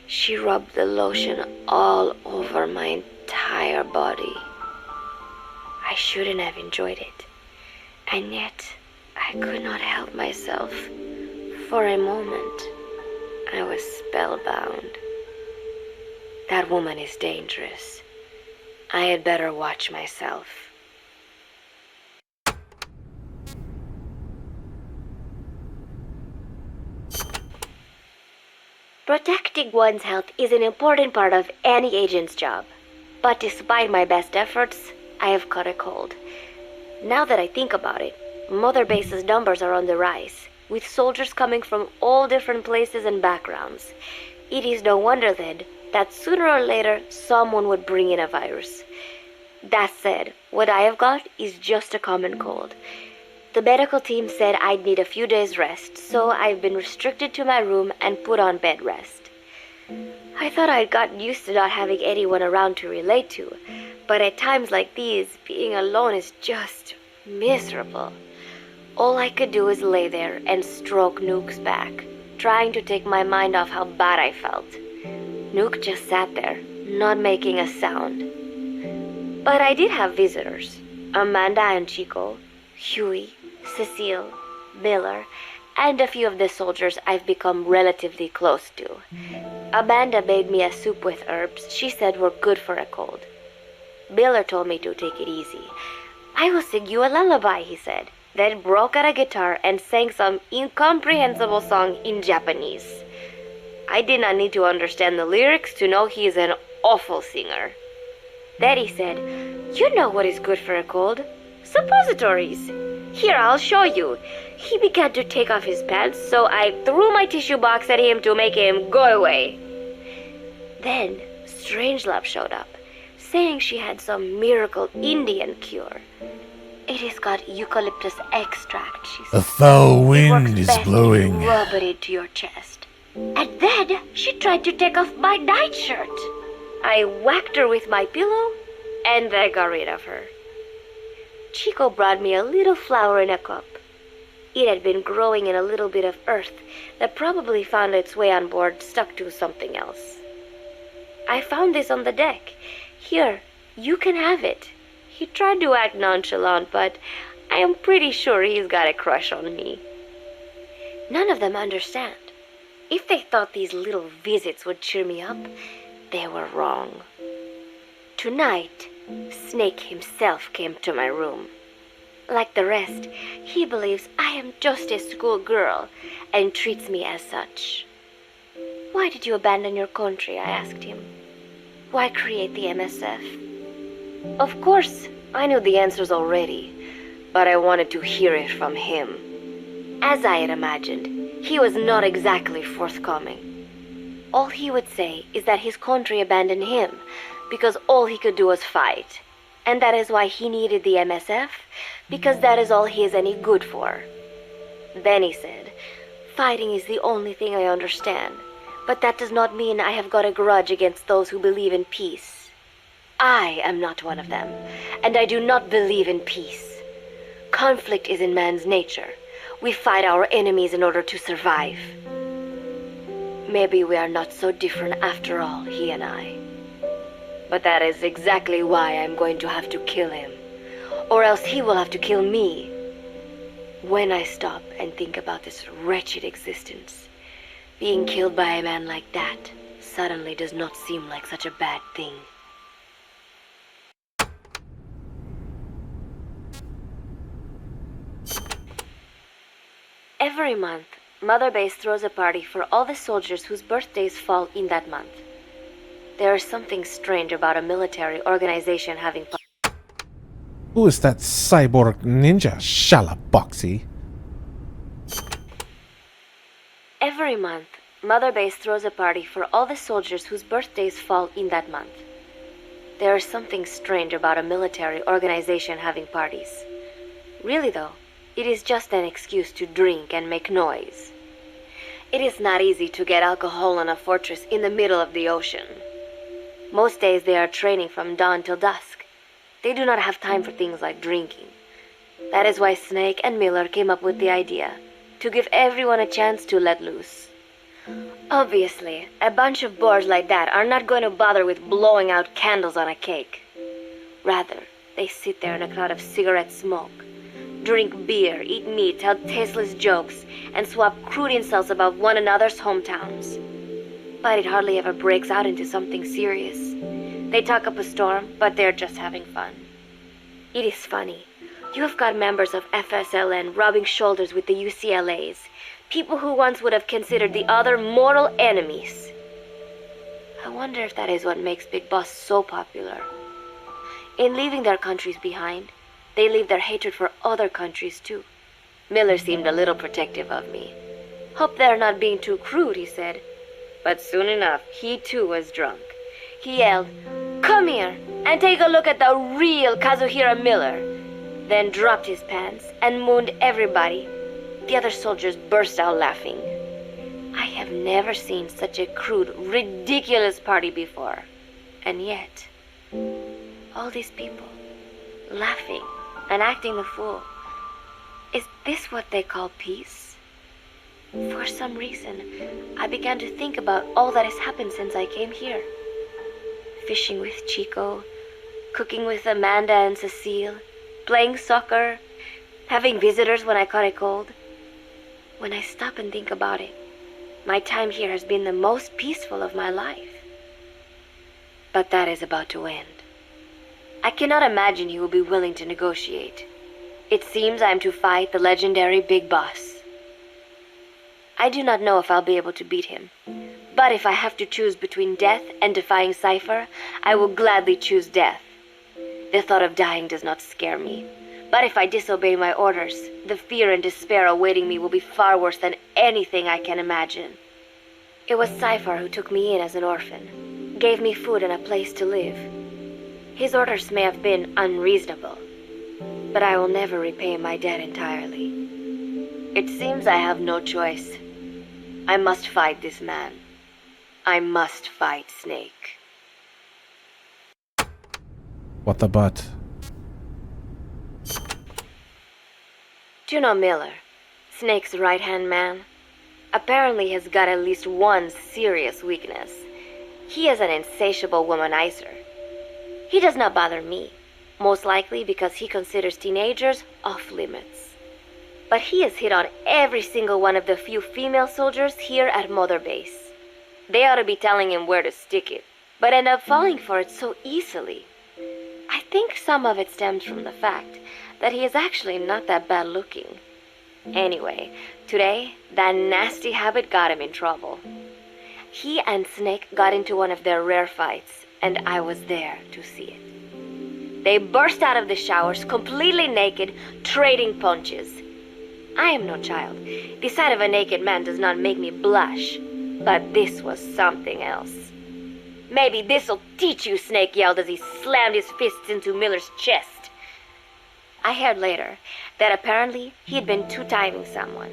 [SPEAKER 4] she rubbed the lotion all over my entire body. I shouldn't have enjoyed it, and yet I could not help myself. For a moment, I was spellbound. That woman is dangerous. I had better watch myself. Protecting one's health is an important part of any agent's job. But despite my best efforts, I have caught a cold. Now that I think about it, Mother Base's numbers are on the rise, with soldiers coming from all different places and backgrounds. It is no wonder, then, that sooner or later someone would bring in a virus. That said, what I have got is just a common cold. The medical team said I'd need a few days rest, so I've been restricted to my room and put on bed rest. I thought I'd gotten used to not having anyone around to relate to, but at times like these, being alone is just miserable. All I could do is lay there and stroke Nook's back, trying to take my mind off how bad I felt. Nook just sat there, not making a sound. But I did have visitors. Amanda and Chico, Huey, Cecile, Miller, and a few of the soldiers I've become relatively close to. Amanda made me a soup with herbs she said were good for a cold. Miller told me to take it easy. I will sing you a lullaby, he said, then broke out a guitar and sang some incomprehensible song in Japanese. I did not need to understand the lyrics to know he is an awful singer. Then he said, "You know what is good for a cold? Suppositories. Here, I'll show you." He began to take off his pants, so I threw my tissue box at him to make him go away. Then Strangelove showed up, saying she had some miracle Indian cure. It has got eucalyptus extract, she said.
[SPEAKER 11] A foul
[SPEAKER 4] It
[SPEAKER 11] wind
[SPEAKER 4] works
[SPEAKER 11] is
[SPEAKER 4] best
[SPEAKER 11] blowing.
[SPEAKER 4] if you rub it into your chest. And then she tried to take off my nightshirt. I whacked her with my pillow, and I got rid of her. Chico brought me a little flower in a cup. It had been growing in a little bit of earth that probably found its way on board stuck to something else. I found this on the deck. Here, you can have it. He tried to act nonchalant, but I am pretty sure he's got a crush on me. None of them understand. If they thought these little visits would cheer me up, they were wrong. Tonight, Snake himself came to my room. Like the rest, he believes I am just a schoolgirl and treats me as such. "Why did you abandon your country?" I asked him. "Why create the MSF?" Of course, I knew the answers already, but I wanted to hear it from him. As I had imagined, he was not exactly forthcoming. All he would say is that his country abandoned him because all he could do was fight, and that is why he needed the MSF, because that is all he is any good for. Then he said, "Fighting is the only thing I understand, but that does not mean I have got a grudge against those who believe in peace. I am not one of them, and I do not believe in peace. Conflict is in man's nature. We fight our enemies in order to survive. Maybe we are not so different after all, he and I. But that is exactly why I'm going to have to kill him, or else he will have to kill me. When I stop and think about this wretched existence, being killed by a man like that suddenly does not seem like such a bad thing." Every month, Mother Base throws a party for all the soldiers whose birthdays fall in that month. There is something strange about a military organization having
[SPEAKER 13] Who is that cyborg ninja, Shalaboxy?
[SPEAKER 4] Every month, Mother Base throws a party for all the soldiers whose birthdays fall in that month. There is something strange about a military organization having parties. Really though, it is just an excuse to drink and make noise. It is not easy to get alcohol in a fortress in the middle of the ocean. Most days they are training from dawn till dusk. They do not have time for things like drinking. That is why Snake and Miller came up with the idea to give everyone a chance to let loose. Obviously, a bunch of bores like that are not going to bother with blowing out candles on a cake. Rather, they sit there in a cloud of cigarette smoke, drink beer, eat meat, tell tasteless jokes, and swap crude insults about one another's hometowns. But it hardly ever breaks out into something serious. They talk up a storm, but they're just having fun. It is funny. You have got members of FSLN rubbing shoulders with the UCLAs, people who once would have considered the other mortal enemies. I wonder if that is what makes Big Boss so popular. In leaving their countries behind, they leave their hatred for other countries too. Miller seemed a little protective of me. "Hope they're not being too crude," he said. But soon enough, he too was drunk. He yelled, "Come here and take a look at the real Kazuhira Miller," then dropped his pants and mooned everybody. The other soldiers burst out laughing. I have never seen such a crude, ridiculous party before. And yet, all these people, laughing and acting the fool. Is this what they call peace? For some reason, I began to think about all that has happened since I came here. Fishing with Chico, cooking with Amanda and Cecile, playing soccer, having visitors when I caught a cold. When I stop and think about it, My time here has been the most peaceful of my life. But that is about to end. I cannot imagine he will be willing to negotiate. It seems I am to fight the legendary Big Boss. I do not know if I'll be able to beat him. But if I have to choose between death and defying Cypher, I will gladly choose death. The thought of dying does not scare me. But if I disobey my orders, the fear and despair awaiting me will be far worse than anything I can imagine. It was Cypher who took me in as an orphan, gave me food and a place to live. His orders may have been unreasonable, but I will never repay my debt entirely. It seems I have no choice. I must fight this man. I must fight Snake.
[SPEAKER 13] What the butt?
[SPEAKER 4] Do you know Miller, Snake's right-hand man? Apparently has got at least one serious weakness. He is an insatiable womanizer. He does not bother me, most likely because he considers teenagers off limits. But he has hit on every single one of the few female soldiers here at Mother Base. They ought to be telling him where to stick it, but end up falling for it so easily. I think some of it stems from the fact that he is actually not that bad looking. Anyway, today, that nasty habit got him in trouble. He and Snake got into one of their rare fights, and I was there to see it. They burst out of the showers, completely naked, trading punches. I am no child. The sight of a naked man does not make me blush, but this was something else. Maybe this'll teach you, Snake yelled as he slammed his fists into Miller's chest. I heard later that apparently he had been two-timing someone,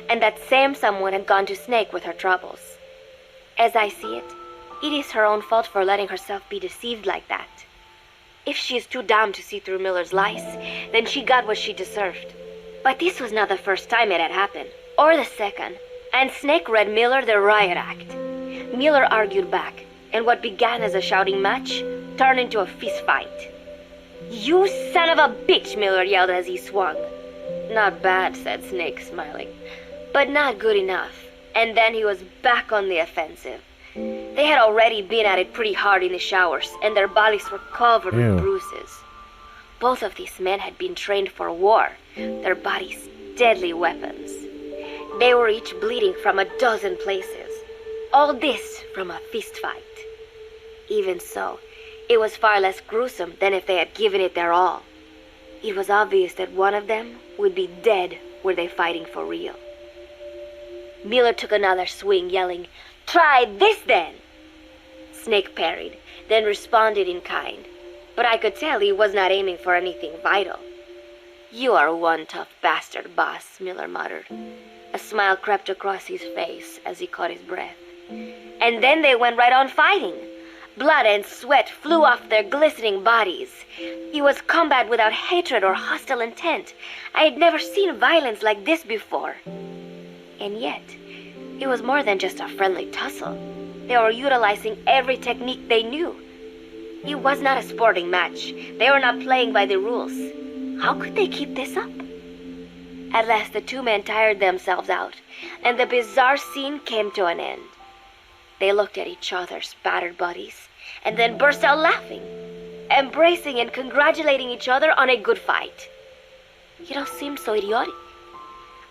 [SPEAKER 4] and that same someone had gone to Snake with her troubles. As I see it, it is her own fault for letting herself be deceived like that. If she is too dumb to see through Miller's lies, then she got what she deserved. But this was not the first time it had happened, or the second, and Snake read Miller the riot act. Miller argued back, and what began as a shouting match turned into a fist fight. "You son of a bitch," Miller yelled as he swung. "Not bad," said Snake, smiling, "but not good enough." And then he was back on the offensive. They had already been at it pretty hard in the showers, and their bodies were covered with bruises. Both of these men had been trained for war, their bodies deadly weapons. They were each bleeding from a dozen places. All this from a fist fight. Even so, it was far less gruesome than if they had given it their all. It was obvious that one of them would be dead were they fighting for real. Miller took another swing, yelling, "Try this then!" Snake parried, then responded in kind, but I could tell he was not aiming for anything vital. "You are one tough bastard, boss," Miller muttered. A smile crept across his face as he caught his breath. And then they went right on fighting. Blood and sweat flew off their glistening bodies. It was combat without hatred or hostile intent. I had never seen violence like this before. And yet, it was more than just a friendly tussle. They were utilizing every technique they knew. It was not a sporting match. They were not playing by the rules. How could they keep this up? At last the two men tired themselves out, and the bizarre scene came to an end. They looked at each other's battered bodies, and then burst out laughing, embracing and congratulating each other on a good fight. It all seemed so idiotic.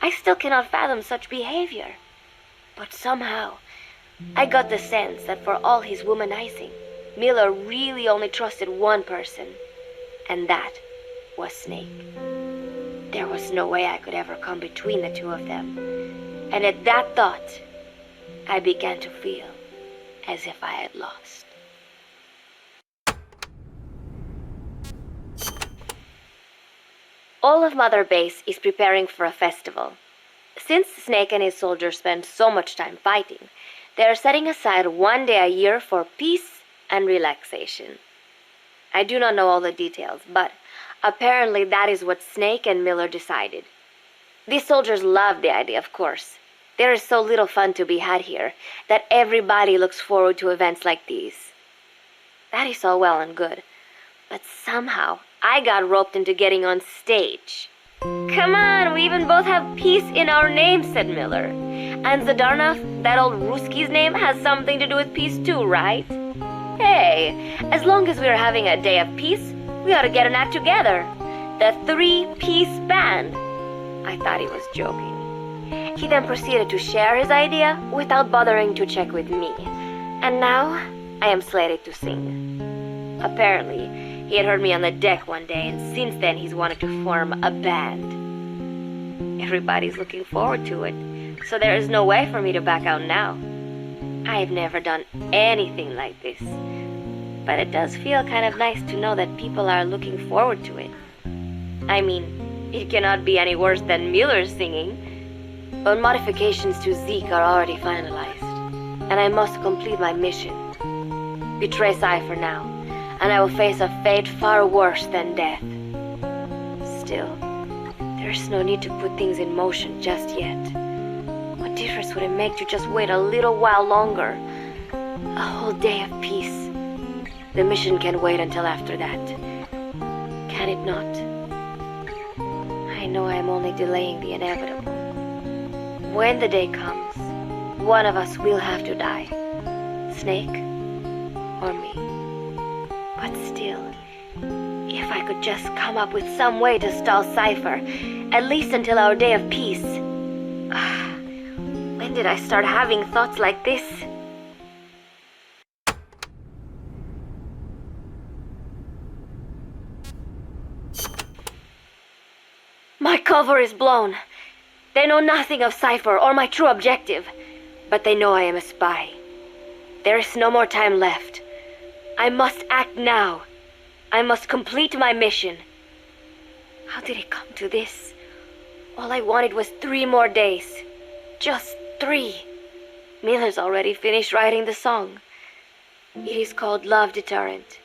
[SPEAKER 4] I still cannot fathom such behavior. But somehow, I got the sense that for all his womanizing, Miller really only trusted one person, and that was Snake. There was no way I could ever come between the two of them, and at that thought, I began to feel as if I had lost. All of Mother Base is preparing for a festival. Since Snake and his soldiers spend so much time fighting, they are setting aside one day a year for peace and relaxation. I do not know all the details, but apparently that is what Snake and Miller decided. These soldiers love the idea, of course. There is so little fun to be had here that everybody looks forward to events like these. That is all well and good, but somehow I got roped into getting on stage. "Come on, we even both have peace in our names," said Miller.
[SPEAKER 15] And Zadarnov, that old Ruski's name, has something to do with peace too, right? Hey, as long as we're having a day of peace, we ought to get an act together. The Three-Piece Band. I thought he was joking. He then proceeded to share his idea without bothering to check with me. And now, I am slated to sing. Apparently, he had heard me on the deck one day, and since then he's wanted to form a band. Everybody's looking forward to it, so there is no way for me to back out now. I've never done anything like this, but it does feel kind of nice to know that people are looking forward to it. I mean, it cannot be any worse than Miller's singing, but modifications to Zeke are already finalized, and I must complete my mission. Betray Cypher now, and I will face a fate far worse than death. Still, there's no need to put things in motion just yet. What difference would it make to just wait a little while longer? A whole day of peace. The mission can wait until after that. Can it not? I know I am only delaying the inevitable. When the day comes, one of us will have to die. Snake or me. But still, if I could just come up with some way to stall Cypher, at least until our day of peace. When did I start having thoughts like this? My cover is blown. They know nothing of Cypher or my true objective, but they know I am a spy. There is no more time left. I must act now. I must complete my mission. How did it come to this? All I wanted was 3 more days. Just 3. Miller's already finished writing the song. It is called Love Deterrent.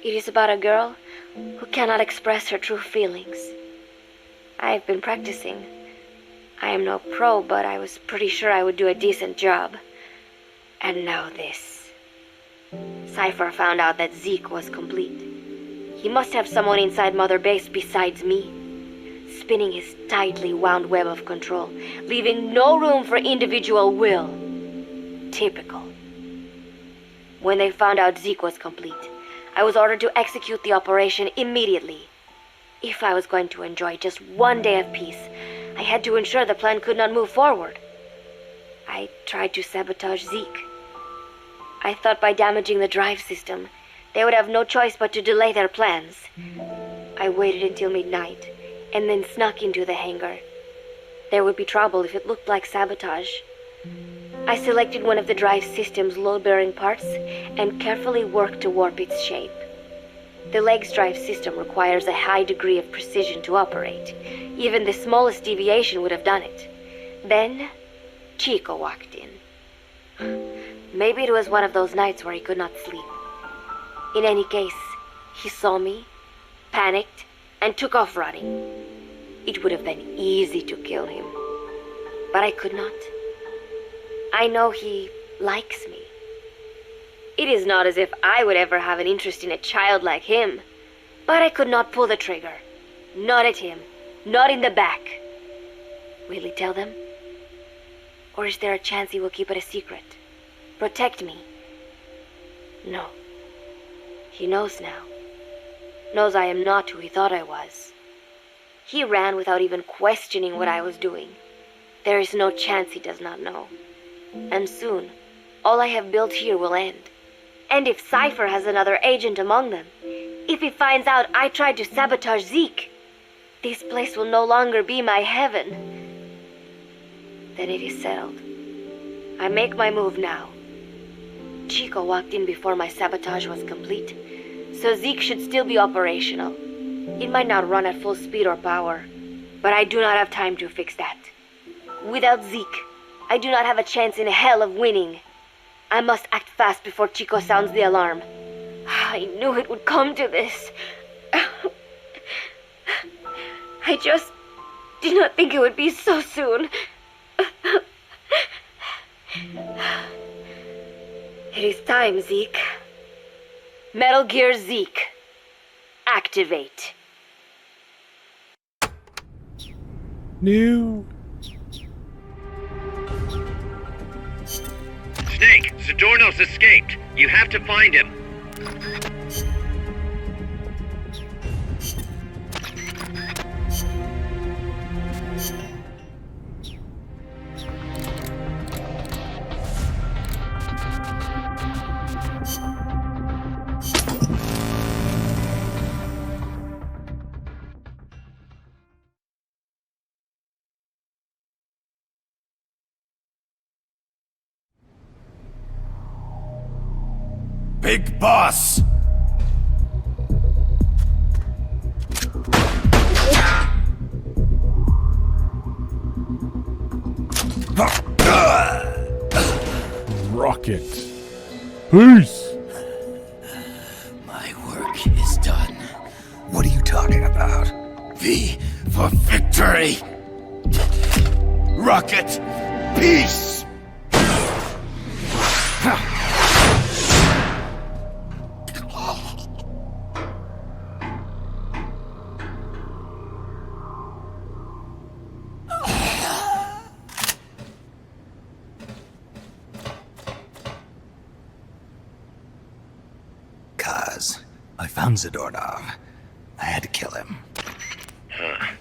[SPEAKER 15] It is about a girl who cannot express her true feelings. I have been practicing. I am no pro, but I was pretty sure I would do a decent job. And now this. Cypher found out that Zeke was complete. He must have someone inside Mother Base besides me, spinning his tightly wound web of control, leaving no room for individual will. Typical. When they found out Zeke was complete, I was ordered to execute the operation immediately. If I was going to enjoy just 1 day of peace, I had to ensure the plan could not move forward. I tried to sabotage Zeke. I thought by damaging the drive system, they would have no choice but to delay their plans. I waited until midnight, and then snuck into the hangar. There would be trouble if it looked like sabotage. I selected one of the drive system's load-bearing parts and carefully worked to warp its shape. The leg's drive system requires a high degree of precision to operate. Even the smallest deviation would have done it. Then, Chico walked in. Maybe it was one of those nights where he could not sleep. In any case, he saw me, panicked, and took off running. It would have been easy to kill him, but I could not. I know he likes me. It is not as if I would ever have an interest in a child like him, but I could not pull the trigger. Not at him, not in the back. Will he tell them? Or is there a chance he will keep it a secret? Protect me? No. He knows now. Knows I am not who he thought I was. He ran without even questioning what I was doing. There is no chance he does not know. And soon, all I have built here will end. And if Cypher has another agent among them, if he finds out I tried to sabotage Zeke, this place will no longer be my heaven. Then it is settled. I make my move now. Chico walked in before my sabotage was complete, so Zeke should still be operational. It might not run at full speed or power, but I do not have time to fix that. Without Zeke, I do not have a chance in hell of winning. I must act fast before Chico sounds the alarm. I knew it would come to this. I just did not think it would be so soon. It is time, Zeke. Metal Gear Zeke. Activate.
[SPEAKER 3] Snake, Zadornos escaped. You have to find him.
[SPEAKER 11] Big boss!
[SPEAKER 13] Rocket. Peace.
[SPEAKER 11] My work is done. What are you talking about? V for victory! Rocket! Peace! I found Zadornov. I had to kill him.
[SPEAKER 3] Huh.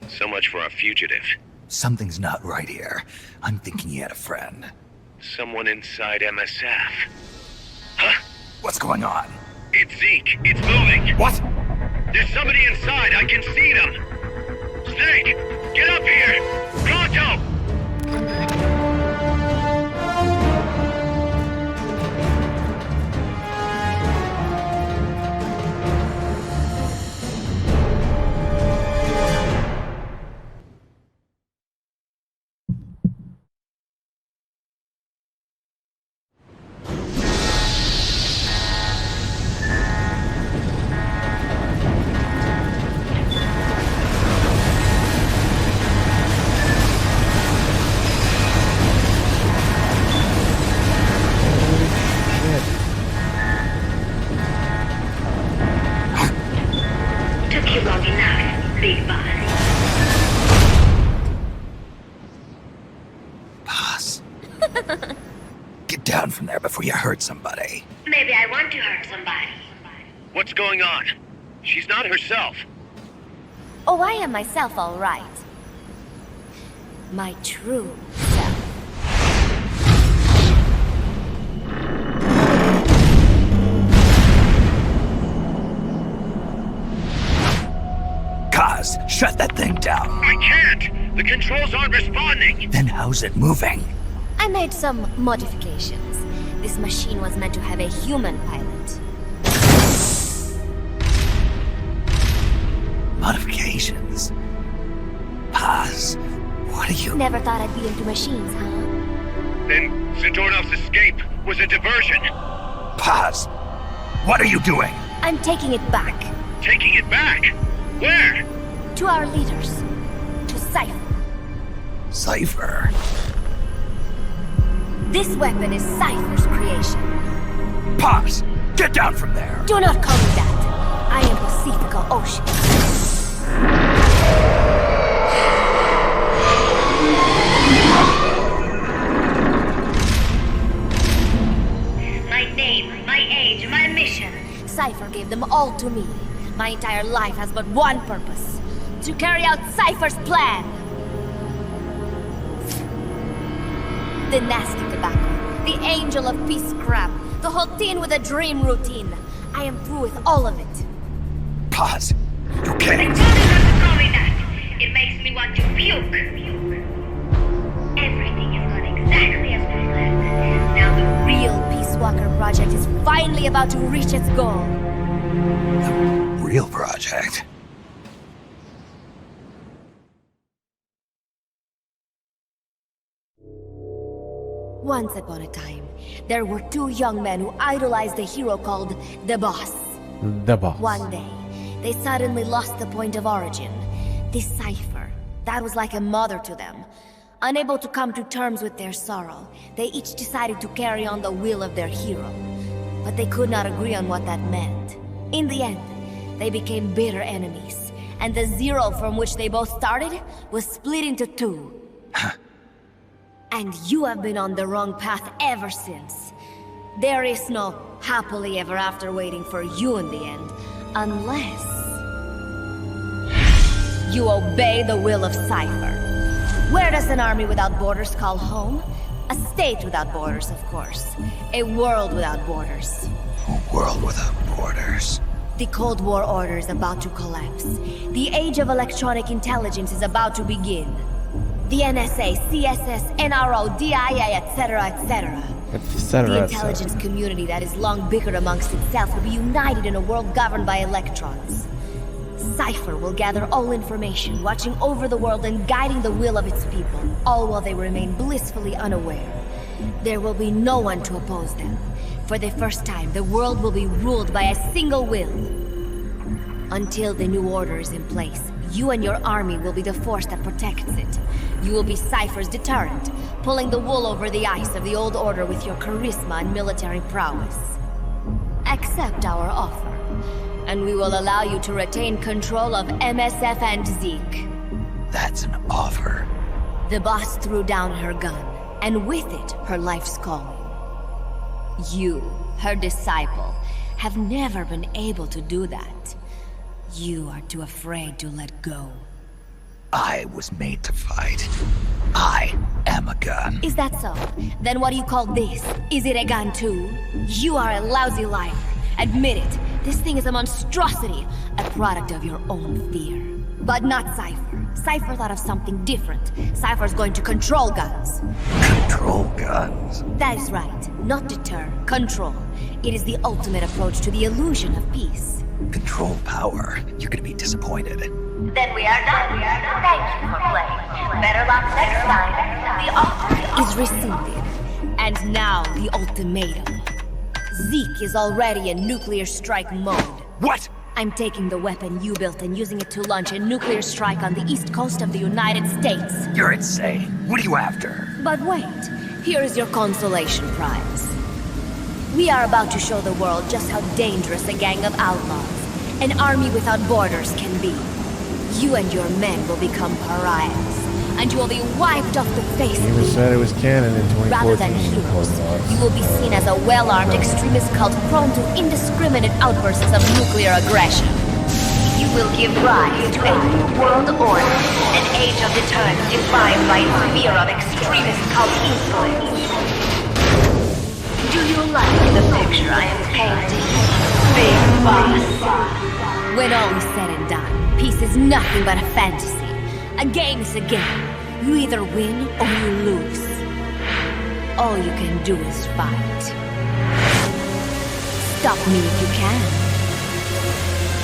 [SPEAKER 3] So much for a fugitive.
[SPEAKER 11] Something's not right here. I'm thinking he had a friend.
[SPEAKER 3] Someone inside MSF. Huh?
[SPEAKER 11] What's going on?
[SPEAKER 3] It's Zeke. It's moving.
[SPEAKER 11] What?
[SPEAKER 3] There's somebody inside. I can see them. Snake, get up here. Pronto!
[SPEAKER 11] Get down from there before you hurt somebody.
[SPEAKER 15] Maybe I want to hurt somebody.
[SPEAKER 3] What's going on? She's not herself.
[SPEAKER 15] Oh, I am myself, all right. My true self.
[SPEAKER 11] Kaz, shut that thing down.
[SPEAKER 3] I can't! The controls aren't responding!
[SPEAKER 11] Then how's it moving?
[SPEAKER 15] I made some modifications. This machine was meant to have a human pilot.
[SPEAKER 11] Modifications? Kaz, what are you...
[SPEAKER 15] Never thought I'd be into machines, huh?
[SPEAKER 3] Then Zadornov's escape was a diversion.
[SPEAKER 11] Kaz, what are you doing?
[SPEAKER 15] I'm taking it back.
[SPEAKER 3] Taking it back? Where?
[SPEAKER 15] To our leaders. To Cypher.
[SPEAKER 11] Cypher?
[SPEAKER 15] This weapon is Cypher's creation.
[SPEAKER 11] Kaz, get down from there!
[SPEAKER 15] Do not call me that. I am Pacifica Ocean. My name, my age, my mission. Cypher gave them all to me. My entire life has but one purpose. To carry out Cypher's plan. The nasty tobacco, the angel of peace scrap, the whole teen with a dream routine. I am through with all of it.
[SPEAKER 11] Kaz, you can't.
[SPEAKER 15] I told you not to call me that. It makes me want to puke. Everything is going exactly as we planned. Now the real Peace Walker project is finally about to reach its goal.
[SPEAKER 11] The real project?
[SPEAKER 15] Once upon a time, there were two young men who idolized a hero called the Boss.
[SPEAKER 13] The Boss.
[SPEAKER 15] One day, they suddenly lost the point of origin. This Cypher, that was like a mother to them. Unable to come to terms with their sorrow, they each decided to carry on the will of their hero. But they could not agree on what that meant. In the end, they became bitter enemies, and the zero from which they both started was split into two. And you have been on the wrong path ever since. There is no happily ever after waiting for you in the end, unless you obey the will of Cypher. Where does an army without borders call home? A state without borders, of course. A world without borders.
[SPEAKER 11] A world without borders.
[SPEAKER 15] The Cold War order is about to collapse. The age of electronic intelligence is about to begin. The NSA, CSS, NRO, DIA, etc., etc. The intelligence community that is long bickered amongst itself will be united in a world governed by electrons. Cypher will gather all information, watching over the world and guiding the will of its people, all while they remain blissfully unaware. There will be no one to oppose them. For the first time, the world will be ruled by a single will. Until the new order is in place, you and your army will be the force that protects it. You will be Cypher's deterrent, pulling the wool over the eyes of the old order with your charisma and military prowess. Accept our offer, and we will allow you to retain control of MSF and Zeke.
[SPEAKER 11] That's an offer.
[SPEAKER 15] The boss threw down her gun, and with it, her life's calling. You, her disciple, have never been able to do that. You are too afraid to let go.
[SPEAKER 11] I was made to fight. I am a gun.
[SPEAKER 15] Is that so? Then what do you call this? Is it a gun too? You are a lousy liar. Admit it. This thing is a monstrosity, a product of your own fear. But not Cypher. Cypher thought of something different. Cypher's going to control guns.
[SPEAKER 11] Control guns?
[SPEAKER 15] That is right. Not deter, control. It is the ultimate approach to the illusion of peace.
[SPEAKER 11] Control power. You're gonna be disappointed.
[SPEAKER 15] Then we are done. Thank you for playing. Better luck next time. The offer is rescinded. And now the ultimatum. Zeke is already in nuclear strike mode.
[SPEAKER 11] What?
[SPEAKER 15] I'm taking the weapon you built and using it to launch a nuclear strike on the east coast of the United States.
[SPEAKER 11] You're insane. What are you after?
[SPEAKER 15] But wait, here is your consolation prize. We are about to show the world just how dangerous a gang of outlaws, an army without borders, can be. You and your men will become pariahs, and you will be wiped off the face of the
[SPEAKER 13] Even said it was canon in 2014.
[SPEAKER 15] Rather than heroes, you will be seen as a well-armed extremist cult prone to indiscriminate outbursts of nuclear aggression. You will give rise to a new world order, an age of deterrence defined by its fear of extremist cult influence. Do you like the picture I am painting, Big Boss? When all is said and done, peace is nothing but a fantasy. A game is a game. You either win or you lose. All you can do is fight. Stop me if you can.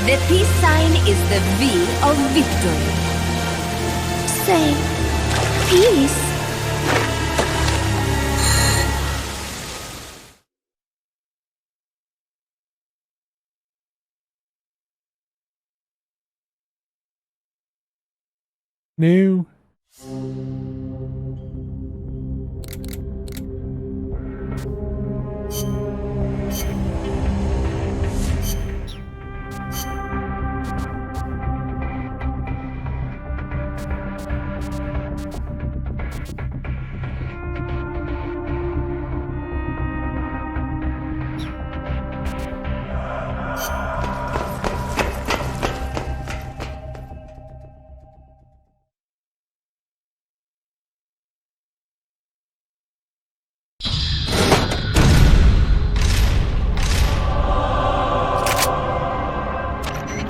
[SPEAKER 15] The peace sign is the V of victory. Say, peace.
[SPEAKER 13] New.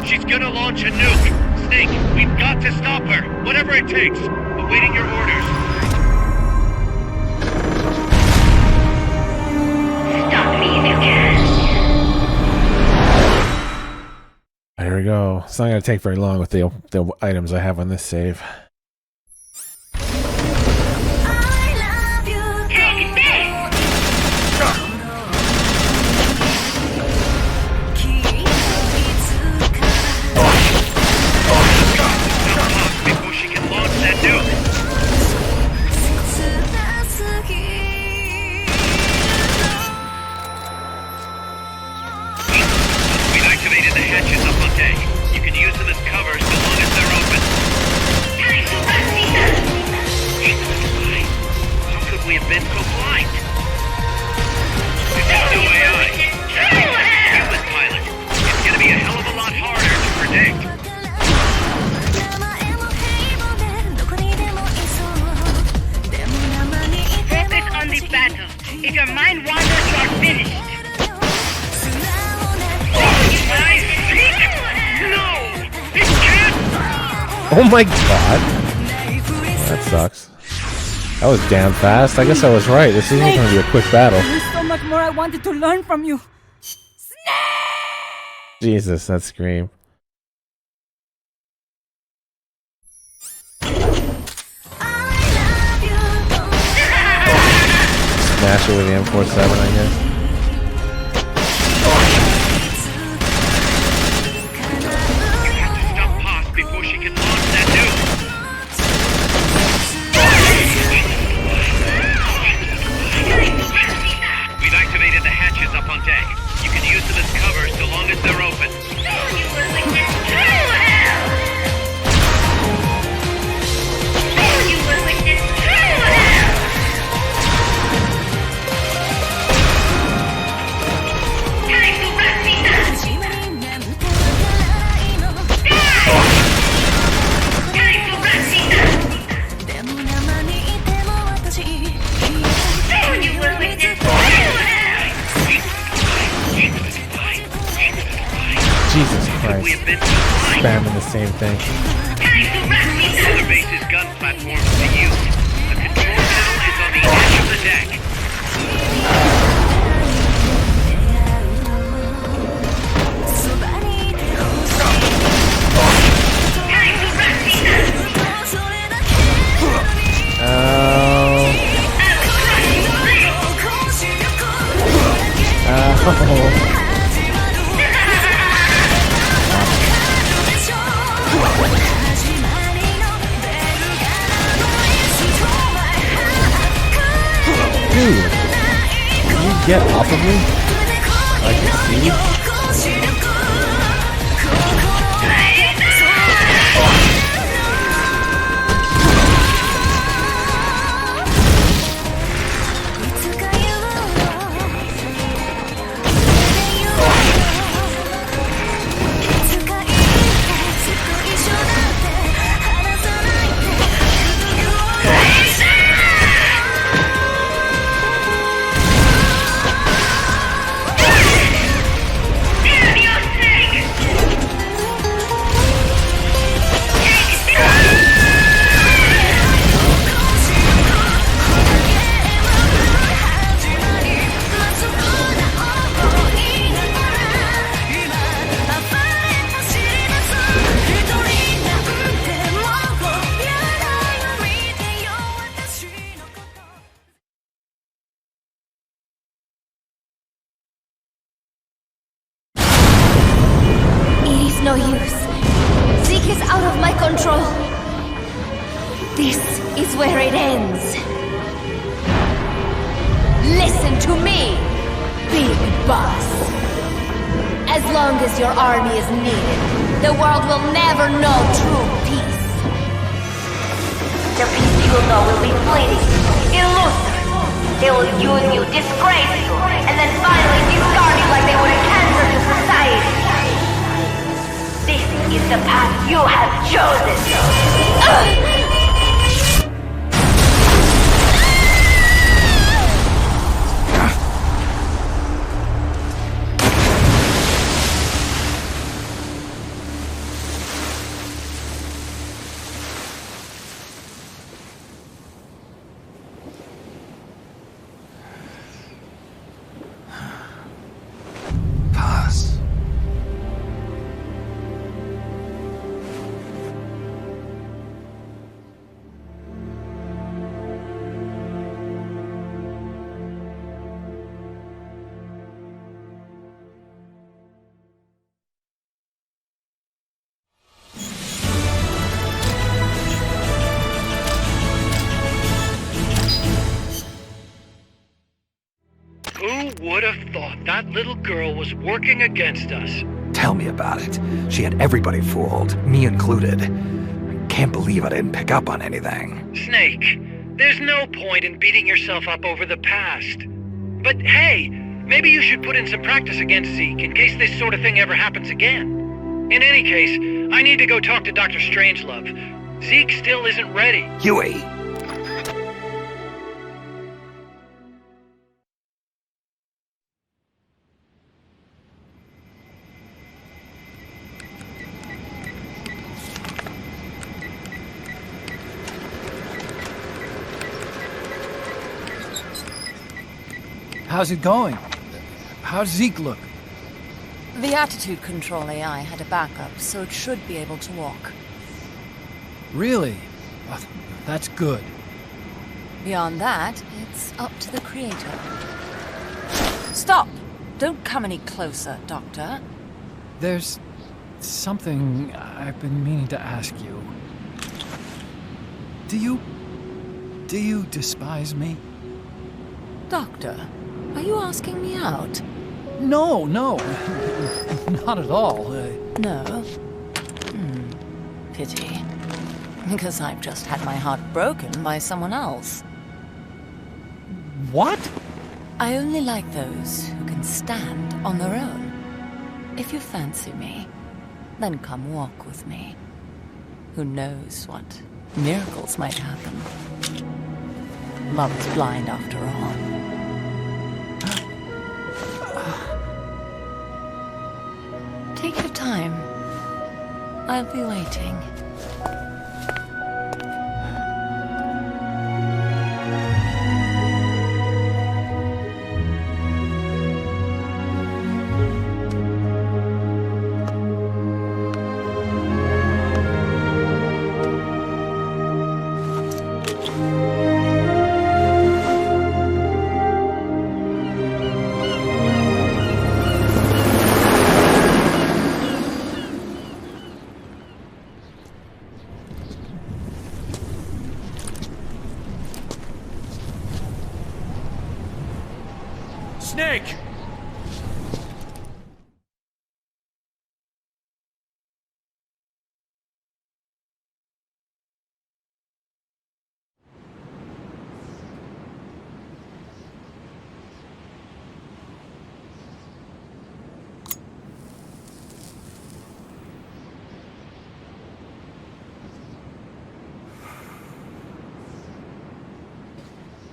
[SPEAKER 3] She's gonna launch a nuke. Snake, we've got to stop her. Whatever it takes. Awaiting your orders.
[SPEAKER 15] Stop me if you can.
[SPEAKER 13] There we go. It's not going to take very long with the items I have on this save.
[SPEAKER 3] Before she can launch that nuke. We've activated the hatches up on deck. You can use them as cover so long as they're open. Time to run, Caesar! She's a spy. How could have been so blind? There's no AI. Human pilot. It's gonna be a hell of a lot harder to predict.
[SPEAKER 6] Focus on the battle. If your mind wanders, you are finished.
[SPEAKER 3] No! It can't!
[SPEAKER 13] Oh my god. That sucks. That was damn fast. I guess I was right. This isn't going to be a quick battle.
[SPEAKER 12] There's so much more I wanted to learn from you.
[SPEAKER 13] Jesus, that scream. Smash it with the M47, I guess.
[SPEAKER 3] Stop past before she can launch that nuke. We've activated the hatches up on deck. You can use them as cover so long as they're open.
[SPEAKER 13] Jesus Christ. Spamming the same thing.
[SPEAKER 3] Mother Base's gun platform to use. The control panel is on the edge of the deck.
[SPEAKER 13] Dude, can you get off of me? I can see.
[SPEAKER 15] No use. Zeke is out of my control. This is where it ends. Listen to me, Big Boss. As long as your army is needed, the world will never know true peace. The peace you will know will be fleeting, elusive. They will use you, disgrace you, and then finally discard you like they would a cancer to society. This is the path you have chosen.
[SPEAKER 3] Who would have thought that little girl was working against us?
[SPEAKER 2] Tell me about it. She had everybody fooled, me included. I can't believe I didn't pick up on anything.
[SPEAKER 3] Snake, There's no point in beating yourself up over the past. But hey, maybe you should put in some practice against Zeke in case this sort of thing ever happens again. In any case, I need to go talk to Dr. Strangelove. Zeke still isn't ready.
[SPEAKER 11] Huey!
[SPEAKER 10] How's it going? How's Zeke look?
[SPEAKER 12] The attitude control AI had a backup, so it should be able to walk.
[SPEAKER 10] Really? Oh, that's good.
[SPEAKER 12] Beyond that, it's up to the creator. Stop! Don't come any closer, Doctor.
[SPEAKER 10] There's something I've been meaning to ask you. Do you despise me?
[SPEAKER 12] Doctor, are you asking me out?
[SPEAKER 10] No, not at all.
[SPEAKER 12] No? Pity. Because I've just had my heart broken by someone else.
[SPEAKER 10] What?
[SPEAKER 12] I only like those who can stand on their own. If you fancy me, then come walk with me. Who knows what miracles might happen. Love is blind after all. Take your time. I'll be waiting.
[SPEAKER 10] Snake!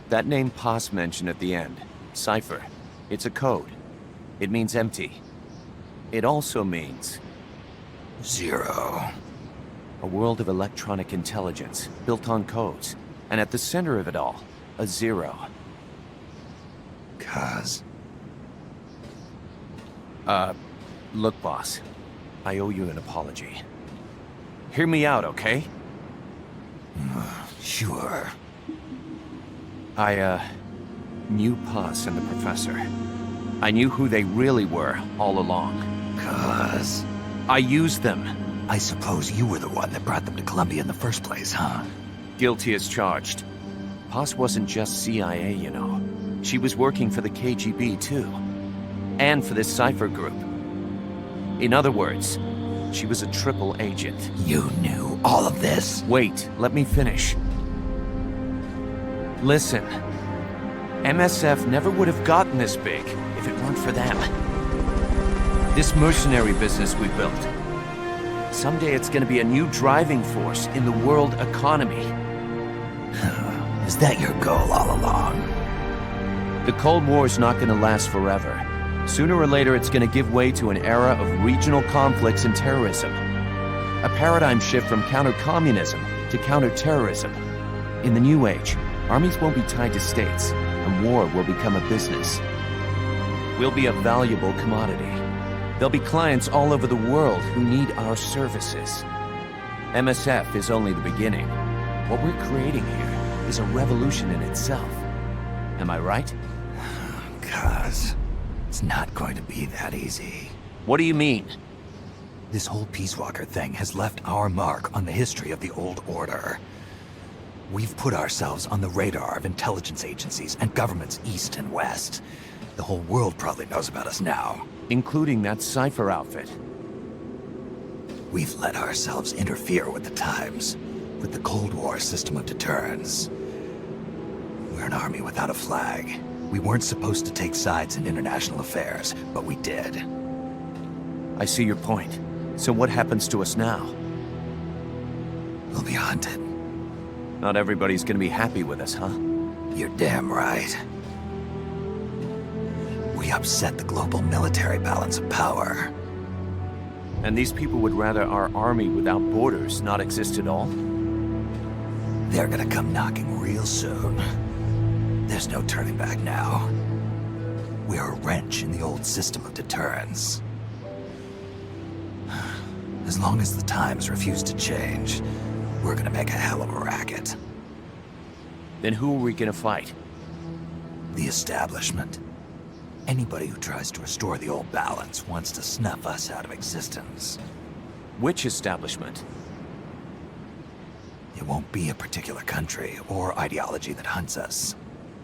[SPEAKER 7] That name Paz mentioned at the end, Cipher. It's a code. It means empty. It also means...
[SPEAKER 11] 0.
[SPEAKER 7] A world of electronic intelligence, built on codes. And at the center of it all, a 0.
[SPEAKER 11] Cuz.
[SPEAKER 7] Look, boss. I owe you an apology. Hear me out, okay?
[SPEAKER 11] Sure.
[SPEAKER 7] I knew Paz and the Professor. I knew who they really were all along.
[SPEAKER 11] Cuz...
[SPEAKER 7] I used them.
[SPEAKER 11] I suppose you were the one that brought them to Columbia in the first place, huh?
[SPEAKER 7] Guilty as charged. Paz wasn't just CIA, you know. She was working for the KGB, too. And for this Cipher group. In other words, she was a triple agent.
[SPEAKER 11] You knew all of this?
[SPEAKER 7] Wait, let me finish. Listen. MSF never would have gotten this big if it weren't for them. This mercenary business we built. Someday it's gonna be a new driving force in the world economy.
[SPEAKER 11] Is that your goal all along?
[SPEAKER 7] The Cold War's not gonna last forever. Sooner or later it's gonna give way to an era of regional conflicts and terrorism. A paradigm shift from counter-communism to counter-terrorism. In the new age, armies won't be tied to states, and war will become a business. We'll be a valuable commodity. There'll be clients all over the world who need our services. MSF is only the beginning. What we're creating here is a revolution in itself. Am I right?
[SPEAKER 11] Cuz, it's not going to be that easy.
[SPEAKER 7] What do you mean?
[SPEAKER 11] This whole Peace Walker thing has left our mark on the history of the Old Order. We've put ourselves on the radar of intelligence agencies and governments east and west. The whole world probably knows about us now.
[SPEAKER 7] Including that Cipher outfit.
[SPEAKER 11] We've let ourselves interfere with the times, with the Cold War system of deterrence. We're an army without a flag. We weren't supposed to take sides in international affairs, but we did.
[SPEAKER 7] I see your point. So what happens to us now?
[SPEAKER 11] We'll be hunted.
[SPEAKER 7] Not everybody's gonna be happy with us, huh?
[SPEAKER 11] You're damn right. We upset the global military balance of power.
[SPEAKER 7] And these people would rather our army without borders not exist at all?
[SPEAKER 11] They're gonna come knocking real soon. There's no turning back now. We're a wrench in the old system of deterrence. As long as the times refuse to change, we're gonna make a hell of a racket.
[SPEAKER 7] Then who are we gonna fight?
[SPEAKER 11] The establishment. Anybody who tries to restore the old balance wants to snuff us out of existence.
[SPEAKER 7] Which establishment?
[SPEAKER 11] It won't be a particular country or ideology that hunts us.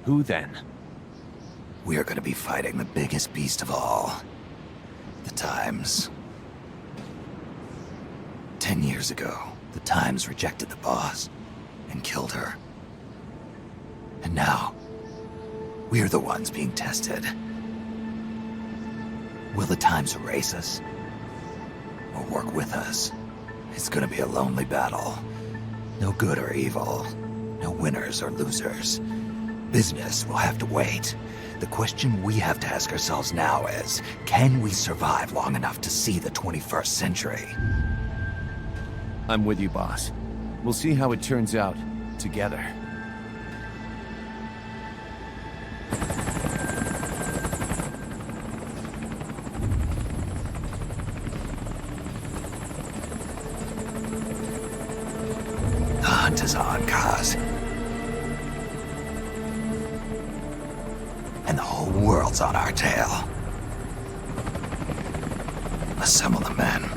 [SPEAKER 7] Who then?
[SPEAKER 11] We are gonna be fighting the biggest beast of all. The Times. 10 years ago, the Times rejected the boss and killed her. And now, we're the ones being tested. Will the Times erase us? Or work with us? It's gonna be a lonely battle. No good or evil. No winners or losers. Business will have to wait. The question we have to ask ourselves now is, can we survive long enough to see the 21st century?
[SPEAKER 7] I'm with you, boss. We'll see how it turns out, together.
[SPEAKER 11] The hunt is on, Kaz. And the whole world's on our tail. Assemble the men.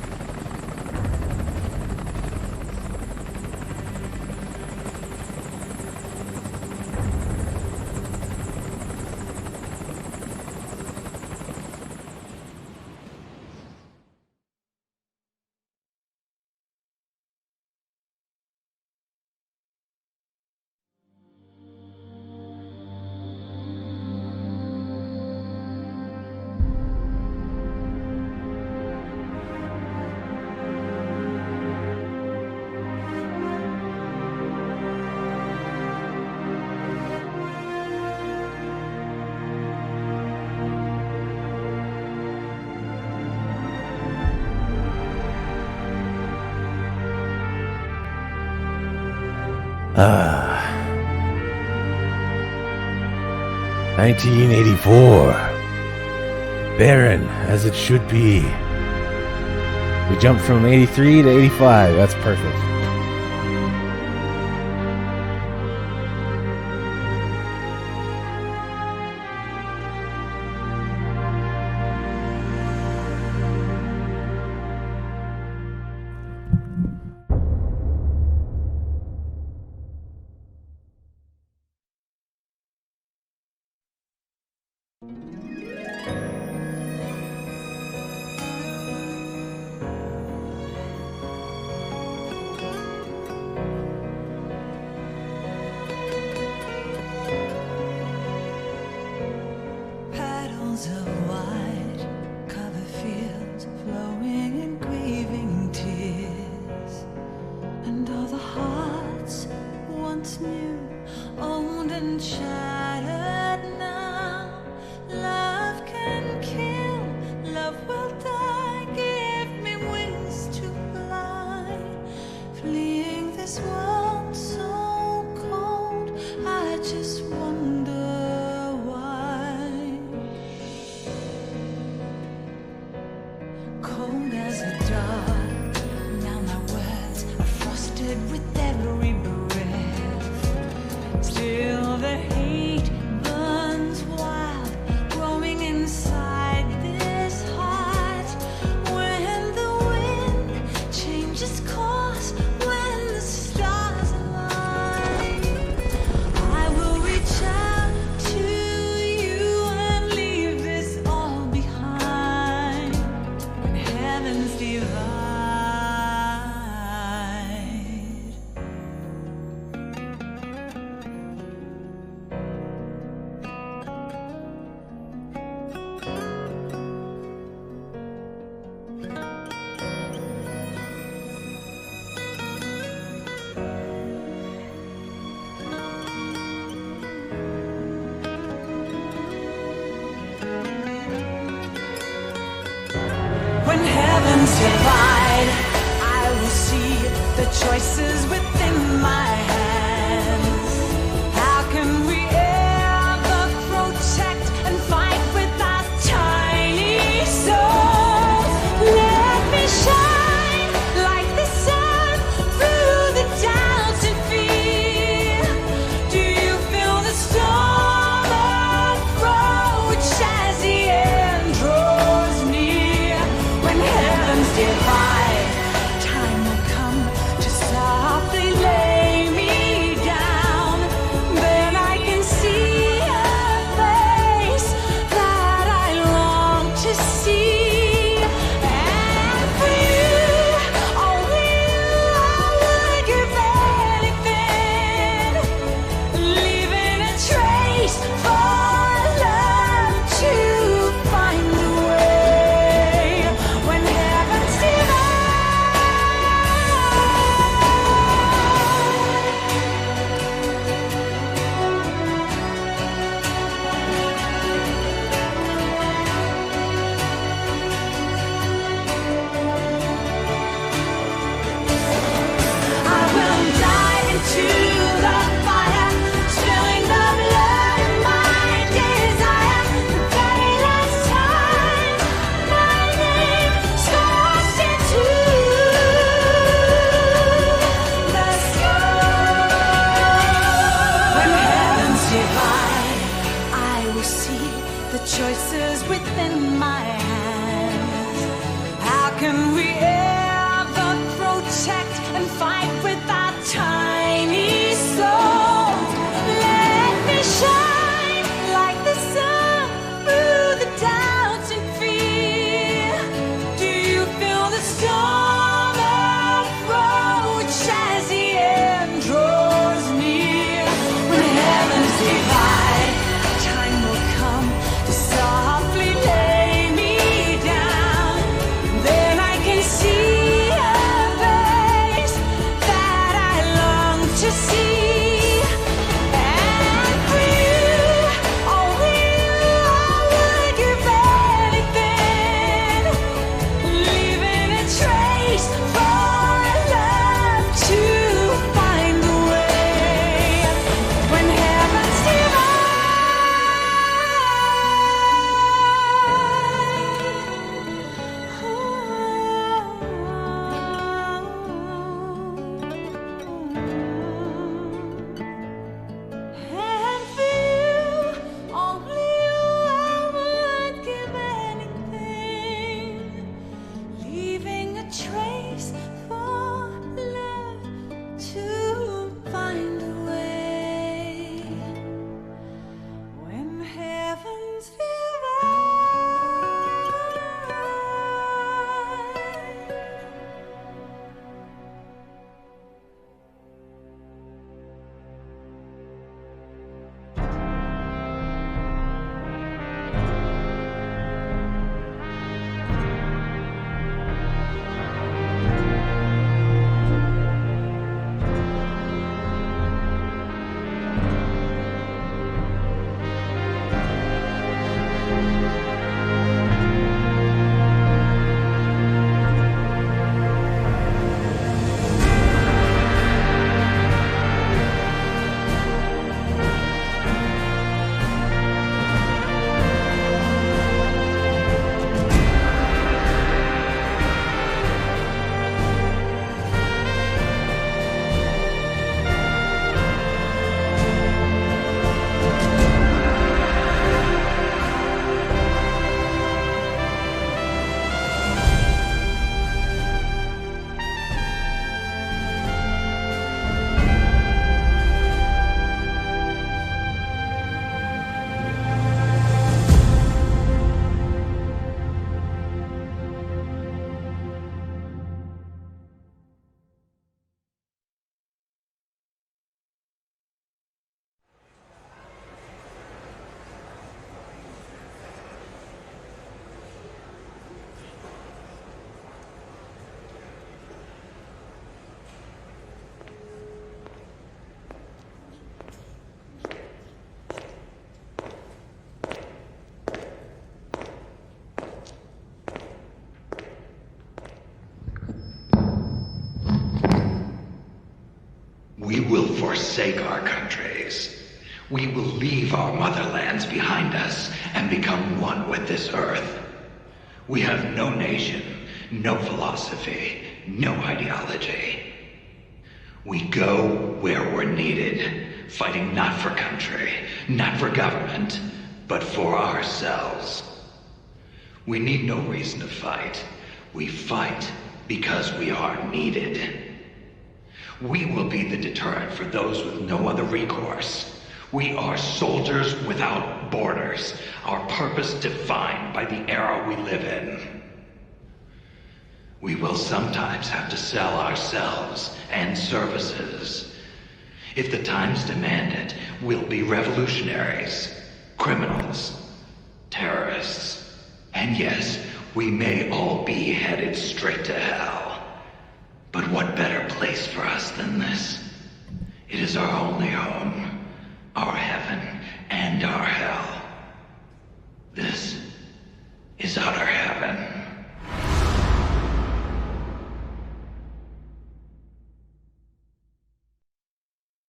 [SPEAKER 1] Ah. 1984. Barren, as it should be. We jumped from 83 to 85. That's perfect.
[SPEAKER 16] Petals of white cover fields flowing in grieving tears, and all the hearts once new, owned and shattered now. Love can kill, love will die. Give me wings to fly, fleeing this world so cold. I just wonder why. Cold as a dart, now my words are frosted with every breath. Still the hate burns wild, growing inside this heart. When the wind changes course, when the stars align, I will reach out to you and leave this all behind. When heavens divide. When heavens divide, I will see the choices within my hands. How can we ever protect and fight with our tiny souls? Let me shine like the sun through the doubts and fear. Do you feel the storm approach as the end draws near? When heavens divide, time will come to softly lay me down. Then I can see a face that I long to see. And for you, only you, I would give anything, leaving a trace for love to find a way. When heavens I will dive into the fire, spilling the blood of my desire. The very last time my name starts into the sky. When heavens divide, I will see the choices within my hands. How can we ever protect and fight with our tiny souls? Let me shine like the sun through the doubts and fear. Do you feel the storm approach as the end draws near? When heavens divide, time will come to softly lay me down. Then I can see
[SPEAKER 2] forsake our countries. We will leave our motherlands behind us and become one with this earth. We have no nation, no philosophy, no ideology. We go where we're needed, fighting not for country, not for government, but for ourselves. We need no reason to fight. We fight because we are needed. We will be the deterrent for those with no other recourse. We are soldiers without borders, our purpose defined by the era we live in. We will sometimes have to sell ourselves and services. If the times demand it, we'll be revolutionaries, criminals, terrorists, and yes, we may all be headed straight to hell. But what better place for us than this? It is our only home, our heaven, and our hell. This is utter heaven.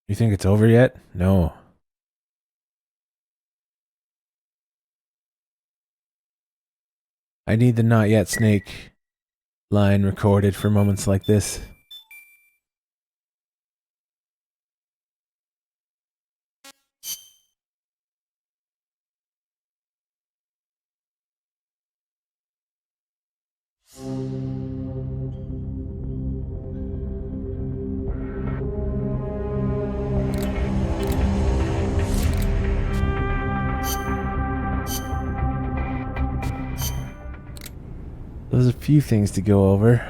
[SPEAKER 13] You think it's over yet? No. I need the not yet Snake line recorded for moments like this. There's a few things to go over. I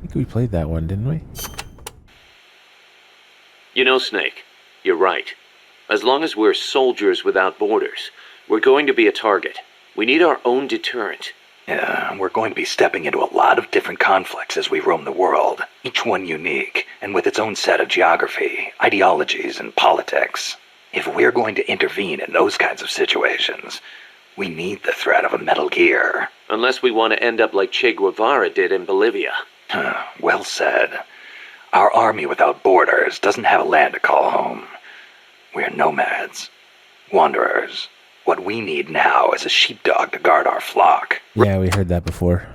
[SPEAKER 13] think we played that one, didn't we?
[SPEAKER 7] You know, Snake, you're right. As long as we're soldiers without borders, we're going to be a target. We need our own deterrent.
[SPEAKER 2] Yeah, we're going to be stepping into a lot of different conflicts as we roam the world, each one unique, and with its own set of geography, ideologies, and politics. If we're going to intervene in those kinds of situations, we need the threat of a Metal Gear.
[SPEAKER 7] Unless we want to end up like Che Guevara did in Bolivia.
[SPEAKER 2] Well said. Our army without borders doesn't have a land to call home. We're nomads, wanderers. What we need now is a sheepdog to guard our flock.
[SPEAKER 13] Yeah, we heard that before.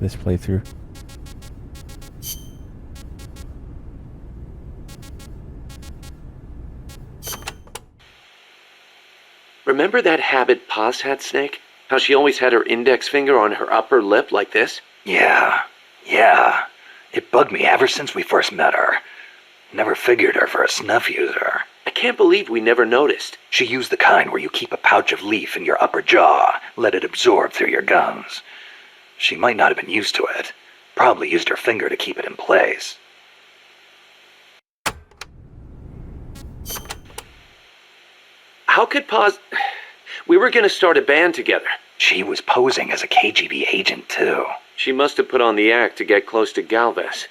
[SPEAKER 13] This playthrough.
[SPEAKER 7] Remember that habit Paz had, Snake? How she always had her index finger on her upper lip like this?
[SPEAKER 2] Yeah. It bugged me ever since we first met her. Never figured her for a snuff user.
[SPEAKER 7] I can't believe we never noticed.
[SPEAKER 2] She used the kind where you keep a pouch of leaf in your upper jaw, let it absorb through your gums. She might not have been used to it. Probably used her finger to keep it in place.
[SPEAKER 7] How could Paz... We were gonna start a band together.
[SPEAKER 2] She was posing as a KGB agent, too.
[SPEAKER 7] She must have put on the act to get close to Galvez.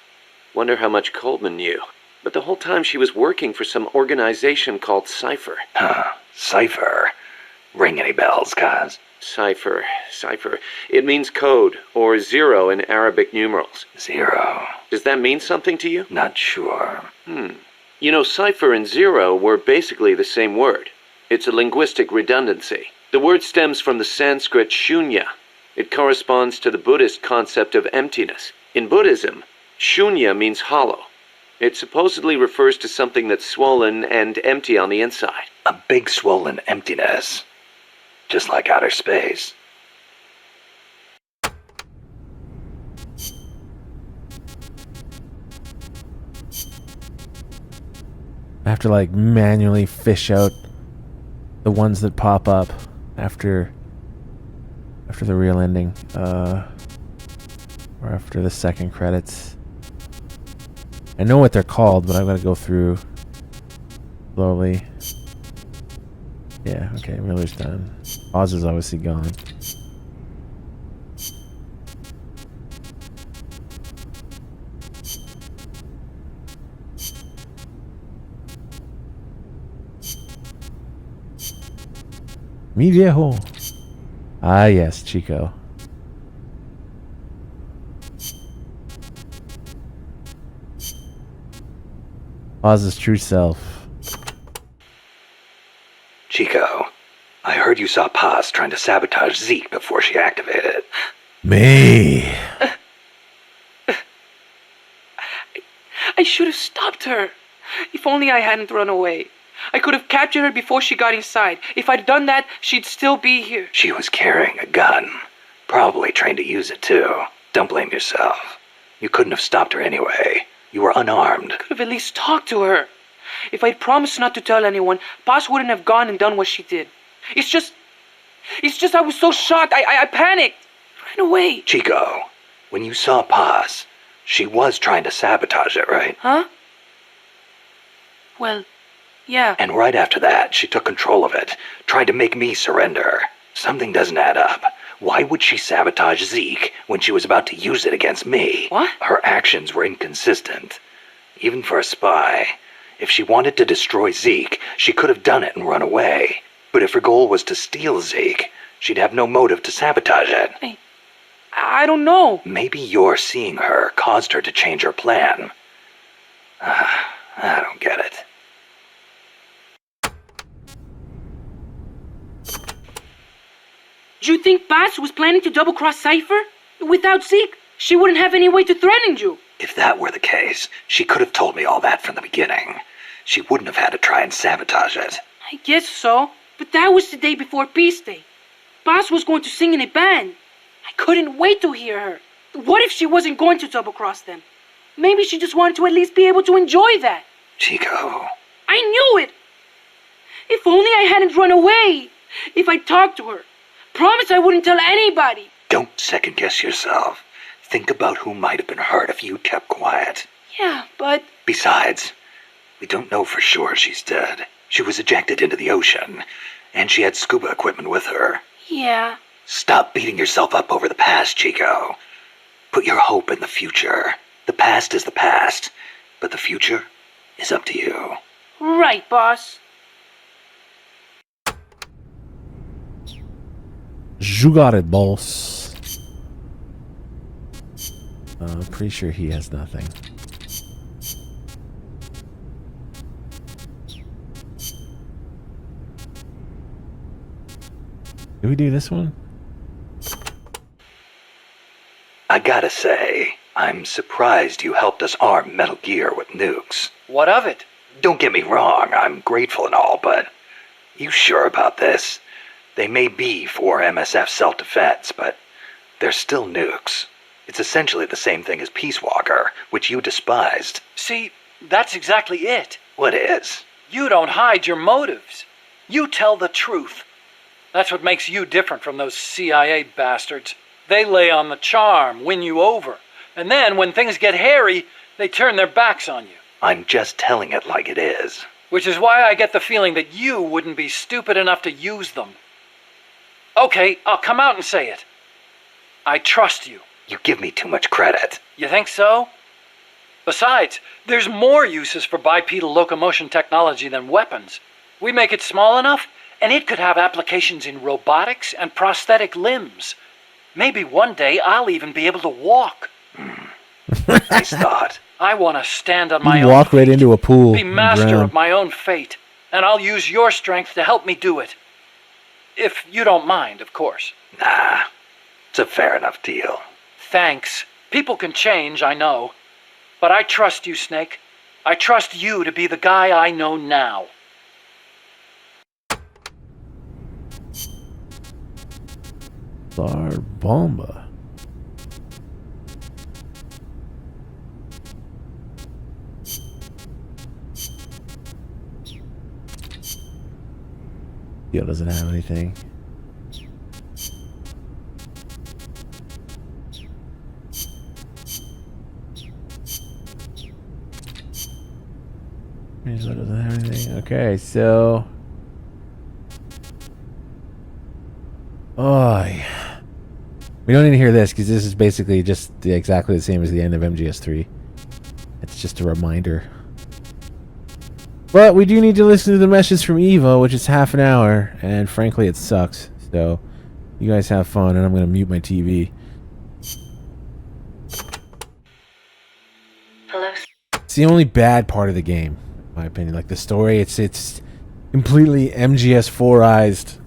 [SPEAKER 7] Wonder how much Coleman knew. But the whole time she was working for some organization called Cypher.
[SPEAKER 2] Cypher? Ring any bells, Kaz?
[SPEAKER 7] Cypher. It means code, or zero in Arabic numerals.
[SPEAKER 2] Zero.
[SPEAKER 7] Does that mean something to you?
[SPEAKER 2] Not sure.
[SPEAKER 7] You know, Cypher and zero were basically the same word. It's a linguistic redundancy. The word stems from the Sanskrit shunya. It corresponds to the Buddhist concept of emptiness. In Buddhism, shunya means hollow. It supposedly refers to something that's swollen and empty on the inside.
[SPEAKER 2] A big swollen emptiness. Just like outer space.
[SPEAKER 13] I have to like manually fish out the ones that pop up after the real ending, or after the second credits. I know what they're called, but I'm gonna go through slowly. Yeah, okay, Miller's done. Oz is obviously gone. Mi viejo. Ah, yes, Chico. Paz's true self.
[SPEAKER 2] Chico, I heard you saw Paz trying to sabotage Zeke before she activated.
[SPEAKER 13] Me.
[SPEAKER 9] I should have stopped her. If only I hadn't run away. I could have captured her before she got inside. If I'd done that, she'd still be here.
[SPEAKER 2] She was carrying a gun. Probably trained to use it too. Don't blame yourself. You couldn't have stopped her anyway. You were unarmed.
[SPEAKER 9] Could have at least talked to her. If I'd promised not to tell anyone, Paz wouldn't have gone and done what she did. It's just I was so shocked. I panicked. Ran away.
[SPEAKER 2] Chico, when you saw Paz, she was trying to sabotage it, right?
[SPEAKER 9] Huh? Well, yeah.
[SPEAKER 2] And right after that, she took control of it, tried to make me surrender. Something doesn't add up. Why would she sabotage Zeke when she was about to use it against me?
[SPEAKER 9] What?
[SPEAKER 2] Her actions were inconsistent. Even for a spy. If she wanted to destroy Zeke, she could have done it and run away. But if her goal was to steal Zeke, she'd have no motive to sabotage it.
[SPEAKER 9] I don't know.
[SPEAKER 2] Maybe your seeing her caused her to change her plan. I don't get it.
[SPEAKER 9] Do you think Paz was planning to double-cross Cypher? Without Zeke, she wouldn't have any way to threaten you.
[SPEAKER 2] If that were the case, she could have told me all that from the beginning. She wouldn't have had to try and sabotage it.
[SPEAKER 9] I guess so, but that was the day before Peace Day. Paz was going to sing in a band. I couldn't wait to hear her. What if she wasn't going to double-cross them? Maybe she just wanted to at least be able to enjoy that.
[SPEAKER 2] Chico.
[SPEAKER 9] I knew it! If only I hadn't run away. If I talked to her. Promise I wouldn't tell anybody.
[SPEAKER 2] Don't second-guess yourself. Think about who might have been hurt if you kept quiet.
[SPEAKER 9] Yeah, but...
[SPEAKER 2] Besides, we don't know for sure she's dead. She was ejected into the ocean, and she had scuba equipment with her.
[SPEAKER 9] Yeah.
[SPEAKER 2] Stop beating yourself up over the past, Chico. Put your hope in the future. The past is the past, but the future is up to you.
[SPEAKER 9] Right, boss.
[SPEAKER 13] You got it, boss. I'm pretty sure he has nothing. Did we do this one?
[SPEAKER 2] I gotta say, I'm surprised you helped us arm Metal Gear with nukes.
[SPEAKER 5] What of it?
[SPEAKER 2] Don't get me wrong, I'm grateful and all, but you sure about this? They may be for MSF self-defense, but they're still nukes. It's essentially the same thing as Peace Walker, which you despised.
[SPEAKER 5] See, that's exactly it.
[SPEAKER 2] What is?
[SPEAKER 5] You don't hide your motives. You tell the truth. That's what makes you different from those CIA bastards. They lay on the charm, win you over. And then, when things get hairy, they turn their backs on you.
[SPEAKER 2] I'm just telling it like it is.
[SPEAKER 5] Which is why I get the feeling that you wouldn't be stupid enough to use them. Okay, I'll come out and say it. I trust you.
[SPEAKER 2] You give me too much credit.
[SPEAKER 5] You think so? Besides, there's more uses for bipedal locomotion technology than weapons. We make it small enough, and it could have applications in robotics and prosthetic limbs. Maybe one day I'll even be able to walk.
[SPEAKER 2] Nice thought.
[SPEAKER 5] I want to stand on my
[SPEAKER 13] You
[SPEAKER 5] own
[SPEAKER 13] walk right
[SPEAKER 5] feet,
[SPEAKER 13] into a pool.
[SPEAKER 5] be
[SPEAKER 13] and
[SPEAKER 5] master
[SPEAKER 13] drown.
[SPEAKER 5] of my own fate, and I'll use your strength to help me do it. If you don't mind, of course.
[SPEAKER 2] Nah, it's a fair enough deal.
[SPEAKER 5] Thanks. People can change, I know. But I trust you, Snake. I trust you to be the guy I know now.
[SPEAKER 13] Star Bomba. Yo doesn't have anything. Angela doesn't have anything. Okay, so. Oh, yeah. We don't need to hear this because this is basically just exactly the same as the end of MGS3. It's just a reminder. But we do need to listen to the message from Eva, which is half an hour, and frankly, it sucks. So You guys have fun, and I'm gonna mute my TV.
[SPEAKER 6] Hello.
[SPEAKER 13] It's the only bad part of the game, in my opinion. Like the story, it's completely MGS4ized.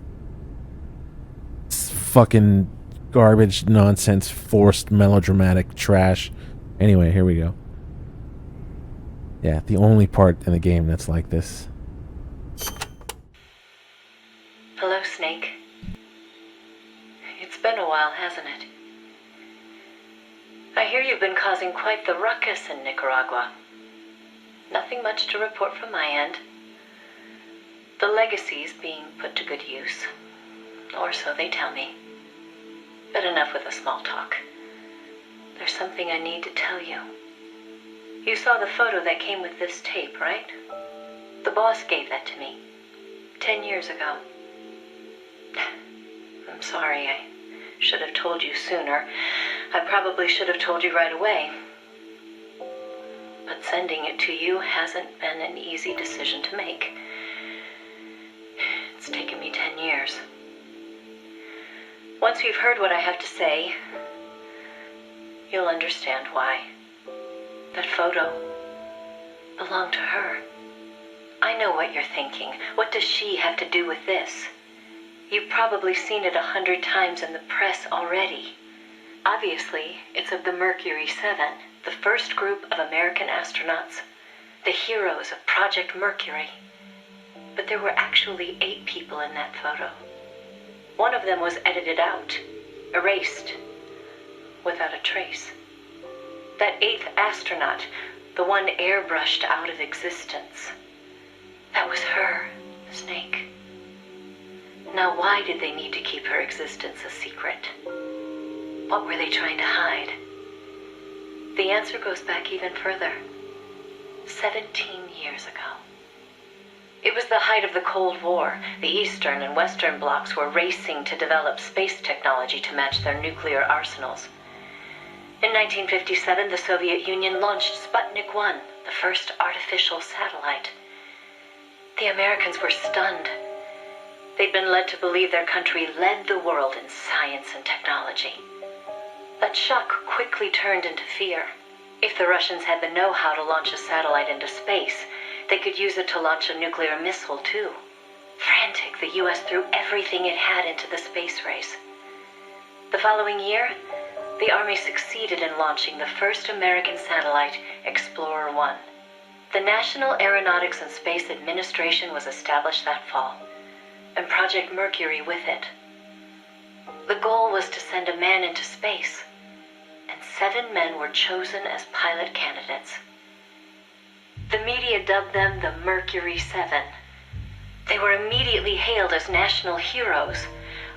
[SPEAKER 13] It's fucking garbage, nonsense, forced, melodramatic trash. Anyway, here we go. Yeah, the only part in the game that's like this.
[SPEAKER 6] Hello, Snake. It's been a while, hasn't it? I hear you've been causing quite the ruckus in Nicaragua. Nothing much to report from my end. The legacy's being put to good use. Or so they tell me. But enough with the small talk. There's something I need to tell you. You saw the photo that came with this tape, right? The boss gave that to me 10 years ago. I'm sorry, I should have told you sooner. I probably should have told you right away. But sending it to you hasn't been an easy decision to make. It's taken me 10 years. Once you've heard what I have to say, you'll understand why. That photo belonged to her. I know what you're thinking. What does she have to do with this? You've probably seen it 100 times in the press already. Obviously, it's of the Mercury 7, the first group of American astronauts, the heroes of Project Mercury. But there were actually 8 people in that photo. One of them was edited out, erased, without a trace. That 8th astronaut, the one airbrushed out of existence, that was her, Snake. Now, why did they need to keep her existence a secret? What were they trying to hide? The answer goes back even further. 17 years ago. It was the height of the Cold War. The Eastern and Western blocs were racing to develop space technology to match their nuclear arsenals. In 1957, the Soviet Union launched Sputnik 1, the first artificial satellite. The Americans were stunned. They'd been led to believe their country led the world in science and technology. That shock quickly turned into fear. If the Russians had the know-how to launch a satellite into space, they could use it to launch a nuclear missile, too. Frantic, the U.S. threw everything it had into the space race. The following year, the Army succeeded in launching the first American satellite, Explorer 1. The National Aeronautics and Space Administration was established that fall, and Project Mercury with it. The goal was to send a man into space, and 7 men were chosen as pilot candidates. The media dubbed them the Mercury 7. They were immediately hailed as national heroes,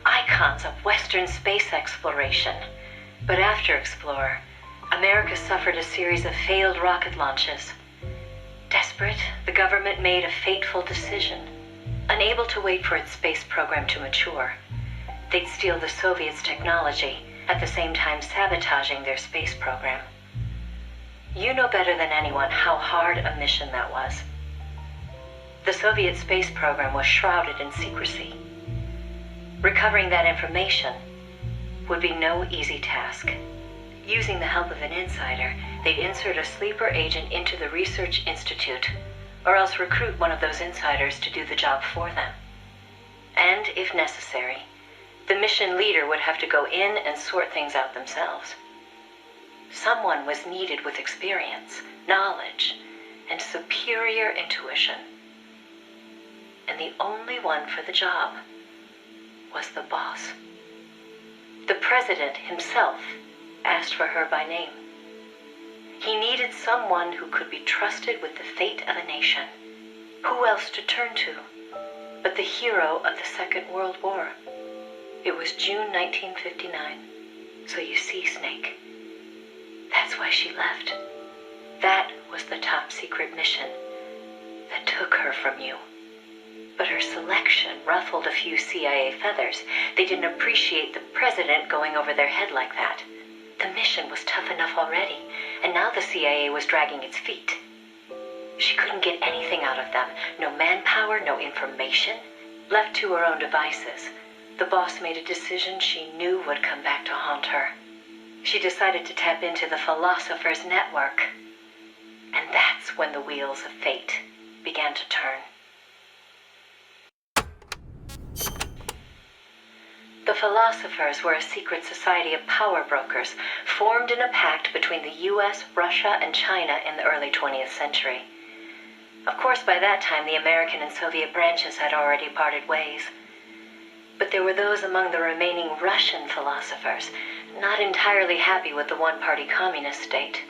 [SPEAKER 6] icons of Western space exploration. But after Explorer, America suffered a series of failed rocket launches. Desperate, the government made a fateful decision. Unable to wait for its space program to mature, they'd steal the Soviets' technology, at the same time sabotaging their space program. You know better than anyone how hard a mission that was. The Soviet space program was shrouded in secrecy. Recovering that information would be no easy task. Using the help of an insider, they'd insert a sleeper agent into the research institute, or else recruit one of those insiders to do the job for them. And, if necessary, the mission leader would have to go in and sort things out themselves. Someone was needed with experience, knowledge, and superior intuition. And the only one for the job was the boss. The president himself asked for her by name. He needed someone who could be trusted with the fate of a nation. Who else to turn to but the hero of the Second World War? It was June 1959. So you see, Snake, that's why she left. That was the top secret mission that took her from you. But her selection ruffled a few CIA feathers. They didn't appreciate the president going over their head like that. The mission was tough enough already, and now the CIA was dragging its feet. She couldn't get anything out of them. No manpower, no information. Left to her own devices,
[SPEAKER 17] the boss made a decision she knew would come back to haunt her. She decided to tap into the Philosopher's Network. And that's when the wheels of fate began to turn. The Philosophers were a secret society of power brokers formed in a pact between the US, Russia, and China in the early 20th century. Of course, by that time, the American and Soviet branches had already parted ways. But there were those among the remaining Russian philosophers not entirely happy with the one-party communist state.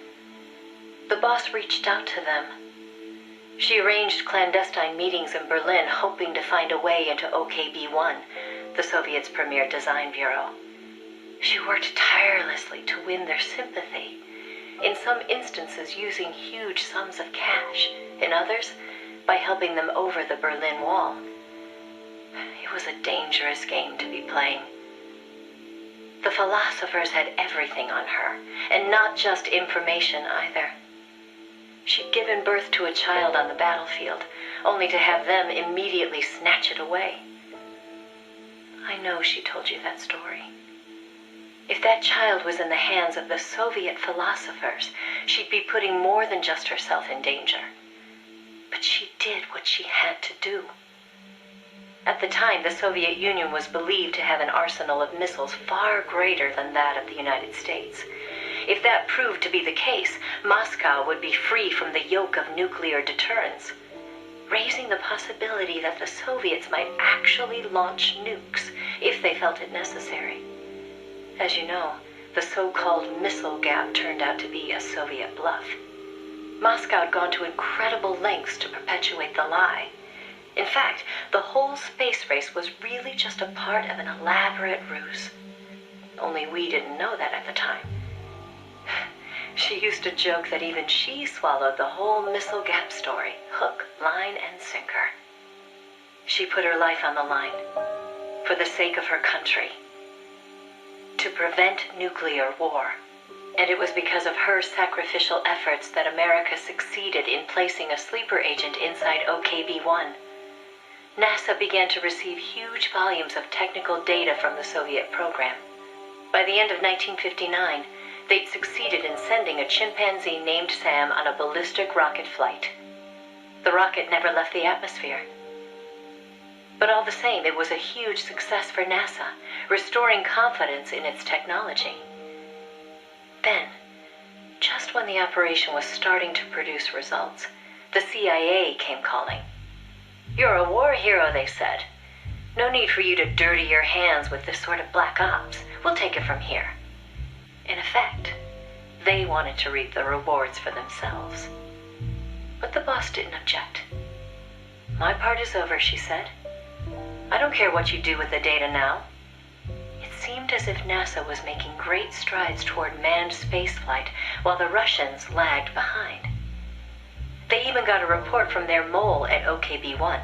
[SPEAKER 17] The boss reached out to them. She arranged clandestine meetings in Berlin, hoping to find a way into OKB-1, the Soviets' premier design bureau. She worked tirelessly to win their sympathy, in some instances using huge sums of cash, in others by helping them over the Berlin Wall. It was a dangerous game to be playing. The philosophers had everything on her, and not just information either. She'd given birth to a child on the battlefield, only to have them immediately snatch it away. I know she told you that story. If that child was in the hands of the Soviet philosophers, she'd be putting more than just herself in danger. But she did what she had to do. At the time, the Soviet Union was believed to have an arsenal of missiles far greater than that of the United States. If that proved to be the case, Moscow would be free from the yoke of nuclear deterrence, raising the possibility that the Soviets might actually launch nukes if they felt it necessary. As you know, the so-called missile gap turned out to be a Soviet bluff. Moscow had gone to incredible lengths to perpetuate the lie. In fact, the whole space race was really just a part of an elaborate ruse. Only we didn't know that at the time. She used to joke that even she swallowed the whole missile gap story, hook, line, and sinker. She put her life on the line, for the sake of her country, to prevent nuclear war. And it was because of her sacrificial efforts that America succeeded in placing a sleeper agent inside OKB-1. NASA began to receive huge volumes of technical data from the Soviet program. By the end of 1959, they'd succeeded in sending a chimpanzee named Sam on a ballistic rocket flight. The rocket never left the atmosphere. But all the same, it was a huge success for NASA, restoring confidence in its technology. Then, just when the operation was starting to produce results, the CIA came calling. "You're a war hero," they said. "No need for you to dirty your hands with this sort of black ops. We'll take it from here." In effect, they wanted to reap the rewards for themselves. But the boss didn't object. "My part is over," she said. "I don't care what you do with the data now." It seemed as if NASA was making great strides toward manned spaceflight, while the Russians lagged behind. They even got a report from their mole at OKB-1.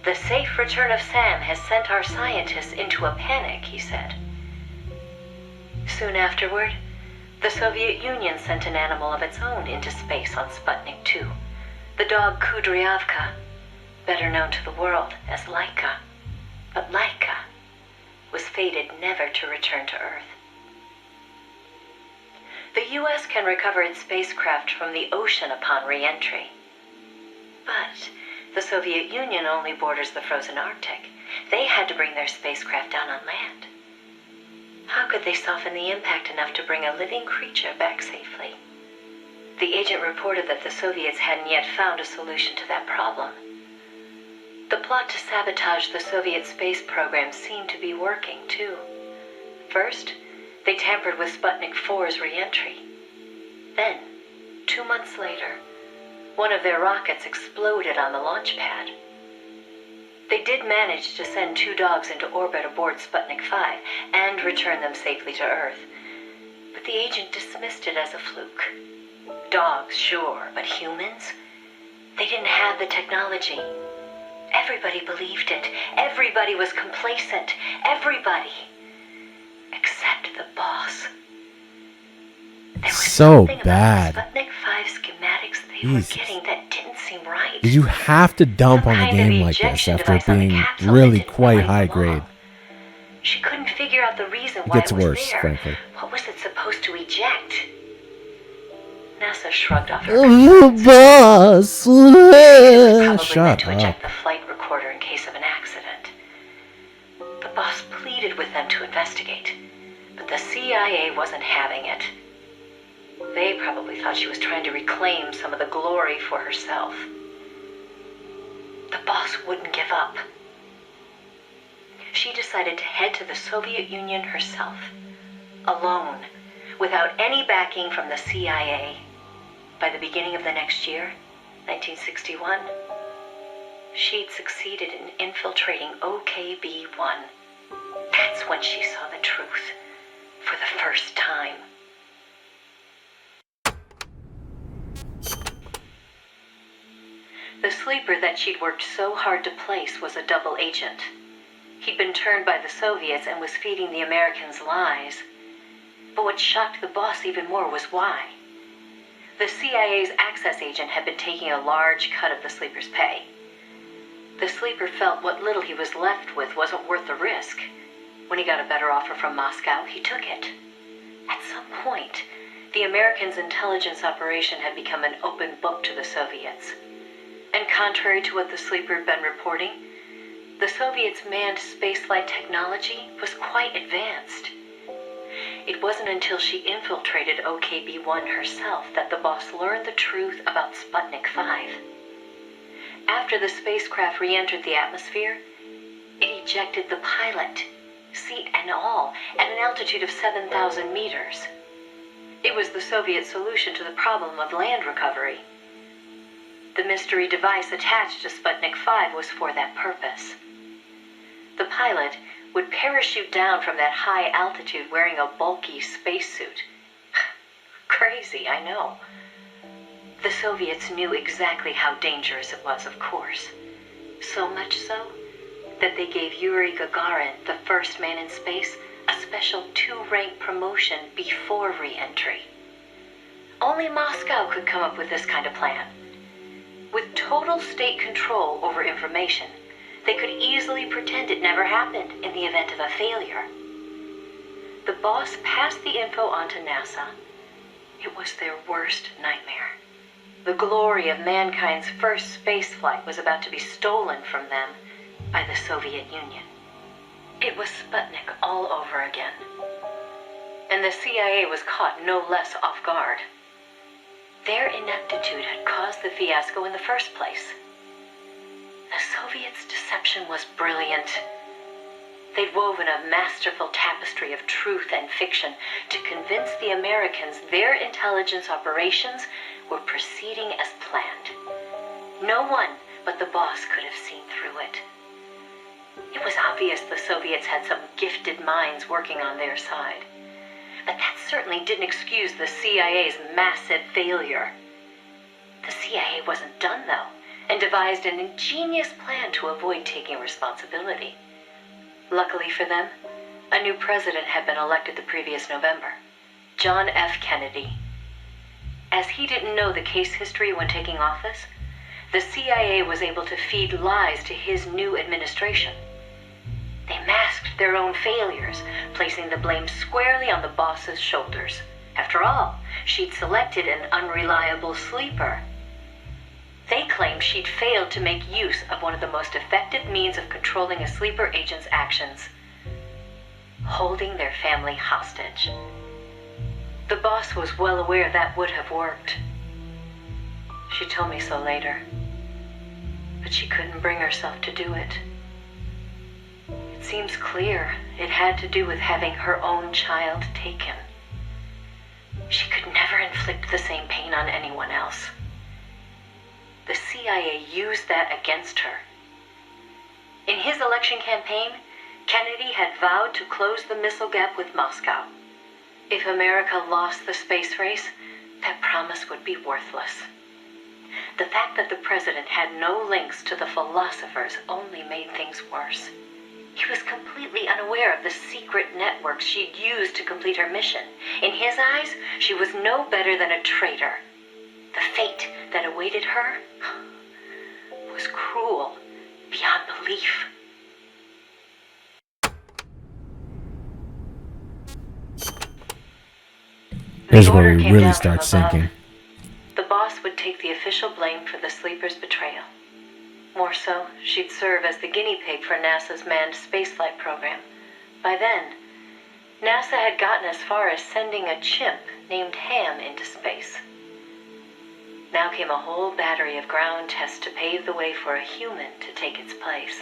[SPEAKER 17] "The safe return of Sam has sent our scientists into a panic," he said. Soon afterward, the Soviet Union sent an animal of its own into space on Sputnik 2, the dog Kudryavka, better known to the world as Laika. But Laika was fated never to return to Earth. The U.S. can recover its spacecraft from the ocean upon re-entry. But the Soviet Union only borders the frozen Arctic. They had to bring their spacecraft down on land. How could they soften the impact enough to bring a living creature back safely? The agent reported that the Soviets hadn't yet found a solution to that problem. The plot to sabotage the Soviet space program seemed to be working, too. First, they tampered with Sputnik 4's re-entry. Then, 2 months later, one of their rockets exploded on the launch pad. They did manage to send 2 dogs into orbit aboard Sputnik 5 and return them safely to Earth. But the agent dismissed it as a fluke. Dogs, sure, but humans? They didn't have the technology. Everybody believed it. Everybody was complacent. Everybody. Except the boss. There was
[SPEAKER 13] So
[SPEAKER 17] something
[SPEAKER 13] bad.
[SPEAKER 17] about the Sputnik 5 schematics they were getting that didn't seem right.
[SPEAKER 13] Did you have to dump on a
[SPEAKER 17] Some kind of
[SPEAKER 13] game like this
[SPEAKER 17] ejection
[SPEAKER 13] after
[SPEAKER 17] device on the
[SPEAKER 13] being
[SPEAKER 17] capsule
[SPEAKER 13] really
[SPEAKER 17] that didn't
[SPEAKER 13] quite
[SPEAKER 17] quite
[SPEAKER 13] high
[SPEAKER 17] belong.
[SPEAKER 13] grade?
[SPEAKER 17] She couldn't figure out the reason
[SPEAKER 13] It
[SPEAKER 17] why
[SPEAKER 13] gets
[SPEAKER 17] it was
[SPEAKER 13] worse,
[SPEAKER 17] there.
[SPEAKER 13] frankly.
[SPEAKER 17] What was it supposed to eject? NASA shrugged off her
[SPEAKER 13] Boss!
[SPEAKER 17] probably
[SPEAKER 13] Shut
[SPEAKER 17] meant to
[SPEAKER 13] up.
[SPEAKER 17] eject the flight recorder in case of an accident. The boss pleaded with them to investigate, but the CIA wasn't having it. They probably thought she was trying to reclaim some of the glory for herself. The boss wouldn't give up. She decided to head to the Soviet Union herself, alone, without any backing from the CIA. By the beginning of the next year, 1961, she'd succeeded in infiltrating OKB-1. That's when she saw the truth, for the first time. The sleeper that she'd worked so hard to place was a double agent. He'd been turned by the Soviets and was feeding the Americans lies. But what shocked the boss even more was why. The CIA's access agent had been taking a large cut of the sleeper's pay. The sleeper felt what little he was left with wasn't worth the risk. When he got a better offer from Moscow, he took it. At some point, the Americans' intelligence operation had become an open book to the Soviets. And contrary to what the sleeper had been reporting, the Soviets' manned spaceflight technology was quite advanced. It wasn't until she infiltrated OKB-1 herself that the boss learned the truth about Sputnik 5. After the spacecraft re-entered the atmosphere, it ejected the pilot, seat and all, at an altitude of 7,000 meters. It was the Soviet solution to the problem of land recovery. The mystery device attached to Sputnik 5 was for that purpose. The pilot would parachute down from that high altitude wearing a bulky spacesuit. Crazy, I know. The Soviets knew exactly how dangerous it was, of course. So much so that they gave Yuri Gagarin, the first man in space, a special 2-rank promotion before re-entry. Only Moscow could come up with this kind of plan. With total state control over information, they could easily pretend it never happened in the event of a failure. The boss passed the info on to NASA. It was their worst nightmare. The glory of mankind's first spaceflight was about to be stolen from them by the Soviet Union. It was Sputnik all over again. And the CIA was caught no less off guard. Their ineptitude had caused the fiasco in the first place. The Soviets' deception was brilliant. They'd woven a masterful tapestry of truth and fiction to convince the Americans their intelligence operations were proceeding as planned. No one but the boss could have seen through it. It was obvious the Soviets had some gifted minds working on their side. But that certainly didn't excuse the CIA's massive failure. The CIA wasn't done, though, and devised an ingenious plan to avoid taking responsibility. Luckily for them, a new president had been elected the previous November, John F. Kennedy. As he didn't know the case history when taking office, the CIA was able to feed lies to his new administration. They masked their own failures, placing the blame squarely on the boss's shoulders. After all, she'd selected an unreliable sleeper. They claimed she'd failed to make use of one of the most effective means of controlling a sleeper agent's actions: holding their family hostage. The boss was well aware that would have worked. She told me so later, but she couldn't bring herself to do it. It seems clear it had to do with having her own child taken. She could never inflict the same pain on anyone else. The CIA used that against her. In his election campaign, Kennedy had vowed to close the missile gap with Moscow. If America lost the space race, that promise would be worthless. The fact that the president had no links to the philosophers only made things worse. He was completely unaware of the secret networks she'd used to complete her mission. In his eyes, she was no better than a traitor. The fate that awaited her was cruel beyond belief.
[SPEAKER 13] Here's
[SPEAKER 17] The
[SPEAKER 13] where
[SPEAKER 17] order
[SPEAKER 13] we
[SPEAKER 17] came
[SPEAKER 13] really
[SPEAKER 17] down
[SPEAKER 13] start
[SPEAKER 17] from above.
[SPEAKER 13] sinking.
[SPEAKER 17] The boss would take the official blame for the sleeper's betrayal. More so, she'd serve as the guinea pig for NASA's manned spaceflight program. By then, NASA had gotten as far as sending a chimp named Ham into space. Now came a whole battery of ground tests to pave the way for a human to take its place.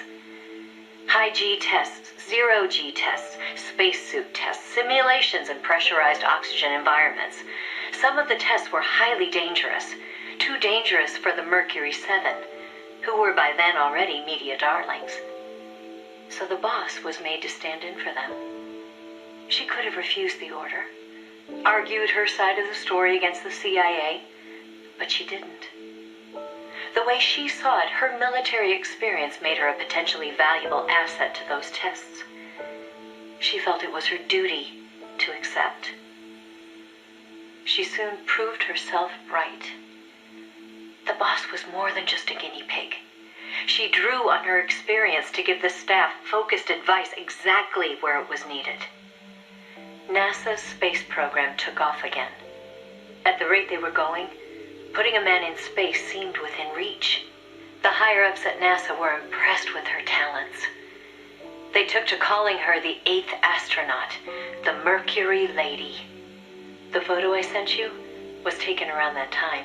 [SPEAKER 17] High G tests, zero G tests, spacesuit tests, simulations in pressurized oxygen environments. Some of the tests were highly dangerous, too dangerous for the Mercury 7, who were by then already media darlings. So the boss was made to stand in for them. She could have refused the order, argued her side of the story against the CIA, but she didn't. The way she saw it, her military experience made her a potentially valuable asset to those tests. She felt it was her duty to accept. She soon proved herself right. The boss was more than just a guinea pig. She drew on her experience to give the staff focused advice exactly where it was needed. NASA's space program took off again. At the rate they were going, putting a man in space seemed within reach. The higher-ups at NASA were impressed with her talents. They took to calling her the 8th astronaut, the Mercury Lady. The photo I sent you was taken around that time.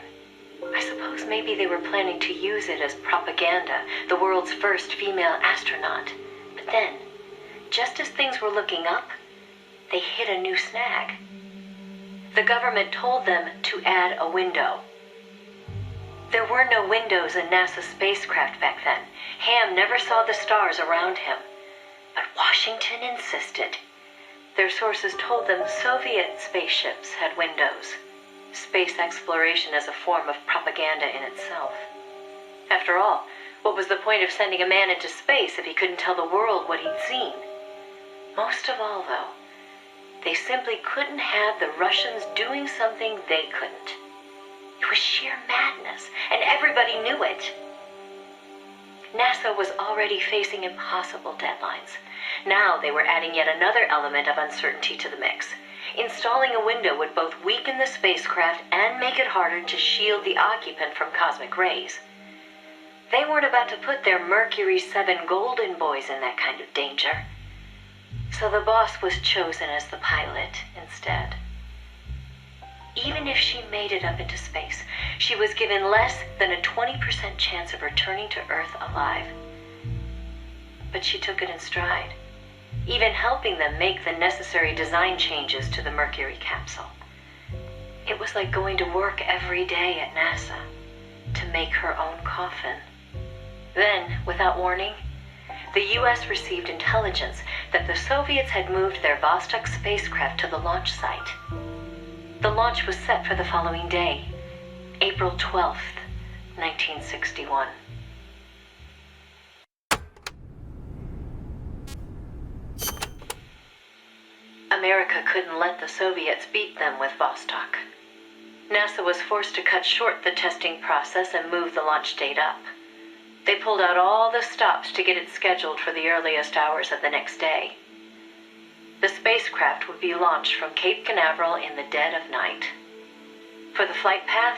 [SPEAKER 17] I suppose maybe they were planning to use it as propaganda, the world's first female astronaut. But then, just as things were looking up, they hit a new snag. The government told them to add a window. There were no windows in NASA's spacecraft back then. Ham never saw the stars around him. But Washington insisted. Their sources told them Soviet spaceships had windows. Space exploration as a form of propaganda in itself. After all, what was the point of sending a man into space if he couldn't tell the world what he'd seen? Most of all, though, they simply couldn't have the Russians doing something they couldn't. It was sheer madness, and everybody knew it. NASA was already facing impossible deadlines. Now they were adding yet another element of uncertainty to the mix. Installing a window would both weaken the spacecraft and make it harder to shield the occupant from cosmic rays. They weren't about to put their Mercury 7 golden boys in that kind of danger. So the boss was chosen as the pilot instead. Even if she made it up into space, she was given less than a 20% chance of returning to Earth alive. But she took it in stride, even helping them make the necessary design changes to the Mercury capsule. It was like going to work every day at NASA to make her own coffin. Then, without warning, the US received intelligence that the Soviets had moved their Vostok spacecraft to the launch site. The launch was set for the following day, April 12th, 1961. America couldn't let the Soviets beat them with Vostok. NASA was forced to cut short the testing process and move the launch date up. They pulled out all the stops to get it scheduled for the earliest hours of the next day. The spacecraft would be launched from Cape Canaveral in the dead of night. For the flight path,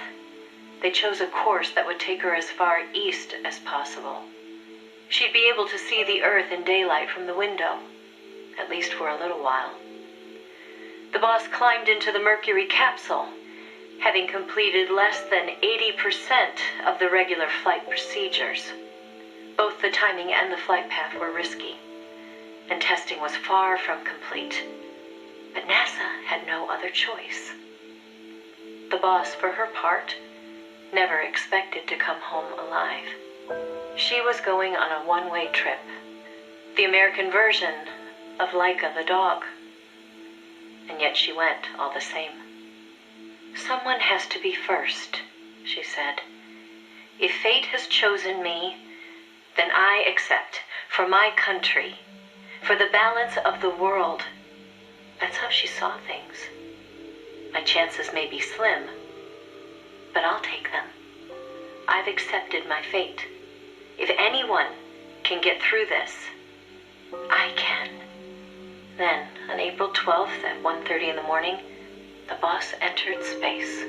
[SPEAKER 17] they chose a course that would take her as far east as possible. She'd be able to see the Earth in daylight from the window, at least for a little while. The boss climbed into the Mercury capsule, having completed less than 80% of the regular flight procedures. Both the timing and the flight path were risky, and testing was far from complete. But NASA had no other choice. The boss, for her part, never expected to come home alive. She was going on a one-way trip, the American version of Laika the dog. And yet she went all the same. Someone has to be first, she said. If fate has chosen me, then I accept, for my country, for the balance of the world. That's how she saw things. My chances may be slim, but I'll take them. I've accepted my fate. If anyone can get through this, I can. Then, on April 12th at 1:30 in the morning, the boss entered space.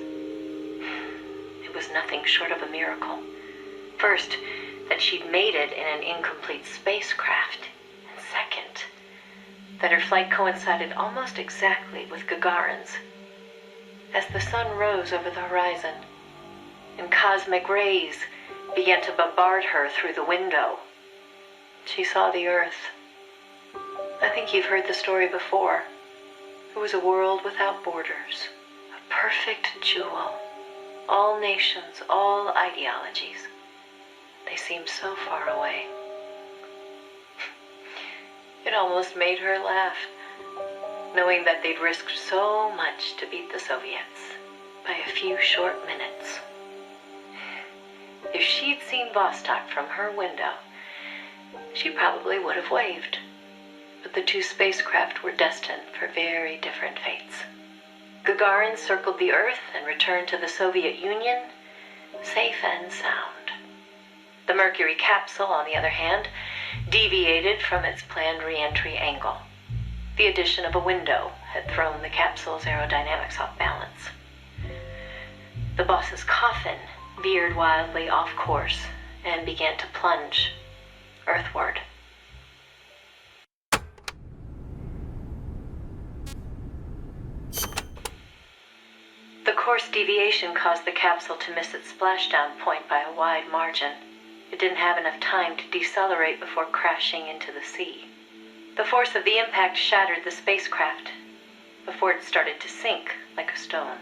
[SPEAKER 17] It was nothing short of a miracle. First, that she'd made it in an incomplete spacecraft. And second, that her flight coincided almost exactly with Gagarin's. As the sun rose over the horizon, and cosmic rays began to bombard her through the window, she saw the Earth. I think you've heard the story before. It was a world without borders, a perfect jewel. All nations, all ideologies. They seemed so far away. It almost made her laugh, knowing that they'd risked so much to beat the Soviets by a few short minutes. If she'd seen Vostok from her window, she probably would have waved. But the two spacecraft were destined for very different fates. Gagarin circled the Earth and returned to the Soviet Union, safe and sound. The Mercury capsule, on the other hand, deviated from its planned re-entry angle. The addition of a window had thrown the capsule's aerodynamics off balance. The boss's coffin veered wildly off course and began to plunge earthward. The course deviation caused the capsule to miss its splashdown point by a wide margin. It didn't have enough time to decelerate before crashing into the sea. The force of the impact shattered the spacecraft before it started to sink like a stone.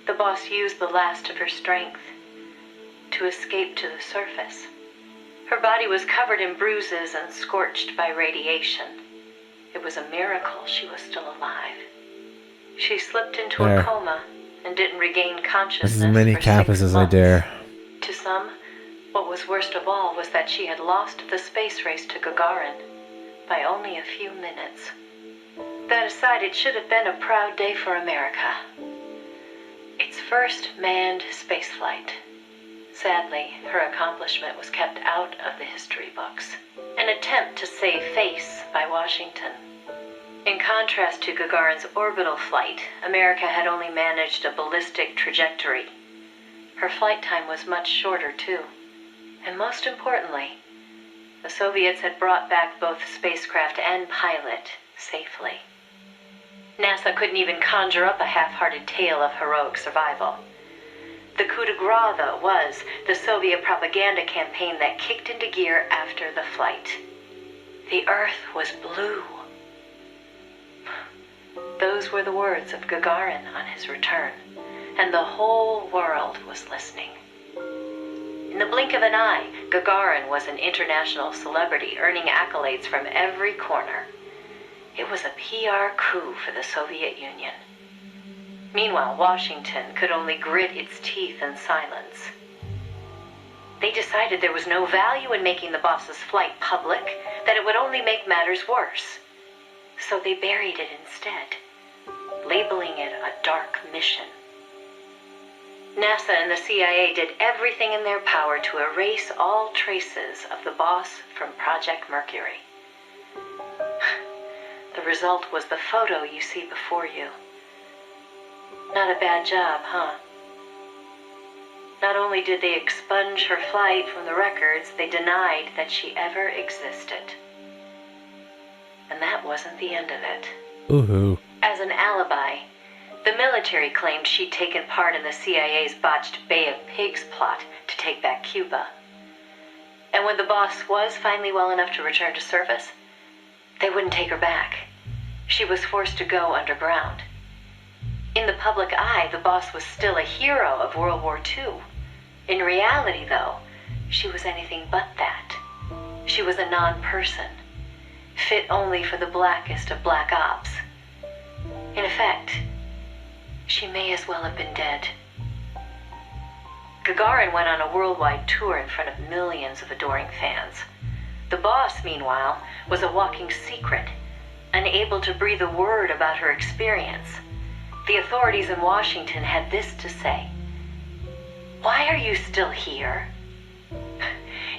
[SPEAKER 17] The boss used the last of her strength to escape to the surface. Her body was covered in bruises and scorched by radiation. It was a miracle she was still alive. She slipped into a coma and didn't regain consciousness
[SPEAKER 13] As many
[SPEAKER 17] for
[SPEAKER 13] kappas
[SPEAKER 17] 6
[SPEAKER 13] as I
[SPEAKER 17] months.
[SPEAKER 13] dare.
[SPEAKER 17] To some, what was worst of all was that she had lost the space race to Gagarin by only a few minutes. That aside, it should have been a proud day for America. Its first manned spaceflight. Sadly, her accomplishment was kept out of the history books. An attempt to save face by Washington. In contrast to Gagarin's orbital flight, America had only managed a ballistic trajectory. Her flight time was much shorter, too. And most importantly, the Soviets had brought back both spacecraft and pilot safely. NASA couldn't even conjure up a half-hearted tale of heroic survival. The coup de grace, though, was the Soviet propaganda campaign that kicked into gear after the flight. The Earth was blue. Those were the words of Gagarin on his return, and the whole world was listening. In the blink of an eye, Gagarin was an international celebrity, earning accolades from every corner. It was a PR coup for the Soviet Union. Meanwhile, Washington could only grit its teeth in silence. They decided there was no value in making the boss's flight public, that it would only make matters worse. So they buried it instead, labeling it a dark mission. NASA and the CIA did everything in their power to erase all traces of the boss from Project Mercury. The result was the photo you see before you. Not a bad job, huh? Not only did they expunge her flight from the records, they denied that she ever existed. And that wasn't the end of it.
[SPEAKER 13] Ooh.
[SPEAKER 17] As an alibi, the military claimed she'd taken part in the CIA's botched Bay of Pigs plot to take back Cuba. And when the boss was finally well enough to return to service, they wouldn't take her back. She was forced to go underground. In the public eye, the boss was still a hero of World War II. In reality, though, she was anything but that. She was a non-person, fit only for the blackest of black ops. In effect, she may as well have been dead. Gagarin went on a worldwide tour in front of millions of adoring fans. The boss, meanwhile, was a walking secret, unable to breathe a word about her experience. The authorities in Washington had this to say: "Why are you still here?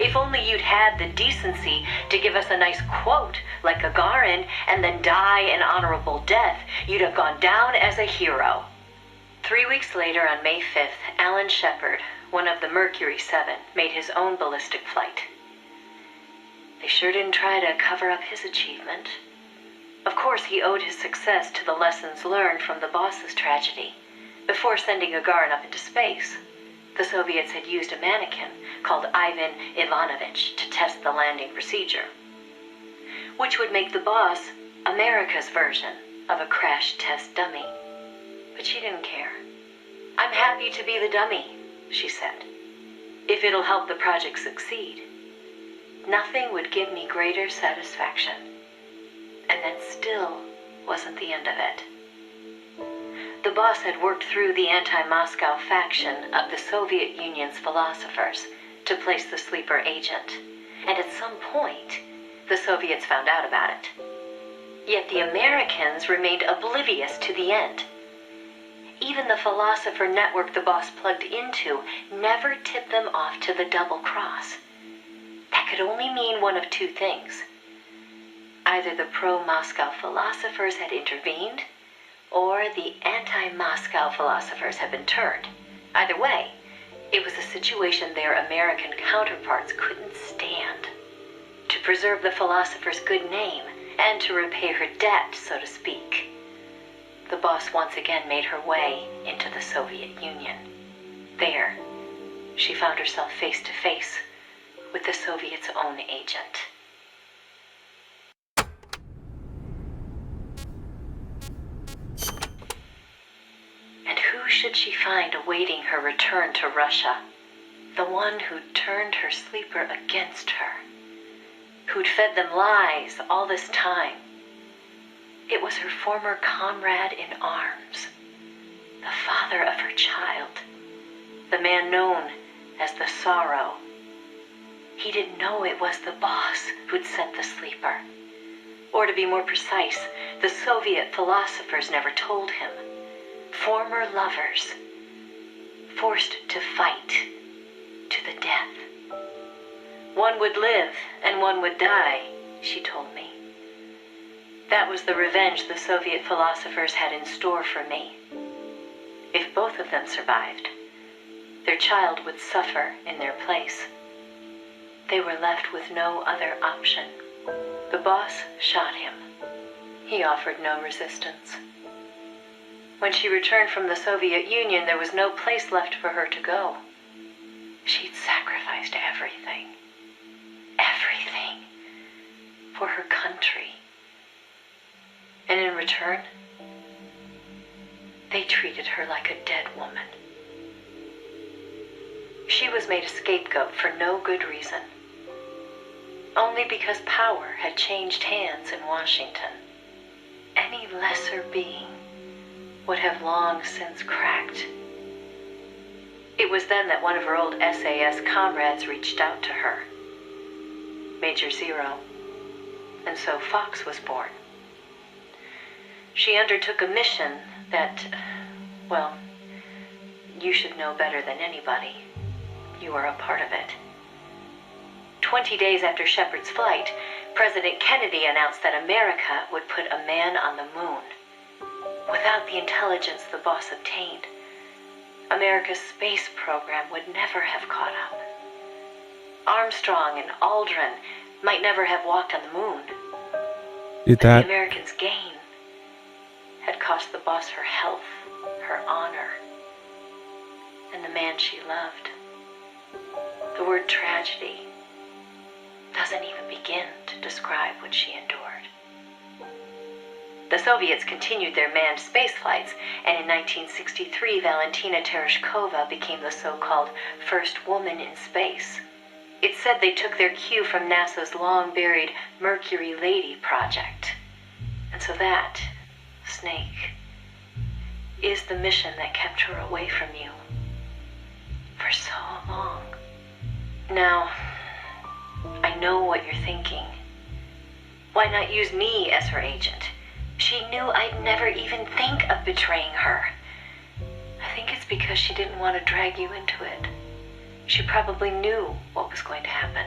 [SPEAKER 17] If only you'd had the decency to give us a nice quote, like Gagarin, and then die an honorable death, you'd have gone down as a hero. 3 weeks later, on May 5th, Alan Shepard, one of the Mercury 7, made his own ballistic flight. They sure didn't try to cover up his achievement. Of course, he owed his success to the lessons learned from the boss's tragedy. Before sending Gagarin up into space, the Soviets had used a mannequin called Ivan Ivanovich to test the landing procedure, which would make the boss America's version of a crash test dummy. But she didn't care. "I'm happy to be the dummy," she said, "if it'll help the project succeed. Nothing would give me greater satisfaction." And that still wasn't the end of it. The boss had worked through the anti-Moscow faction of the Soviet Union's philosophers to place the sleeper agent, and at some point, the Soviets found out about it. Yet the Americans remained oblivious to the end. Even the philosopher network the boss plugged into never tipped them off to the double cross. That could only mean one of two things. Either the pro-Moscow philosophers had intervened, or the anti-Moscow philosophers had been turned. Either way, it was a situation their American counterparts couldn't stand. To preserve the philosopher's good name, and to repay her debt, so to speak, the boss once again made her way into the Soviet Union. There, she found herself face to face with the Soviets' own agent. And who should she find awaiting her return to Russia? The one who'd turned her sleeper against her, who'd fed them lies all this time. It was her former comrade in arms, the father of her child, the man known as the Sorrow. He didn't know it was the boss who'd sent the sleeper. Or to be more precise, the Soviet philosophers never told him. Former lovers, forced to fight to the death. One would live and one would die, she told me. That was the revenge the Soviet philosophers had in store for me. If both of them survived, their child would suffer in their place. They were left with no other option. The boss shot him. He offered no resistance. When she returned from the Soviet Union, there was no place left for her to go. She'd sacrificed everything. Everything. For her country. And in return, they treated her like a dead woman. She was made a scapegoat for no good reason. Only because power had changed hands in Washington. Any lesser being would have long since cracked. It was then that one of her old SAS comrades reached out to her, Major Zero, and so Fox was born. She undertook a mission that, well, you should know better than anybody. You are a part of it. 20 days after Shepard's flight, President Kennedy announced that America would put a man on the moon. Without the intelligence the boss obtained, America's space program would never have caught up. Armstrong and Aldrin might never have walked on the moon.
[SPEAKER 13] Did
[SPEAKER 17] But
[SPEAKER 13] that?
[SPEAKER 17] the Americans' gain had cost the boss her health, her honor, and the man she loved. The word tragedy doesn't even begin to describe what she endured. The Soviets continued their manned space flights, and in 1963, Valentina Tereshkova became the so-called first woman in space. It's said they took their cue from NASA's long-buried Mercury Lady project. And so that, Snake, is the mission that kept her away from you for so long. Now, I know what you're thinking. Why not use me as her agent? She knew I'd never even think of betraying her. I think it's because she didn't want to drag you into it. She probably knew what was going to happen.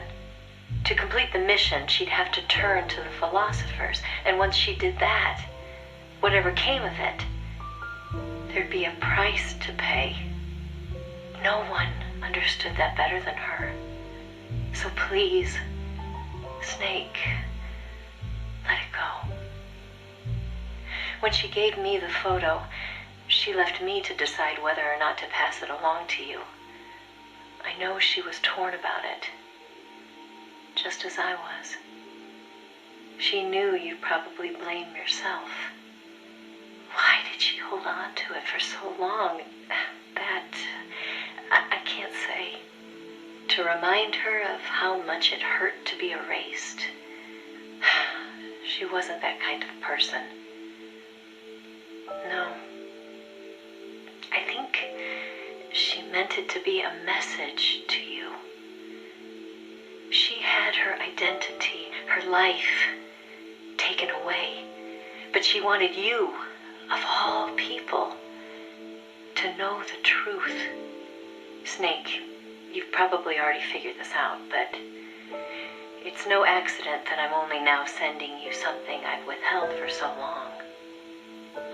[SPEAKER 17] To complete the mission, she'd have to turn to the philosophers, and once she did that, whatever came of it, there'd be a price to pay. No one understood that better than her. So please, Snake, let it go. When she gave me the photo, she left me to decide whether or not to pass it along to you. I know she was torn about it, just as I was. She knew you'd probably blame yourself. Why did she hold on to it for so long? That, I can't say. To remind her of how much it hurt to be erased. She wasn't that kind of person. No. I think she meant it to be a message to you. She had her identity, her life, taken away. But she wanted you, of all people, to know the truth. Snake, you've probably already figured this out, but it's no accident that I'm only now sending you something I've withheld for so long.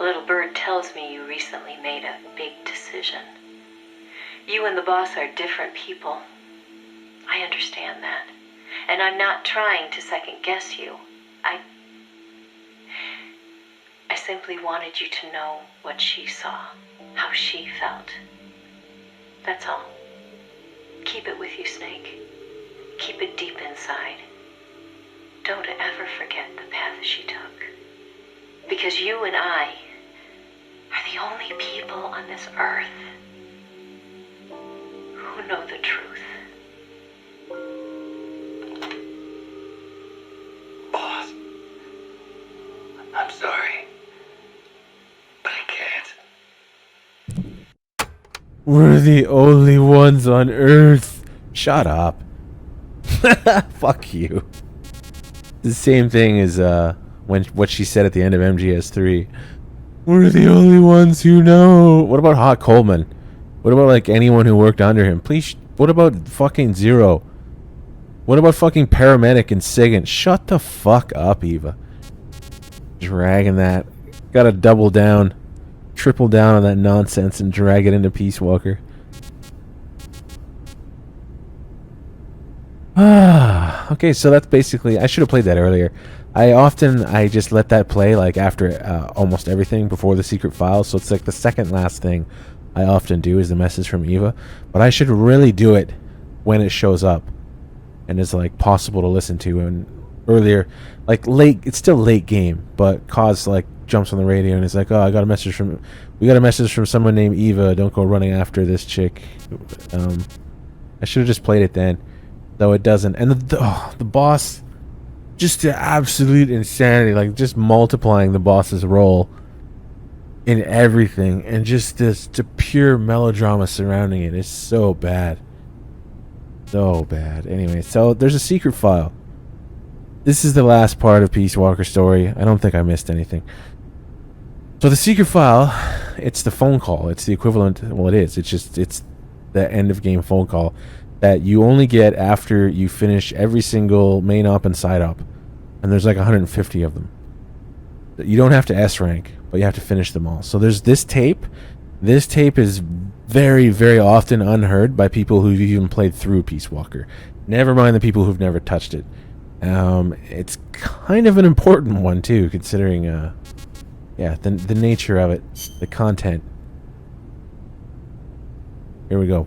[SPEAKER 17] A little bird tells me you recently made a big decision. You and the boss are different people. I understand that. And I'm not trying to second guess you. I simply wanted you to know what she saw, how she felt. That's all. Keep it with you, Snake. Keep it deep inside. Don't ever forget the path she took. Because you and I are the only people on this earth who know the truth.
[SPEAKER 2] Boss, I'm sorry, but I can't.
[SPEAKER 1] We're the only ones on Earth. Shut up. Fuck you. The same thing as when what she said at the end of MGS3. We're the only ones who know. What about Hot Coleman? What about like anyone who worked under him? Please. What about fucking Zero? What about fucking Paramedic and Sigint? Shut the fuck up, Eva. Dragging that. Gotta double down. Triple down on that nonsense and drag it into Peace Walker. Okay, so that's basically... I should have played that earlier. I just let that play like after almost everything before the secret files, so it's like the second last thing I often do is the message from Eva. But I should really do it when it shows up and is like possible to listen to. And earlier, like late, it's still late game, but Kaz like jumps on the radio and is like, "Oh, we got a message from someone named Eva. Don't go running after this chick." I should have just played it then, though it doesn't. And the boss, just the absolute insanity, like just multiplying the boss's role in everything, and just the pure melodrama surrounding it is so bad. So bad. Anyway, so there's a secret file. This is the last part of Peace Walker's story. I don't think I missed anything. So the secret file, it's the phone call. It's the equivalent. Well, it is. It's the end of game phone call that you only get after you finish every single main op and side op, and there's like 150 of them. You don't have to S rank, but you have to finish them all. So there's this tape. This tape is very, very often unheard by people who've even played through Peace Walker. Never mind the people who've never touched it. It's kind of an important one too, considering the nature of it, the content. Here we go.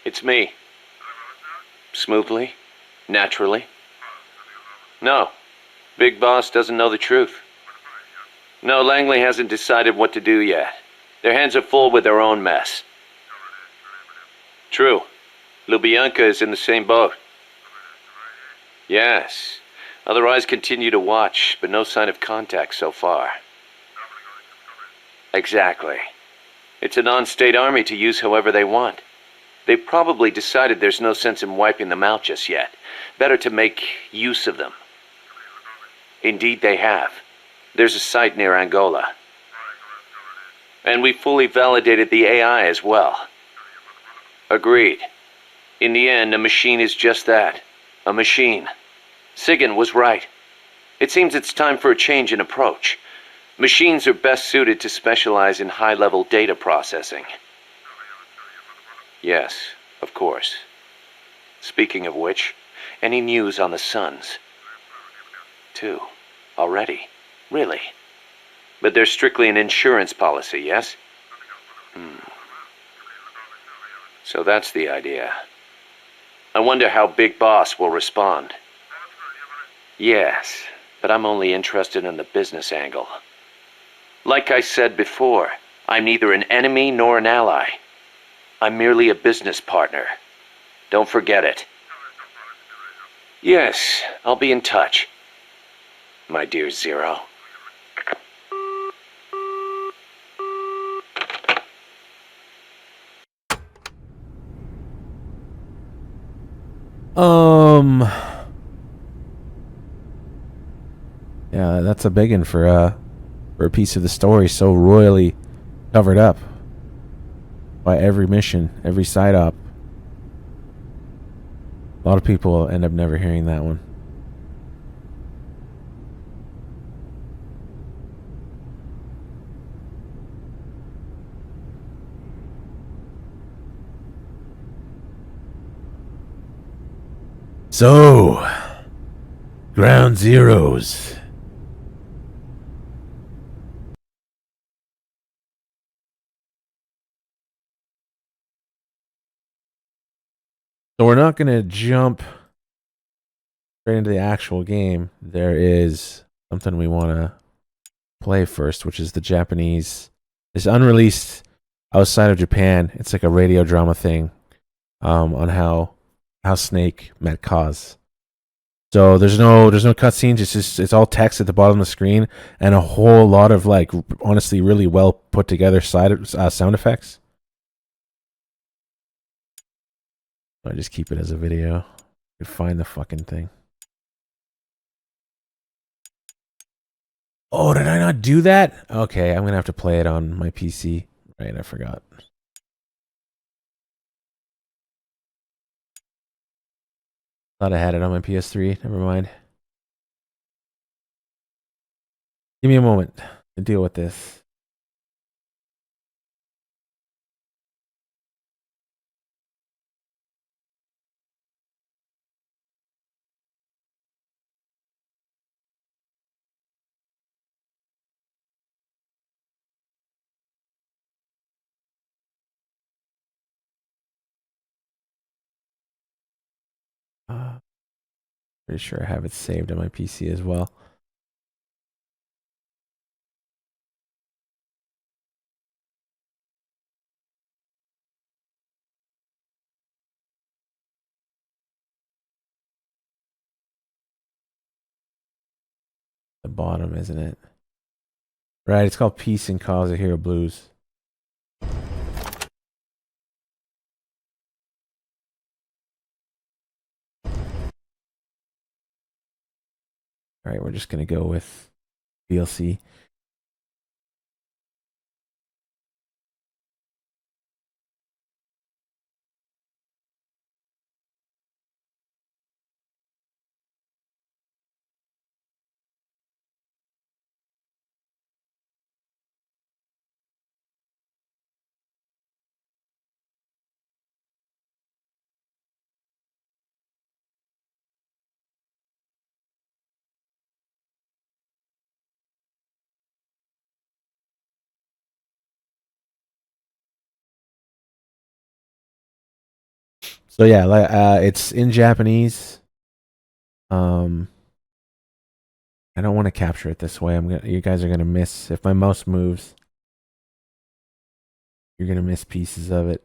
[SPEAKER 7] It's me. Smoothly? Naturally? No. Big Boss doesn't know the truth. No, Langley hasn't decided what to do yet. Their hands are full with their own mess. True. Lubyanka is in the same boat. Yes. Otherwise continue to watch, but no sign of contact so far. Exactly. It's a non-state army to use however they want. They've probably decided there's no sense in wiping them out just yet. Better to make use of them. Indeed they have. There's a site near Angola. And we fully validated the AI as well. Agreed. In the end, a machine is just that. A machine. Sigan was right. It seems it's time for a change in approach. Machines are best suited to specialize in high-level data processing. Yes, of course. Speaking of which, any news on the Suns? 2. Already? Really? But they're strictly an insurance policy, yes? So that's the idea. I wonder how Big Boss will respond. Yes, but I'm only interested in the business angle. Like I said before, I'm neither an enemy nor an ally. I'm merely a business partner. Don't forget it. Yes, I'll be in touch. My dear Zero.
[SPEAKER 13] Yeah, that's a big one for a piece of the story so royally covered up by every mission, every side op. A lot of people end up never hearing that one. So, Ground Zeroes. So we're not going to jump straight into the actual game. There is something we want to play first, which is the Japanese. It's unreleased outside of Japan. It's like a radio drama thing on how Snake met Kaz. So there's no cutscenes. It's all text at the bottom of the screen and a whole lot of like honestly really well put together sound effects. I just keep it as a video. You find the fucking thing. Oh, did I not do that? Okay, I'm gonna have to play it on my PC. Right, I forgot. Thought I had it on my PS3. Never mind. Give me a moment to deal with this. Pretty sure I have it saved on my PC as well. The bottom, isn't it? Right, it's called Peace and Kazuhiro Blues. All right, we're just gonna go with DLC. So yeah, it's in Japanese. I don't want to capture it this way. You guys are gonna miss if my mouse moves. You're gonna miss pieces of it.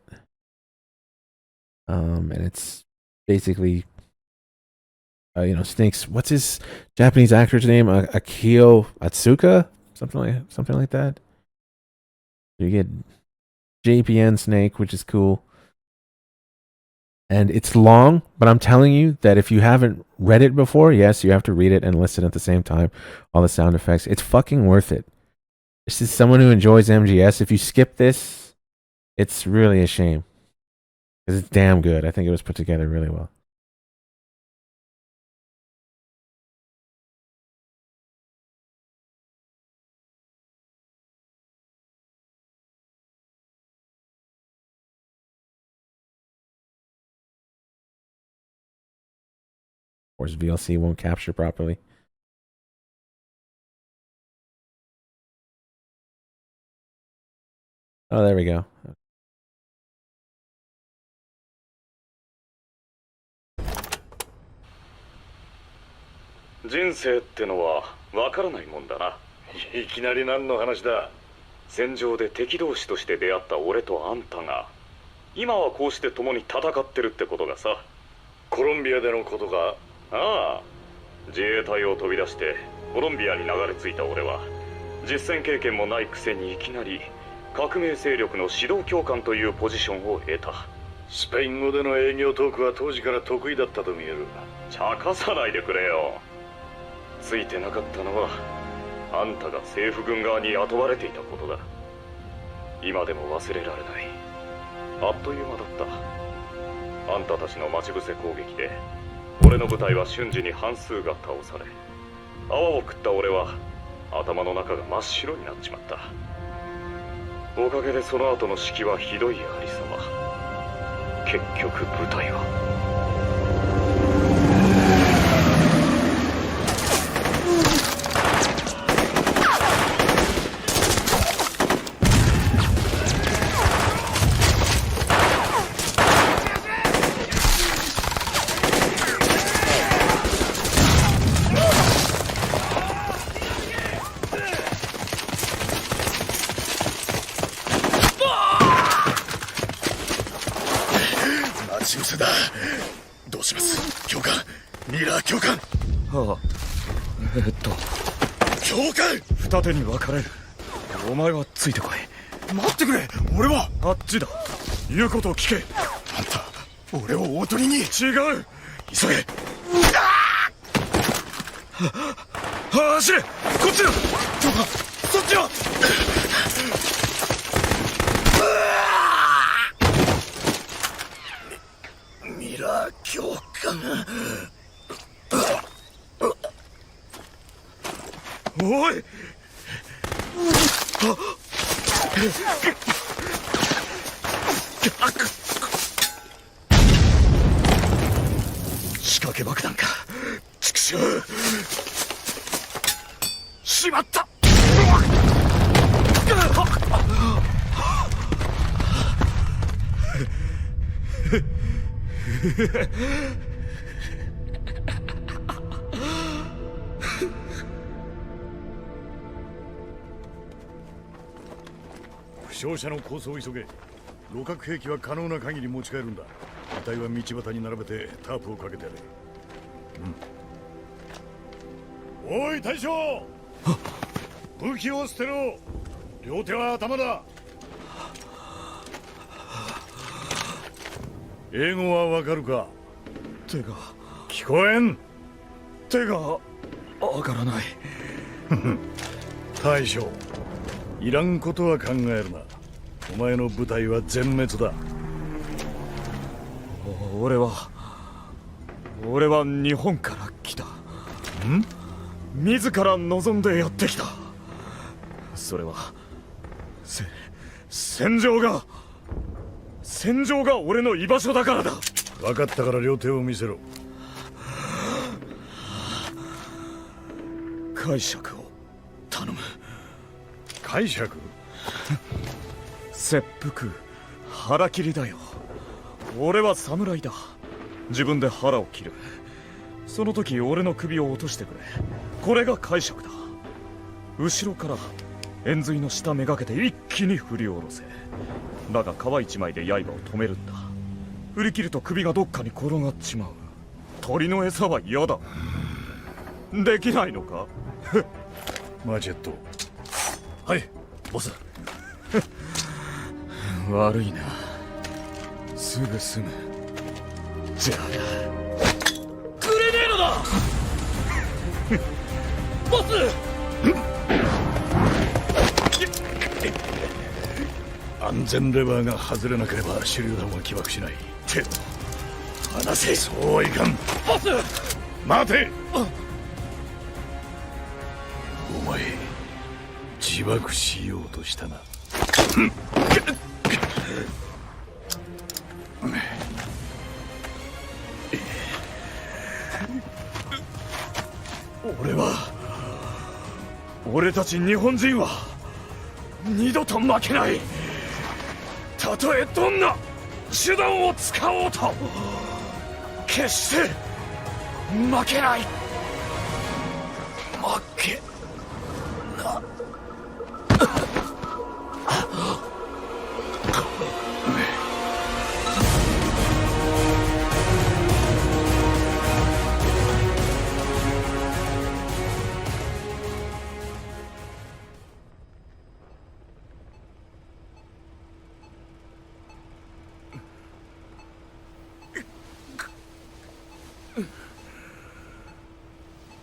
[SPEAKER 13] And it's basically, Snake's. What's his Japanese actor's name? Akio Atsuka, something like that. You get JPN Snake, which is cool. And it's long, but I'm telling you that if you haven't read it before, yes, you have to read it and listen at the same time. All the sound effects. It's fucking worth it. This is someone who enjoys MGS. If you skip this, it's really a shame. Because it's damn good. I think it was put together really well. Of course, VLC won't capture properly. Oh, there we go.
[SPEAKER 18] 人生ってのは分からないもんだな。いきなり何の話だ。戦場で敵同士として出会った俺とあんたが今はこうして共に戦ってるってことがさ。コロンビアでのことが。ああ、自衛隊を飛び出してコロンビアに流れ着いた俺は実戦経験もないくせにいきなり革命勢力の指導教官というポジションを得た。スペイン語での営業トークは当時から得意だったと見える。茶化さないでくれよ。ついてなかったのはあんたが政府軍側に雇われていたことだ。今でも忘れられない。あっという間だった。あんたたちの待ち伏せ攻撃で俺の部隊は瞬時に半数が倒され、泡を食った俺は頭の中が真っ白になっちまった。おかげでその後の指揮はひどいありさま。結局部隊はどうします、教官。ミラー教官。ああ、教官。二手に分かれる。お前はついてこい。待ってくれ。俺はあっちだ。言うことを聞け。あんた俺を大鳥に。違う、急げ。走れ。こっちだ。教官、そっちは。ミラー教官。おい。仕掛け爆弾か。畜生。しまった。負傷者の抗争を急げ。鹵獲兵器は可能な限り持ち帰るんだ。遺体は道端に並べてタープをかけてやれ。おい大将、武器を捨てろ。両手は頭だ。英語はわかるか。手が聞こえん。手が上がらない。大将、いらんことは考えるな。お前の部隊は全滅だ。俺は日本から来た。自ら望んでやってきた。それは戦場が俺の居場所だからだ。分かったから両手を見せろ。解釈を頼む。解釈？切腹、腹切りだよ。俺は侍だ。自分で腹を切る。その時俺の首を落としてくれ。これが解釈だ。後ろから円髄の下めがけて一気に振り下ろせ。だが皮一枚で刃を止めるんだ。振り切ると首がどっかに転がっちまう。鳥の餌は嫌だ。できないのか？マジェット。はい、ボス。悪いな。すぐ済む。じゃあグレネードだボス安全レバーが外れなければ手榴弾は起爆しない。けど離せ。そうはいかん。ボス待て。お前自爆しようとしたな。俺たち日本人は二度と負けない。たとえどんな手段を使おうと決して負けない。負けな。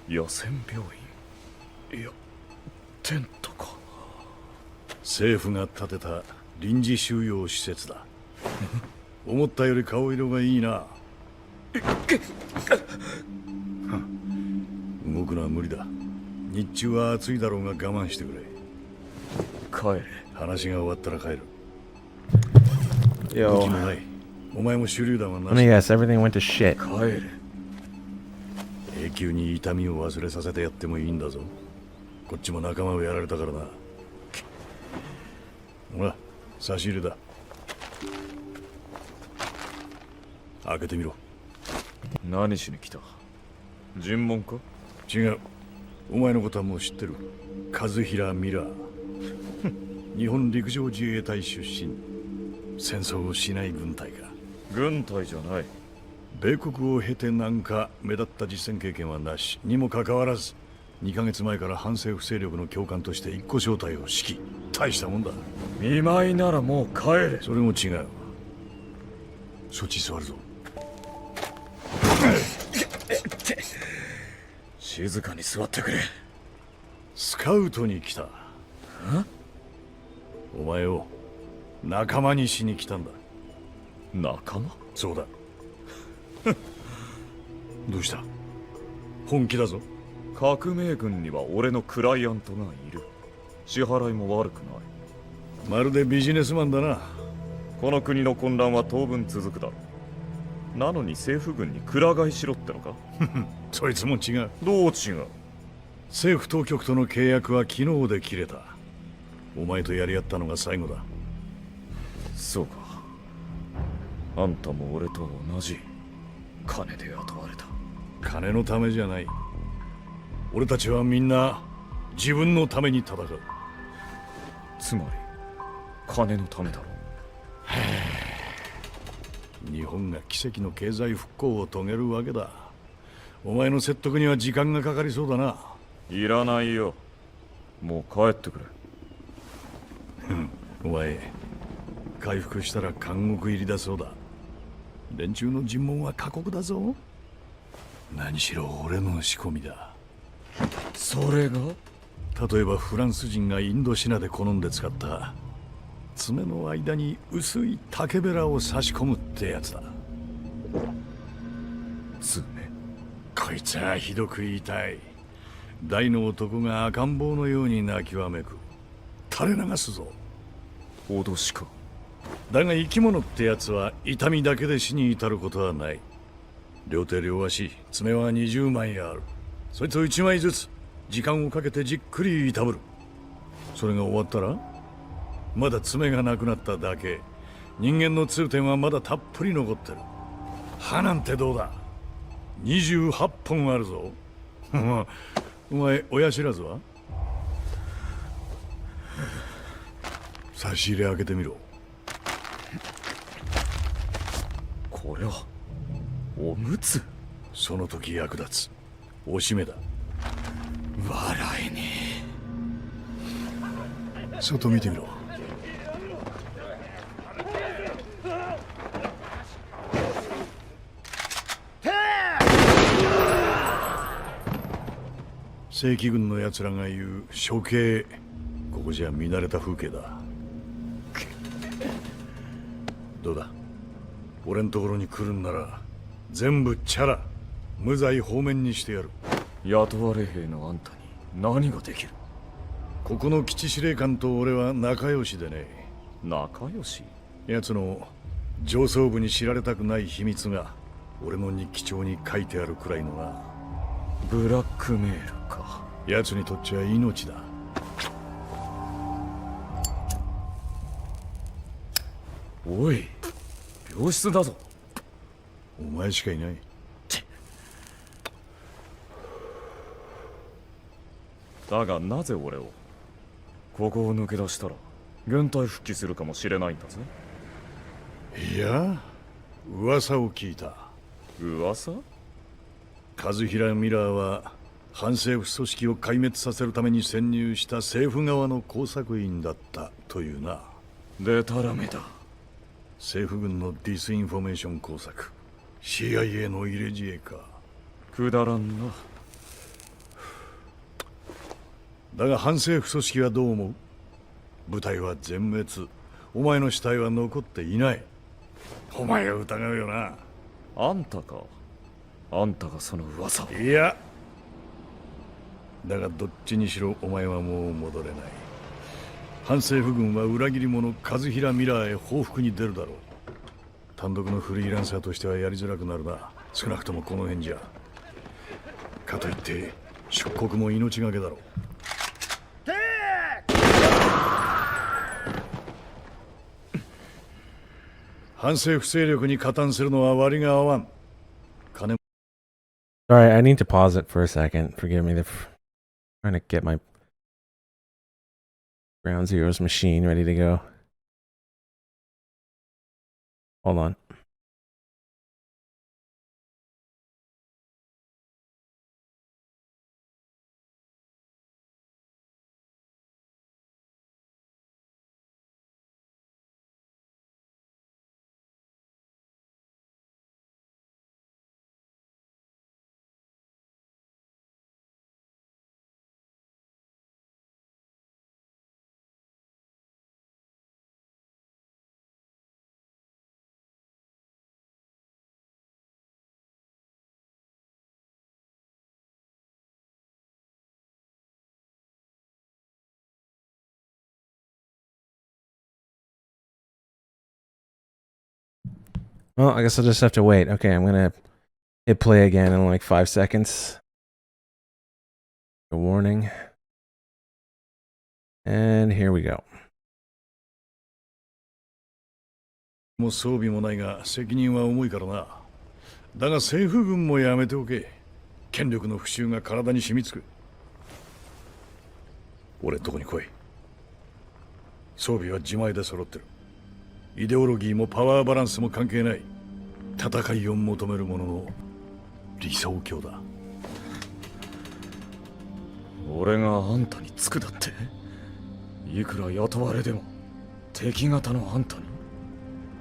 [SPEAKER 18] 野戦病院、いやテントか。政府が建てた臨時収容施設だ。思ったより顔色がいいな。動くのは無理だ。日中は暑いだろうが我慢してくれ。帰れ。話が終わったら帰る。
[SPEAKER 1] Yo.
[SPEAKER 18] 武器もない。お前も手榴弾はなし。
[SPEAKER 1] Let me guess, everything went to shit.
[SPEAKER 18] 帰れ。永久に痛みを忘れさせてやってもいいんだぞ。こっちも仲間をやられたからな。ほら、差し入れだ。開けてみろ。
[SPEAKER 19] 何しに来た？尋問か？
[SPEAKER 18] 違う。お前のことはもう知ってる。和平ミラー。日本陸上自衛隊出身。戦争をしない軍隊か。
[SPEAKER 19] 軍隊じゃない。
[SPEAKER 18] 米国を経てなんか目立った実戦経験はなしにもかかわらず2ヶ月前から反政府勢力の教官として一個小隊を指揮。大したもんだ。
[SPEAKER 19] 見舞いならもう帰れ。
[SPEAKER 18] それも違う。そっち座るぞ。
[SPEAKER 19] 静かに座ってくれ。
[SPEAKER 18] スカウトに来た。お前を仲間にしに来たんだ。
[SPEAKER 19] 仲間？
[SPEAKER 18] そうだ。どうした？本気だぞ。
[SPEAKER 19] 革命軍には俺のクライアントがいる。支払いも悪くない。
[SPEAKER 18] まるでビジネスマンだな。
[SPEAKER 19] この国の混乱は当分続くだろう。なのに政府軍にくら替えしろってのか？
[SPEAKER 18] そいつも違う。
[SPEAKER 19] どう違う？
[SPEAKER 18] 政府当局との契約は昨日で切れた。お前とやり合ったのが最後だ。
[SPEAKER 19] そうか。あんたも俺と同じ金で雇われた。
[SPEAKER 18] 金のためじゃない。俺たちはみんな自分のために戦う。
[SPEAKER 19] つまり金のためだろ
[SPEAKER 18] う。日本が奇跡の経済復興を遂げるわけだ。お前の説得には時間がかかりそうだな。
[SPEAKER 19] いらないよ。もう帰ってくれ。
[SPEAKER 18] お前回復したら監獄入りだそうだ。連中の尋問は過酷だぞ。何しろ俺の仕込みだ。
[SPEAKER 19] それが？
[SPEAKER 18] 例えばフランス人がインドシナで好んで使った爪の間に薄い竹べらを差し込むってやつだ。
[SPEAKER 19] 爪？
[SPEAKER 18] こいつはひどく言いたい。大の男が赤ん坊のように泣きわめく。垂れ流すぞ。
[SPEAKER 19] 脅しか？
[SPEAKER 18] だが生き物ってやつは痛みだけで死に至ることはない。両手両足爪は20枚ある。そいつを1枚ずつ時間をかけてじっくりいたぶる。それが終わったらまだ爪がなくなっただけ。人間の痛点はまだたっぷり残ってる。歯なんてどうだ。28本あるぞ。お前親知らずは？差し入れ開けてみろ。
[SPEAKER 19] これはおむつ？
[SPEAKER 18] その時役立つおしめだ。
[SPEAKER 19] 笑えね
[SPEAKER 18] え。外見てみろ。
[SPEAKER 20] 正規軍の奴らが言う処刑、ここじゃ見慣れた風景だ。どうだ、俺んところに来るんなら全部チャラ、無罪放免にしてやる。
[SPEAKER 19] 雇われ兵のあんたに何ができる？
[SPEAKER 20] ここの基地司令官と俺は仲良しでね。
[SPEAKER 19] 仲良し？
[SPEAKER 20] 奴の上層部に知られたくない秘密が俺の日記帳に書いてあるくらいのな。
[SPEAKER 19] ブラックメールか。
[SPEAKER 20] 奴にとっちゃ命だ。
[SPEAKER 19] おい、病室だぞ。
[SPEAKER 20] お前しかいない。
[SPEAKER 19] だがなぜ俺を？ここを抜け出したら軍隊復帰するかもしれないんだぜ。
[SPEAKER 20] いや、噂を聞いた。
[SPEAKER 19] 噂？
[SPEAKER 20] 和平ミラーは反政府組織を壊滅させるために潜入した政府側の工作員だったというな。
[SPEAKER 19] でたらめだ。
[SPEAKER 20] 政府軍のディスインフォメーション工作、 CIA の入れ知恵か。
[SPEAKER 19] くだらんな。
[SPEAKER 20] だが反政府組織はどう思う？部隊は全滅、お前の死体は残っていない。お前が疑うよな。
[SPEAKER 19] あんたか。あんたがその噂を。
[SPEAKER 20] いや、だがどっちにしろお前はもう戻れない。反政府軍は裏切り者和平ミラーへ報復に出るだろう。単独のフリーランサーとしてはやりづらくなるな。少なくともこの辺じゃ。かといって出国も命がけだろう。反政府勢力に加担するのは割が合わん。金。
[SPEAKER 1] Sorry, I need to pause it for a second. Forgive me. Trying to get my Ground Zero's machine ready to go. Hold on. Well, I guess I'll just have to wait. Okay, I'm gonna hit play again in like 5 seconds. A warning. And here we go.
[SPEAKER 20] もう装備もないが責任は重いからな。だが政府軍もやめておけ。権力の復讐が体に染みつく。俺のとこに来い。装備は自前で揃ってる。イデオロギーもパワーバランスも関係ない。戦いを求める者の理想郷だ。
[SPEAKER 19] 俺があんたにつくだって？いくら雇われでも敵方のあんたに？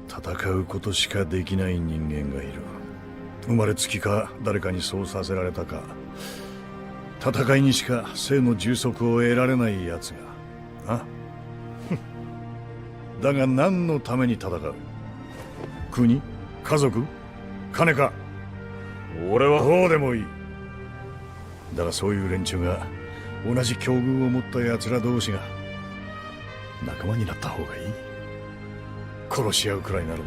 [SPEAKER 20] 戦うことしかできない人間がいる。生まれつきか誰かにそうさせられたか、戦いにしか生の充足を得られない奴がな。だが何のために戦う？国？家族？金か？
[SPEAKER 19] 俺は
[SPEAKER 20] どうでもいい。だがそういう連中が同じ境遇を持った奴ら同士が仲間になった方がいい。殺し合うくらいならな。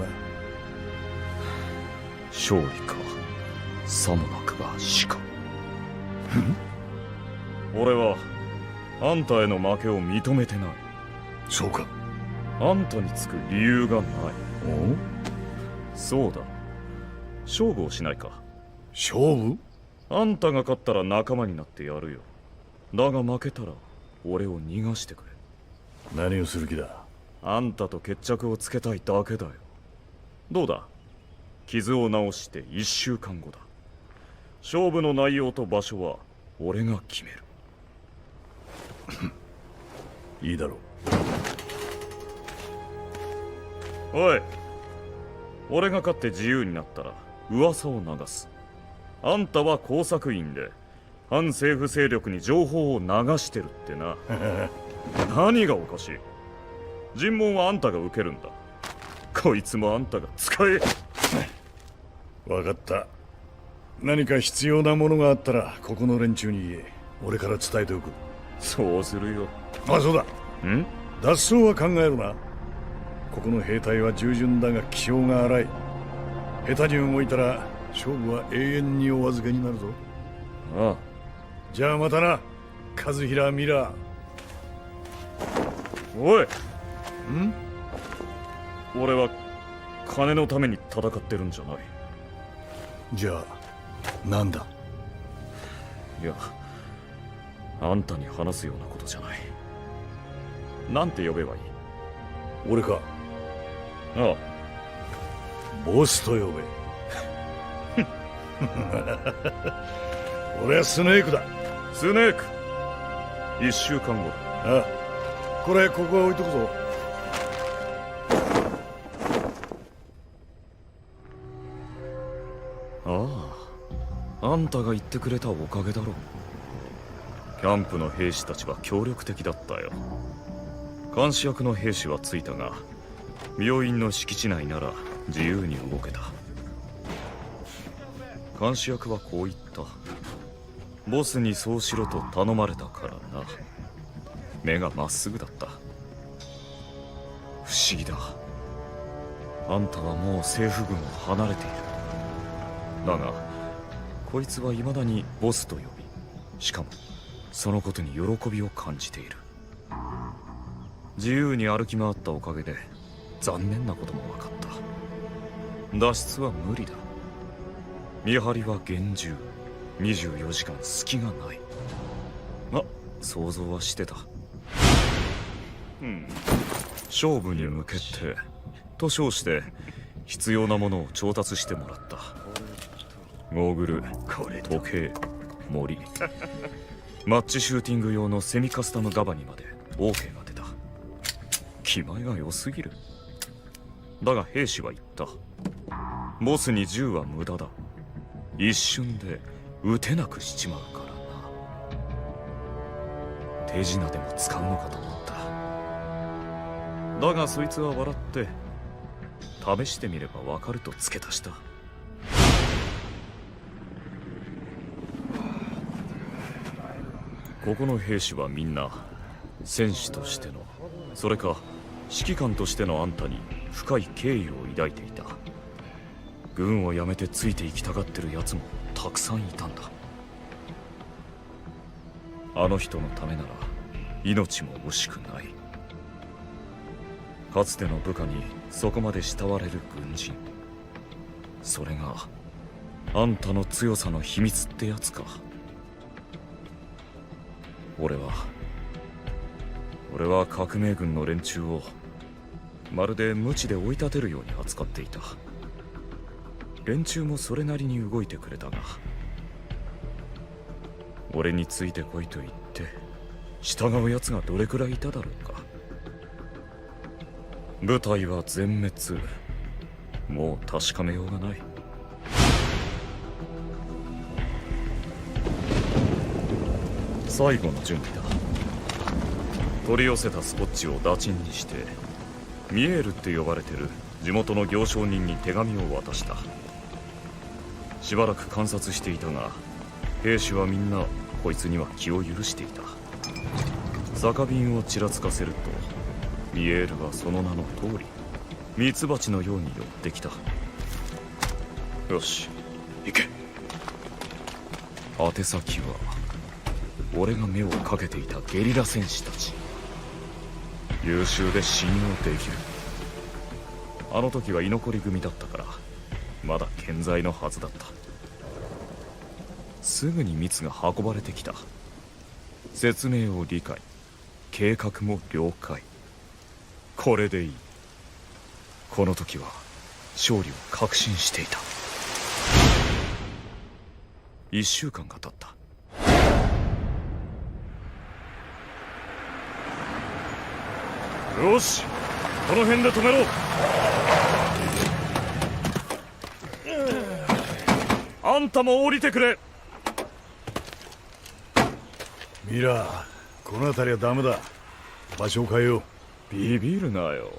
[SPEAKER 19] 勝利かさもなくば死か。俺はあんたへの負けを認めてない。
[SPEAKER 20] そうか。
[SPEAKER 19] あんたにつく理由がない。そうだ、勝負をしないか。
[SPEAKER 20] 勝負？
[SPEAKER 19] あんたが勝ったら仲間になってやるよ。だが負けたら俺を逃がしてくれ。
[SPEAKER 20] 何をする気だ？
[SPEAKER 19] あんたと決着をつけたいだけだよ。どうだ、傷を治して1週間後だ。勝負の内容と場所は俺が決める。
[SPEAKER 20] いいだろ
[SPEAKER 19] う。おい、俺が勝って自由になったら噂を流す。あんたは工作員で反政府勢力に情報を流してるってな。何がおかしい？尋問はあんたが受けるんだ。こいつもあんたが使え。
[SPEAKER 20] 分かった。何か必要なものがあったらここの連中に言え。俺から伝えておく。
[SPEAKER 19] そうするよ。
[SPEAKER 20] あ、そうだ。
[SPEAKER 19] ん？
[SPEAKER 20] 脱走は考えるな。ここの兵隊は従順だが気性が荒い。下手に動いたら勝負は永遠にお預けになるぞ。
[SPEAKER 19] ああ。
[SPEAKER 20] じゃあまたな、和平ミラー。
[SPEAKER 19] おい。
[SPEAKER 20] ん？
[SPEAKER 19] 俺は金のために戦ってるんじゃない。
[SPEAKER 20] じゃあなんだ？
[SPEAKER 19] いや、あんたに話すようなことじゃない。なんて呼べばいい？
[SPEAKER 20] 俺か？
[SPEAKER 19] ああ。
[SPEAKER 20] ボスと呼べ。俺はスネークだ。
[SPEAKER 19] スネーク。1週間後。
[SPEAKER 20] ああ、これここは置いとくぞ。
[SPEAKER 19] ああ、あんたが言ってくれたおかげだろう。キャンプの兵士たちは協力的だったよ。監視役の兵士はついたが、病院の敷地内なら自由に動けた。監視役はこう言った。ボスにそうしろと頼まれたからな。目がまっすぐだった。不思議だ。あんたはもう政府軍を離れている。だがこいつは未だにボスと呼び、しかもそのことに喜びを感じている。自由に歩き回ったおかげで残念なことも分かった。脱出は無理だ。見張りは厳重。24時間隙がない。あ、想像はしてた。勝負に向けてと称して必要なものを調達してもらった。ゴーグル、時計、森、マッチシューティング用のセミカスタムガバにまで OK が出た。気前が良すぎる。だが兵士は言った。ボスに銃は無駄だ。一瞬で撃てなくしちまうからな。手品でも使うのかと思った。だがそいつは笑って試してみればわかると付け足した。ここの兵士はみんな戦士としての、それか指揮官としてのあんたに深い敬意を抱いていた。軍を辞めてついていきたがってるやつもたくさんいたんだ。あの人のためなら命も惜しくない。かつての部下にそこまで慕われる軍人、それがあんたの強さの秘密ってやつか。俺は革命軍の連中をまるで無知で追い立てるように扱っていた。連中もそれなりに動いてくれたが、俺についてこいと言って従う奴がどれくらいいただろうか。部隊は全滅。もう確かめようがない。最後の準備だ。取り寄せたスコッチを打賃にしてミエールって呼ばれてる地元の行商人に手紙を渡した。しばらく観察していたが、兵士はみんなこいつには気を許していた。酒瓶をちらつかせるとミエールはその名の通りミツバチのように寄ってきた。よし行け。宛先は俺が目をかけていたゲリラ戦士たち。優秀で信用できる。あの時は居残り組だったからまだ健在のはずだった。すぐに蜜が運ばれてきた。説明を理解、計画も了解。これでいい。この時は勝利を確信していた。1週間が経った。よし、この辺で止めろ。あんたも降りてくれ。
[SPEAKER 20] ミラー、この辺りはダメだ。場所を変えよう。
[SPEAKER 19] ビビるなよ。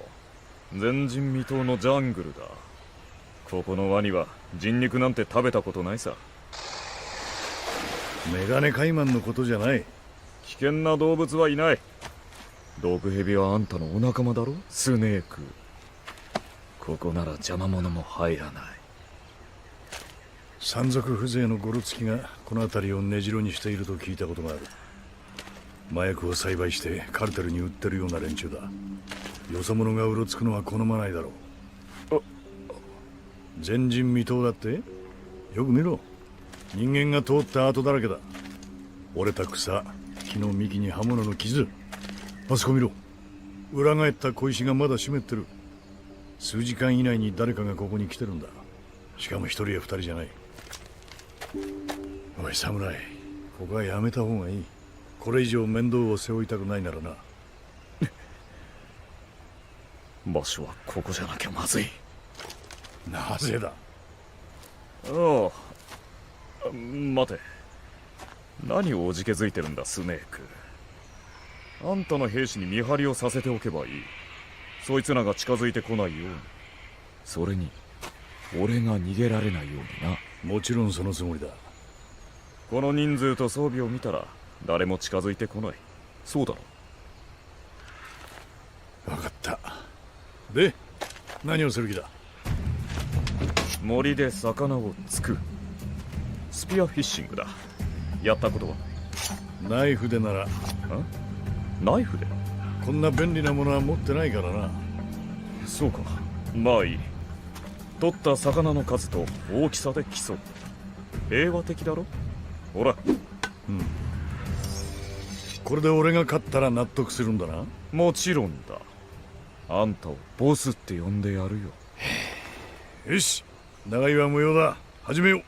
[SPEAKER 19] 前人未到のジャングルだ。ここのワニは人肉なんて食べたことないさ。
[SPEAKER 20] メガネカイマンのことじゃない。
[SPEAKER 19] 危険な動物はいない。毒蛇はあんたのお仲間だろ、スネーク。ここなら邪魔者も入らない。
[SPEAKER 20] 山賊風情のゴロツキがこの辺りを根城にしていると聞いたことがある。麻薬を栽培してカルテルに売ってるような連中だ。よそ者がうろつくのは好まないだろう。前人未到だって？よく見ろ。人間が通った跡だらけだ。折れた草、木の幹に刃物の傷。あそこ見ろ。裏返った小石がまだ湿ってる。数時間以内に誰かがここに来てるんだ。しかも一人や二人じゃない。おい侍、ここはやめた方がいい。これ以上面倒を背負いたくないならな。
[SPEAKER 19] 場所はここじゃなきゃまずい。
[SPEAKER 20] なぜだ？
[SPEAKER 19] ああ、待て。何をおじけづいてるんだ、スネーク。あんたの兵士に見張りをさせておけばいい。そいつらが近づいてこないように。それに俺が逃げられないようにな。
[SPEAKER 20] もちろんそのつもりだ。
[SPEAKER 19] この人数と装備を見たら誰も近づいてこない。そうだろ。
[SPEAKER 20] 分かった。で、何をする気だ？
[SPEAKER 19] 森で魚を突く。スピアフィッシングだ。やったことは？
[SPEAKER 20] ナイフでなら。
[SPEAKER 19] ナイフで？
[SPEAKER 20] こんな便利なものは持ってないからな。
[SPEAKER 19] そうか。まあいい。取った魚の数と大きさで競う。平和的だろ？ほら。
[SPEAKER 20] うん。これで俺が勝ったら納得するんだな。
[SPEAKER 19] もちろんだ。あんたをボスって呼んでやるよ。
[SPEAKER 20] よし、長居は無用だ。始めよう。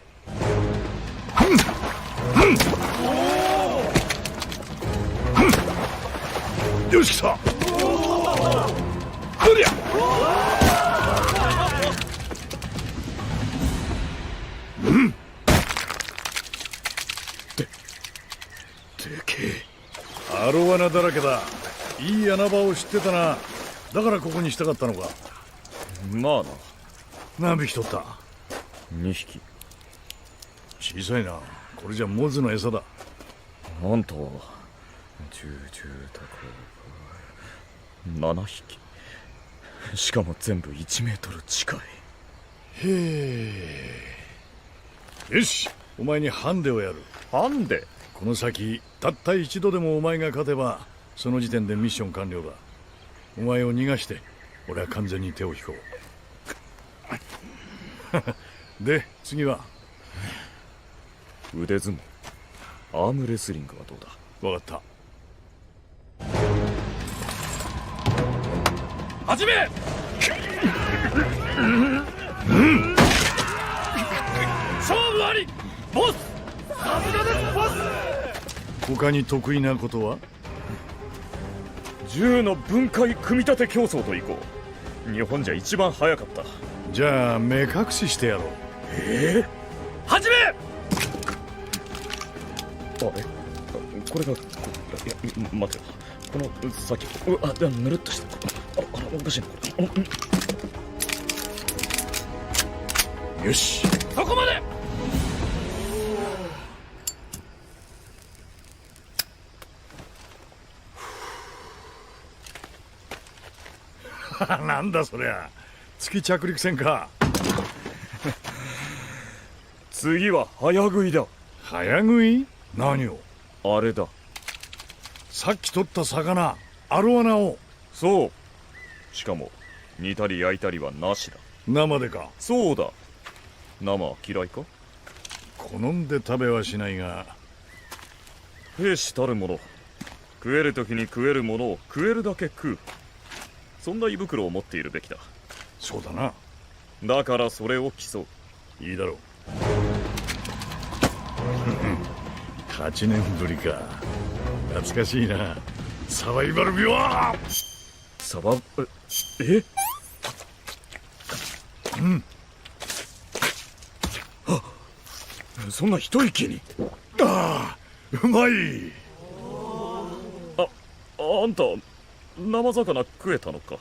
[SPEAKER 20] よし、来た。どりゃ。でけえ。アロワナだらけだ。いい穴場を知ってたな。だからここにしたかったのか。
[SPEAKER 19] まあな。
[SPEAKER 20] 何匹取った？
[SPEAKER 19] 2匹。
[SPEAKER 20] 小さいな。これじゃモズの餌だ。
[SPEAKER 19] あんたは7匹。しかも全部1メートル近い。
[SPEAKER 20] へえ。よし、お前にハンデをやる。
[SPEAKER 19] ハンデ？
[SPEAKER 20] この先たった一度でもお前が勝てばその時点でミッション完了だ。お前を逃がして俺は完全に手を引こう。で、次は
[SPEAKER 19] 腕相撲、アームレスリングはどうだ？
[SPEAKER 20] 分かった。
[SPEAKER 19] 始め！勝負あり！ボス！さすがですボス！
[SPEAKER 20] 他に得意なことは？
[SPEAKER 19] 銃の分解組み立て競争といこう。日本じゃ一番早かった。
[SPEAKER 20] じゃあ目隠ししてやろう。
[SPEAKER 19] 始め！あれ？これがいや待てよ。この先ぬるっとしたおかしいなこれ。
[SPEAKER 20] よし、
[SPEAKER 19] そこまで！
[SPEAKER 20] なんだそりゃ。月着陸船か。
[SPEAKER 19] 次は早食いだ。
[SPEAKER 20] 早食い？何を？
[SPEAKER 19] あれだ。
[SPEAKER 20] さっき取った魚、アロワナを。
[SPEAKER 19] そう。しかも煮たり焼いたりはなしだ。
[SPEAKER 20] 生でか？
[SPEAKER 19] そうだ。生は嫌いか？
[SPEAKER 20] 好んで食べはしないが。
[SPEAKER 19] 兵士たるもの、食える時に食えるものを食えるだけ食う。そんな胃袋を持っているべきだ。
[SPEAKER 20] そうだな。
[SPEAKER 19] だからそれを競う。
[SPEAKER 20] いいだろう。8年ぶりか。懐かしいな。サバイバルビワー。
[SPEAKER 19] サバえ？
[SPEAKER 20] うん。
[SPEAKER 19] そんな一息に。
[SPEAKER 20] ああ、うまい。
[SPEAKER 19] あんた生魚食えたのか。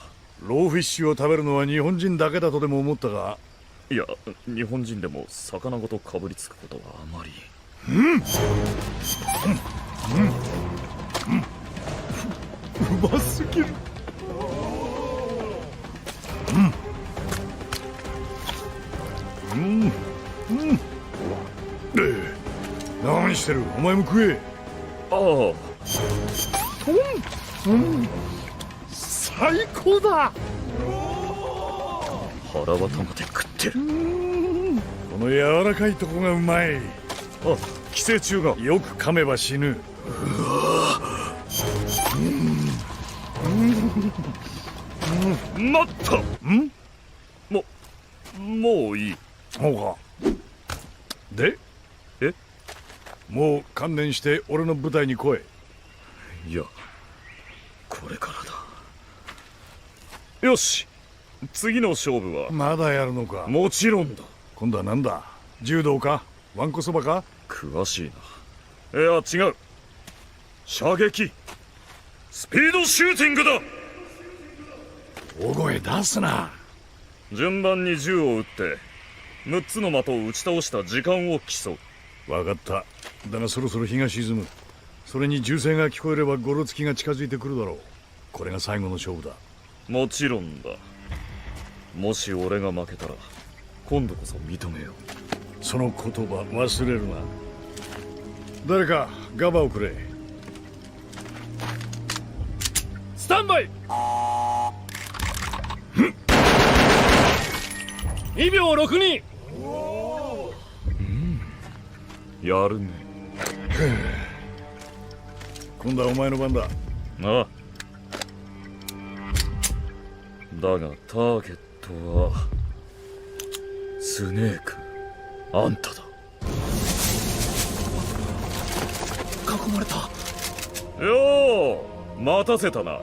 [SPEAKER 20] ローフィッシュを食べるのは日本人だけだとでも思ったが。
[SPEAKER 19] いや、日本人でも魚ごとかぶりつくことはあまり。
[SPEAKER 20] うますぎる。何してる？お前も食え。
[SPEAKER 19] ああ。
[SPEAKER 20] 最高だ。
[SPEAKER 19] 腹渡まで食ってる。
[SPEAKER 20] この柔らかいとこがうまい。
[SPEAKER 19] あ、寄生虫が。
[SPEAKER 20] よく噛めば死ぬ。
[SPEAKER 19] 待った。もういい。
[SPEAKER 20] そうか。で？もう観念して俺の舞台に来い。
[SPEAKER 19] いや、これからだ。よし、次の勝負は。
[SPEAKER 20] まだやるのか。
[SPEAKER 19] もちろんだ。
[SPEAKER 20] 今度は何だ？柔道か？わんこそばか？
[SPEAKER 19] 詳しいな。いや、違う。射撃。スピードシューティングだ。
[SPEAKER 20] 大声出すな。
[SPEAKER 19] 順番に銃を撃って6つの的を撃ち倒した時間を競う。
[SPEAKER 20] 分かった。だがそろそろ日が沈む。それに銃声が聞こえればゴロつきが近づいてくるだろう。これが最後の勝負だ。
[SPEAKER 19] もちろんだ。もし俺が負けたら今度こそ認めよう。
[SPEAKER 20] その言葉忘れるな。誰かガバをくれ。
[SPEAKER 10] スタンバイ。2秒62。
[SPEAKER 19] やるね。
[SPEAKER 20] 今度はお前の番だ。
[SPEAKER 19] ああ。だがターゲットはスネーク、あんただ。
[SPEAKER 10] 囲まれた。
[SPEAKER 19] よう待たせたな。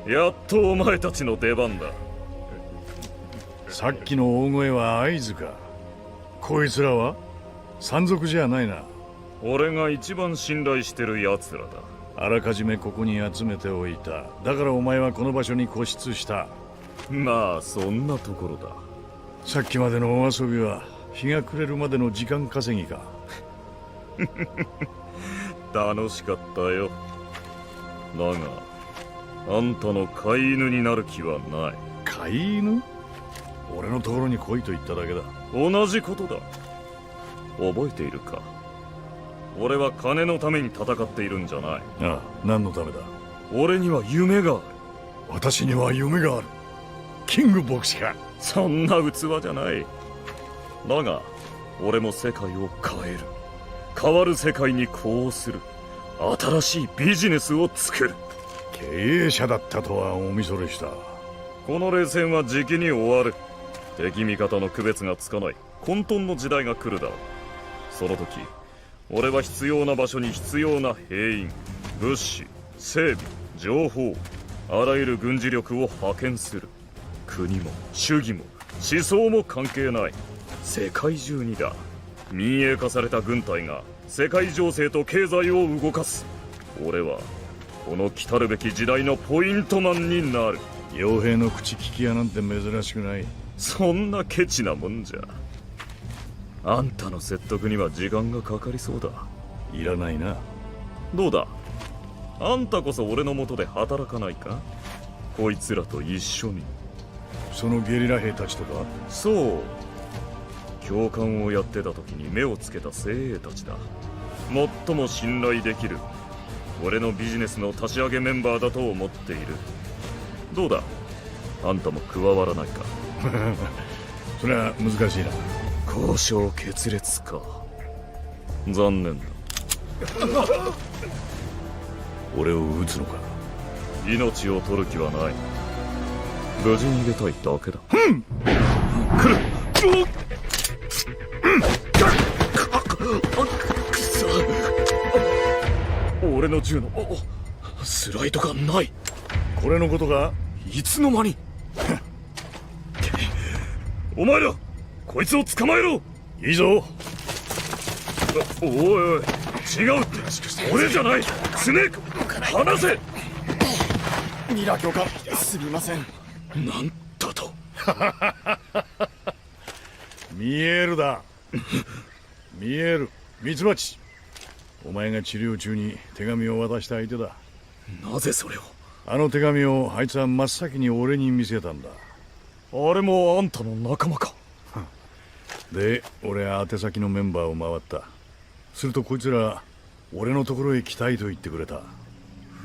[SPEAKER 19] やっとお前たちの出番だ。
[SPEAKER 20] さっきの大声は合図か。こいつらは山賊じゃないな。
[SPEAKER 19] 俺が一番信頼してる奴らだ。
[SPEAKER 20] あらかじめここに集めておいた。だからお前はこの場所に固執した。
[SPEAKER 19] まあそんなところだ。
[SPEAKER 20] さっきまでのお遊びは日が暮れるまでの時間稼ぎか。
[SPEAKER 19] 楽しかったよ。だがあんたの飼い犬になる気はない。
[SPEAKER 20] 飼い犬？俺のところに来いと言っただけだ。
[SPEAKER 19] 同じことだ。覚えているか？俺は金のために戦っているんじゃない。
[SPEAKER 20] ああ、何のためだ？
[SPEAKER 19] 俺には夢がある。
[SPEAKER 20] 私には夢がある。キング牧師か。
[SPEAKER 19] そんな器じゃない。だが俺も世界を変える。変わる世界にこうする。新しいビジネスを作る。
[SPEAKER 20] 経営者だったとはおみそれした。
[SPEAKER 19] この冷戦はじきに終わる。敵味方の区別がつかない混沌の時代が来るだろう。その時俺は必要な場所に必要な兵員、物資、整備、情報、あらゆる軍事力を派遣する。国も主義も思想も関係ない。世界中にだ。民営化された軍隊が世界情勢と経済を動かす。俺はこの来たるべき時代のポイントマンになる。
[SPEAKER 20] 傭兵の口利き屋なんて珍しくない。
[SPEAKER 19] そんなケチなもんじゃ。あんたの説得には時間がかかりそうだ。
[SPEAKER 20] いらないな。
[SPEAKER 19] どうだ、あんたこそ俺の下で働かないか？こいつらと一緒に。
[SPEAKER 20] そのゲリラ兵たちとか？
[SPEAKER 19] そう、教官をやってた時に目をつけた精鋭たちだ。最も信頼できる俺のビジネスの立ち上げメンバーだと思っている。どうだ、あんたも加わらないか？
[SPEAKER 20] それは難しいな。
[SPEAKER 19] 交渉決裂か。残念だ。
[SPEAKER 20] 俺を撃つのか？
[SPEAKER 19] 命を取る気はない。無事に逃げたいだけだ。
[SPEAKER 20] 来る。
[SPEAKER 19] くそ。俺の銃のスライドがない。
[SPEAKER 20] これのことか？
[SPEAKER 19] いつの間に。お前らこいつを捕まえろ。
[SPEAKER 20] いいぞ。
[SPEAKER 19] おいおい、違うって。俺じゃない。スネーク離せ。
[SPEAKER 20] ミラ教官、すみません。
[SPEAKER 18] なんだと。
[SPEAKER 20] ミエルだ。ミエル、ミツバチ。お前が治療中に手紙を渡した相手だ。
[SPEAKER 18] なぜそれを。
[SPEAKER 20] あの手紙をあいつは真っ先に俺に見せたんだ。
[SPEAKER 18] あれもあんたの仲間か。
[SPEAKER 20] で、俺は宛先のメンバーを回った。するとこいつら俺のところへ来たいと言ってくれた。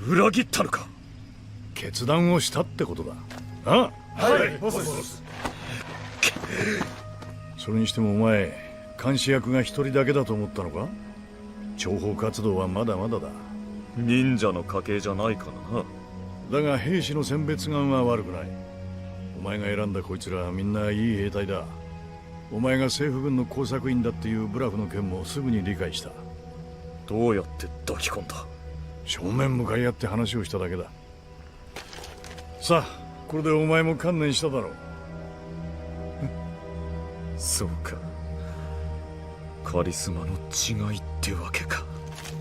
[SPEAKER 18] 裏切ったのか。
[SPEAKER 20] 決断をしたってことだ。ああ、
[SPEAKER 18] はい、ボス。
[SPEAKER 20] それにしてもお前、監視役が一人だけだと思ったのか。諜報活動はまだまだだ。
[SPEAKER 18] 忍者の家系じゃないから
[SPEAKER 20] な。だが兵士の選別眼は悪くない。お前が選んだこいつらはみんないい兵隊だ。お前が政府軍の工作員だっていうブラフの件もすぐに理解した。
[SPEAKER 18] どうやって抱き込んだ。
[SPEAKER 20] 正面向かい合って話をしただけだ。さあ、これでお前も観念しただろう。
[SPEAKER 18] そうか。カリスマの違いってわけか。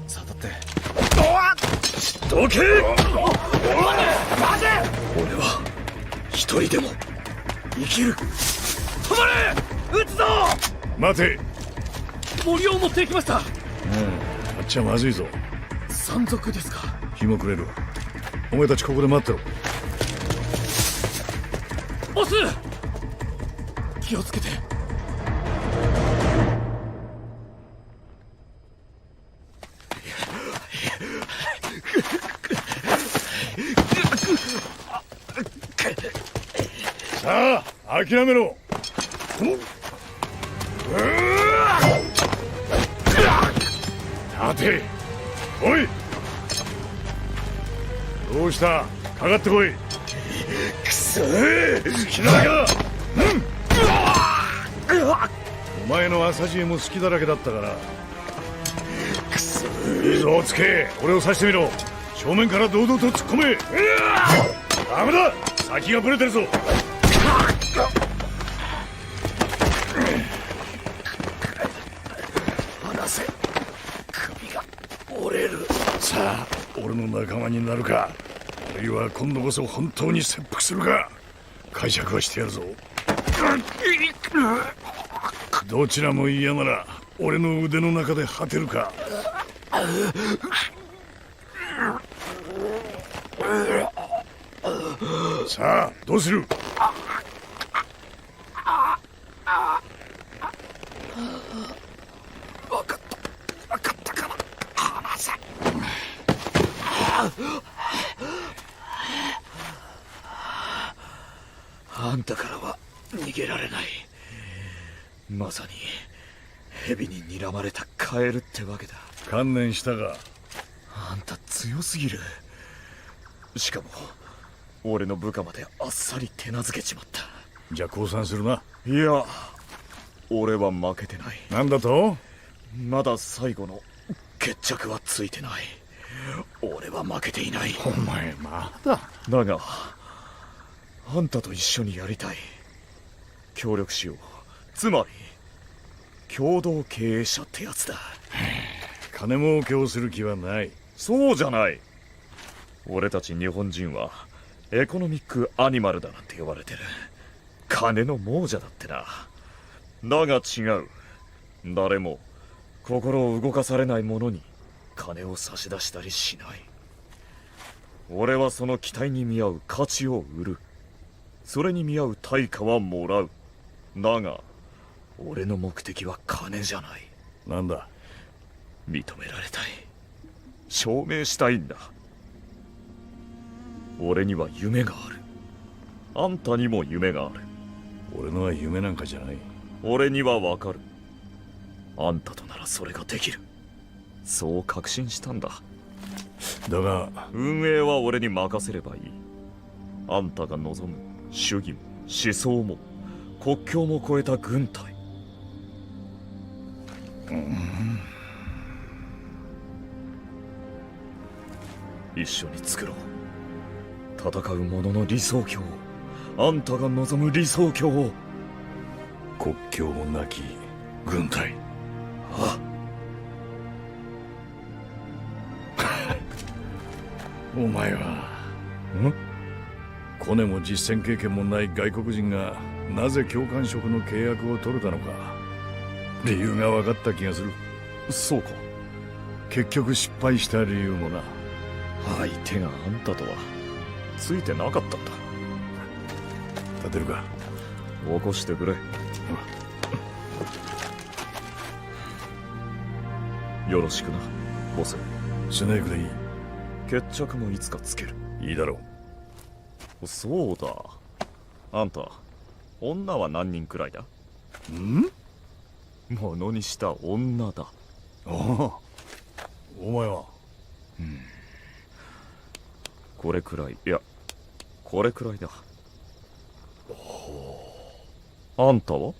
[SPEAKER 10] さあだって。
[SPEAKER 18] どけ！
[SPEAKER 10] 待て！
[SPEAKER 18] 俺は一人でも生きる。
[SPEAKER 10] 止まれ！撃つぞ！
[SPEAKER 20] 待て。
[SPEAKER 10] 森を持っていきました。
[SPEAKER 20] あっちはまずいぞ。
[SPEAKER 10] 山賊ですか。
[SPEAKER 20] 日も暮れる。お前たちここで待ってろ。
[SPEAKER 10] ボス！気をつけて。
[SPEAKER 20] さあ、諦めろ。立て。おい。どうした。かかってこい。
[SPEAKER 18] くそー。
[SPEAKER 20] 好きだが。お前の朝知恵も好きだらけだったから。
[SPEAKER 18] くそ
[SPEAKER 20] いいぞ、つけ。俺を刺してみろ。正面から堂々と突っ込め。ダメだ。先がブレてるぞ。
[SPEAKER 18] 離せ。首が折れる。
[SPEAKER 20] さあ、俺の仲間になるか、あるいは今度こそ本当に切腹するか。解釈はしてやるぞ。どちらも嫌なら俺の腕の中で果てるか。さあ、どうする。
[SPEAKER 18] 分かったから離せ。あんたからは逃げられない。まさに蛇に睨まれたカエルってわけだ。
[SPEAKER 20] 観念したが。
[SPEAKER 18] あんた強すぎる。しかも俺の部下まであっさり手なずけちまった。
[SPEAKER 20] じゃあ降参するな。
[SPEAKER 18] いや、俺は負けてない。
[SPEAKER 20] なんだと。
[SPEAKER 18] まだ最後の決着はついてない。俺は負けていない。
[SPEAKER 20] お前まだ。
[SPEAKER 18] だがあんたと一緒にやりたい。協力しよう。つまり共同経営者ってやつだ。
[SPEAKER 20] 金儲けをする気はない。
[SPEAKER 18] そうじゃない。俺たち日本人はエコノミックアニマルだなんて呼ばれてる。金の亡者だってな。だが違う。誰も心を動かされない者に金を差し出したりしない。俺はその期待に見合う価値を売る。それに見合う対価はもらう。だが俺の目的は金じゃない。
[SPEAKER 20] なんだ。
[SPEAKER 18] 認められたい。証明したいんだ。俺には夢がある。あんたにも夢がある。
[SPEAKER 20] 俺のは夢なんかじゃない。
[SPEAKER 18] 俺にはわかる。あんたとならそれができる。そう確信したんだ。
[SPEAKER 20] だが
[SPEAKER 18] 運営は俺に任せればいい。あんたが望む主義も思想も国境も越えた軍隊。一緒に作ろう。戦う者の理想郷を。あんたが望む理想郷を。
[SPEAKER 20] 国境なき軍隊。
[SPEAKER 18] あ
[SPEAKER 20] お前は。
[SPEAKER 18] ん
[SPEAKER 20] コネも実戦経験もない外国人がなぜ教官職の契約を取れたのか理由が分かった気がする。
[SPEAKER 19] そうか。
[SPEAKER 20] 結局失敗した理由もな。
[SPEAKER 19] 相手があんたとはついてなかったんだ。
[SPEAKER 20] 立てるか。
[SPEAKER 19] 起こしてくれ。よろしくな、ボス。
[SPEAKER 20] スネークでいい。
[SPEAKER 19] 決着もいつかつける。
[SPEAKER 20] いいだろ
[SPEAKER 19] う。そうだ。あんた、女は何人くらいだ？ものにした女だ。
[SPEAKER 20] ああ。お前は？
[SPEAKER 19] これくらい、いや、これくらいだ。あんたは？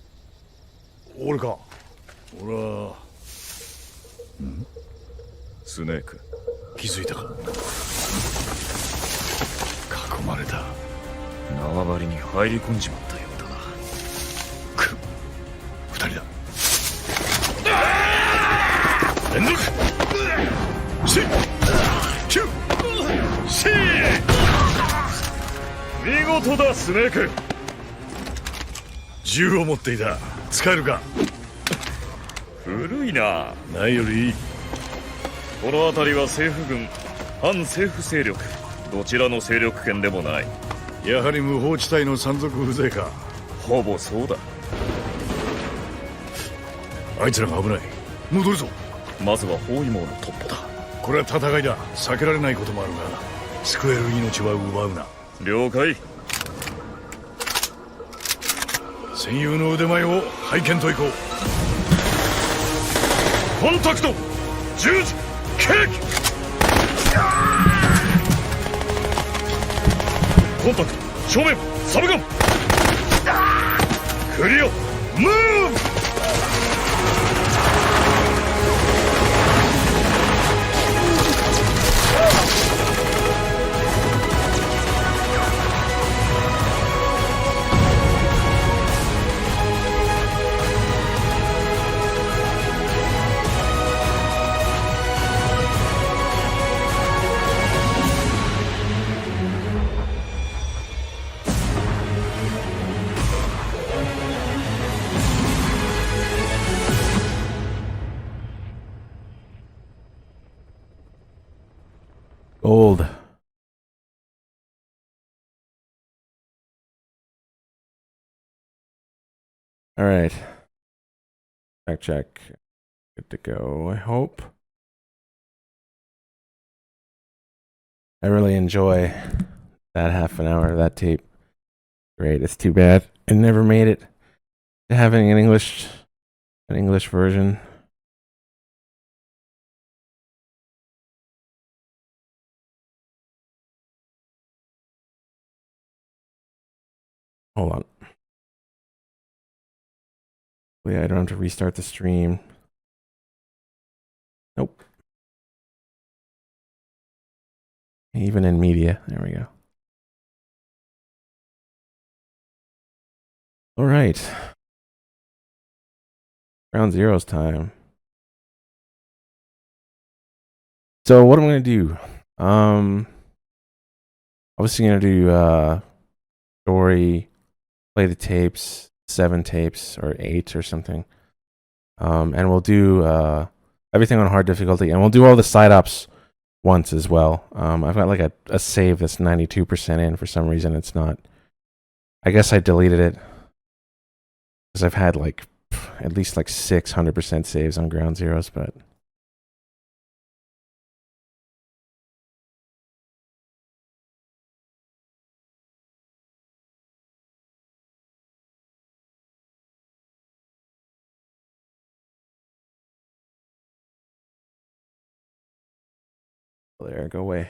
[SPEAKER 20] 俺か。俺は。
[SPEAKER 19] スネーク。
[SPEAKER 20] 気づいたか。囲まれた。
[SPEAKER 19] 縄張りに入り込んじまったようだな。
[SPEAKER 20] 二人だ。連続
[SPEAKER 19] 見事だ、スネーク。
[SPEAKER 20] 銃を持っていた。使えるか？
[SPEAKER 19] 古いな。
[SPEAKER 20] ないよりいい。
[SPEAKER 19] この辺りは政府軍、反政府勢力、どちらの勢力圏でもない。
[SPEAKER 20] やはり無法地帯の山賊風情か。
[SPEAKER 19] ほぼそうだ。
[SPEAKER 20] あいつらが危ない。戻るぞ。
[SPEAKER 19] まずは包囲網の突破だ。
[SPEAKER 20] これは戦いだ。避けられないこともあるが、救える命は奪うな。
[SPEAKER 19] 了解。
[SPEAKER 20] 戦友の腕前を拝見といこう。
[SPEAKER 19] コンタクト10時ケーキ。コンタクト正面サブガン。クリアムーブ。
[SPEAKER 1] Gold. All right. Check. Good to go, I hope. I really enjoy that half an hour of that tape. Great. It's too bad it never made it to having an English version. Hold on. Yeah, I don't have to restart the stream. Nope. Even in media. There we go. All right. Ground Zero's time. So what am I going to do? Obviously going to do story, play the tapes, 7 tapes or 8 or something. And we'll do everything on hard difficulty, and we'll do all the side ops once as well. I've got like a save that's 92% in. For some reason it's not. I guess I deleted it because I've had like at least like 600% saves on Ground Zeroes, but there, go away.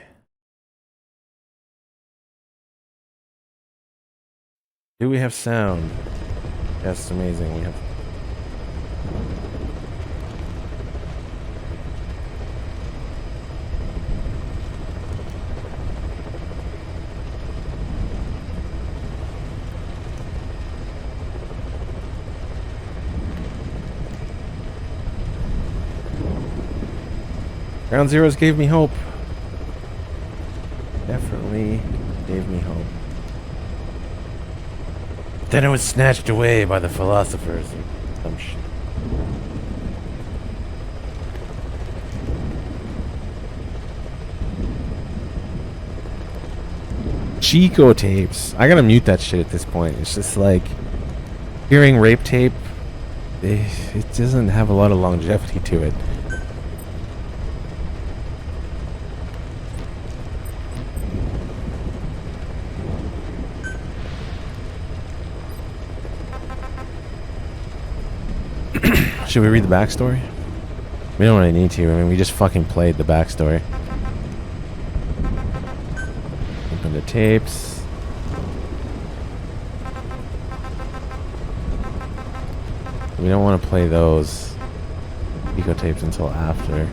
[SPEAKER 1] Do we have sound? That's amazing. We have. Ground Zeroes gave me hope. Definitely gave me hope. Then it was snatched away by the philosophers or some shit. Chico tapes. I gotta mute that shit at this point. It's just like hearing rape tape. It doesn't have a lot of longevity to it. Should we read the backstory? We don't really need to. I mean, we just fucking played the backstory. Open the tapes. We don't want to play those eco tapes until after.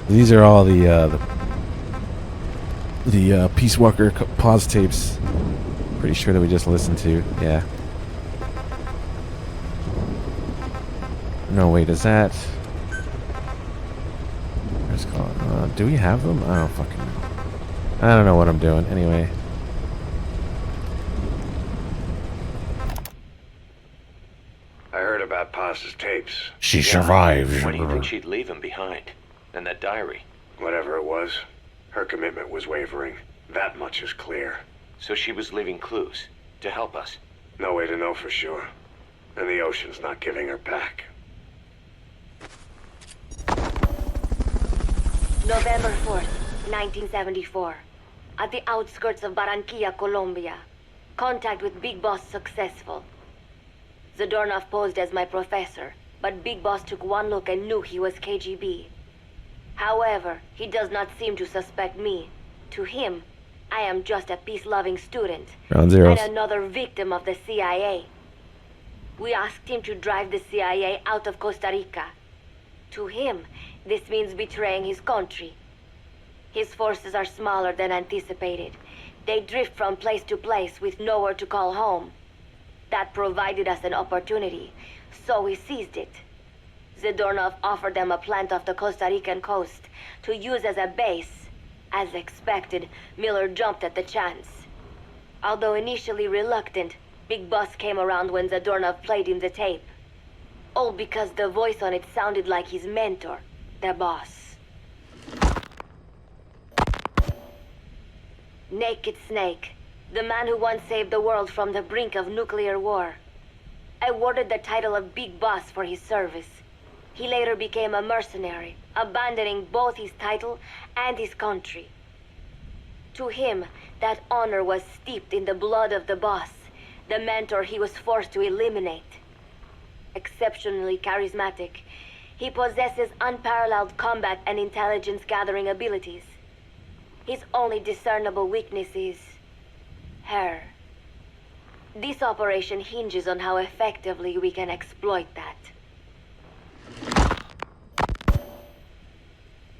[SPEAKER 1] These are all the Peace Walker pause tapes. Pretty sure that we just listened to. Yeah. No, wait, is that... Let's call it, do we have them? I don't fucking know. I don't know what I'm doing. Anyway.
[SPEAKER 2] I heard about Paz's tapes.
[SPEAKER 1] She survived.
[SPEAKER 7] Why do you think she'd leave him behind? And that diary?
[SPEAKER 2] Whatever it was, her commitment was wavering. That much is clear.
[SPEAKER 7] So she was leaving clues to help us?
[SPEAKER 2] No way to know for sure. And the ocean's not giving her back.
[SPEAKER 15] November 4th, 1974. At the outskirts of Barranquilla, Colombia. Contact with Big Boss successful. Zadornov posed as my professor, but Big Boss took one look and knew he was KGB. However, he does not seem to suspect me. To him, I am just a peace-loving student.
[SPEAKER 1] Round zeros.
[SPEAKER 15] And another victim of the CIA. We asked him to drive the CIA out of Costa Rica. To him, this means betraying his country. His forces are smaller than anticipated. They drift from place to place with nowhere to call home. That provided us an opportunity, so we seized it. Zadornov offered them a plant off the Costa Rican coast to use as a base. As expected, Miller jumped at the chance. Although initially reluctant, Big Boss came around when Zadornov played him the tape. All because the voice on it sounded like his mentor, the boss. Naked Snake, the man who once saved the world from the brink of nuclear war. Awarded the title of Big Boss for his service. He later became a mercenary, abandoning both his title and his country. To him, that honor was steeped in the blood of the boss, the mentor he was forced to eliminate. Exceptionally charismatic, he possesses unparalleled combat and intelligence-gathering abilities. His only discernible weakness is... her. This operation hinges on how effectively we can exploit that.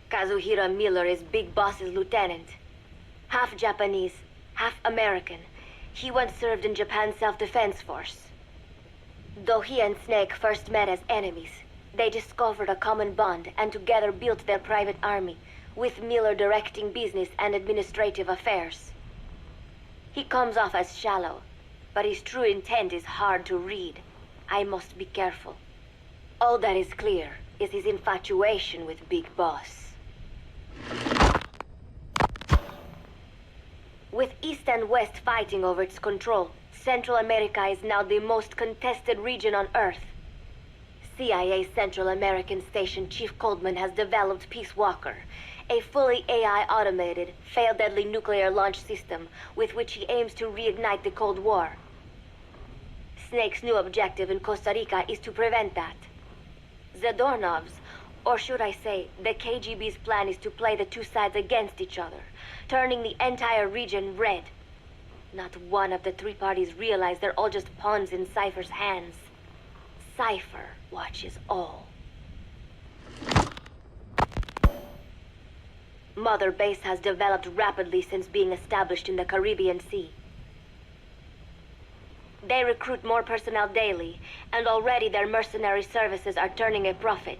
[SPEAKER 15] Kazuhira Miller is Big Boss's lieutenant. Half Japanese, half American. He once served in Japan's self-defense force. Though he and Snake first met as enemies, they discovered a common bond and together built their private army, with Miller directing business and administrative affairs. He comes off as shallow, but his true intent is hard to read. I must be careful. All that is clear is his infatuation with Big Boss. With East and West fighting over its control, Central America is now the most contested region on Earth. CIA Central American Station Chief Coldman has developed Peace Walker, a fully AI-automated, fail-deadly nuclear launch system with which he aims to reignite the Cold War. Snake's new objective in Costa Rica is to prevent that. Zadornov's, or should I say, the KGB's plan is to play the two sides against each other, turning the entire region red. Not one of the three parties realize they're all just pawns in Cypher's hands. Cypher watches all. Mother Base has developed rapidly since being established in the Caribbean Sea. They recruit more personnel daily, and already their mercenary services are turning a profit.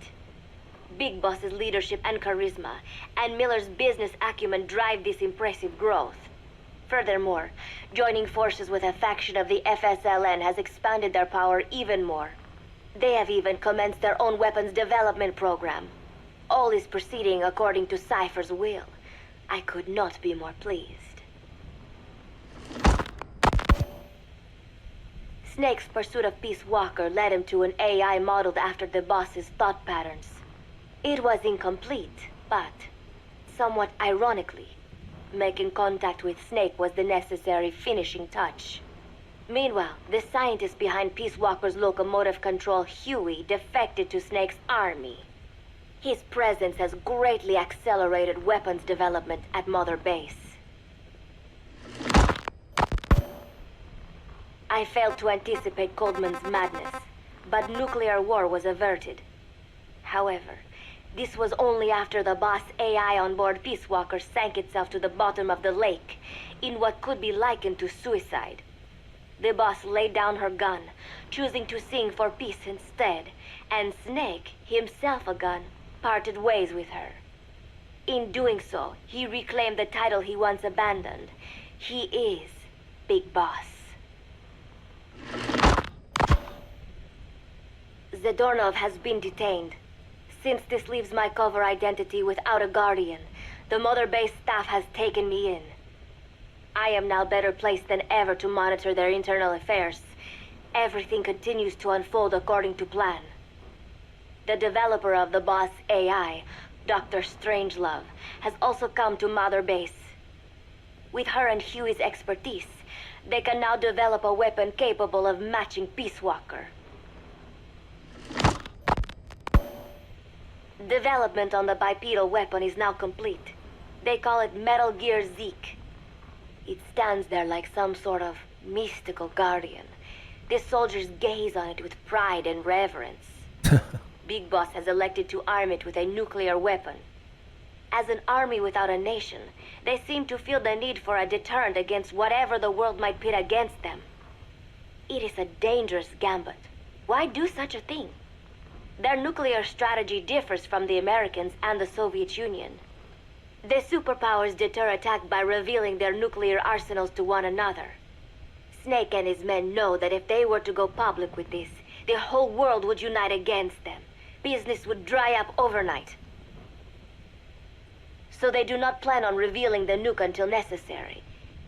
[SPEAKER 15] Big Boss's leadership and charisma, and Miller's business acumen drive this impressive growth. Furthermore, joining forces with a faction of the FSLN has expanded their power even more. They have even commenced their own weapons development program. All is proceeding according to Cypher's will. I could not be more pleased. Snake's pursuit of Peace Walker led him to an AI modeled after the boss's thought patterns. It was incomplete, but, somewhat ironically, making contact with Snake was the necessary finishing touch. Meanwhile, the scientist behind Peace Walker's locomotive control, Huey, defected to Snake's army. His presence has greatly accelerated weapons development at Mother Base. I failed to anticipate Coldman's madness, but nuclear war was averted. However, this was only after the boss AI on board Peace Walker sank itself to the bottom of the lake, in what could be likened to suicide. The boss laid down her gun, choosing to sing for peace instead, and Snake, himself a gun, parted ways with her. In doing so, he reclaimed the title he once abandoned. He is Big Boss. Zadornov has been detained. Since this leaves my cover identity without a guardian, the Mother Base staff has taken me in. I am now better placed than ever to monitor their internal affairs. Everything continues to unfold according to plan. The developer of the boss AI, Dr. Strangelove, has also come to Mother Base. With her and Huey's expertise, they can now develop a weapon capable of matching Peace Walker. Development on the bipedal weapon is now complete. They call it Metal Gear Zeke. It stands there like some sort of mystical guardian. The soldiers gaze on it with pride and reverence. Big Boss has elected to arm it with a nuclear weapon. As an army without a nation, they seem to feel the need for a deterrent against whatever the world might pit against them. It is a dangerous gambit. Why do such a thing? Their nuclear strategy differs from the Americans and the Soviet Union. The superpowers deter attack by revealing their nuclear arsenals to one another. Snake and his men know that if they were to go public with this, the whole world would unite against them. Business would dry up overnight. So they do not plan on revealing the nuke until necessary.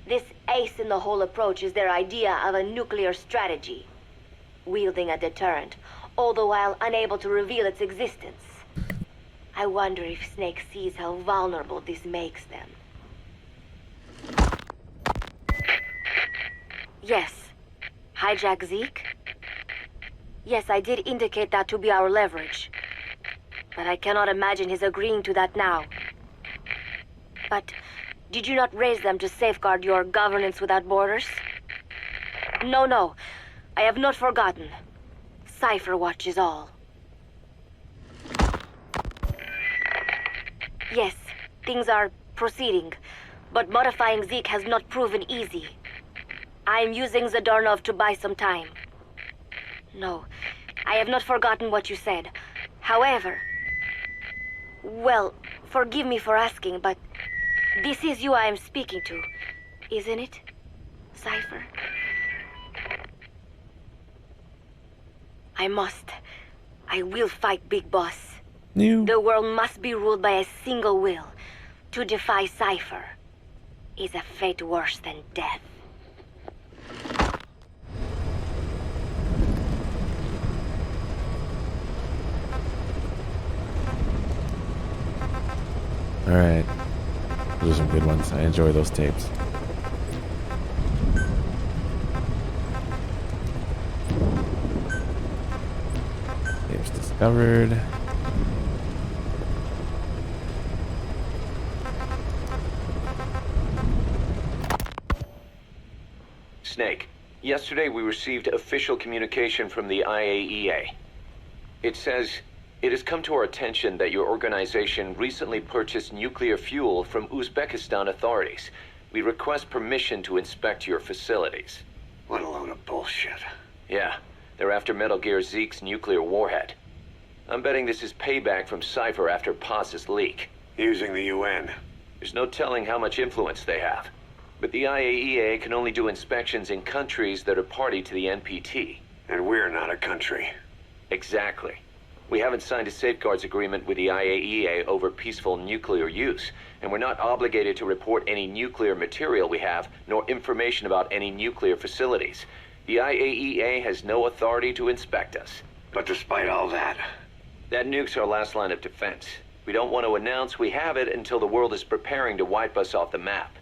[SPEAKER 15] This ace-in-the-hole approach is their idea of a nuclear strategy. Wielding a deterrent, all the while unable to reveal its existence. I wonder if Snake sees how vulnerable this makes them. Yes. Hijack Zeke? Yes, I did indicate that to be our leverage. But I cannot imagine his agreeing to that now. But did you not raise them to safeguard your governance without borders? No. I have not forgotten. Cypher watches all. Yes, things are proceeding, but modifying Zeke has not proven easy. I am using Zadornov to buy some time. No, I have not forgotten what you said. However... Well, forgive me for asking, but this is you I am speaking to, isn't it, Cypher? I will fight Big Boss. The world must be ruled by a single will. To defy Cypher is a fate worse than death.
[SPEAKER 1] Alright. Those are some good ones. I enjoy those tapes. Tapes discovered.
[SPEAKER 7] Snake, yesterday we received official communication from the IAEA. It says, it has come to our attention that your organization recently purchased nuclear fuel from Uzbekistan authorities. We request permission to inspect your facilities.
[SPEAKER 2] What a load of bullshit.
[SPEAKER 7] Yeah, they're after Metal Gear Zeke's nuclear warhead. I'm betting this is payback from Cypher after Paz's leak.
[SPEAKER 2] Using the UN.
[SPEAKER 7] There's no telling how much influence they have. But the IAEA can only do inspections in countries that are party to the NPT.
[SPEAKER 2] And we're not a country.
[SPEAKER 7] Exactly. We haven't signed a safeguards agreement with the IAEA over peaceful nuclear use, and we're not obligated to report any nuclear material we have, nor information about any nuclear facilities. The IAEA has no authority to inspect us.
[SPEAKER 2] But despite all that...
[SPEAKER 7] That nuke's our last line of defense. We don't want to announce we have it until the world is preparing to wipe us off the map.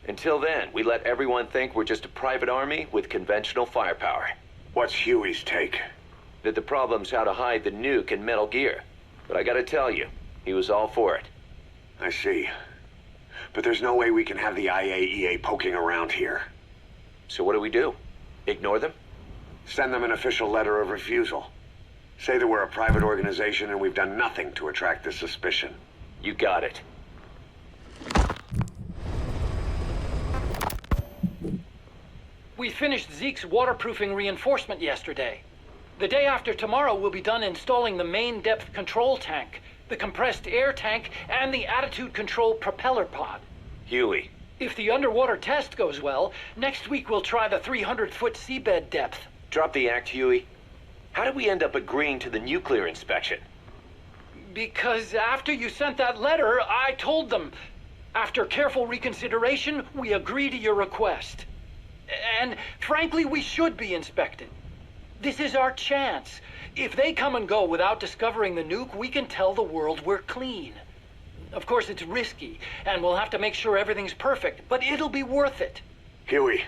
[SPEAKER 7] Until then, we let everyone think we're just a private army with conventional firepower.
[SPEAKER 2] What's Huey's take?
[SPEAKER 7] That the problem's how to hide the nuke in Metal Gear. But I gotta tell you, he was all for it.
[SPEAKER 2] I see. But there's no way we can have the IAEA poking around here.
[SPEAKER 7] So what do? Ignore them?
[SPEAKER 2] Send them an official letter of refusal. Say that we're a private organization and we've done nothing to attract this suspicion.
[SPEAKER 7] You got it.
[SPEAKER 5] We finished Zeke's waterproofing reinforcement yesterday. The day after tomorrow, we'll be done installing the main depth control tank, the compressed air tank, and the attitude control propeller pod.
[SPEAKER 7] Huey.
[SPEAKER 5] If the underwater test goes well, next week we'll try the 300-foot seabed depth.
[SPEAKER 7] Drop the act, Huey. How did we end up agreeing to the nuclear inspection?
[SPEAKER 5] Because after you sent that letter, I told them. After careful reconsideration, we agree to your request. And frankly, we should be inspected. This is our chance. If they come and go without discovering the nuke, we can tell the world we're clean. Of course, it's risky, and we'll have to make sure everything's perfect, but it'll be worth it.
[SPEAKER 2] Huey,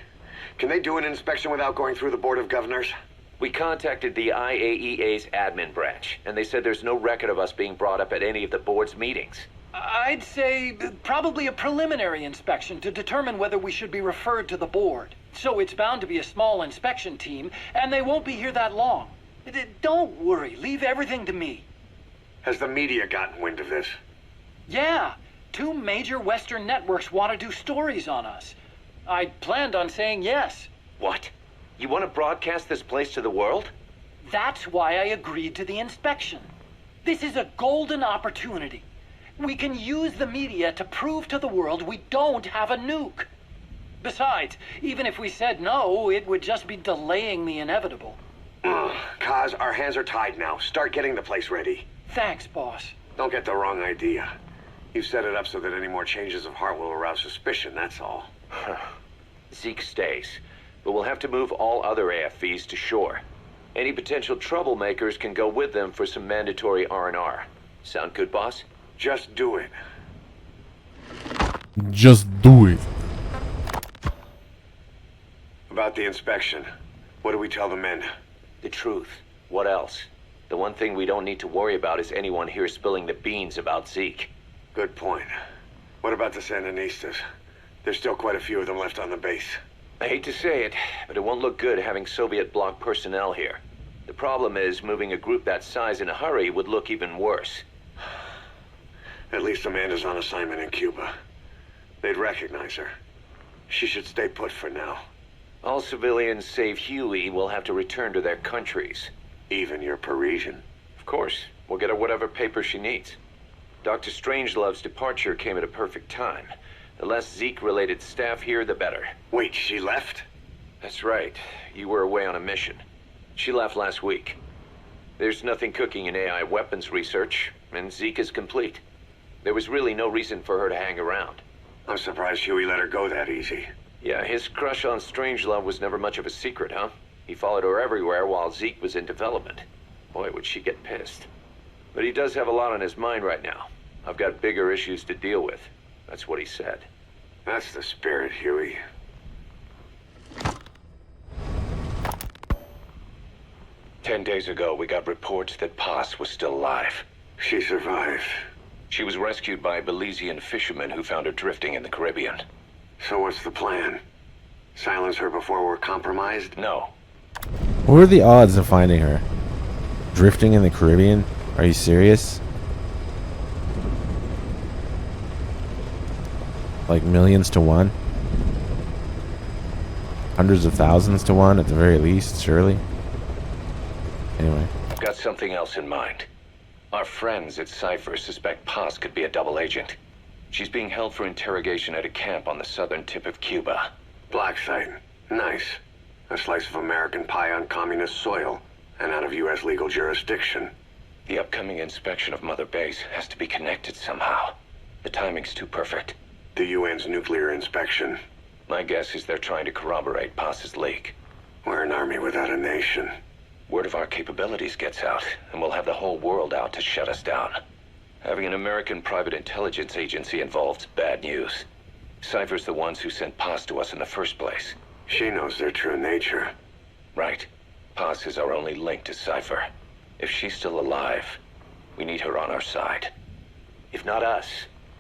[SPEAKER 2] can they do an inspection without going through the Board of Governors?
[SPEAKER 7] We contacted the IAEA's admin branch, and they said there's no record of us being brought up at any of the board's meetings.
[SPEAKER 5] I'd say probably a preliminary inspection to determine whether we should be referred to the board. So it's bound to be a small inspection team, and they won't be here that long. Don't worry, leave everything to me.
[SPEAKER 2] Has the media gotten wind of this?
[SPEAKER 5] Yeah, 2 major Western networks want to do stories on us. I planned on saying yes.
[SPEAKER 7] What? You want to broadcast this place to the world?
[SPEAKER 5] That's why I agreed to the inspection. This is a golden opportunity. We can use the media to prove to the world we don't have a nuke. Besides, even if we said no, it would just be delaying the inevitable.
[SPEAKER 2] Kaz, our hands are tied now. Start getting the place ready.
[SPEAKER 5] Thanks, boss.
[SPEAKER 2] Don't get the wrong idea. You've set it up so that any more changes of heart will arouse suspicion, that's all.
[SPEAKER 7] Zeke stays, but we'll have to move all other AFVs to shore. Any potential troublemakers can go with them for some mandatory R&R. Sound good, boss?
[SPEAKER 2] Just do it.
[SPEAKER 13] Just do it.
[SPEAKER 2] About the inspection, what do we tell the men?
[SPEAKER 7] The truth. What else? The one thing we don't need to worry about is anyone here spilling the beans about Zeke.
[SPEAKER 2] Good point. What about the Sandinistas? There's still quite a few of them left on the base.
[SPEAKER 7] I hate to say it, but it won't look good having Soviet bloc personnel here. The problem is, moving a group that size in a hurry would look even worse.
[SPEAKER 2] At least Amanda's on assignment in Cuba. They'd recognize her. She should stay put for now.
[SPEAKER 7] All civilians save Huey will have to return to their countries.
[SPEAKER 2] Even your Parisian?
[SPEAKER 7] Of course. We'll get her whatever paper she needs. Dr. Strangelove's departure came at a perfect time. The less Zeke-related staff here, the better.
[SPEAKER 2] Wait, she left?
[SPEAKER 7] That's right. You were away on a mission. She left last week. There's nothing cooking in AI weapons research, and Zeke is complete. There was really no reason for her to hang around.
[SPEAKER 2] I'm surprised Huey let her go that easy.
[SPEAKER 7] Yeah, his crush on Strangelove was never much of a secret, huh? He followed her everywhere while Zeke was in development. Boy, would she get pissed. But he does have a lot on his mind right now. I've got bigger issues to deal with. That's what he said.
[SPEAKER 2] That's the spirit, Huey. "10 days ago, we got reports that Paz was still alive. She survived.
[SPEAKER 21] She was rescued by Belizean fishermen who found her drifting in the Caribbean.
[SPEAKER 2] So what's the plan? Silence her before we're compromised?
[SPEAKER 21] No.
[SPEAKER 13] What are the odds of finding her? Drifting in the Caribbean? Are you serious? Like millions to one? Hundreds of thousands to one at the very least, surely? Anyway.
[SPEAKER 21] I've got something else in mind. Our friends at Cypher suspect Paz could be a double agent. She's being held for interrogation at a camp on the southern tip of Cuba.
[SPEAKER 8] Black site. Nice. A slice of American pie on communist soil, and out of U.S. legal jurisdiction.
[SPEAKER 21] The upcoming inspection of Mother Base has to be connected somehow. The timing's too perfect.
[SPEAKER 8] The UN's nuclear inspection.
[SPEAKER 21] My guess is they're trying to corroborate Paz's leak.
[SPEAKER 8] We're an army without a nation.
[SPEAKER 21] Word of our capabilities gets out, and we'll have the whole world out to shut us down. Having an American private intelligence agency involved's bad news. Cypher's the ones who sent Paz to us in the first place.
[SPEAKER 8] She knows their true nature.
[SPEAKER 21] Right. Paz is our only link to Cypher. If she's still alive, we need her on our side. If not us,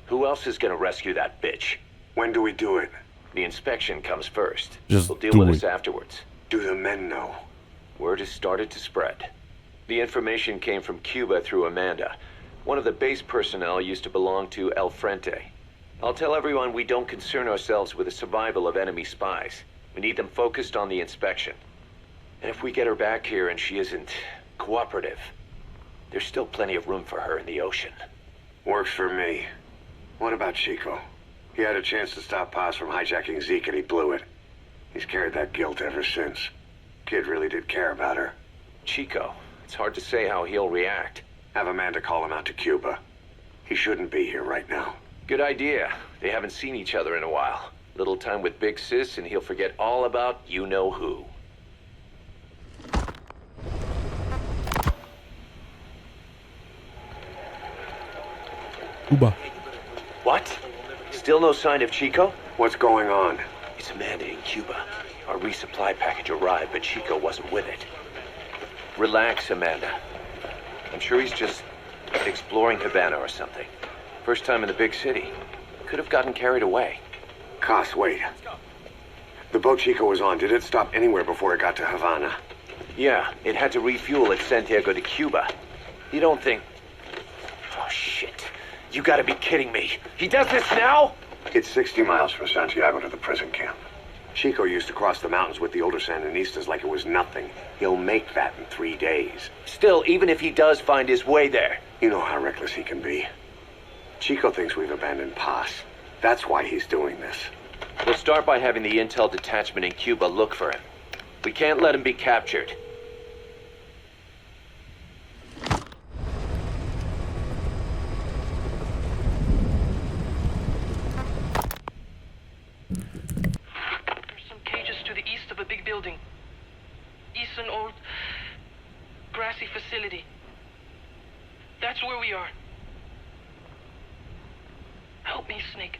[SPEAKER 21] who else is gonna rescue that bitch?
[SPEAKER 8] When do we do it?
[SPEAKER 21] The inspection comes first.
[SPEAKER 1] Just
[SPEAKER 21] We'll deal
[SPEAKER 1] do
[SPEAKER 21] with
[SPEAKER 1] it.
[SPEAKER 21] us afterwards.
[SPEAKER 8] Do the men know?
[SPEAKER 21] Word has started to spread. The information came from Cuba through Amanda. One of the base personnel used to belong to El Frente. I'll tell everyone we don't concern ourselves with the survival of enemy spies. We need them focused on the inspection. And if we get her back here and she isn't cooperative, there's still plenty of room for her in the ocean.
[SPEAKER 8] Works for me. What about Chico? He had a chance to stop Paz from hijacking Zeke and he blew it. He's carried that guilt ever since. Kid really did care about her.
[SPEAKER 21] Chico, it's hard to say how he'll react.
[SPEAKER 8] Have Amanda call him out to Cuba. He shouldn't be here right now.
[SPEAKER 21] Good idea. They haven't seen each other in a while. Little time with Big Sis and he'll forget all about you-know-who.
[SPEAKER 1] Cuba.
[SPEAKER 21] What? Still no sign of Chico?
[SPEAKER 8] What's going on?
[SPEAKER 21] It's Amanda in Cuba. Our resupply package arrived, but Chico wasn't with it. Relax, Amanda. I'm sure he's just exploring Havana or something. First time in the big city. Could have gotten carried away.
[SPEAKER 8] Cos, wait. The boat Chico was on, did it stop anywhere before it got to Havana?
[SPEAKER 21] Yeah, it had to refuel at Santiago de Cuba. You don't think... Oh, shit. You gotta be kidding me. He does this now?
[SPEAKER 8] It's 60 miles from Santiago to the prison camp. Chico used to cross the mountains with the older Sandinistas like it was nothing. He'll make that in 3 days.
[SPEAKER 21] Still, even if he does find his way there...
[SPEAKER 8] You know how reckless he can be. Chico thinks we've abandoned Paz. That's why he's doing this.
[SPEAKER 21] We'll start by having the intel detachment in Cuba look for him. We can't let him be captured.
[SPEAKER 22] There's some cages to the east of a big building. East an old grassy facility. That's where we are. Help me, Snake.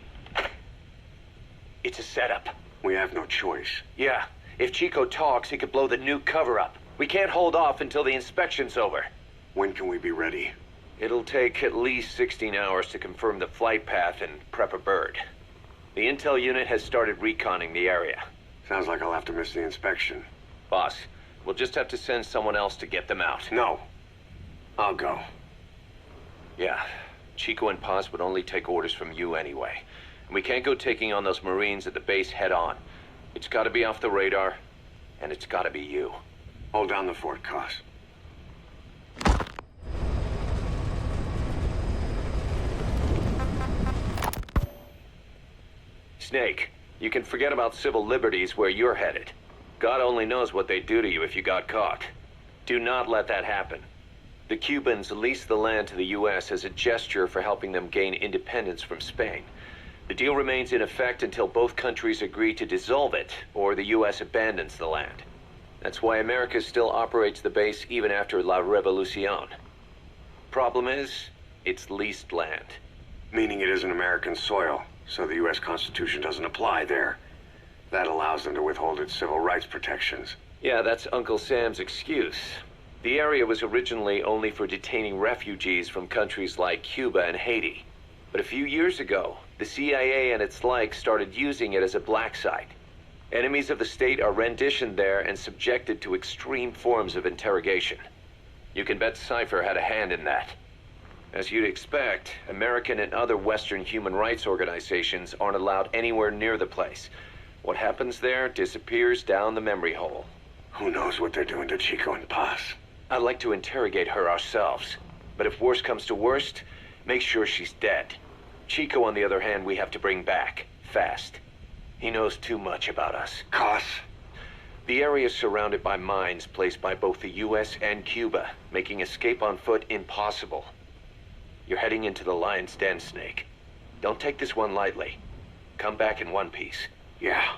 [SPEAKER 21] It's a setup.
[SPEAKER 8] We have no choice.
[SPEAKER 21] Yeah, if Chico talks, he could blow the new cover up. We can't hold off until the inspection's over.
[SPEAKER 8] When can we be ready?
[SPEAKER 21] It'll take at least 16 hours to confirm the flight path and prep a bird. The intel unit has started reconning the area.
[SPEAKER 8] Sounds like I'll have to miss the inspection.
[SPEAKER 21] Boss, we'll just have to send someone else to get them out.
[SPEAKER 8] No. I'll go.
[SPEAKER 21] Yeah, Chico and Paz would only take orders from you anyway. And we can't go taking on those Marines at the base head on. It's gotta be off the radar, and it's gotta be you.
[SPEAKER 8] Hold down the fort, Cos.
[SPEAKER 21] Snake, you can forget about civil liberties where you're headed. God only knows what they'd do to you if you got caught. Do not let that happen. The Cubans leased the land to the U.S. as a gesture for helping them gain independence from Spain. The deal remains in effect until both countries agree to dissolve it, or the U.S. abandons the land. That's why America still operates the base even after La Revolucion. Problem is, it's leased land.
[SPEAKER 8] Meaning it isn't American soil, so the U.S. Constitution doesn't apply there. That allows them to withhold its civil rights protections.
[SPEAKER 21] Yeah, that's Uncle Sam's excuse. The area was originally only for detaining refugees from countries like Cuba and Haiti. But a few years ago, the CIA and its like started using it as a black site. Enemies of the state are renditioned there and subjected to extreme forms of interrogation. You can bet Cypher had a hand in that. As you'd expect, American and other Western human rights organizations aren't allowed anywhere near the place. What happens there disappears down the memory hole.
[SPEAKER 8] Who knows what they're doing to Chico and Paz?
[SPEAKER 21] I'd like to interrogate her ourselves. But if worst comes to worst, make sure she's dead. Chico, on the other hand, we have to bring back. Fast. He knows too much about us.
[SPEAKER 8] Cos?
[SPEAKER 21] The area is surrounded by mines placed by both the US and Cuba, making escape on foot impossible. You're heading into the Lion's Den, Snake. Don't take this one lightly. Come back in one piece.
[SPEAKER 8] Yeah.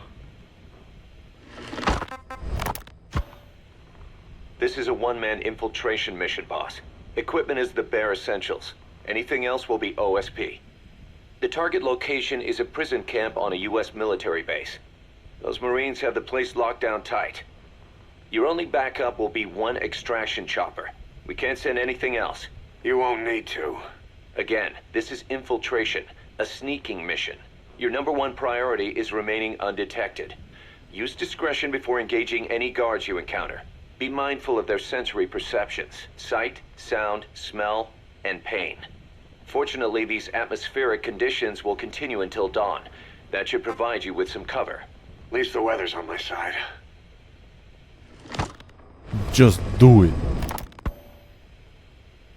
[SPEAKER 21] This is a one-man infiltration mission, boss. Equipment is the bare essentials. Anything else will be OSP. The target location is a prison camp on a US military base. Those Marines have the place locked down tight. Your only backup will be one extraction chopper. We can't send anything else.
[SPEAKER 8] You won't need to.
[SPEAKER 21] Again, this is infiltration, a sneaking mission. Your number one priority is remaining undetected. Use discretion before engaging any guards you encounter. Be mindful of their sensory perceptions: sight, sound, smell, and pain. Fortunately, these atmospheric conditions will continue until dawn. That should provide you with some cover.
[SPEAKER 8] At least the weather's on my side.
[SPEAKER 13] Just do it.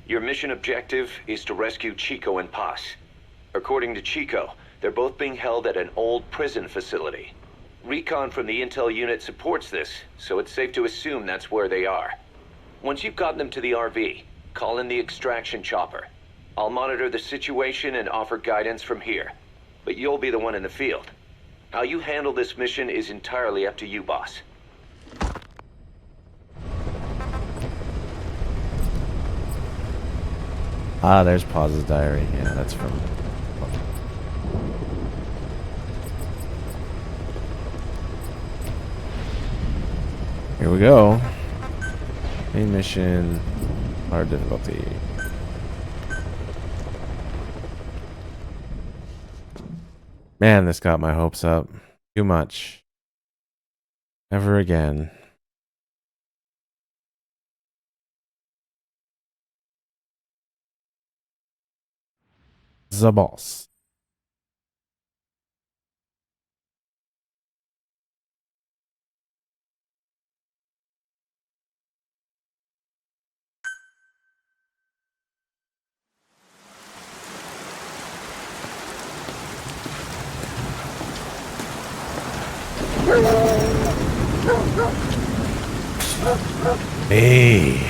[SPEAKER 21] Your mission objective is to rescue Chico and Paz. According to Chico, they're both being held at an old prison facility. Recon from the intel unit supports this, so it's safe to assume that's where they are. Once you've gotten them to the RV, call in the extraction chopper. I'll monitor the situation and offer guidance from here, but you'll be the one in the field. How you handle this mission is entirely up to you, boss.
[SPEAKER 1] Ah, there's Paz's diary. Yeah, that's from... Here we go. Main mission. Hard difficulty. Man, this got my hopes up. Too much. Never again. The boss. Hey.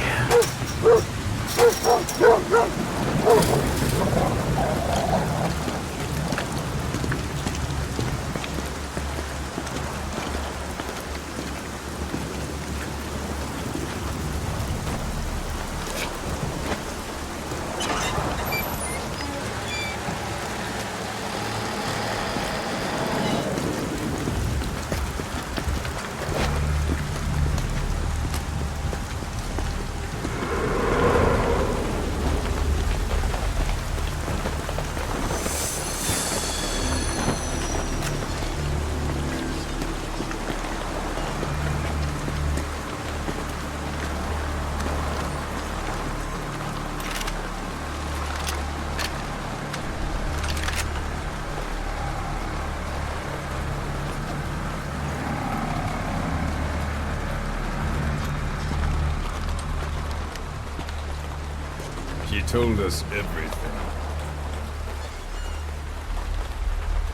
[SPEAKER 20] She told us everything.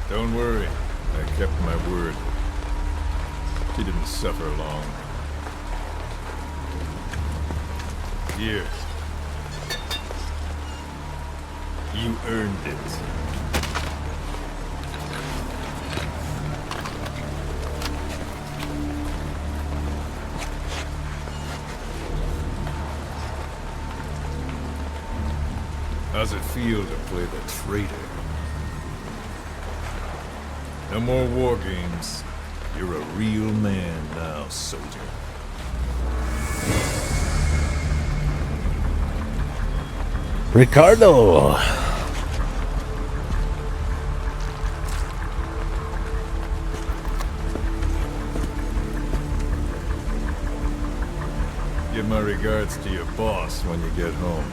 [SPEAKER 20] Don't worry, I kept my word. She didn't suffer long. Here. You earned it. How's it feel to play the traitor? No more war games. You're a real man now, soldier.
[SPEAKER 1] Ricardo.
[SPEAKER 20] Give my regards to your boss when you get home.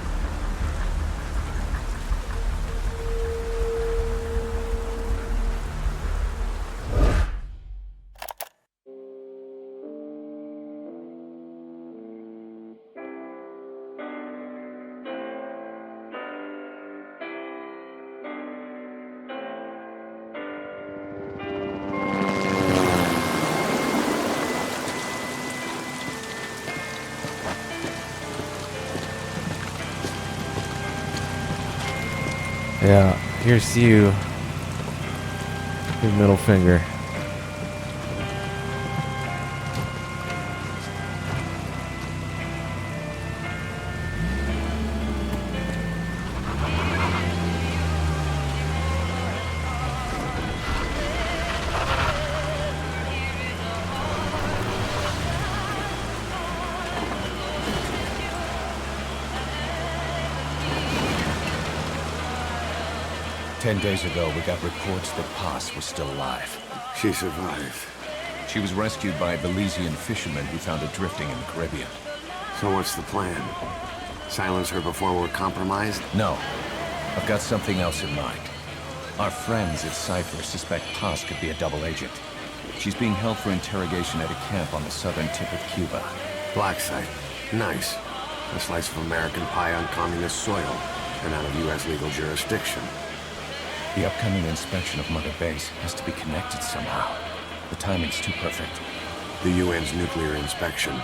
[SPEAKER 13] out. Here's you. Your middle finger.
[SPEAKER 11] Ten days ago, we got reports that Paz was still alive.
[SPEAKER 8] She survived.
[SPEAKER 11] She was rescued by a Belizean fisherman who found her drifting in the Caribbean.
[SPEAKER 8] So what's the plan? Silence her before we're compromised?
[SPEAKER 11] No. I've got something else in mind. Our friends at Cypher suspect Paz could be a double agent. She's being held for interrogation at a camp on the southern tip of Cuba.
[SPEAKER 8] Black site. Nice. A slice of American pie on communist soil, and out of U.S. legal jurisdiction.
[SPEAKER 11] The upcoming inspection of Mother Base has to be connected somehow. The timing's too perfect.
[SPEAKER 8] The UN's nuclear inspection.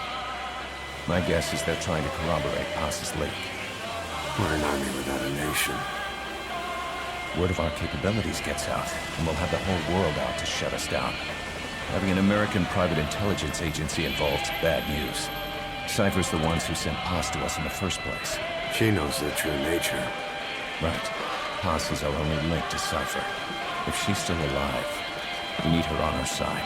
[SPEAKER 11] My guess is they're trying to corroborate Paz's leak.
[SPEAKER 8] We're an army without a nation.
[SPEAKER 11] Word of our capabilities gets out, and we'll have the whole world out to shut us down. Having an American private intelligence agency involved's bad news. Cypher's the ones who sent Paz to us in the first place.
[SPEAKER 8] She knows their true nature.
[SPEAKER 11] Right. Paz is our only link to Cypher. If she's still alive, we need her on our side.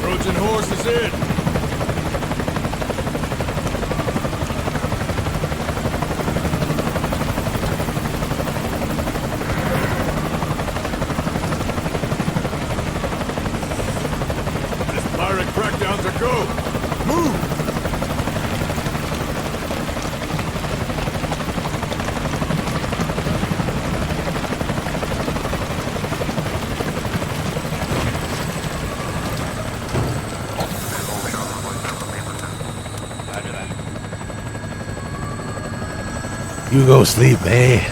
[SPEAKER 20] Trojan horse is in! This pirate crackdown's a go! Move!
[SPEAKER 1] You go sleep, eh?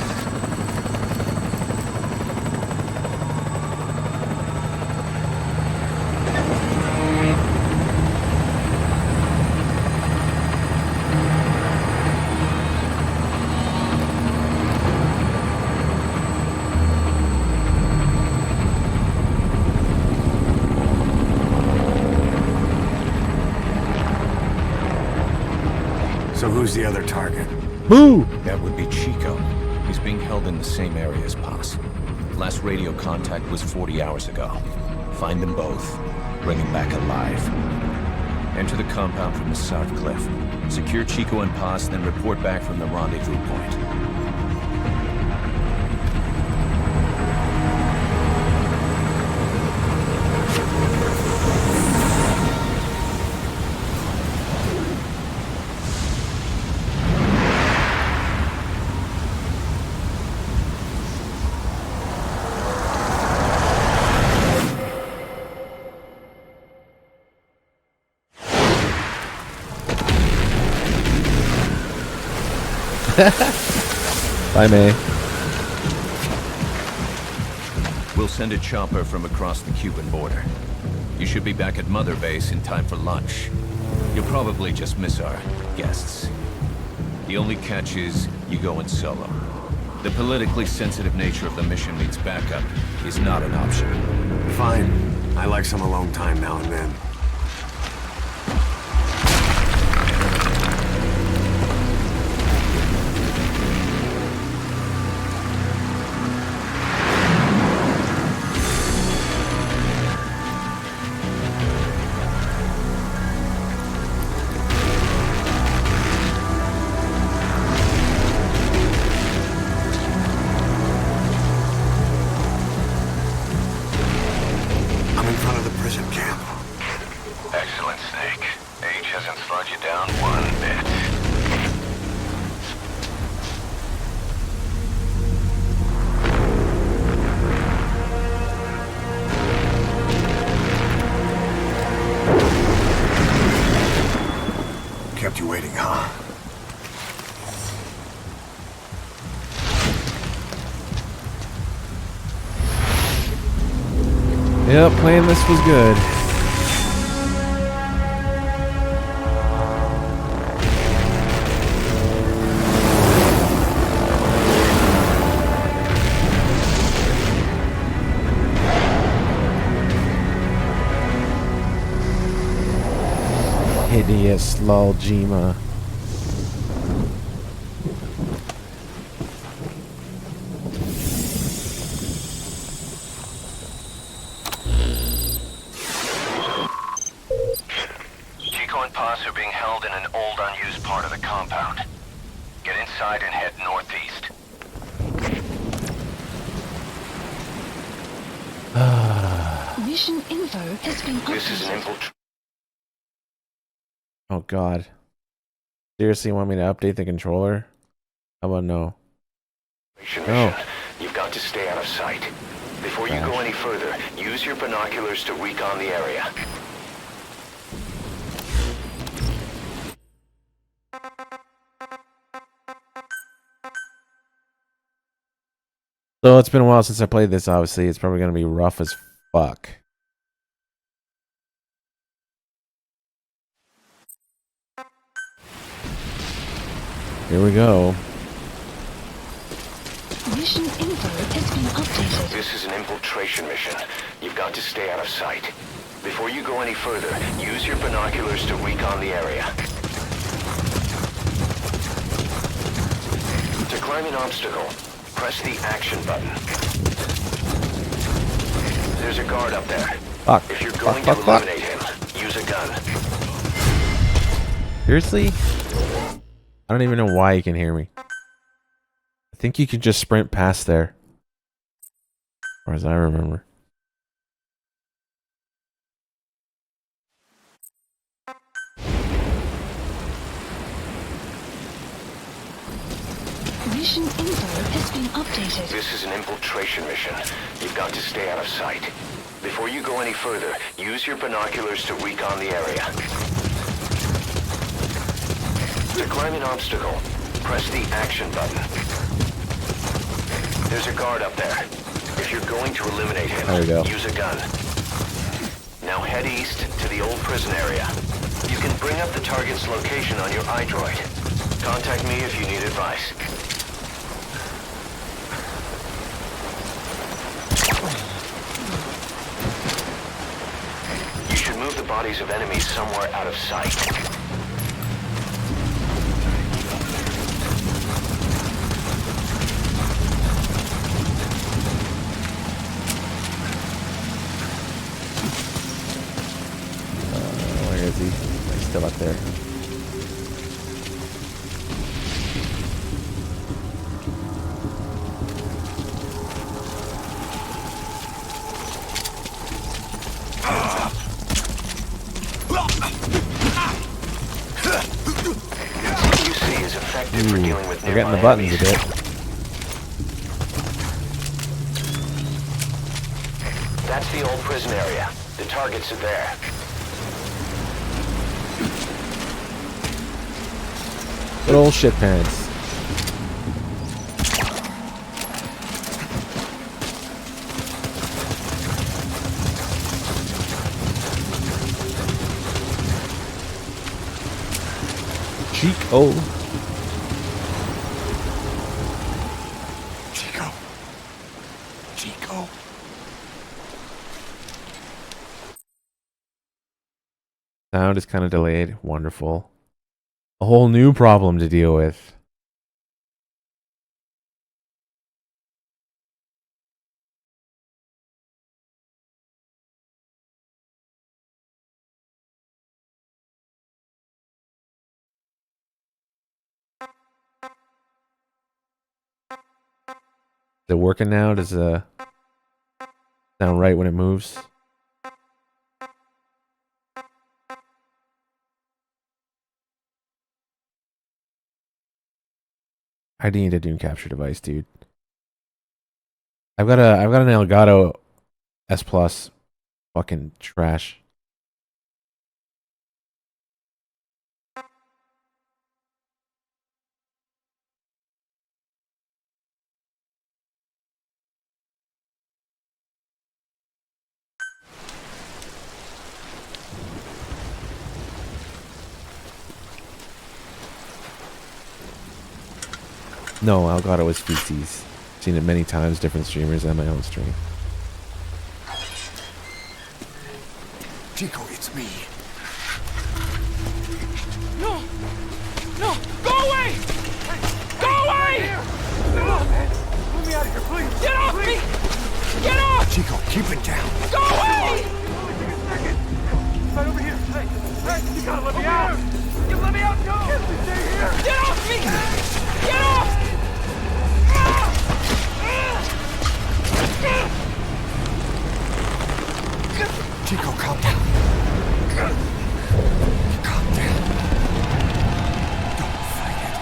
[SPEAKER 8] So who's the other target?
[SPEAKER 13] Boo!
[SPEAKER 11] That would be Chico. He's being held in the same area as Paz. Last radio contact was 40 hours ago. Find them both. Bring him back alive. Enter the compound from the south cliff. Secure Chico and Paz, then report back from the rendezvous point.
[SPEAKER 13] Bye, May.
[SPEAKER 11] We'll send a chopper from across the Cuban border. You should be back at Mother Base in time for lunch. You'll probably just miss our guests. The only catch is you go in solo. The politically sensitive nature of the mission means backup is not an option.
[SPEAKER 8] Fine. I like some alone time now and then.
[SPEAKER 21] you down one bit.
[SPEAKER 8] Kept you waiting, huh?
[SPEAKER 13] Yep, playing this was good. Hideous Loljima.
[SPEAKER 21] Chico and Paz are being held in an old unused part of the compound. Get inside and head northeast.
[SPEAKER 16] Mission info has been
[SPEAKER 21] This is an
[SPEAKER 16] updated.
[SPEAKER 21] infiltration
[SPEAKER 13] Oh god. Seriously want me to update the controller? How about no?
[SPEAKER 21] mission.
[SPEAKER 13] No.
[SPEAKER 21] You've got to stay out of sight. Before you go any further, use your binoculars to recon the area.
[SPEAKER 13] So it's been a while since I played this, obviously. It's probably going to be rough as fuck. Here we go.
[SPEAKER 16] Mission info has been updated.
[SPEAKER 21] This is an infiltration mission. You've got to stay out of sight. Before you go any further, use your binoculars to recon the area. To climb an obstacle, press the action button. There's a guard up there.
[SPEAKER 13] Fuck.
[SPEAKER 21] If you're going to eliminate him, use a gun.
[SPEAKER 13] Seriously? I don't even know why you can hear me. I think you can just sprint past there. Or as I remember.
[SPEAKER 16] Mission info has been updated.
[SPEAKER 21] This is an infiltration mission. You've got to stay out of sight. Before you go any further, use your binoculars to recon the area. To climb an obstacle, press the action button. There's a guard up there. If you're going to eliminate him,
[SPEAKER 13] There we go.
[SPEAKER 21] use a gun. Now head east to the old prison area. You can bring up the target's location on your iDroid. Contact me if you need advice. You should move the bodies of enemies somewhere out of sight.
[SPEAKER 13] Where is he? He's still up there.
[SPEAKER 21] QC is effective for dealing with
[SPEAKER 13] Forgetting the
[SPEAKER 21] nearby
[SPEAKER 13] buttons a
[SPEAKER 21] enemies.
[SPEAKER 13] bit.
[SPEAKER 21] That's the old prison area. The targets are there.
[SPEAKER 13] Good old shit pants. Chico.
[SPEAKER 8] Chico. Chico.
[SPEAKER 13] Sound is kind of delayed. Wonderful. A whole new problem to deal with. Is it working now? Does it sound right when it moves? I need a Doom capture device, dude. I've got an Elgato S Plus, fucking trash. No, Elgato is feces. Seen it many times, different streamers and my own stream.
[SPEAKER 11] Chico, it's me.
[SPEAKER 16] No! No! Go away! Go away! No, man. Let me out of here, please. Get off me! Get off!
[SPEAKER 11] Chico, keep it down.
[SPEAKER 16] Go away! Right over here. Hey, you gotta let me out. You let me out, no! Stay here. Get off me! Get off!
[SPEAKER 11] Chico, calm down. Calm down. Don't fight it.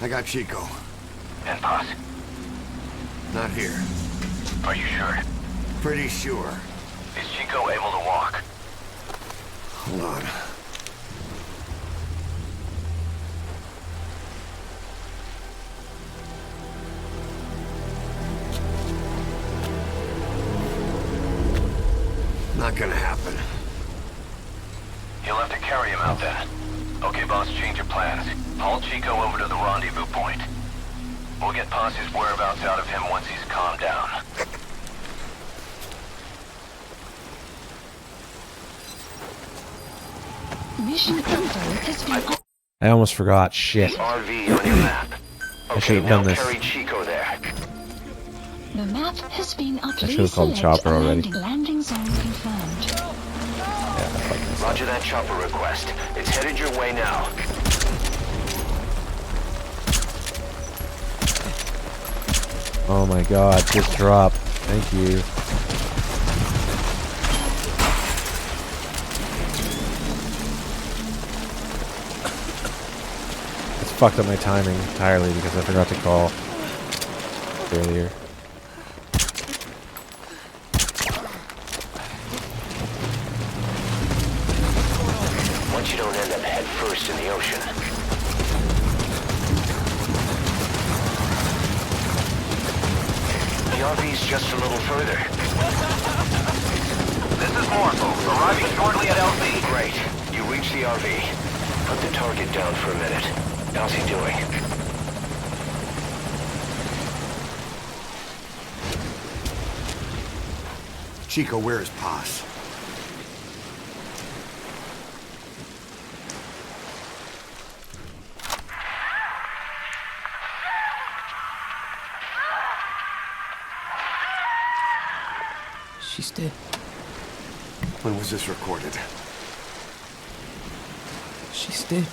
[SPEAKER 11] I got Chico.
[SPEAKER 2] And Paz?
[SPEAKER 11] Not here.
[SPEAKER 2] Are you sure?
[SPEAKER 11] Pretty sure.
[SPEAKER 2] Is Chico able to walk?
[SPEAKER 11] Hold on. Not gonna happen.
[SPEAKER 2] You'll have to carry him out then. Okay, boss, change your plans. Haul Chico over to the rendezvous point. We'll get Paz's whereabouts out of him once he's calmed down.
[SPEAKER 4] Mission info has been...
[SPEAKER 13] I almost forgot. Shit.
[SPEAKER 2] RV on your map.
[SPEAKER 13] I should have done this.
[SPEAKER 2] Carry Chico there.
[SPEAKER 4] The map has been
[SPEAKER 13] I should
[SPEAKER 4] updated.
[SPEAKER 13] have called Chopper already.
[SPEAKER 4] Landing zone confirmed.
[SPEAKER 2] Roger that chopper request. It's headed your way now.
[SPEAKER 13] Oh my god, just drop. Thank you. It's fucked up my timing entirely because I forgot to call earlier.
[SPEAKER 2] Once you don't end up head first in the ocean. The RV's just a little further. This is Morpho, arriving shortly at LZ. Great. You reach the RV. Put the target down for a minute. How's he doing?
[SPEAKER 11] Chico, where is Paz?
[SPEAKER 10] She's dead.
[SPEAKER 11] When was this recorded?
[SPEAKER 10] She's dead.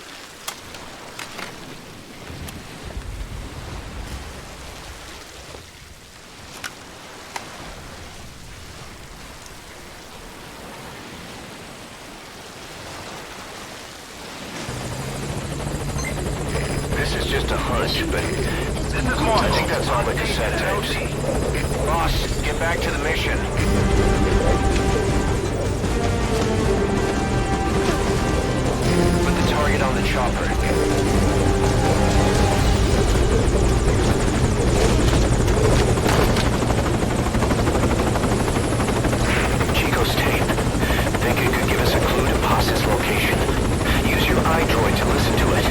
[SPEAKER 2] This is just a hunch, but this is more. I think that's all the cassette tapes. Boss, get back to the mission. Put the target on the chopper. Chico's tape. Think it could give us a clue to Paz's location. Use your iDroid to listen to it.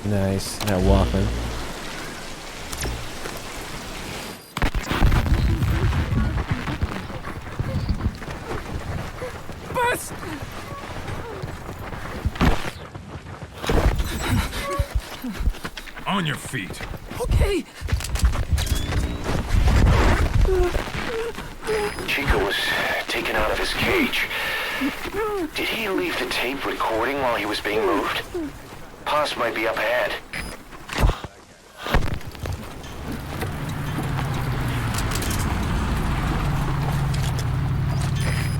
[SPEAKER 13] Nice. That Walkman.
[SPEAKER 19] On your feet.
[SPEAKER 10] Okay.
[SPEAKER 8] Chico was taken out of his cage. Did he leave the tape recording while he was being moved? Paz might be up ahead.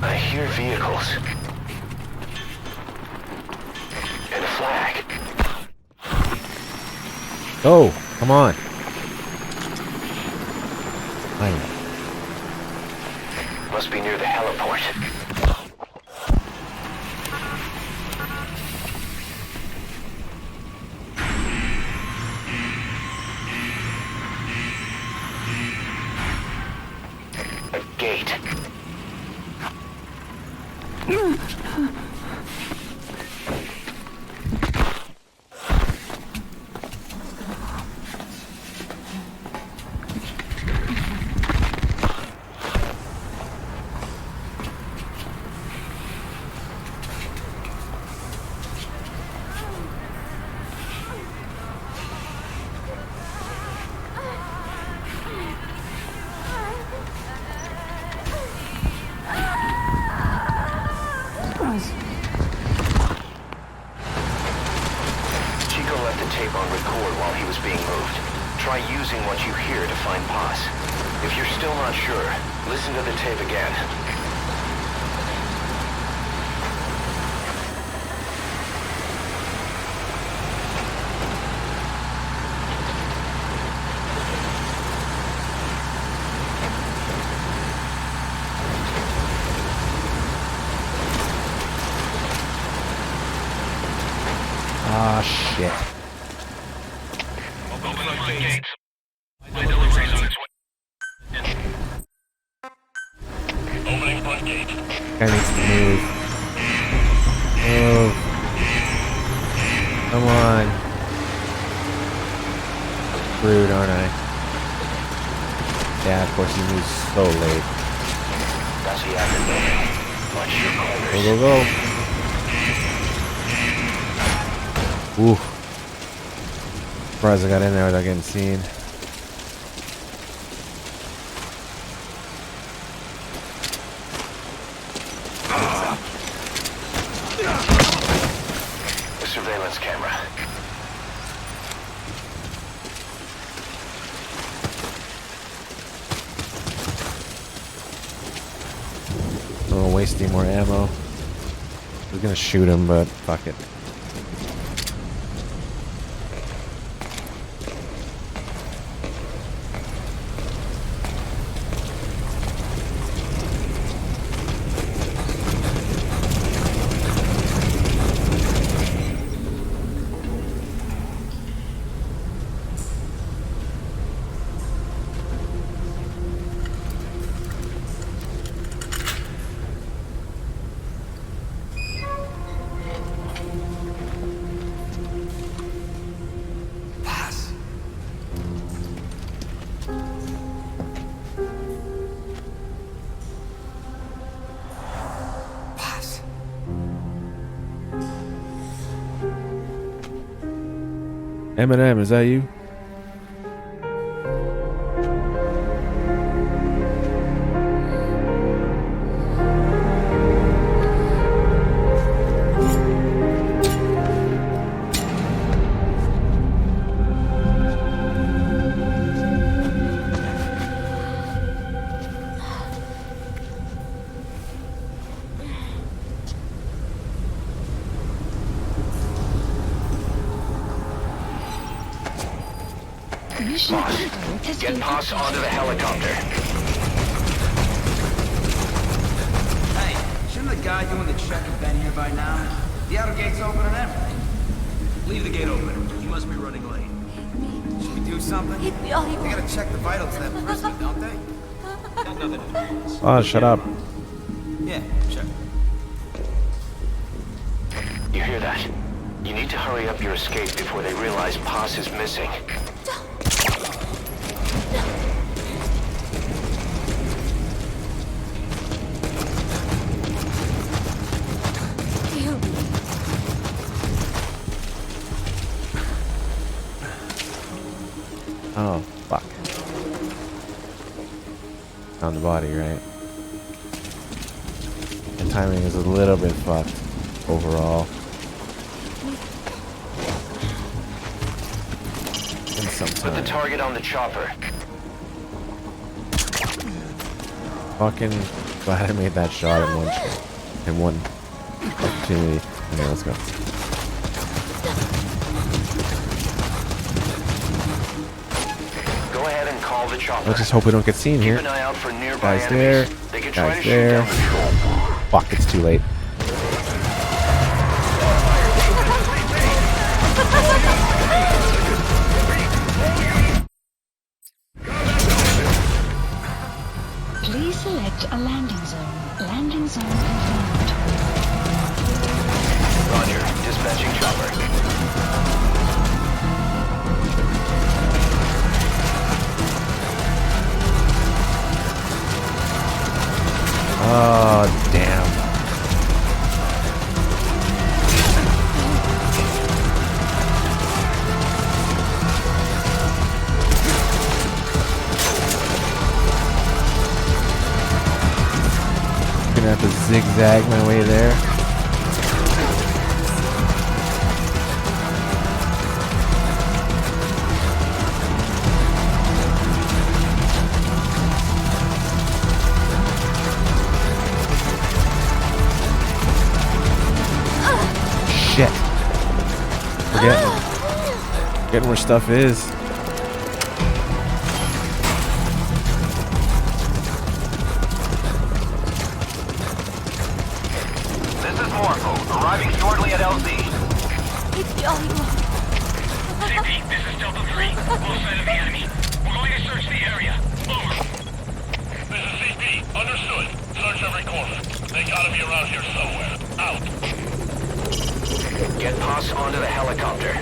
[SPEAKER 8] I hear vehicles. And a flag.
[SPEAKER 1] Oh, come on.
[SPEAKER 8] Must be near the heliport. A gate. Chico left the tape on record while he was being moved. Try using what you hear to find Paz. If you're still not sure, listen to the tape again.
[SPEAKER 1] Ah, shit. Guy needs to move. Move. Come on. Screwed, aren't I? Yeah, of course he moves so late.
[SPEAKER 8] That's the other building. Watch your corners.
[SPEAKER 1] Go, go, go. Ooh. Surprised I got in there without getting seen.
[SPEAKER 8] The surveillance camera.
[SPEAKER 1] I don't want to waste any more ammo. I was gonna shoot him, but fuck it. Eminem, is that you?
[SPEAKER 8] Boss, get Paz onto the helicopter.
[SPEAKER 3] Hey, shouldn't the guy doing the check have been here by now? The outer gate's open and everything. Leave the gate open. He must be running late. Should we do something? They gotta check the vitals of that prisoner, don't they? Got nothing to do.
[SPEAKER 1] Oh, shut up.
[SPEAKER 3] Yeah, check.
[SPEAKER 8] You hear that? You need to hurry up your escape before they realize Paz is missing.
[SPEAKER 1] Oh, fuck. On the body, right? The timing is a little bit fucked overall. And
[SPEAKER 21] Put the
[SPEAKER 1] sometimes.
[SPEAKER 21] target on the chopper.
[SPEAKER 1] Fucking glad I made that shot in one opportunity. Okay, let's go.
[SPEAKER 21] Go ahead and call the chopper.
[SPEAKER 1] Let's just hope we don't get seen here.
[SPEAKER 21] Keep an eye out for nearby
[SPEAKER 1] Guys there.
[SPEAKER 21] enemies. They can try
[SPEAKER 1] Guys
[SPEAKER 21] to shoot
[SPEAKER 1] there.
[SPEAKER 21] down patrol.
[SPEAKER 1] Fuck, it's too late.
[SPEAKER 4] Please select a landing zone. Landing zone confirmed.
[SPEAKER 21] Roger. Dispatching chopper.
[SPEAKER 1] Oh, damn. Gonna have to zigzag my way there. Shit. Forgetting where stuff is.
[SPEAKER 3] This is Morpho, arriving shortly at LZ.
[SPEAKER 16] CP, this is Delta 3. Outside of the enemy. We're going to search the area. Over. This is CP. Understood. Search every corner. They gotta be around here somewhere. Out.
[SPEAKER 21] Get Poss onto the helicopter.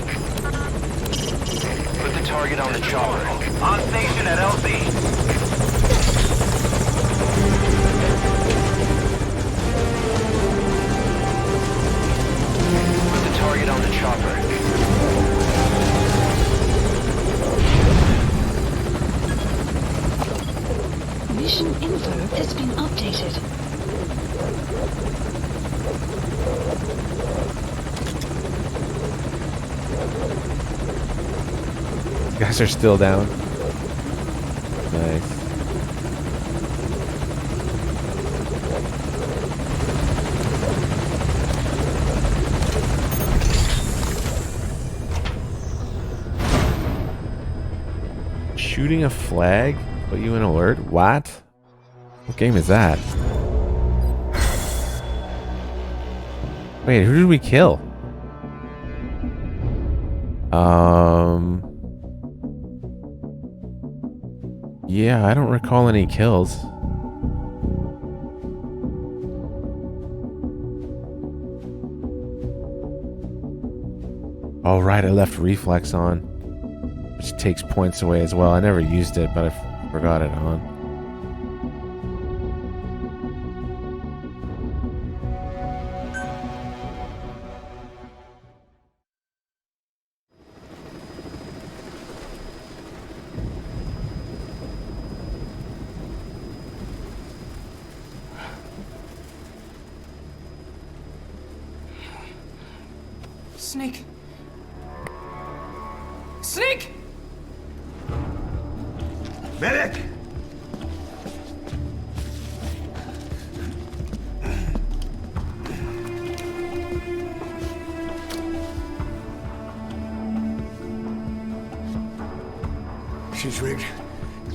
[SPEAKER 21] Put the target on the chopper.
[SPEAKER 3] On station at LZ.
[SPEAKER 21] Put the target on the chopper.
[SPEAKER 4] Mission info has been updated.
[SPEAKER 1] You guys are still down. Nice. Shooting a flag? Put you in alert? What? What game is that? Wait, who did we kill? Yeah, I don't recall any kills. Oh, right, I left reflex on, which takes points away as well. I never used it, but I forgot it on.
[SPEAKER 9] Snake. Snake!
[SPEAKER 8] Medic! She's rigged.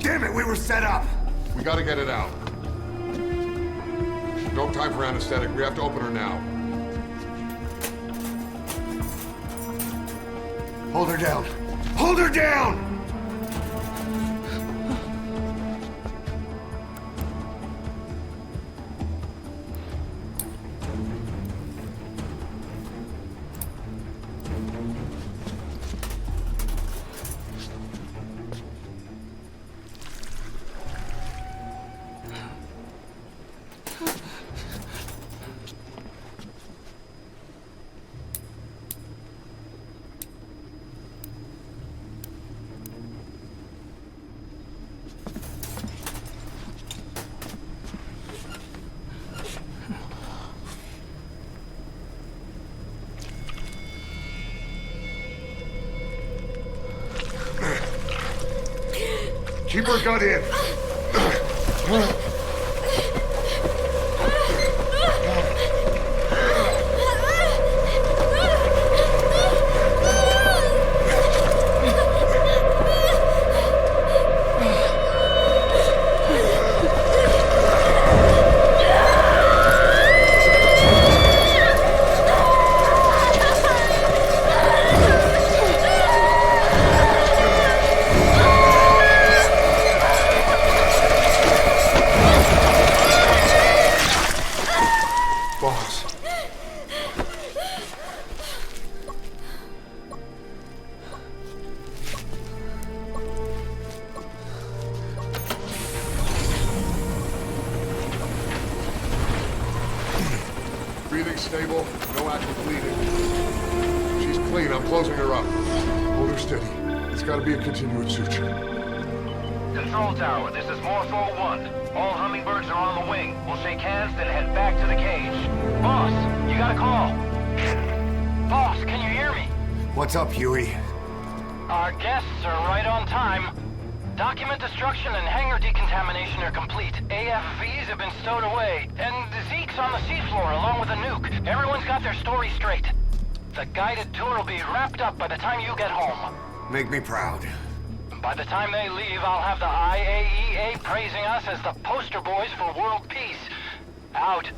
[SPEAKER 8] Damn it, we were set up!
[SPEAKER 12] We gotta get it out. No time for anesthetic. We have to open her now.
[SPEAKER 8] Hold her down. Hold her down!
[SPEAKER 12] Keep her gut in. Boss. Breathing stable, no active bleeding. She's clean, I'm closing her up. Hold her steady. It's gotta be a continuous suture.
[SPEAKER 6] Control tower, this is Morpho 1. All hummingbirds are on the wing. We'll shake hands, then head back to the cage. Boss, you got a call. Boss, can you hear me?
[SPEAKER 8] What's up, Huey?
[SPEAKER 6] Our guests are right on time. Document destruction and hangar decontamination are complete. AFVs have been stowed away. And Zeke's on the seafloor along with a nuke. Everyone's got their story straight. The guided tour will be wrapped up by the time you get home.
[SPEAKER 8] Make me proud.
[SPEAKER 6] By the time they leave, I'll have the IAEA praising us as the poster boys for world peace. Out.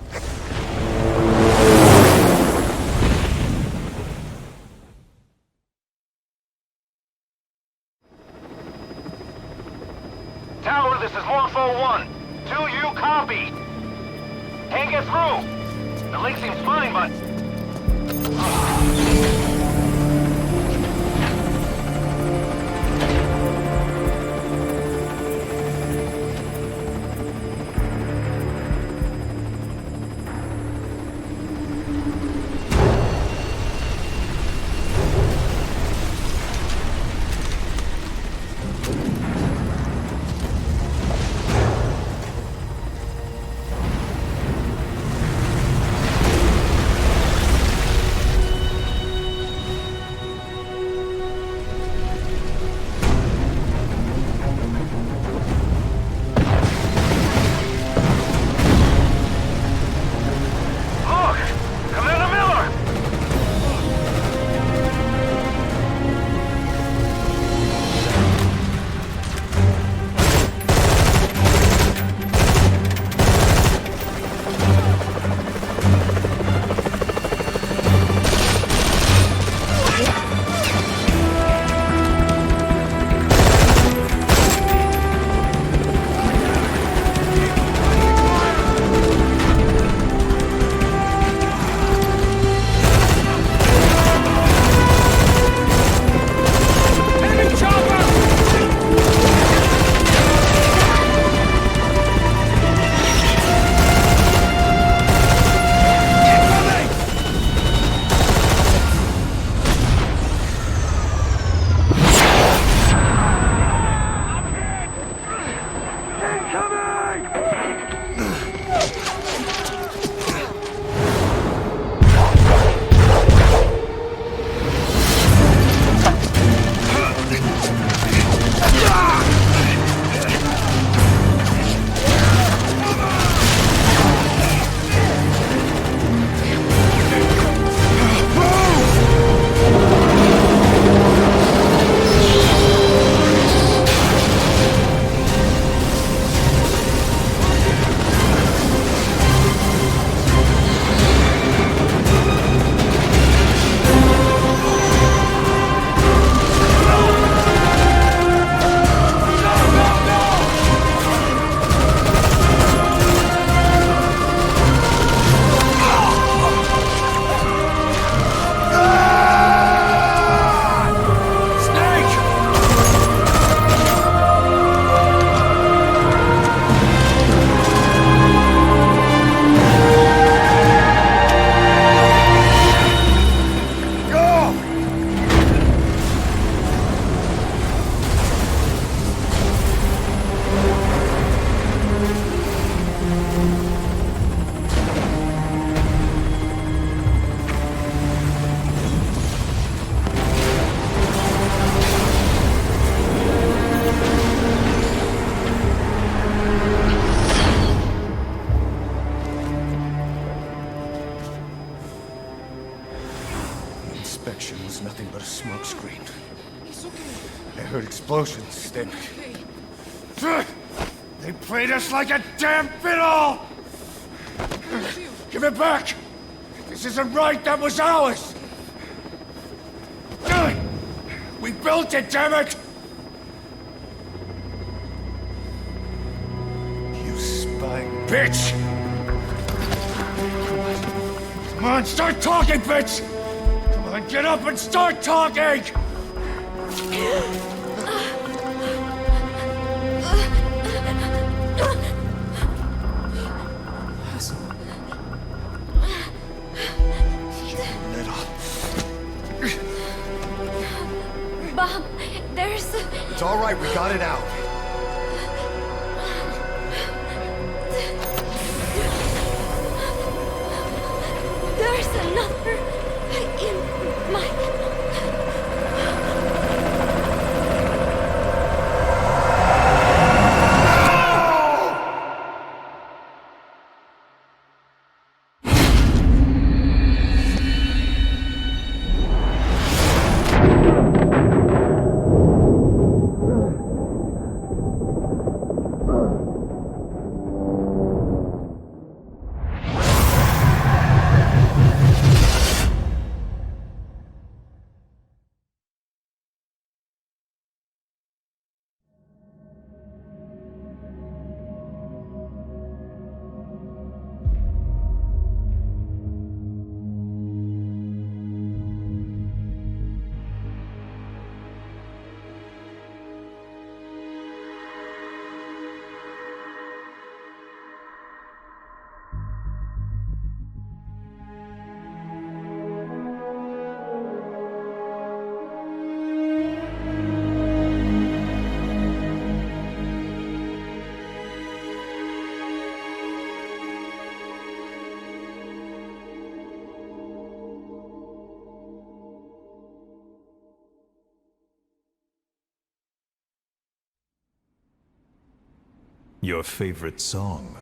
[SPEAKER 6] Tower, this is Morpho 1. Do you copy? Can't get through. The link seems fine, but...
[SPEAKER 14] distraction was nothing but a smokescreen. I heard explosions, then... They played us like a damn fiddle! Give it back! This isn't right, that was ours! We built it, damn it! You spying bitch! Come on, start talking, bitch! Come on, get up and start talking!
[SPEAKER 15] Bob, there's...
[SPEAKER 14] It's all right, we got it out.
[SPEAKER 15] There's another in my...
[SPEAKER 11] Your favorite song?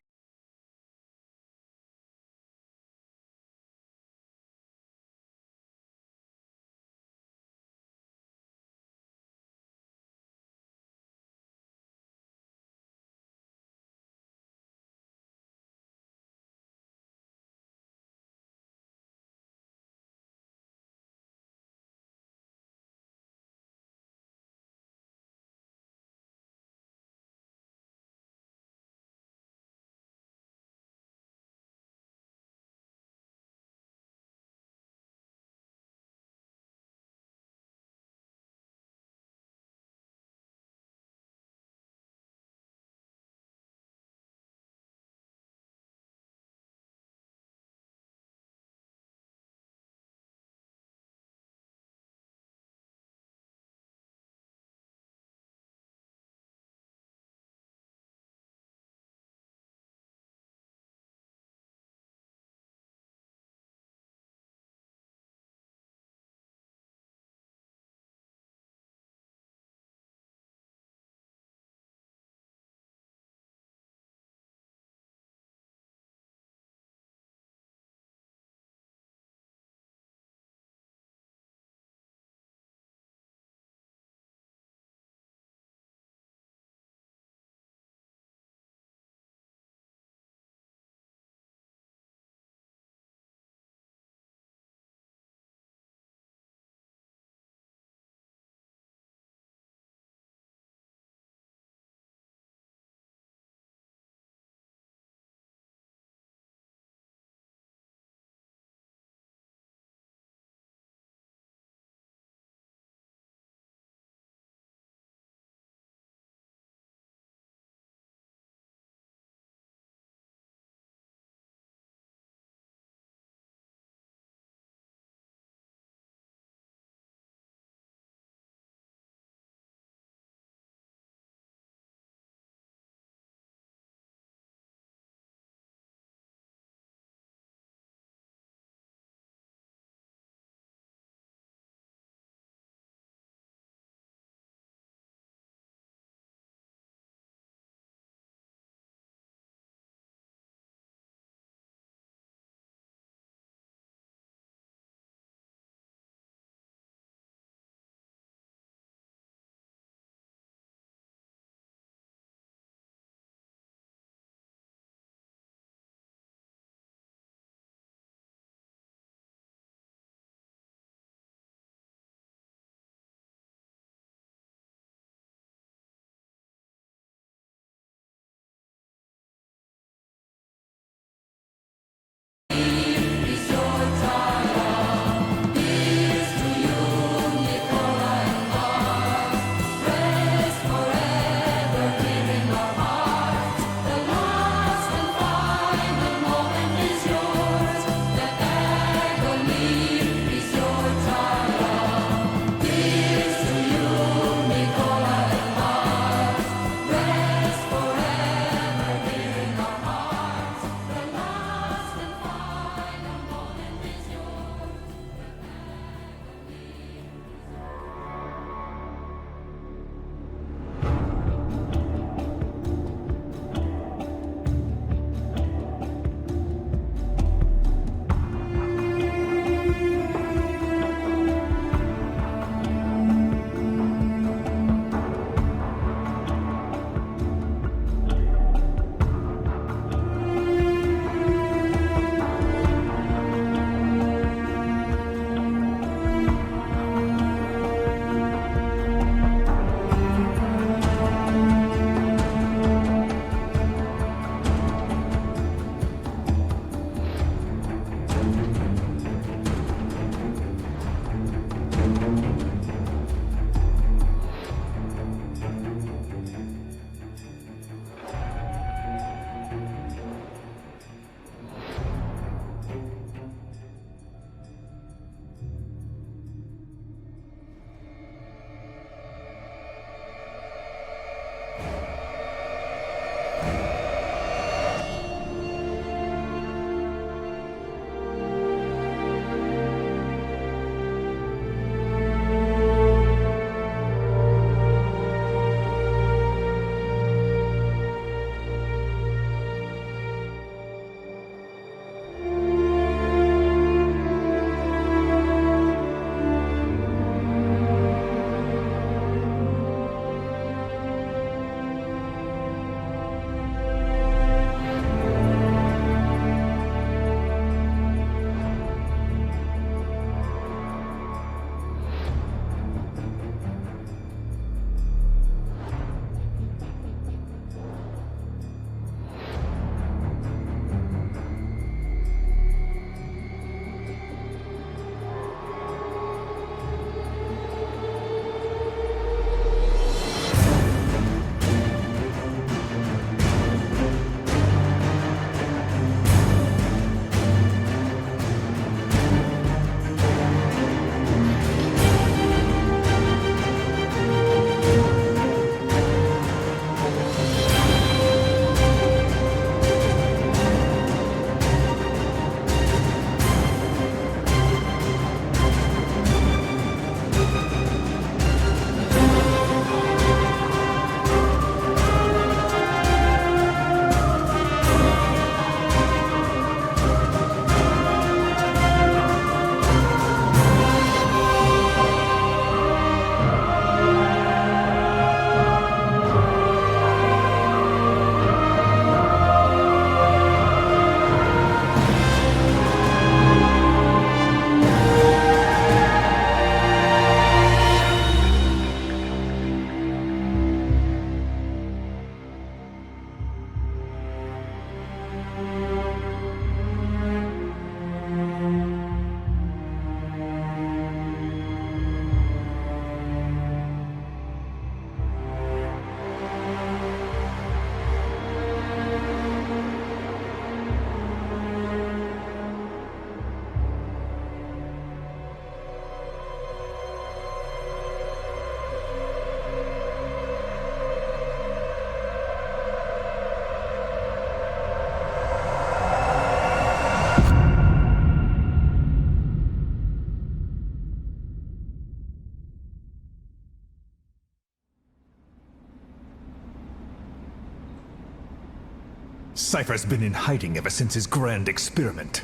[SPEAKER 11] Cypher's been in hiding ever since his grand experiment.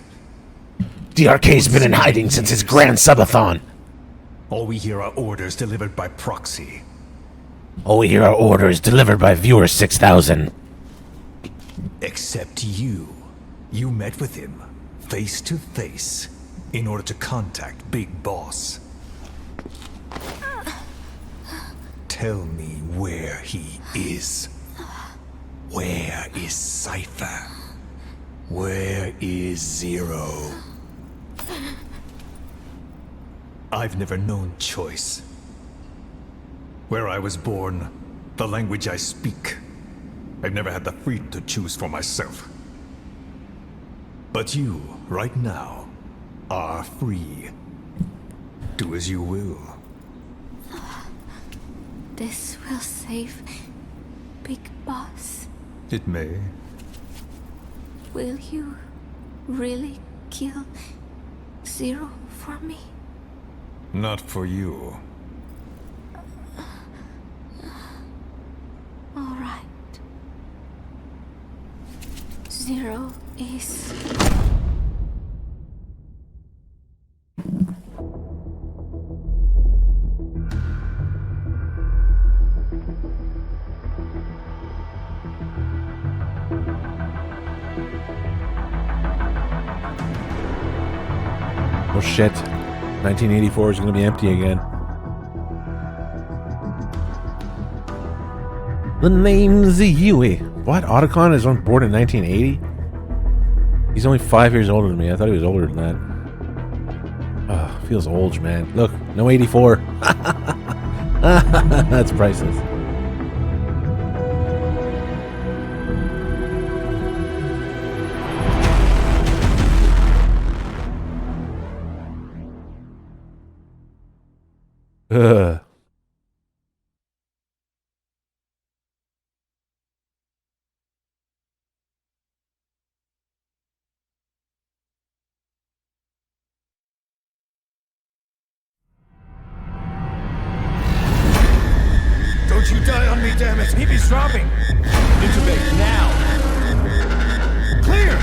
[SPEAKER 13] DRK's been in hiding since his grand subathon.
[SPEAKER 11] All we hear are orders delivered by proxy.
[SPEAKER 13] All we hear are orders delivered by viewer 6000.
[SPEAKER 11] Except you. You met with him, face to face, in order to contact Big Boss. Tell me where he is. Where is Cypher? Where is Zero? I've never known choice. Where I was born, the language I speak, I've never had the freedom to choose for myself. But you, right now, are free. Do as you will.
[SPEAKER 15] This will save Big Boss.
[SPEAKER 11] It may.
[SPEAKER 15] Will you really kill Zero for me?
[SPEAKER 11] Not for you.
[SPEAKER 15] All right. Zero is...
[SPEAKER 13] Oh shit. 1984 is gonna be empty again. The name's Yui. What? Otacon is on board in 1980? He's only 5 years older than me. I thought he was older than that. Oh, feels old, man. Look, no 84. That's priceless. Ugh.
[SPEAKER 14] Don't you die on me, damn it! He's dropping! Intubate, now! Clear!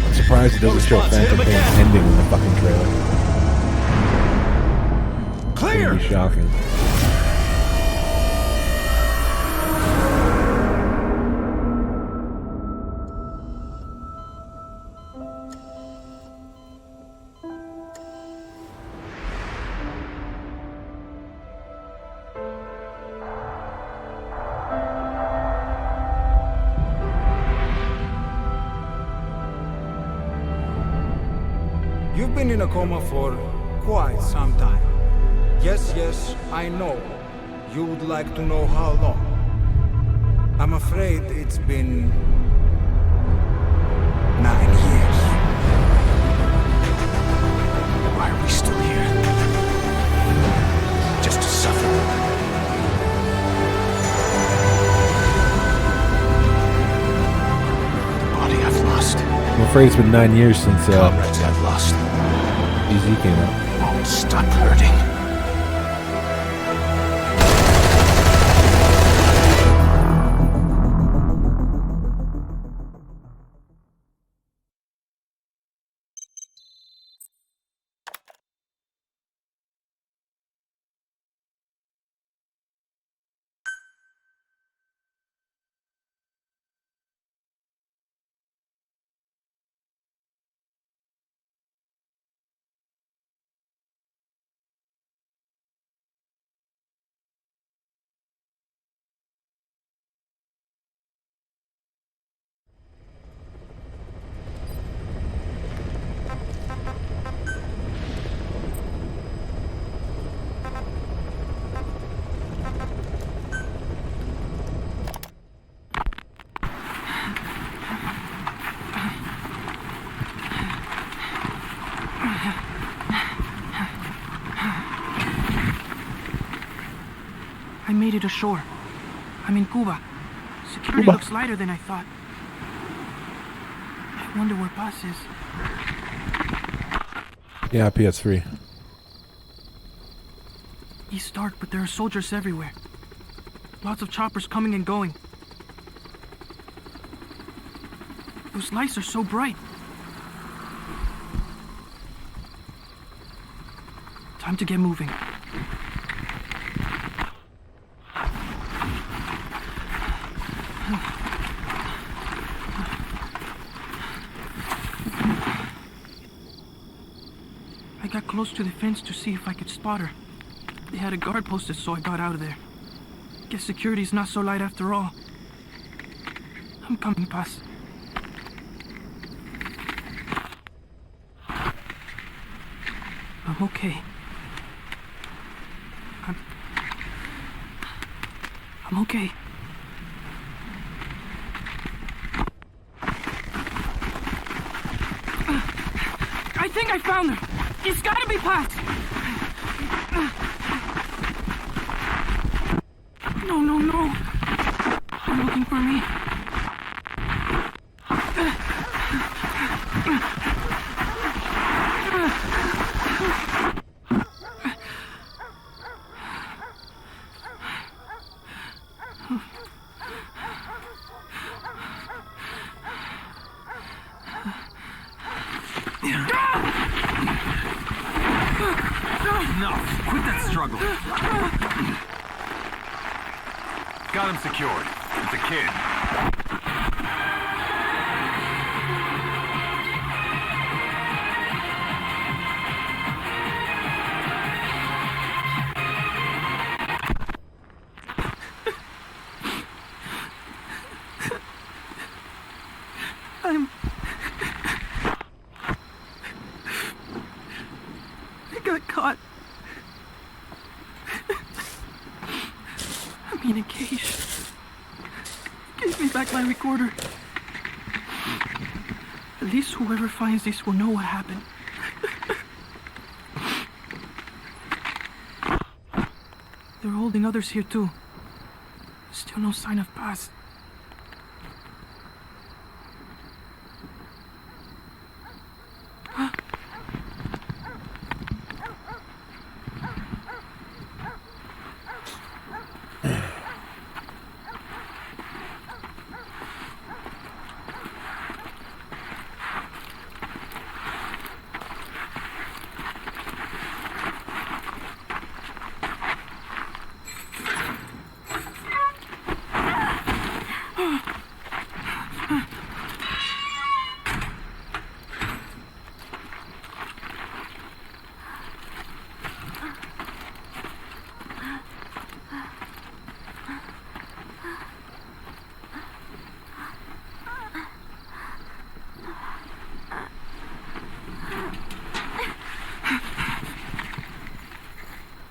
[SPEAKER 13] I'm surprised it doesn't show Phantom Pain ending in the fucking trailer.
[SPEAKER 14] Clear!
[SPEAKER 13] That'd be shocking.
[SPEAKER 17] You've been in a coma for quite some time. Yes, yes, I know. You would like to know how long. I'm afraid it's been 9 years.
[SPEAKER 11] Why are we still here? Just to suffer. The body I've lost.
[SPEAKER 13] I'm afraid it's been 9 years since
[SPEAKER 11] Comrades I've lost.
[SPEAKER 13] DZ came out.
[SPEAKER 11] Won't stop hurting.
[SPEAKER 22] I made it ashore. I'm in Cuba. Security looks lighter than I thought. I wonder where Paz is.
[SPEAKER 13] Yeah, PS3.
[SPEAKER 22] It's dark, but there are soldiers everywhere. Lots of choppers coming and going. Those lights are so bright. Time to get moving. I got close to the fence to see if I could spot her. They had a guard posted, so I got out of there. Guess security's not so light after all. I'm coming, Paz. I'm okay. I'm okay. I think I found her. It's gotta be Paz. No, no, no. They're looking for me.
[SPEAKER 5] Enough! Quit that struggle! Got him secured. It's a kid.
[SPEAKER 22] I got caught. I'm in a cage. Give me back my recorder. At least whoever finds this will know what happened. They're holding others here too. Still no sign of Paz.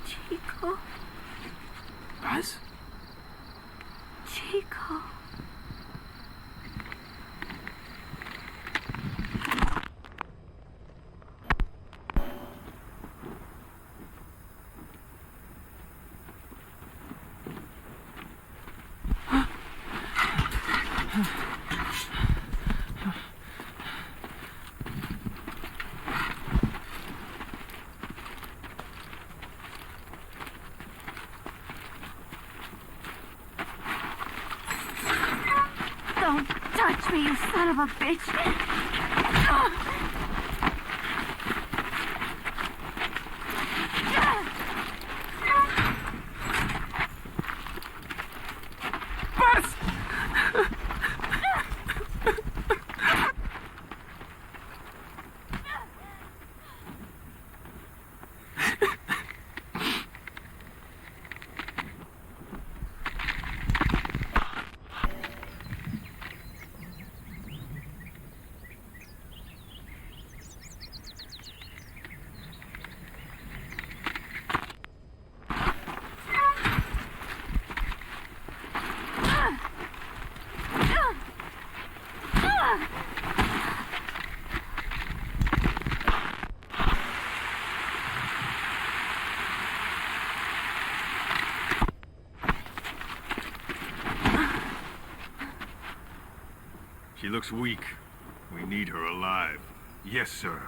[SPEAKER 16] Chico.
[SPEAKER 22] Paz?
[SPEAKER 16] Chico. Don't touch me, you son of a bitch!
[SPEAKER 22] Paz!
[SPEAKER 5] She looks weak. We need her alive. Yes, sir.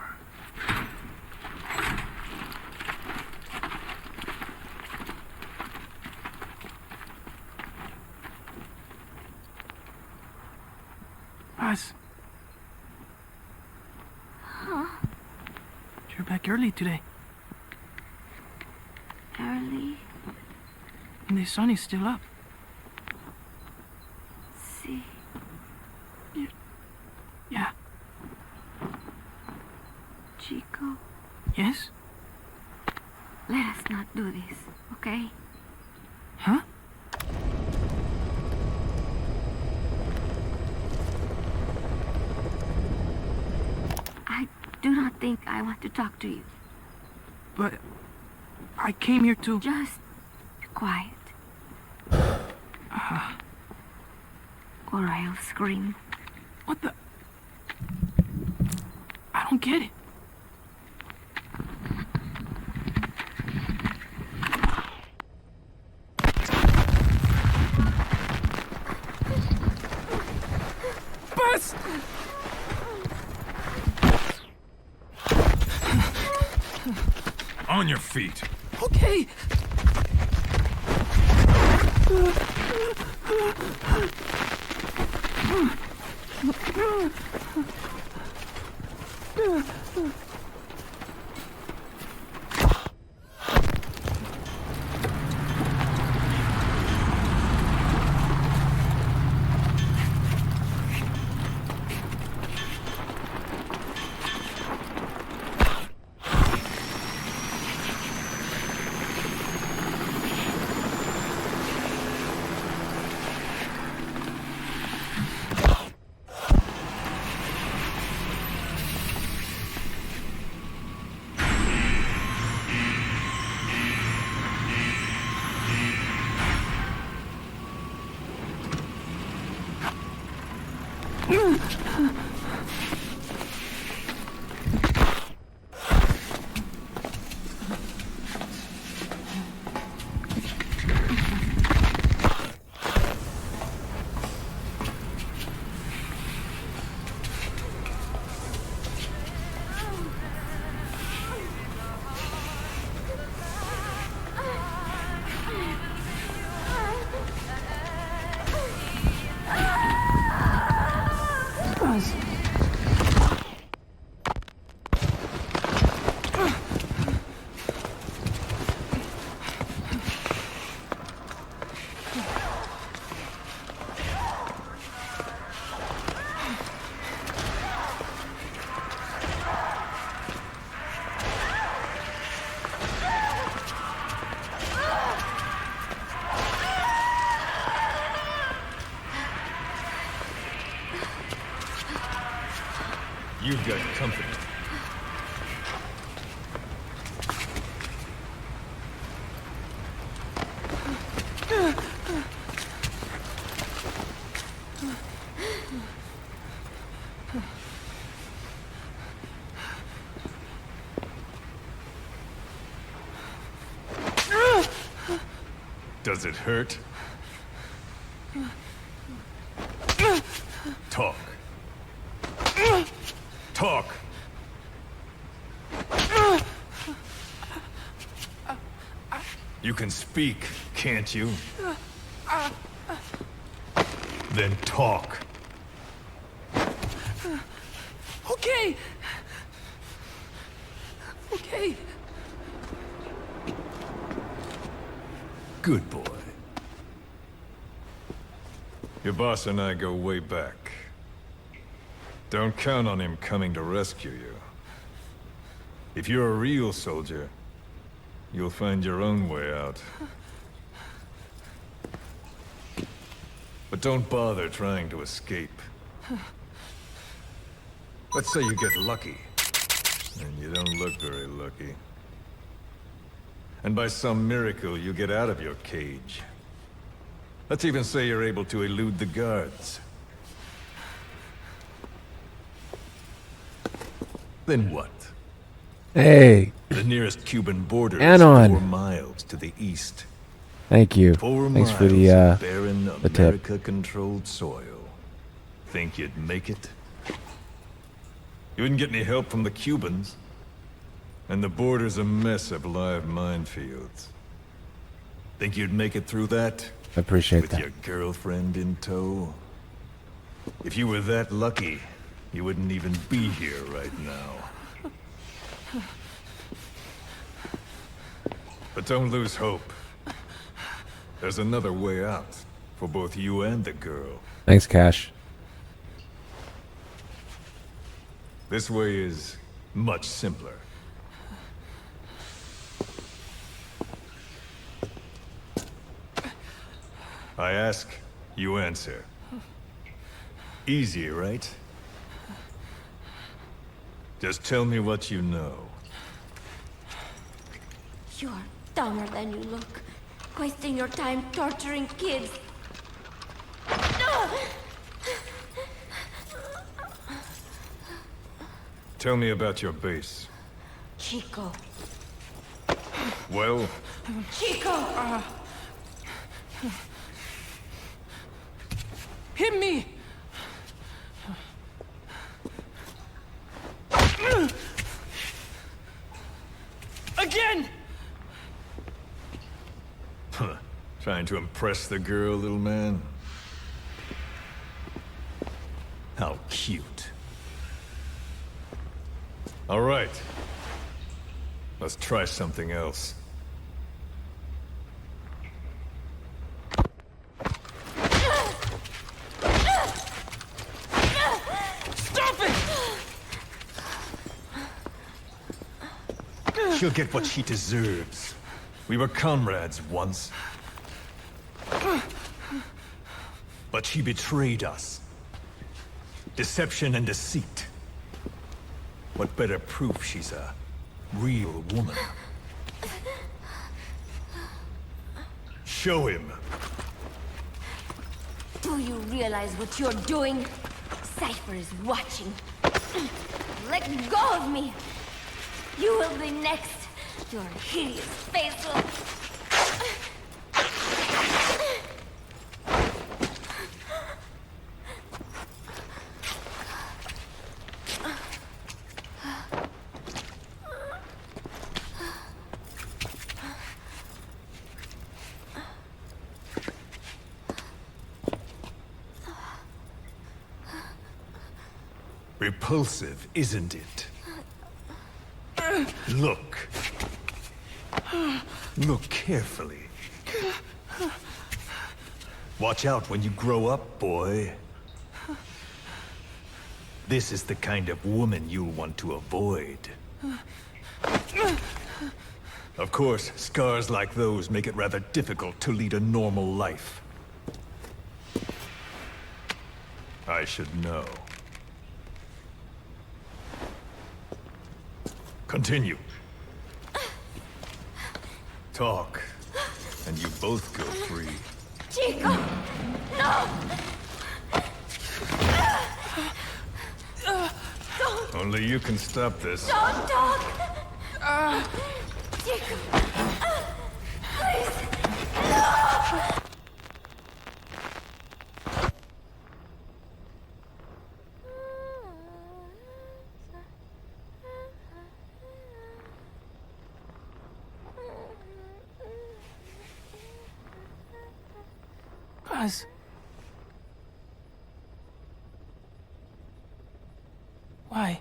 [SPEAKER 22] Buzz,
[SPEAKER 15] Huh?
[SPEAKER 22] you're back early today.
[SPEAKER 15] Early?
[SPEAKER 22] And the sun is still up.
[SPEAKER 15] See?
[SPEAKER 22] Yeah.
[SPEAKER 15] Chico,
[SPEAKER 22] Yes?
[SPEAKER 15] let us not do this, okay?
[SPEAKER 22] Huh?
[SPEAKER 15] I do not think I want to talk to you.
[SPEAKER 22] But I came here to...
[SPEAKER 15] Just be quiet. Or I'll scream.
[SPEAKER 22] What the... I don't get it. Buzz!
[SPEAKER 5] On your feet.
[SPEAKER 22] Okay.
[SPEAKER 5] You've got company. Does it hurt? Talk. Talk. You can speak, can't you? Then talk.
[SPEAKER 22] Okay. Okay.
[SPEAKER 5] Good boy. Your boss and I go way back. Don't count on him coming to rescue you. If you're a real soldier, you'll find your own way out. But don't bother trying to escape. Let's say you get lucky. And you don't look very lucky. And by some miracle, you get out of your cage. Let's even say you're able to elude the guards. Then what?
[SPEAKER 13] Hey.
[SPEAKER 5] The nearest Cuban border
[SPEAKER 13] Anon.
[SPEAKER 5] is 4 miles to the east.
[SPEAKER 13] Thank you.
[SPEAKER 5] 4
[SPEAKER 13] Thanks for
[SPEAKER 5] miles
[SPEAKER 13] the
[SPEAKER 5] of barren
[SPEAKER 13] the tip.
[SPEAKER 5] America-controlled soil. Think you'd make it? You wouldn't get any help from the Cubans. And the border's a mess of live minefields. Think you'd make it through that?
[SPEAKER 13] I appreciate
[SPEAKER 5] with
[SPEAKER 13] that.
[SPEAKER 5] your girlfriend in tow? If you were that lucky, you wouldn't even be here right now. But don't lose hope. There's another way out, for both you and the girl.
[SPEAKER 13] Thanks, Cash.
[SPEAKER 5] This way is much simpler. I ask, you answer. Easy, right? Just tell me what you know.
[SPEAKER 15] You're dumber than you look. Wasting your time torturing kids.
[SPEAKER 5] Tell me about your base.
[SPEAKER 15] Chico.
[SPEAKER 5] Well,
[SPEAKER 15] Chico!
[SPEAKER 22] Hit me! Again!
[SPEAKER 5] trying to impress the girl, little man? How cute. All right. Let's try something else.
[SPEAKER 22] Stop it!
[SPEAKER 5] She'll get what she deserves. We were comrades once. But she betrayed us. Deception and deceit. What better proof she's a real woman? Show him.
[SPEAKER 15] Do you realize what you're doing? Cypher is watching. Let go of me! You will be next. Your hideous face will...
[SPEAKER 5] Repulsive, isn't it? Look. Look carefully. Watch out when you grow up, boy. This is the kind of woman you'll want to avoid. Of course, scars like those make it rather difficult to lead a normal life. I should know. Continue. Talk, and you both go free.
[SPEAKER 15] Chico! No!
[SPEAKER 5] Only you can stop this.
[SPEAKER 15] Don't talk! Chico! Please! No!
[SPEAKER 22] Buzz. Why?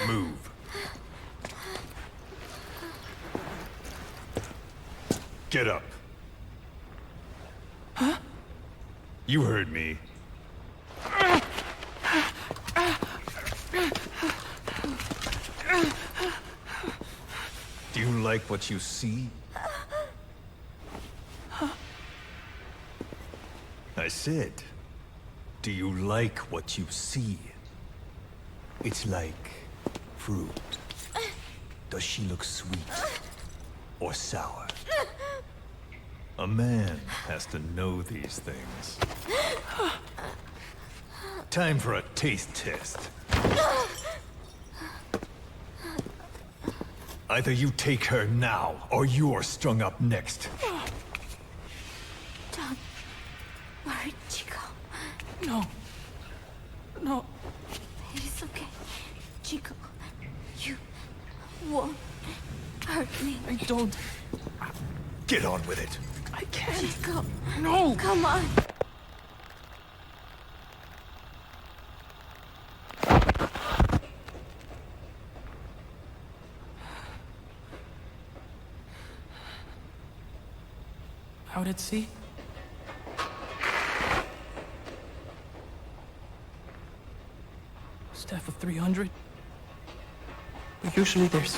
[SPEAKER 5] Move. Get up.
[SPEAKER 22] Huh?
[SPEAKER 5] You heard me. Do you like what you see? I said, do you like what you see? It's like fruit. Does she look sweet or sour? A man has to know these things. Time for a taste test. Either you take her now, or you're strung up next.
[SPEAKER 16] Don't worry, Chico.
[SPEAKER 22] No. No.
[SPEAKER 16] It is okay. Chico, you won't hurt me.
[SPEAKER 22] I don't.
[SPEAKER 5] Get on with it.
[SPEAKER 22] I can't.
[SPEAKER 16] Chico.
[SPEAKER 22] No.
[SPEAKER 16] Come on.
[SPEAKER 22] Out at sea? Staff of 300? But usually there's...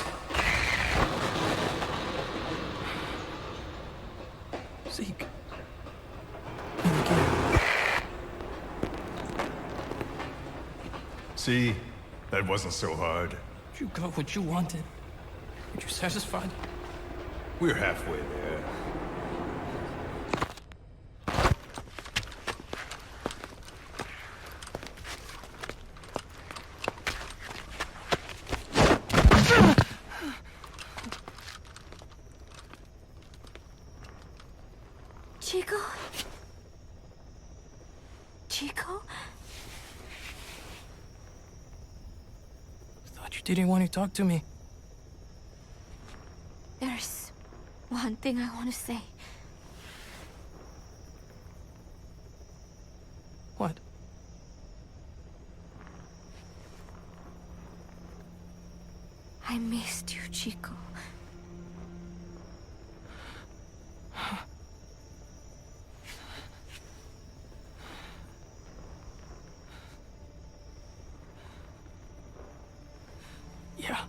[SPEAKER 22] Zeke.
[SPEAKER 5] See? That wasn't so hard.
[SPEAKER 22] You got what you wanted. Are you satisfied?
[SPEAKER 5] We're halfway there.
[SPEAKER 16] Chico? Chico?
[SPEAKER 22] Thought you didn't want to talk to me.
[SPEAKER 16] There's one thing I want to say.
[SPEAKER 22] What?
[SPEAKER 16] I missed you, Chico.
[SPEAKER 22] Yeah.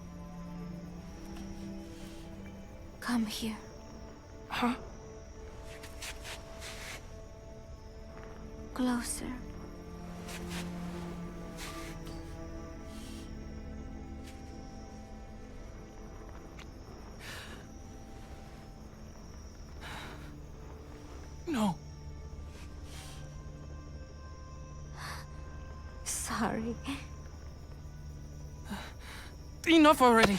[SPEAKER 16] Come here.
[SPEAKER 22] Huh?
[SPEAKER 16] Closer.
[SPEAKER 22] No.
[SPEAKER 16] Sorry.
[SPEAKER 22] Enough already.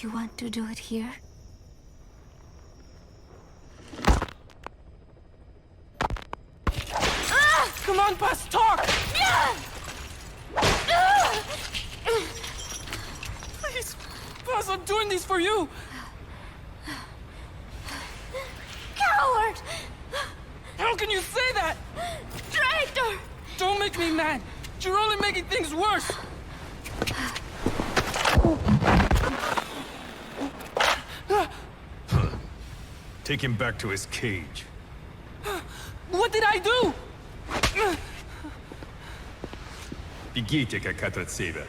[SPEAKER 16] You want to do it here?
[SPEAKER 22] Come on, Buzz, talk! Please, Buzz, I'm doing this for you!
[SPEAKER 16] Coward!
[SPEAKER 22] How can you say that?
[SPEAKER 16] Traitor!
[SPEAKER 22] Don't make me mad. You're only making things worse.
[SPEAKER 5] Take him back to his cage.
[SPEAKER 22] What did I do?
[SPEAKER 5] Бегите, как от себя.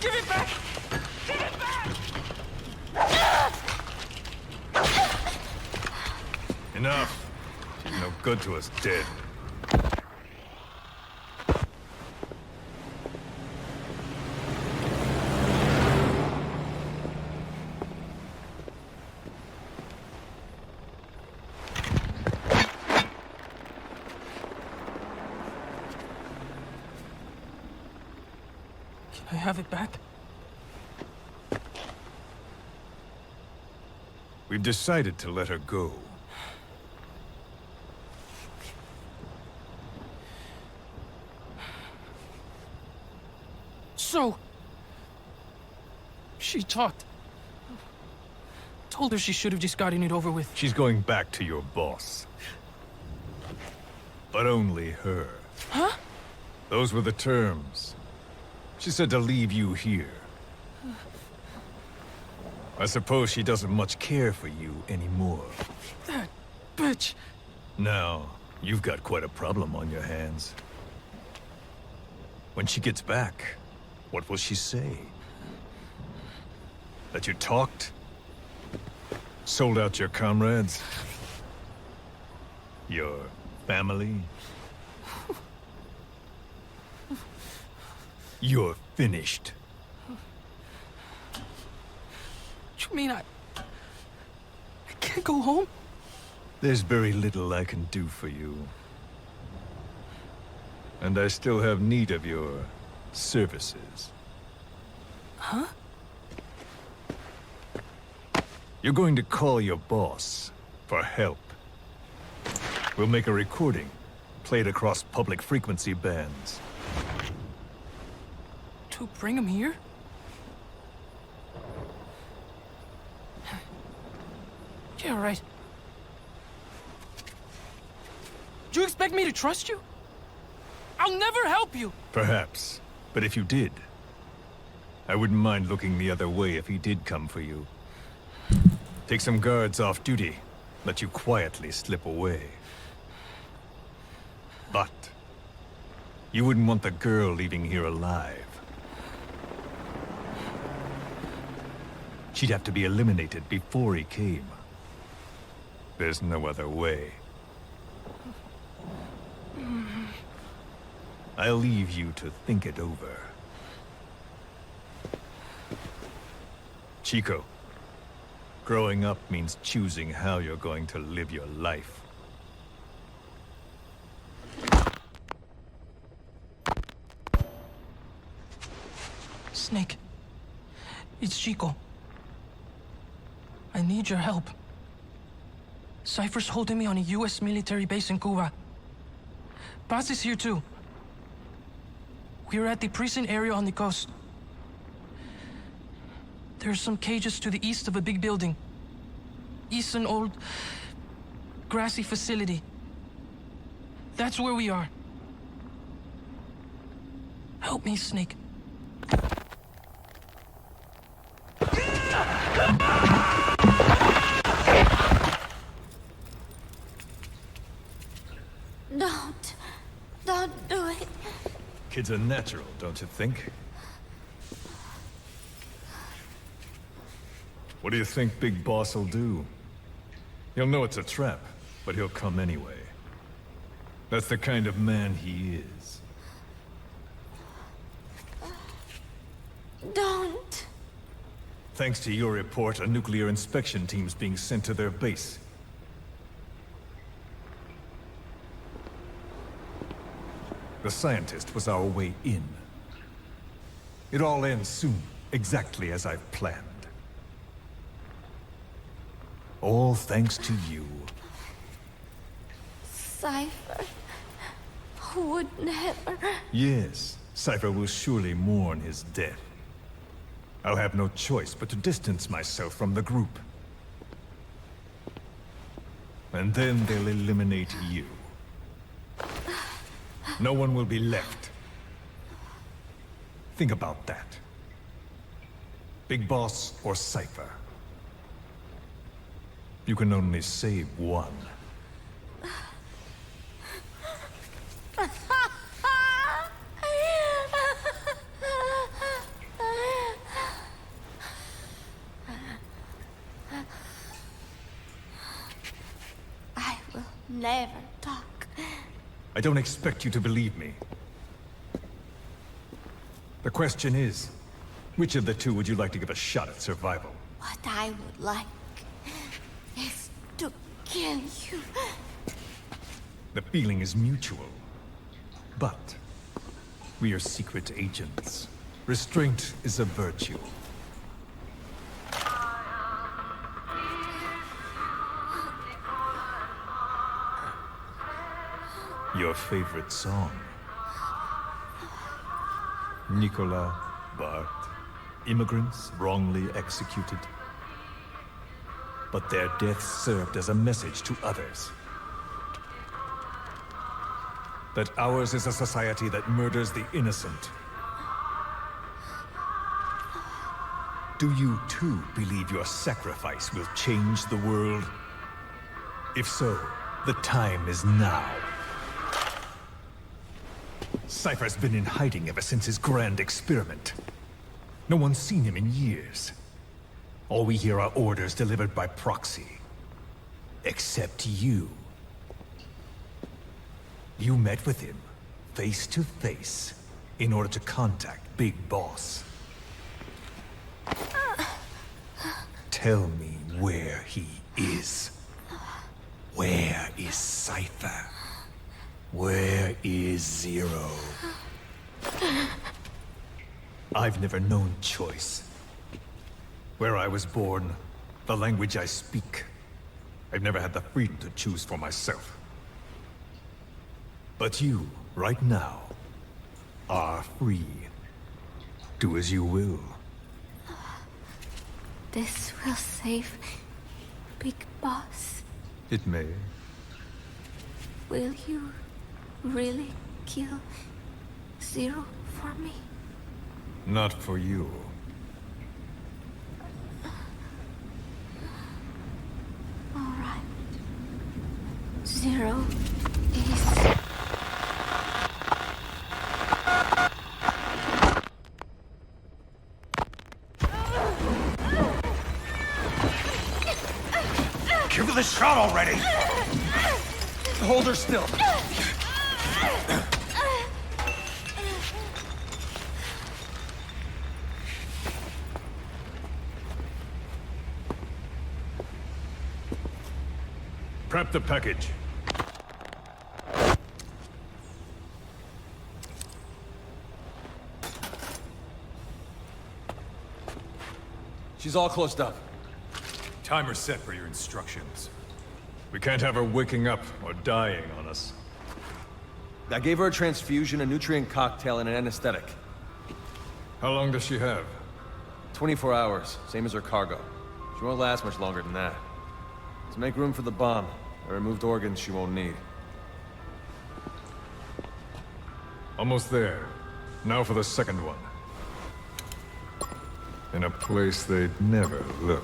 [SPEAKER 22] Give it back! Give it back!
[SPEAKER 5] Enough. She's no good to us dead.
[SPEAKER 22] Can I have it back?
[SPEAKER 5] We've decided to let her go.
[SPEAKER 22] So... she talked. Told her she should have just gotten it over with.
[SPEAKER 5] She's going back to your boss. But only her.
[SPEAKER 22] Huh?
[SPEAKER 5] Those were the terms. She said to leave you here. I suppose she doesn't much care for you anymore.
[SPEAKER 22] That bitch.
[SPEAKER 5] Now, you've got quite a problem on your hands. When she gets back, what will she say? That you talked? Sold out your comrades? Your family? You're finished.
[SPEAKER 22] You mean Go home?
[SPEAKER 5] There's very little I can do for you. And I still have need of your services.
[SPEAKER 22] Huh?
[SPEAKER 5] You're going to call your boss for help. We'll make a recording, play it across public frequency bands.
[SPEAKER 22] To bring him here? Yeah, right. Do you expect me to trust you? I'll never help you!
[SPEAKER 5] Perhaps. But if you did, I wouldn't mind looking the other way if he did come for you. Take some guards off duty, let you quietly slip away. But you wouldn't want the girl leaving here alive. She'd have to be eliminated before he came. There's no other way. I'll leave you to think it over. Chico, growing up means choosing how you're going to live your life.
[SPEAKER 22] Snake. It's Chico. I need your help. Cypher's holding me on a US military base in Cuba. Paz is here too. We're at the prison area on the coast. There are some cages to the east of a big building. East an old, grassy facility. That's where we are. Help me, Snake.
[SPEAKER 16] Don't do it.
[SPEAKER 5] Kids are natural, don't you think? What do you think Big Boss will do? He'll know it's a trap, but he'll come anyway. That's the kind of man he is.
[SPEAKER 16] Don't.
[SPEAKER 5] Thanks to your report, a nuclear inspection team's being sent to their base. The scientist was our way in. It all ends soon, exactly as I've planned. All thanks to you.
[SPEAKER 16] Cypher would never.
[SPEAKER 5] Yes, Cypher will surely mourn his death. I'll have no choice but to distance myself from the group. And then they'll eliminate you. No one will be left. Think about that. Big Boss or Cypher. You can only save one.
[SPEAKER 16] I will never talk.
[SPEAKER 5] I don't expect you to believe me. The question is, which of the two would you like to give a shot at survival?
[SPEAKER 16] What I would like is to kill you.
[SPEAKER 5] The feeling is mutual. But we are secret agents. Restraint is a virtue. Your favorite song? Nicola, Bart, immigrants wrongly executed. But their deaths served as a message to others. That ours is a society that murders the innocent. Do you too believe your sacrifice will change the world? If so, the time is now. Cypher's been in hiding ever since his grand experiment. No one's seen him in years. All we hear are orders delivered by proxy. Except you. You met with him, face to face, in order to contact Big Boss. Tell me where he
[SPEAKER 11] is? Where is Cypher? Where is Zero? I've never known choice.
[SPEAKER 5] Where I was born, the language I speak. I've never had the freedom to choose for myself. But you, right now, are free. Do as you will.
[SPEAKER 15] This will save Big Boss.
[SPEAKER 5] It may.
[SPEAKER 15] Will you really kill Zero for me?
[SPEAKER 5] Not for you.
[SPEAKER 15] All right. Zero is...
[SPEAKER 14] Give it a shot already! Hold her still.
[SPEAKER 5] Prep the package.
[SPEAKER 14] She's all closed up.
[SPEAKER 5] Timer set for your instructions. We can't have her waking up or dying on us.
[SPEAKER 14] I gave her a transfusion, a nutrient cocktail, and an anesthetic.
[SPEAKER 5] How long does she have?
[SPEAKER 14] 24 hours, same as her cargo. She won't last much longer than that. To make room for the bomb, I removed organs she won't need.
[SPEAKER 5] Almost there. Now for the second one. In a place they'd never look.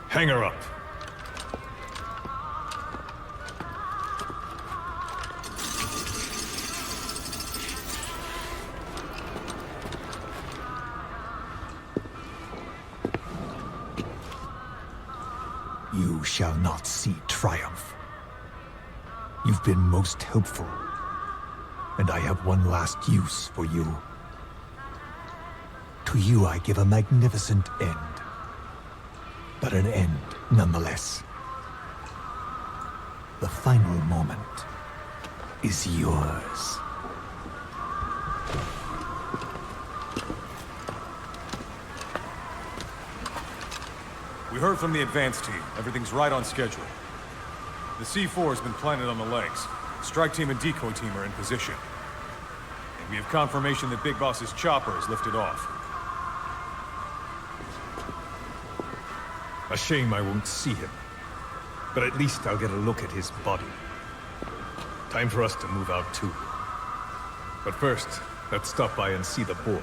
[SPEAKER 5] Hang her up.
[SPEAKER 11] You shall not see triumph. You've been most helpful, and I have one last use for you. To you I give a magnificent end, but an end nonetheless. The final moment is yours.
[SPEAKER 7] We heard from the advance team. Everything's right on schedule. The C4 has been planted on the legs. Strike team and decoy team are in position. And we have confirmation that Big Boss's chopper is lifted off.
[SPEAKER 5] A shame I won't see him. But at least I'll get a look at his body. Time for us to move out too. But first, let's stop by and see the boy.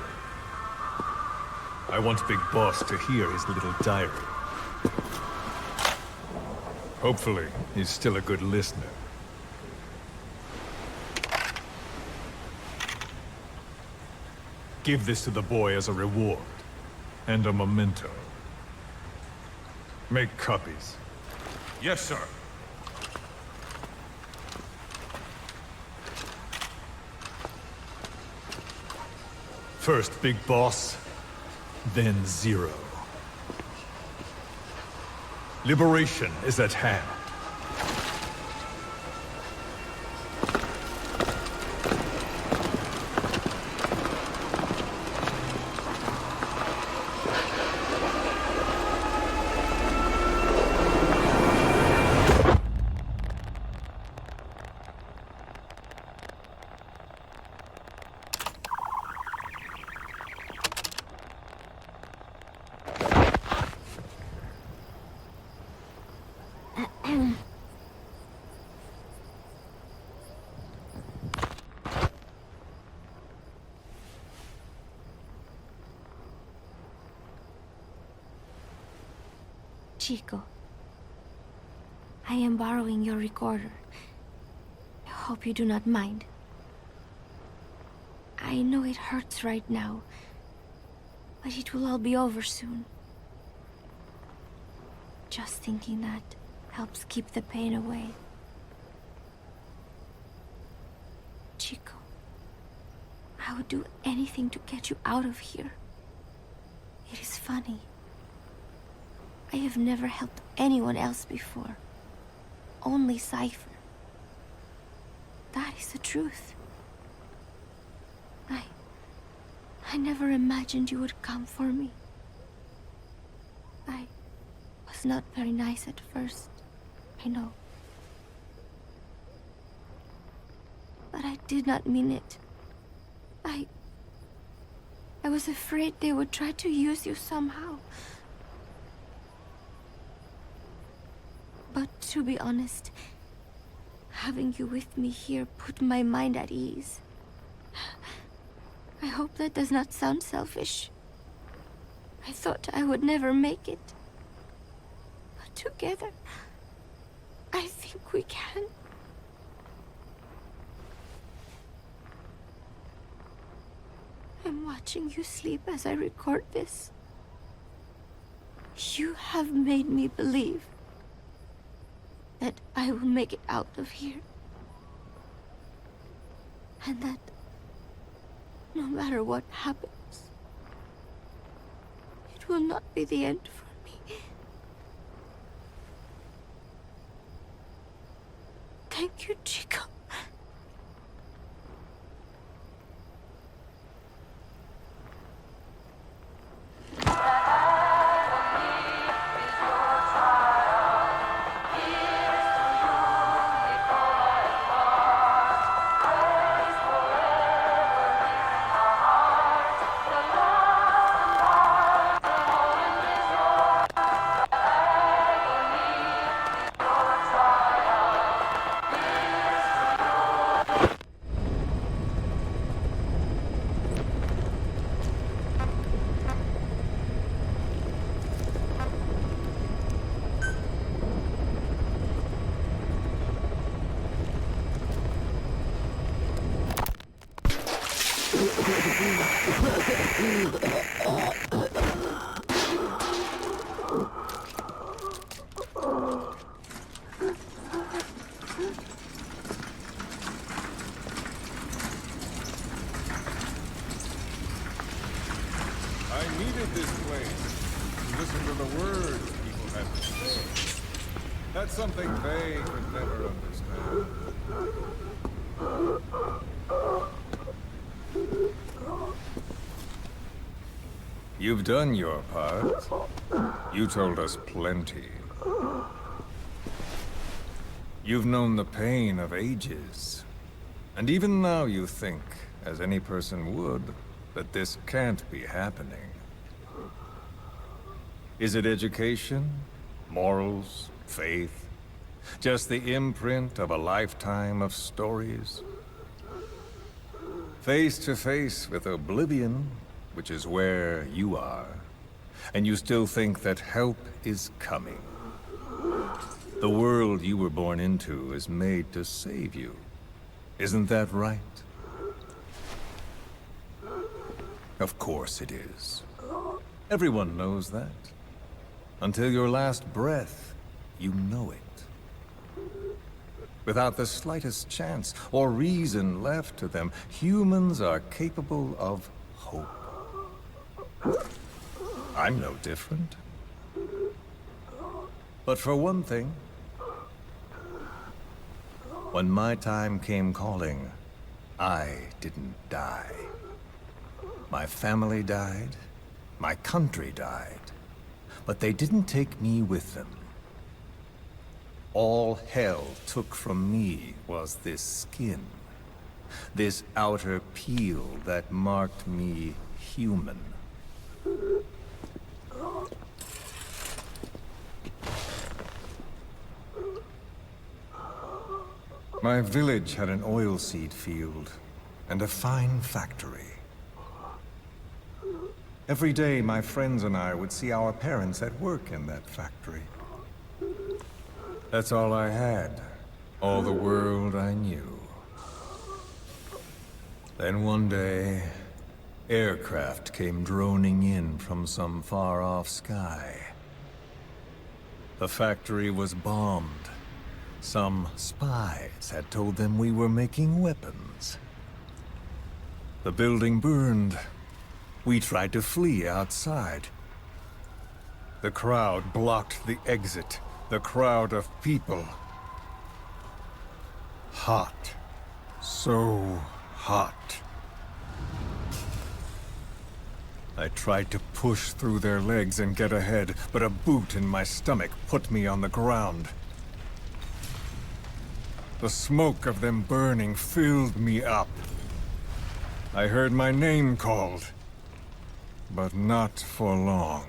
[SPEAKER 5] I want Big Boss to hear his little diary. Hopefully, he's still a good listener. Give this to the boy as a reward. And a memento. Make copies.
[SPEAKER 7] Yes, sir.
[SPEAKER 5] First Big Boss, then Zero. Liberation is at hand.
[SPEAKER 15] Chico, I am borrowing your recorder. I hope you do not mind. I know it hurts right now, but it will all be over soon. Just thinking that helps keep the pain away. Chico, I would do anything to get you out of here. It is funny. I have never helped anyone else before. Only Cypher. That is the truth. I never imagined you would come for me. I was not very nice at first, I know. But I did not mean it. I was afraid they would try to use you somehow. But to be honest, having you with me here put my mind at ease. I hope that does not sound selfish. I thought I would never make it. But together, I think we can. I'm watching you sleep as I record this. You have made me believe that I will make it out of here. And that no matter what happens, it will not be the end for me. Thank you, Chico.
[SPEAKER 5] I needed this place to listen to the words people had to say. That's something they could never understand. You've done your part. You told us plenty. You've known the pain of ages. And even now you think, as any person would, that this can't be happening. Is it education? Morals? Faith? Just the imprint of a lifetime of stories? Face to face with oblivion, which is where you are, and you still think that help is coming. The world you were born into is made to save you. Isn't that right? Of course it is. Everyone knows that. Until your last breath, you know it. Without the slightest chance or reason left to them, humans are capable of hope. I'm no different. But for one thing, when my time came calling, I didn't die. My family died, my country died, but they didn't take me with them. All hell took from me was this skin, this outer peel that marked me human. My village had an oilseed field and a fine factory. Every day, my friends and I would see our parents at work in that factory. That's all I had, all the world I knew. Then one day, aircraft came droning in from some far-off sky. The factory was bombed. Some spies had told them we were making weapons. The building burned. We tried to flee outside. The crowd blocked the exit. The crowd of people. Hot. So hot. I tried to push through their legs and get ahead, but a boot in my stomach put me on the ground. The smoke of them burning filled me up. I heard my name called, but not for long.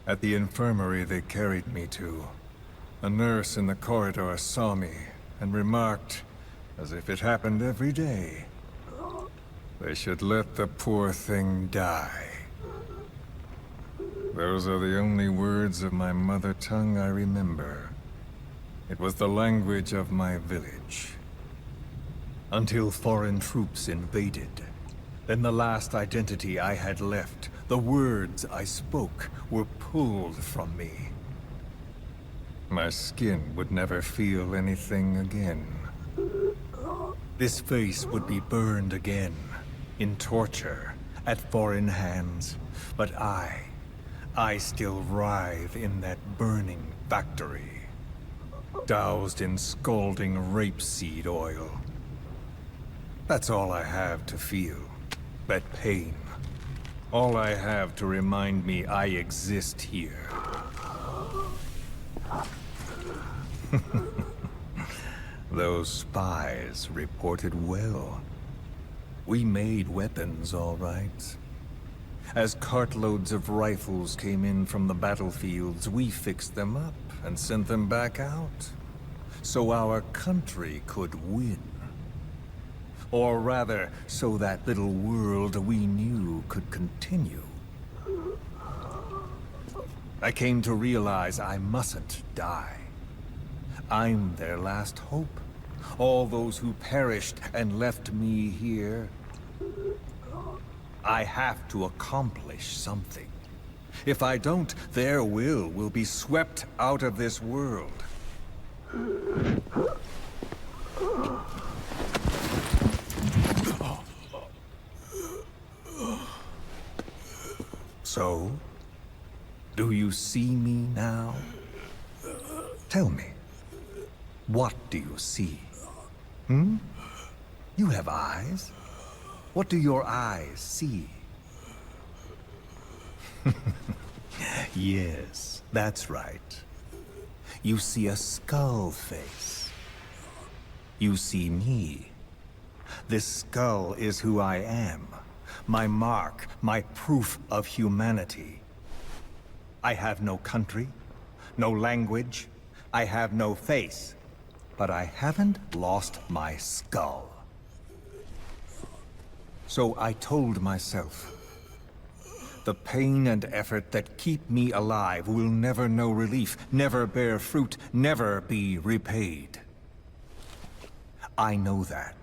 [SPEAKER 5] At the infirmary they carried me to, a nurse in the corridor saw me and remarked, as if it happened every day, they should let the poor thing die. Those are the only words of my mother tongue I remember. It was the language of my village. Until foreign troops invaded. Then the last identity I had left, the words I spoke, were pulled from me. My skin would never feel anything again. This face would be burned again, in torture, at foreign hands. But I still writhe in that burning factory, doused in scalding rapeseed oil. That's all I have to feel, that pain. All I have to remind me I exist here. Those spies reported well. We made weapons, all right. As cartloads of rifles came in from the battlefields, we fixed them up and sent them back out. So our country could win. Or rather, so that little world we knew could continue. I came to realize I mustn't die. I'm their last hope. All those who perished and left me here. I have to accomplish something. If I don't, their will be swept out of this world. So, do you see me now? Tell me, what do you see? You have eyes. What do your eyes see? Yes, that's right. You see a skull face. You see me. This skull is who I am. My mark, my proof of humanity. I have no country, no language, I have no face, but I haven't lost my skull. So I told myself, the pain and effort that keep me alive will never know relief, never bear fruit, never be repaid. I know that.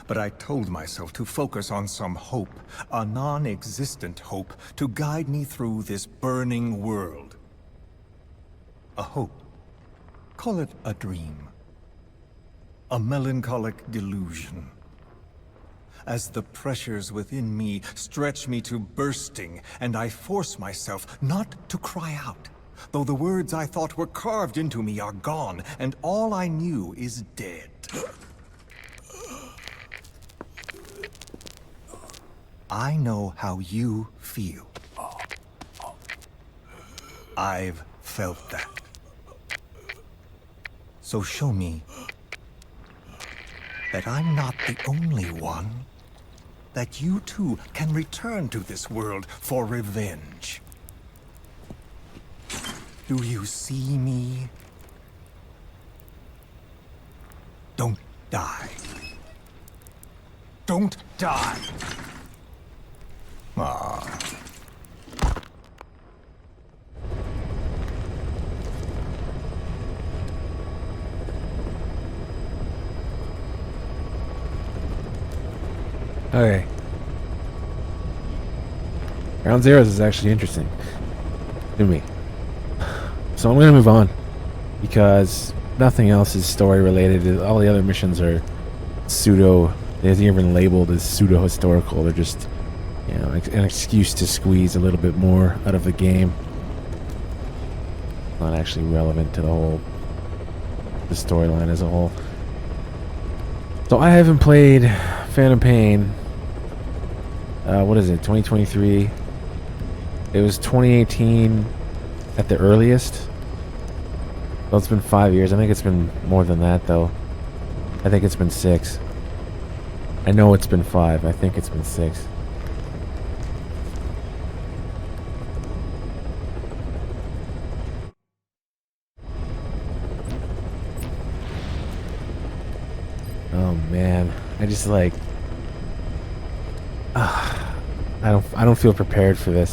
[SPEAKER 5] But I told myself to focus on some hope, a non-existent hope, to guide me through this burning world. A hope. Call it a dream. A melancholic delusion. As the pressures within me stretch me to bursting, and I force myself not to cry out, though the words I thought were carved into me are gone, and all I knew is dead. I know how you feel. I've felt that. So show me that I'm not the only one. That you too can return to this world for revenge. Do you see me? Don't die. Don't die! Ah.
[SPEAKER 13] Okay. Ground Zeroes is actually interesting to me. So I'm gonna move on because nothing else is story related. All the other missions are pseudo. They're even labeled as pseudo historical. They're just, you know, an excuse to squeeze a little bit more out of the game. Not actually relevant to the storyline as a whole. So I haven't played Phantom Pain. What is it? 2023. It was 2018 at the earliest. Well, it's been 5 years. I think it's been more than that, though. I think it's been 6. I know it's been 5. I think it's been 6. Oh man, I just like I don't feel prepared for this.